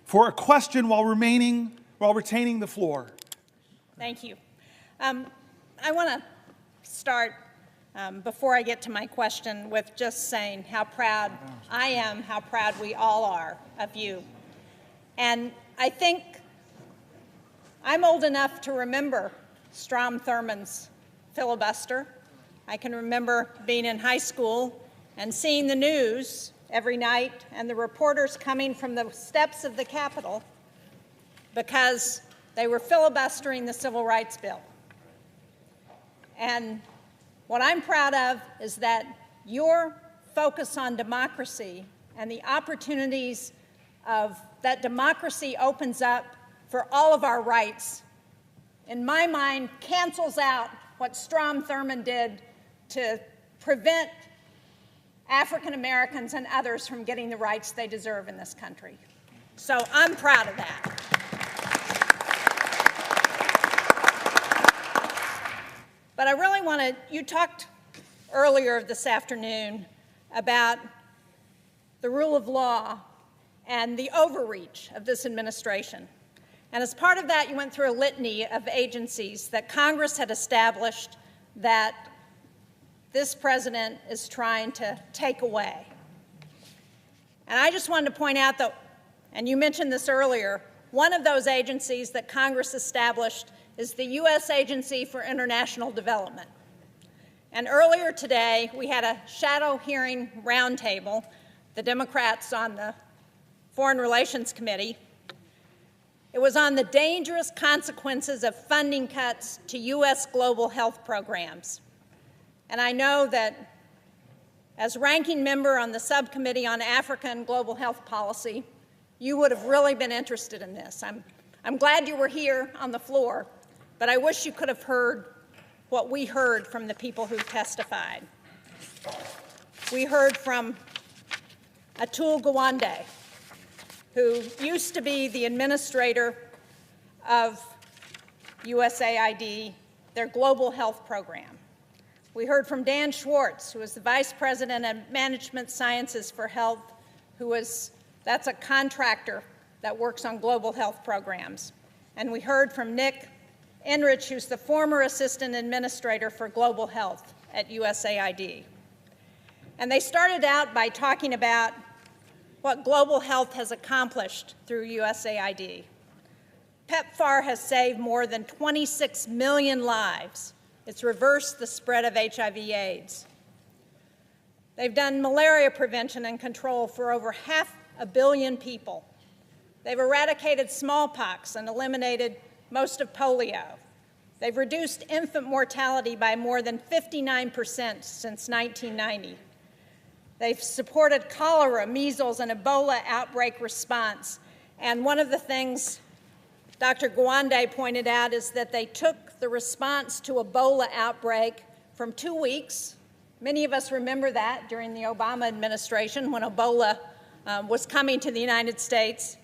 for a question while retaining the floor. Thank you. I want to start, before I get to my question, with just saying how proud I am, how proud we all are of you. And I think I'm old enough to remember Strom Thurmond's filibuster. I can remember being in high school and seeing the news every night and the reporters coming from the steps of the Capitol because they were filibustering the Civil Rights Bill. And what I'm proud of is that your focus on democracy and the opportunities that democracy opens up for all of our rights, in my mind, cancels out what Strom Thurmond did to prevent African Americans and others from getting the rights they deserve in this country. So I'm proud of that. But I really want to, you talked earlier this afternoon about the rule of law and the overreach of this administration. And as part of that, you went through a litany of agencies that Congress had established that this president is trying to take away. And I just wanted to point out that, and you mentioned this earlier, one of those agencies that Congress established is the U.S. Agency for International Development. And earlier today, we had a shadow hearing roundtable, the Democrats on the Foreign Relations Committee. It was on the dangerous consequences of funding cuts to U.S. global health programs. And I know that as ranking member on the subcommittee on Africa and global health policy, you would have really been interested in this. I'm glad you were here on the floor, but I wish you could have heard what we heard from the people who testified. We heard from Atul Gawande, who used to be the administrator of USAID, their global health program. We heard from Dan Schwartz, who is the Vice President of Management Sciences for Health, that's a contractor that works on global health programs. And we heard from Nick Enrich, who's the former Assistant Administrator for Global Health at USAID. And they started out by talking about what global health has accomplished through USAID. PEPFAR has saved more than 26 million lives. It's reversed the spread of HIV/AIDS. They've done malaria prevention and control for over 500 million people. They've eradicated smallpox and eliminated most of polio. They've reduced infant mortality by more than 59% since 1990. They've supported cholera, measles, and Ebola outbreak response. And one of the things Dr. Gawande pointed out is that they took the response to Ebola outbreak from 2 weeks. Many of us remember that during the Obama administration when Ebola was coming to the United States.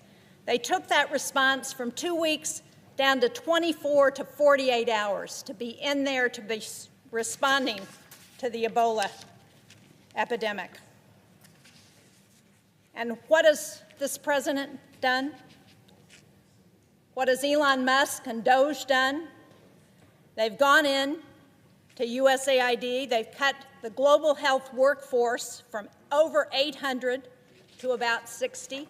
They took that response from 2 weeks down to 24 to 48 hours to be in there to be responding to the Ebola epidemic. And what has this president done? What has Elon Musk and DOGE done? They've gone in to USAID. They've cut the global health workforce from over 800 to about 60.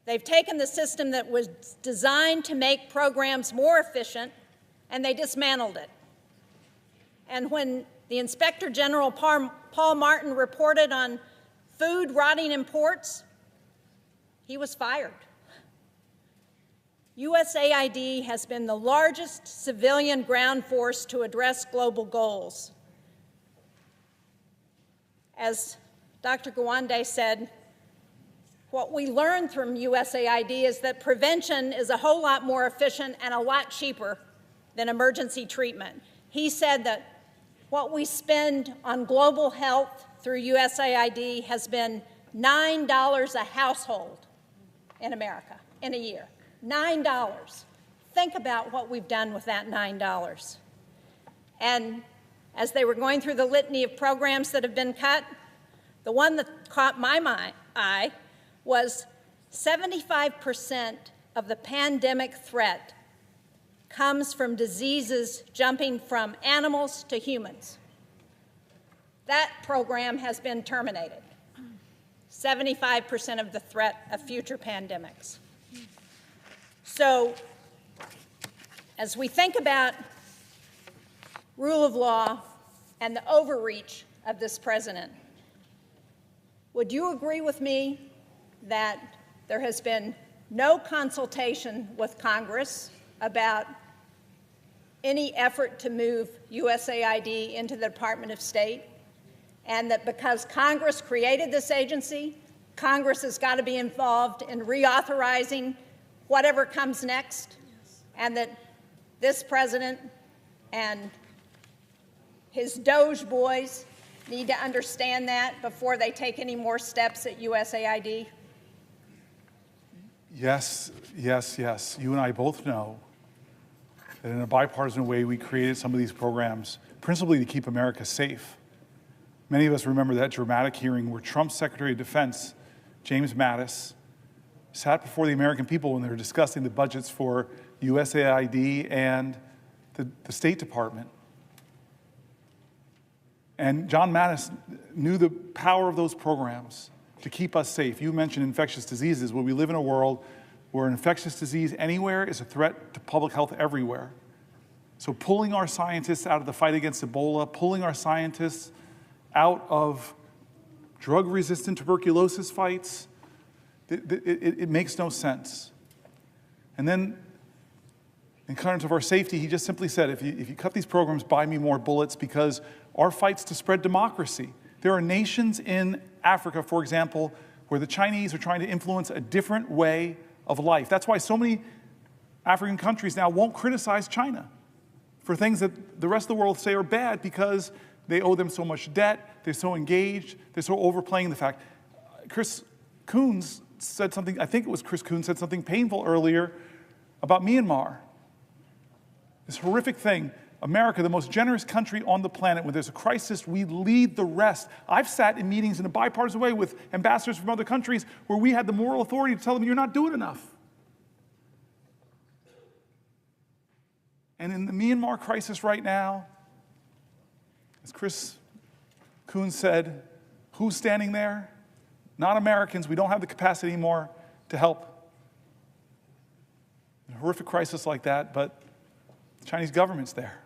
They've taken the system that was designed to make programs more efficient, and they dismantled it. And when the Inspector General Paul Martin reported on food rotting in ports, he was fired. USAID has been the largest civilian ground force to address global goals. As Dr. Gawande said, what we learned from USAID is that prevention is a whole lot more efficient and a lot cheaper than emergency treatment. He said that what we spend on global health through USAID has been $9 a household in America in a year. $9. Think about what we've done with that $9. And as they were going through the litany of programs that have been cut, the one that caught my eye was 75% of the pandemic threat comes from diseases jumping from animals to humans. That program has been terminated. 75% of the threat of future pandemics. So, as we think about rule of law and the overreach of this president, would you agree with me that there has been no consultation with Congress about any effort to move USAID into the Department of State, and that because Congress created this agency, Congress has got to be involved in reauthorizing whatever comes next, and that this president and his DOGE boys need to understand that before they take any more steps at USAID? Yes, yes, yes. You and I both know that in a bipartisan way, we created some of these programs principally to keep America safe. Many of us remember that dramatic hearing where Trump's Secretary of Defense, James Mattis, sat before the American people when they were discussing the budgets for USAID and the State Department. And John Mattis knew the power of those programs to keep us safe. You mentioned infectious diseases. Well, we live in a world where an infectious disease anywhere is a threat to public health everywhere. So pulling our scientists out of the fight against Ebola, pulling our scientists out of drug-resistant tuberculosis fights, it makes no sense. And then, in terms of our safety, he just simply said, if you cut these programs, buy me more bullets, because our fight's to spread democracy. There are nations in Africa, for example, where the Chinese are trying to influence a different way of life. That's why so many African countries now won't criticize China for things that the rest of the world say are bad because they owe them so much debt, they're so engaged, they're so overplaying the fact. Chris Coons said something, I think it was Chris Coons said something painful earlier about Myanmar. This horrific thing. America, the most generous country on the planet, when there's a crisis, we lead the rest. I've sat in meetings in a bipartisan way with ambassadors from other countries where we had the moral authority to tell them, you're not doing enough. And in the Myanmar crisis right now, as Chris Coons said, who's standing there? Not Americans. We don't have the capacity anymore to help. In a horrific crisis like that, but the Chinese government's there.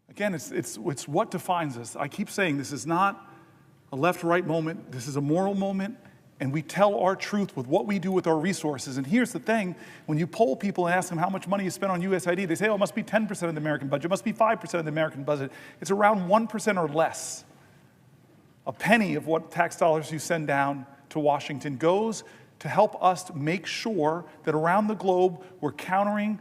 Again, it's what defines us. I keep saying this is not a left-right moment. This is a moral moment, and we tell our truth with what we do with our resources. And here's the thing. When you poll people and ask them how much money you spend on USAID, they say, oh, it must be 10% of the American budget. It must be 5% of the American budget. It's around 1% or less. A penny of what tax dollars you send down to Washington goes to help us make sure that around the globe we're countering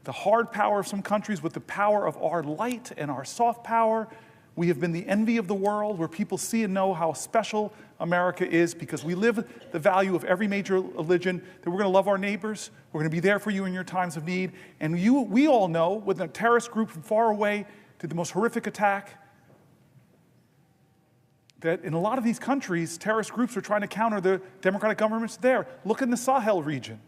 the hard power of some countries with the power of our light and our soft power. We have been the envy of the world, where people see and know how special America is because we live the value of every major religion, that we're going to love our neighbors, we're going to be there for you in your times of need. And we all know, with a terrorist group from far away to the most horrific attack, that in a lot of these countries, terrorist groups are trying to counter the democratic governments there. Look in the Sahel region.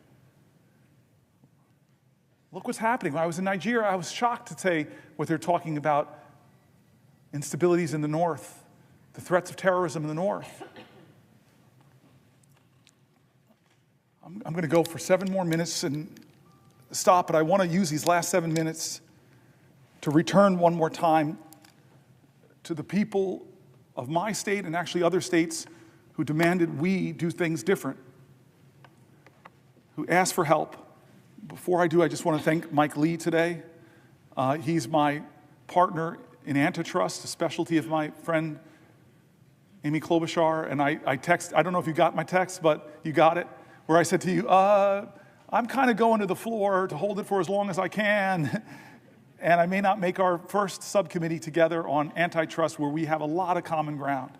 Look what's happening. When I was in Nigeria, I was shocked to say what they're talking about, instabilities in the north, the threats of terrorism in the north. I'm going to go for 7 more minutes and stop, but I want to use these last 7 minutes to return one more time to the people of my state and actually other states who demanded we do things different. who asked for help. Before I do, I just want to thank Mike Lee today. He's my partner in antitrust, a specialty of my friend Amy Klobuchar. And I don't know if you got my text, but you got it, where I said to you, I'm kind of going to the floor to hold it for as long as I can. And I may not make our first subcommittee together on antitrust where we have a lot of common ground.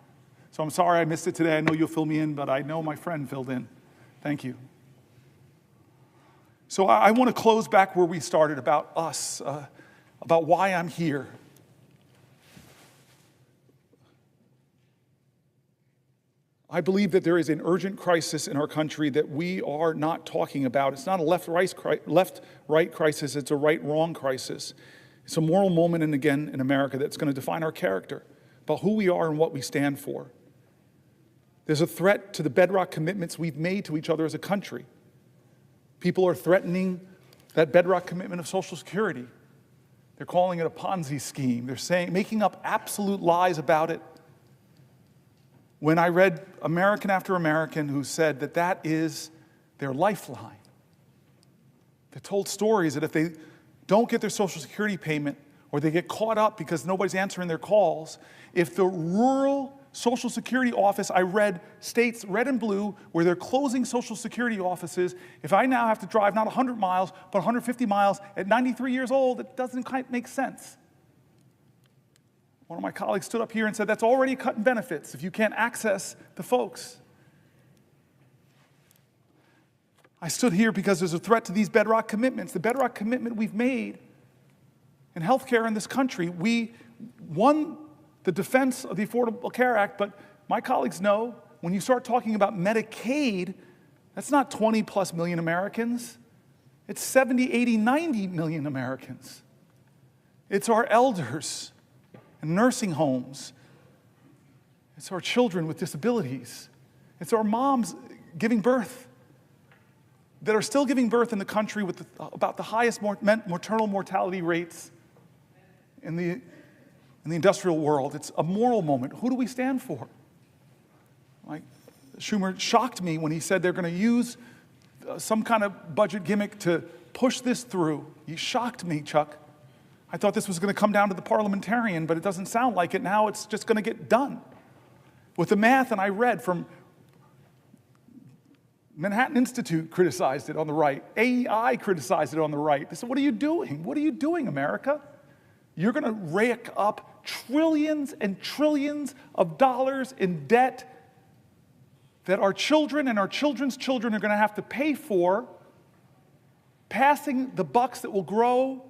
So I'm sorry I missed it today. I know you'll fill me in, but I know my friend filled in. Thank you. So I want to close back where we started, about us, about why I'm here. I believe that there is an urgent crisis in our country that we are not talking about. It's not a left-right crisis, it's a right-wrong crisis. It's a moral moment, and again, in America, that's going to define our character, about who we are and what we stand for. There's a threat to the bedrock commitments we've made to each other as a country. People are threatening that bedrock commitment of Social Security. They're calling it a Ponzi scheme. They're making up absolute lies about it. When I read American after American who said that that is their lifeline, they told stories that if they don't get their Social Security payment, or they get caught up because nobody's answering their calls, if the rural Social Security office, I read states, red and blue, where they're closing Social Security offices, if I now have to drive not 100 miles, but 150 miles at 93 years old, it doesn't quite make sense. One of my colleagues stood up here and said, that's already cutting benefits if you can't access the folks. I stood here because there's a threat to these bedrock commitments. The bedrock commitment we've made in healthcare in this country. We won the defense of the Affordable Care Act, but my colleagues know when you start talking about Medicaid, that's not 20 plus million Americans. It's 70, 80, 90 million Americans. It's our elders and nursing homes. It's our children with disabilities. It's our moms giving birth that are still giving birth in the country with about the highest maternal mortality rates in the industrial world. It's a moral moment. Who do we stand for? Like Schumer shocked me when he said they're going to use some kind of budget gimmick to push this through. He shocked me, Chuck. I thought this was going to come down to the parliamentarian, but it doesn't sound like it. Now it's just going to get done. With the math, and I read from Manhattan Institute criticized it on the right. AEI criticized it on the right. They said, what are you doing? What are you doing, America? You're going to rake up trillions and trillions of dollars in debt that our children and our children's children are going to have to pay for, passing the bucks that will grow.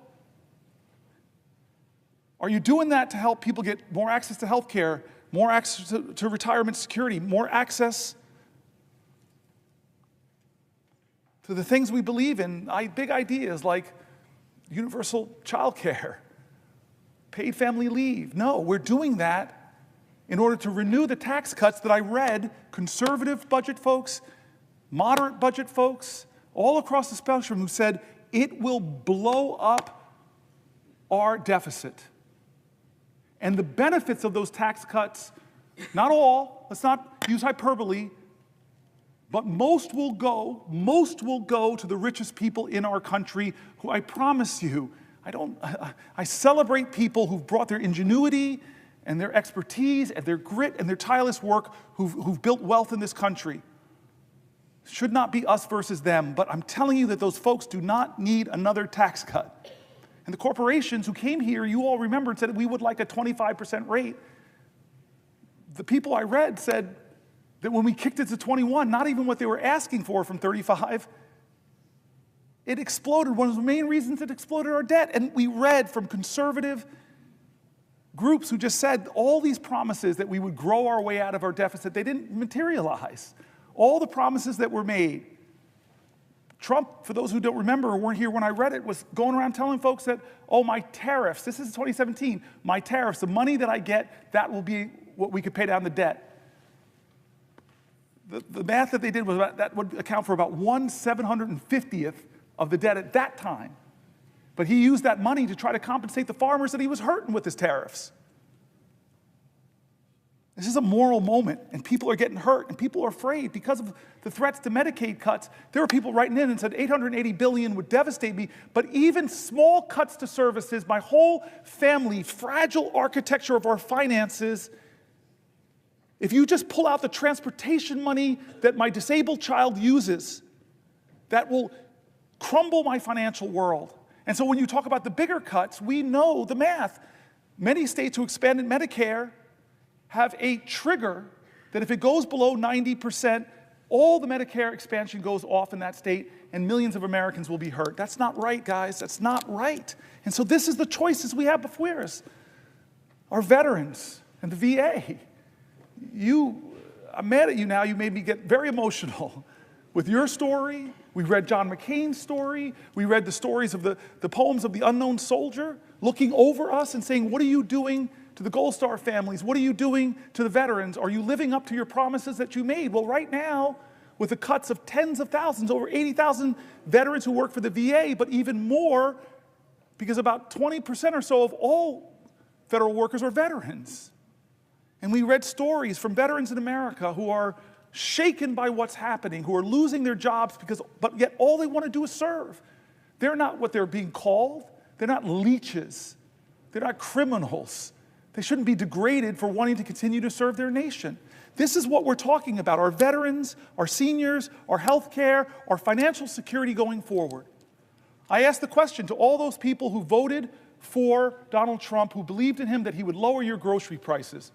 Are you doing that to help people get more access to health care, more access to retirement security, more access to the things we believe in, big ideas like universal child care, paid family leave? No, we're doing that in order to renew the tax cuts that I read conservative budget folks, moderate budget folks, all across the spectrum who said it will blow up our deficit. And the benefits of those tax cuts, not all, let's not use hyperbole, but most will go to the richest people in our country who I promise you, I celebrate people who've brought their ingenuity and their expertise and their grit and their tireless work who've built wealth in this country. It should not be us versus them, but I'm telling you that those folks do not need another tax cut. And the corporations who came here, you all remember, said we would like a 25% rate. The people I read said that when we kicked it to 21, not even what they were asking for from 35, it exploded. One of the main reasons it exploded our debt. And we read from conservative groups who just said all these promises that we would grow our way out of our deficit, they didn't materialize. All the promises that were made. Trump, for those who don't remember or weren't here when I read it, was going around telling folks that, oh, my tariffs, this is 2017, my tariffs, the money that I get, that will be what we could pay down the debt. The math that they did was that would account for about 1/750th of the debt at that time. But he used that money to try to compensate the farmers that he was hurting with his tariffs. This is a moral moment, and people are getting hurt, and people are afraid because of the threats to Medicaid cuts. There were people writing in and said $880 billion would devastate me, but even small cuts to services, my whole family, fragile architecture of our finances, if you just pull out the transportation money that my disabled child uses, that will crumble my financial world. And so when you talk about the bigger cuts, we know the math. Many states who expanded Medicare have a trigger that if it goes below 90%, all the Medicare expansion goes off in that state and millions of Americans will be hurt. That's not right, guys. That's not right. And so this is the choices we have before us. Our veterans and the VA. I'm mad at you now. You made me get very emotional with your story. We read John McCain's story. We read the stories of the poems of the unknown soldier looking over us and saying, what are you doing to the Gold Star families? What are you doing to the veterans? Are you living up to your promises that you made? Well, right now, with the cuts of tens of thousands, over 80,000 veterans who work for the VA, but even more, because about 20% or so of all federal workers are veterans. And we read stories from veterans in America who are shaken by what's happening, who are losing their jobs, but yet all they want to do is serve. They're not what they're being called. They're not leeches. They're not criminals. They shouldn't be degraded for wanting to continue to serve their nation. This is what we're talking about, our veterans, our seniors, our health care, our financial security going forward. I asked the question to all those people who voted for Donald Trump, who believed in him that he would lower your grocery prices.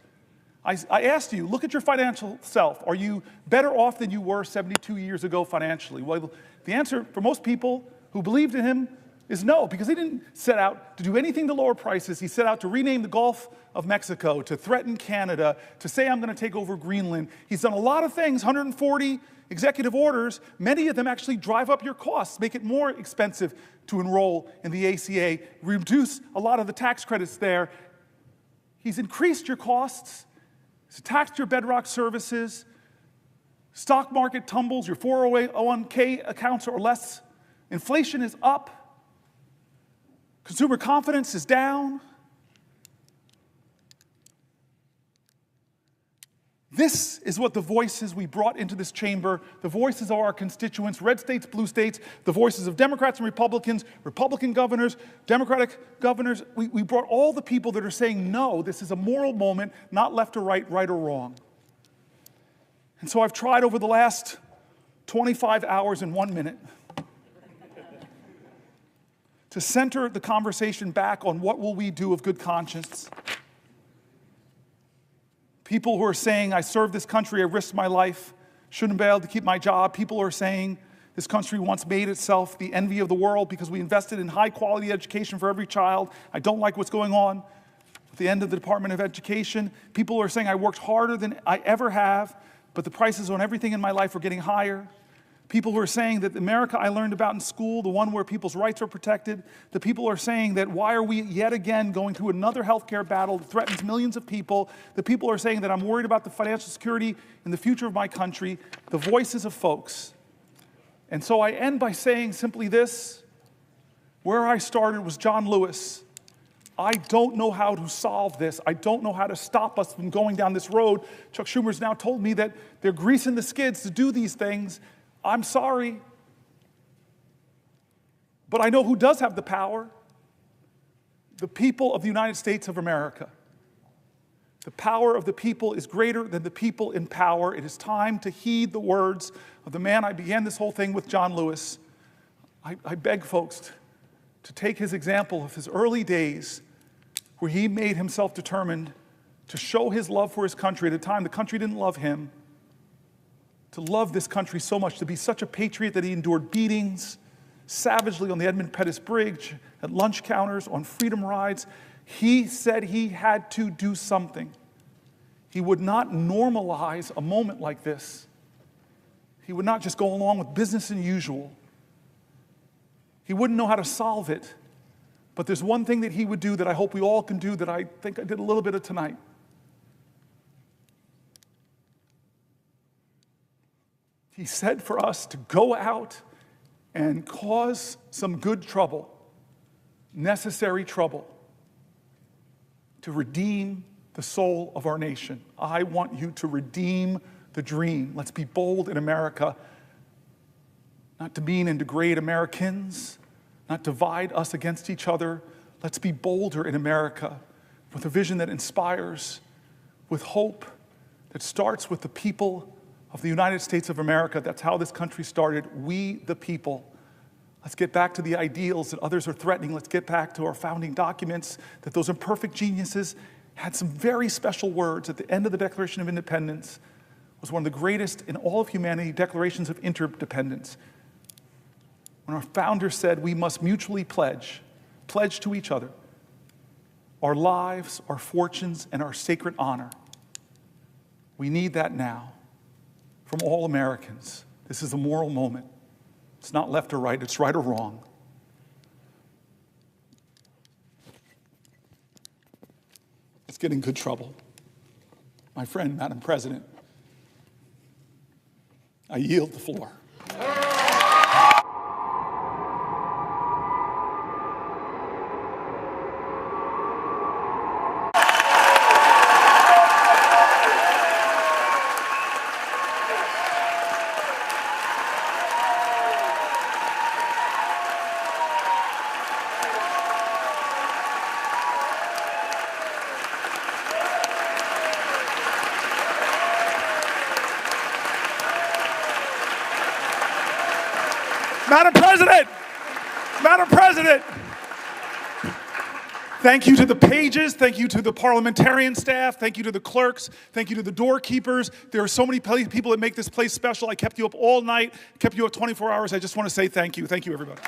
I asked you, look at your financial self. Are you better off than you were 72 years ago financially? Well, the answer for most people who believed in him is no, because he didn't set out to do anything to lower prices. He set out to rename the Gulf of Mexico, to threaten Canada, to say I'm going to take over Greenland. He's done a lot of things, 140 executive orders. Many of them actually drive up your costs, make it more expensive to enroll in the ACA, reduce a lot of the tax credits there. He's increased your costs. He's taxed your bedrock services. Stock market tumbles, your 401k accounts are less. Inflation is up. Consumer confidence is down. This is what the voices we brought into this chamber, the voices of our constituents, red states, blue states, the voices of Democrats and Republicans, Republican governors, Democratic governors. We brought all the people that are saying, no, this is a moral moment, not left or right, right or wrong. And so I've tried over the last 25 hours and 1 minute to center the conversation back on what will we do of good conscience. People who are saying, I served this country, I risked my life, shouldn't be able to keep my job. People who are saying, this country once made itself the envy of the world because we invested in high-quality education for every child. I don't like what's going on at the end of the Department of Education. People who are saying, I worked harder than I ever have, but the prices on everything in my life are getting higher. People who are saying that the America I learned about in school, the one where people's rights are protected, the people are saying that why are we yet again going through another healthcare battle that threatens millions of people, the people are saying that I'm worried about the financial security and the future of my country, the voices of folks. And so I end by saying simply this, where I started was John Lewis. I don't know how to solve this. I don't know how to stop us from going down this road. Chuck Schumer's now told me that they're greasing the skids to do these things. I'm sorry, but I know who does have the power. The people of the United States of America. The power of the people is greater than the people in power. It is time to heed the words of the man I began this whole thing with, John Lewis. I beg folks to take his example of his early days where he made himself determined to show his love for his country at a time the country didn't love him. To love this country so much, to be such a patriot that he endured beatings savagely on the Edmund Pettus Bridge, at lunch counters, on freedom rides. He said he had to do something. He would not normalize a moment like this. He would not just go along with business as usual. He wouldn't know how to solve it. But there's one thing that he would do that I hope we all can do that I think I did a little bit of tonight. He said for us to go out and cause some good trouble, necessary trouble, to redeem the soul of our nation. I want you to redeem the dream. Let's be bold in America, not demean and degrade Americans, not divide us against each other. Let's be bolder in America with a vision that inspires, with hope that starts with the people of the United States of America. That's how this country started. We, the people. Let's get back to the ideals that others are threatening. Let's get back to our founding documents, that those imperfect geniuses had some very special words at the end of the Declaration of Independence. It was one of the greatest in all of humanity declarations of interdependence. When our founders said we must mutually pledge to each other our lives, our fortunes, and our sacred honor. We need that now from all Americans. This is a moral moment. It's not left or right, it's right or wrong. Let's get in good trouble. My friend, Madam President, I yield the floor. Madam President, thank you to the pages, thank you to the parliamentarian staff, thank you to the clerks, thank you to the doorkeepers. There are so many people that make this place special. I kept you up all night, kept you up 24 hours. I just want to say thank you. Thank you, everybody.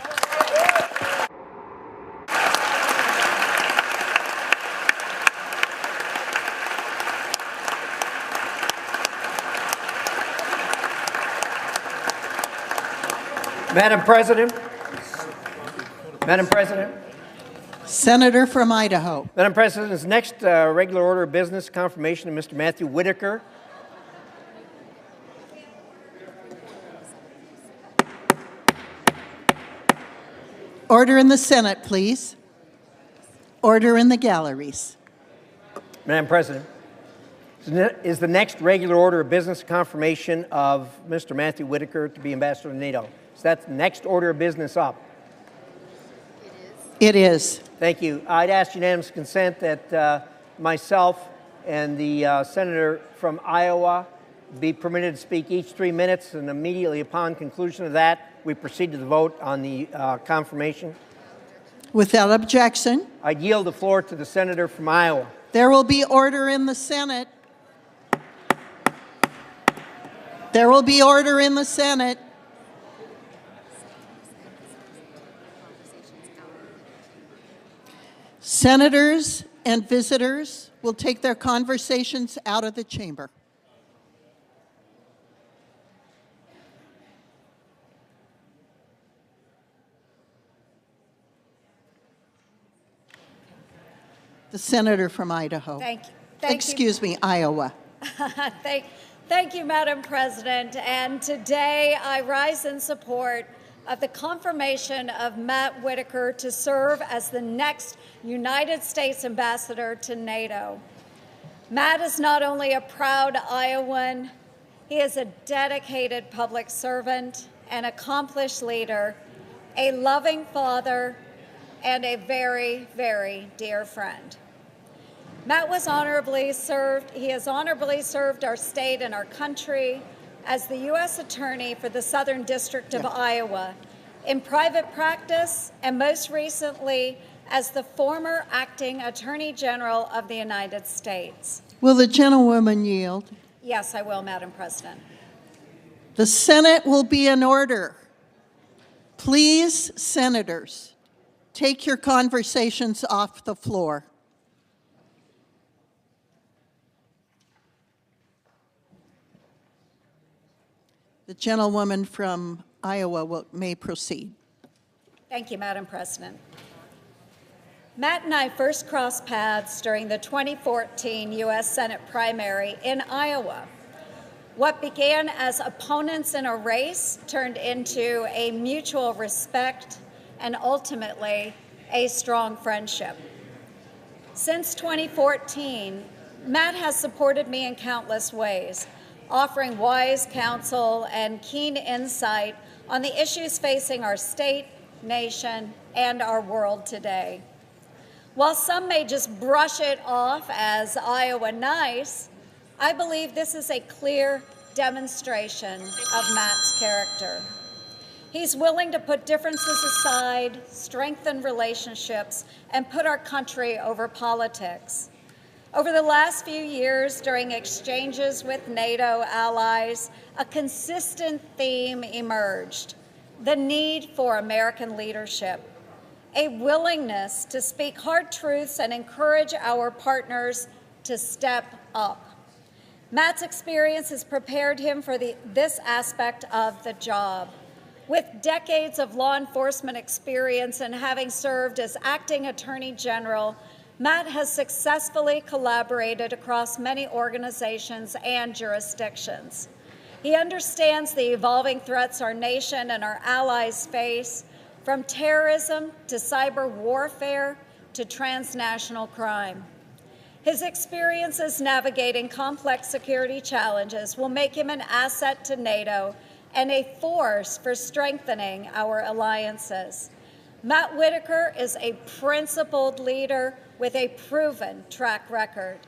Madam President. Madam President. Senator from Idaho. Madam President, this next regular order of business, confirmation of Mr. Matthew Whitaker. Order in the Senate, please. Order in the galleries. Madam President, is the next regular order of business confirmation of Mr. Matthew Whitaker to be ambassador to NATO? So that's the next order of business up. It is. Thank you. I'd ask unanimous consent that myself and the senator from Iowa be permitted to speak each 3 minutes, and immediately upon conclusion of that, we proceed to the vote on the confirmation. Without objection. I yield the floor to the senator from Iowa. There will be order in the Senate. There will be order in the Senate. Senators and visitors will take their conversations out of the chamber. The senator from Idaho. Thank you. Excuse me, Iowa. Thank you, Madam President. And today I rise in support of the confirmation of Matt Whitaker to serve as the next United States ambassador to NATO. Matt is not only a proud Iowan, he is a dedicated public servant, an accomplished leader, a loving father, and a very, very dear friend. Matt has honorably served our state and our country as the U.S. Attorney for the Southern District of Iowa, in private practice, and most recently as the former acting Attorney General of the United States. Will the gentlewoman yield? Yes, I will, Madam President. The Senate will be in order. Please, senators, take your conversations off the floor. The gentlewoman from Iowa may proceed. Thank you, Madam President. Matt and I first crossed paths during the 2014 U.S. Senate primary in Iowa. What began as opponents in a race turned into a mutual respect and ultimately a strong friendship. Since 2014, Matt has supported me in countless ways, offering wise counsel and keen insight on the issues facing our state, nation, and our world today. While some may just brush it off as Iowa nice, I believe this is a clear demonstration of Matt's character. He's willing to put differences aside, strengthen relationships, and put our country over politics. Over the last few years, during exchanges with NATO allies, a consistent theme emerged: the need for American leadership, a willingness to speak hard truths and encourage our partners to step up. Matt's experience has prepared him for this aspect of the job. With decades of law enforcement experience and having served as acting attorney general, Matt has successfully collaborated across many organizations and jurisdictions. He understands the evolving threats our nation and our allies face, from terrorism to cyber warfare to transnational crime. His experiences navigating complex security challenges will make him an asset to NATO and a force for strengthening our alliances. Matt Whitaker is a principled leader with a proven track record.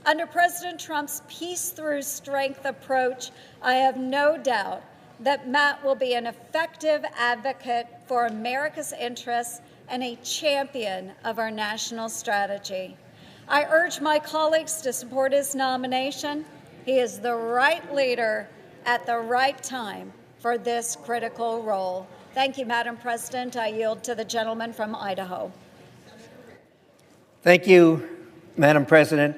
Under President Trump's peace through strength approach, I have no doubt that Matt will be an effective advocate for America's interests and a champion of our national strategy. I urge my colleagues to support his nomination. He is the right leader at the right time for this critical role. Thank you, Madam President. I yield to the gentleman from Idaho. Thank you, Madam President.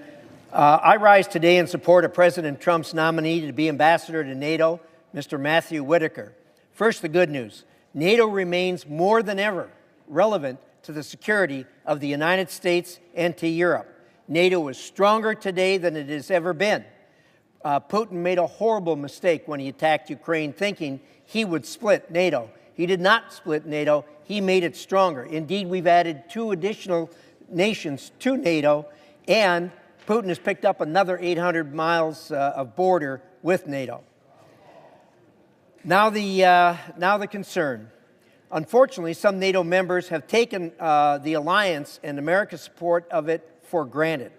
I rise today in support of President Trump's nominee to be ambassador to NATO, Mr. Matthew Whitaker. First, the good news. NATO remains more than ever relevant to the security of the United States and to Europe. NATO is stronger today than it has ever been. Putin made a horrible mistake when he attacked Ukraine, thinking he would split NATO. He did not split NATO. He made it stronger. Indeed, we've added 2 additional nations to NATO, and Putin has picked up another 800 miles of border with NATO. Now the concern. Unfortunately, some NATO members have taken the alliance and America's support of it for granted.